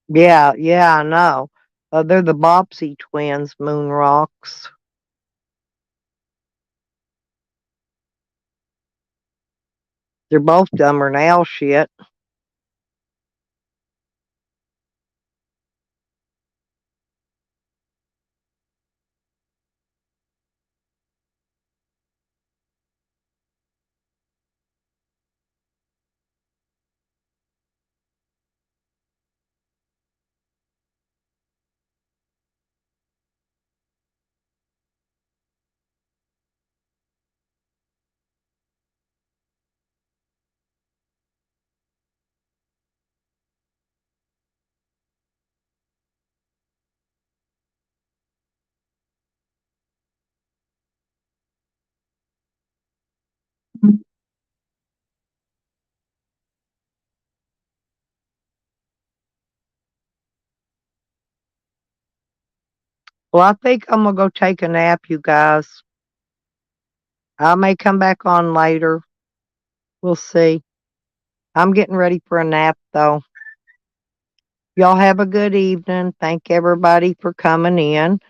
Yeah, yeah, I know. They're the Bobbsey twins, Moon Rocks. They're both dumber than Al shit. Well, I think I'm gonna go take a nap, you guys. I may come back on later. We'll see. I'm getting ready for a nap, though. Y'all have a good evening. Thank everybody for coming in.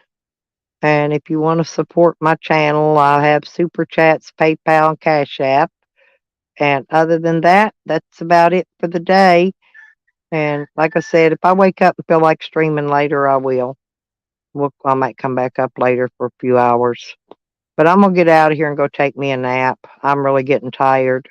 And if you want to support my channel, I have Super Chats, PayPal, and Cash App. And other than that, that's about it for the day. And like I said, if I wake up and feel like streaming later, I will. I might come back up later for a few hours. But I'm going to get out of here and go take me a nap. I'm really getting tired.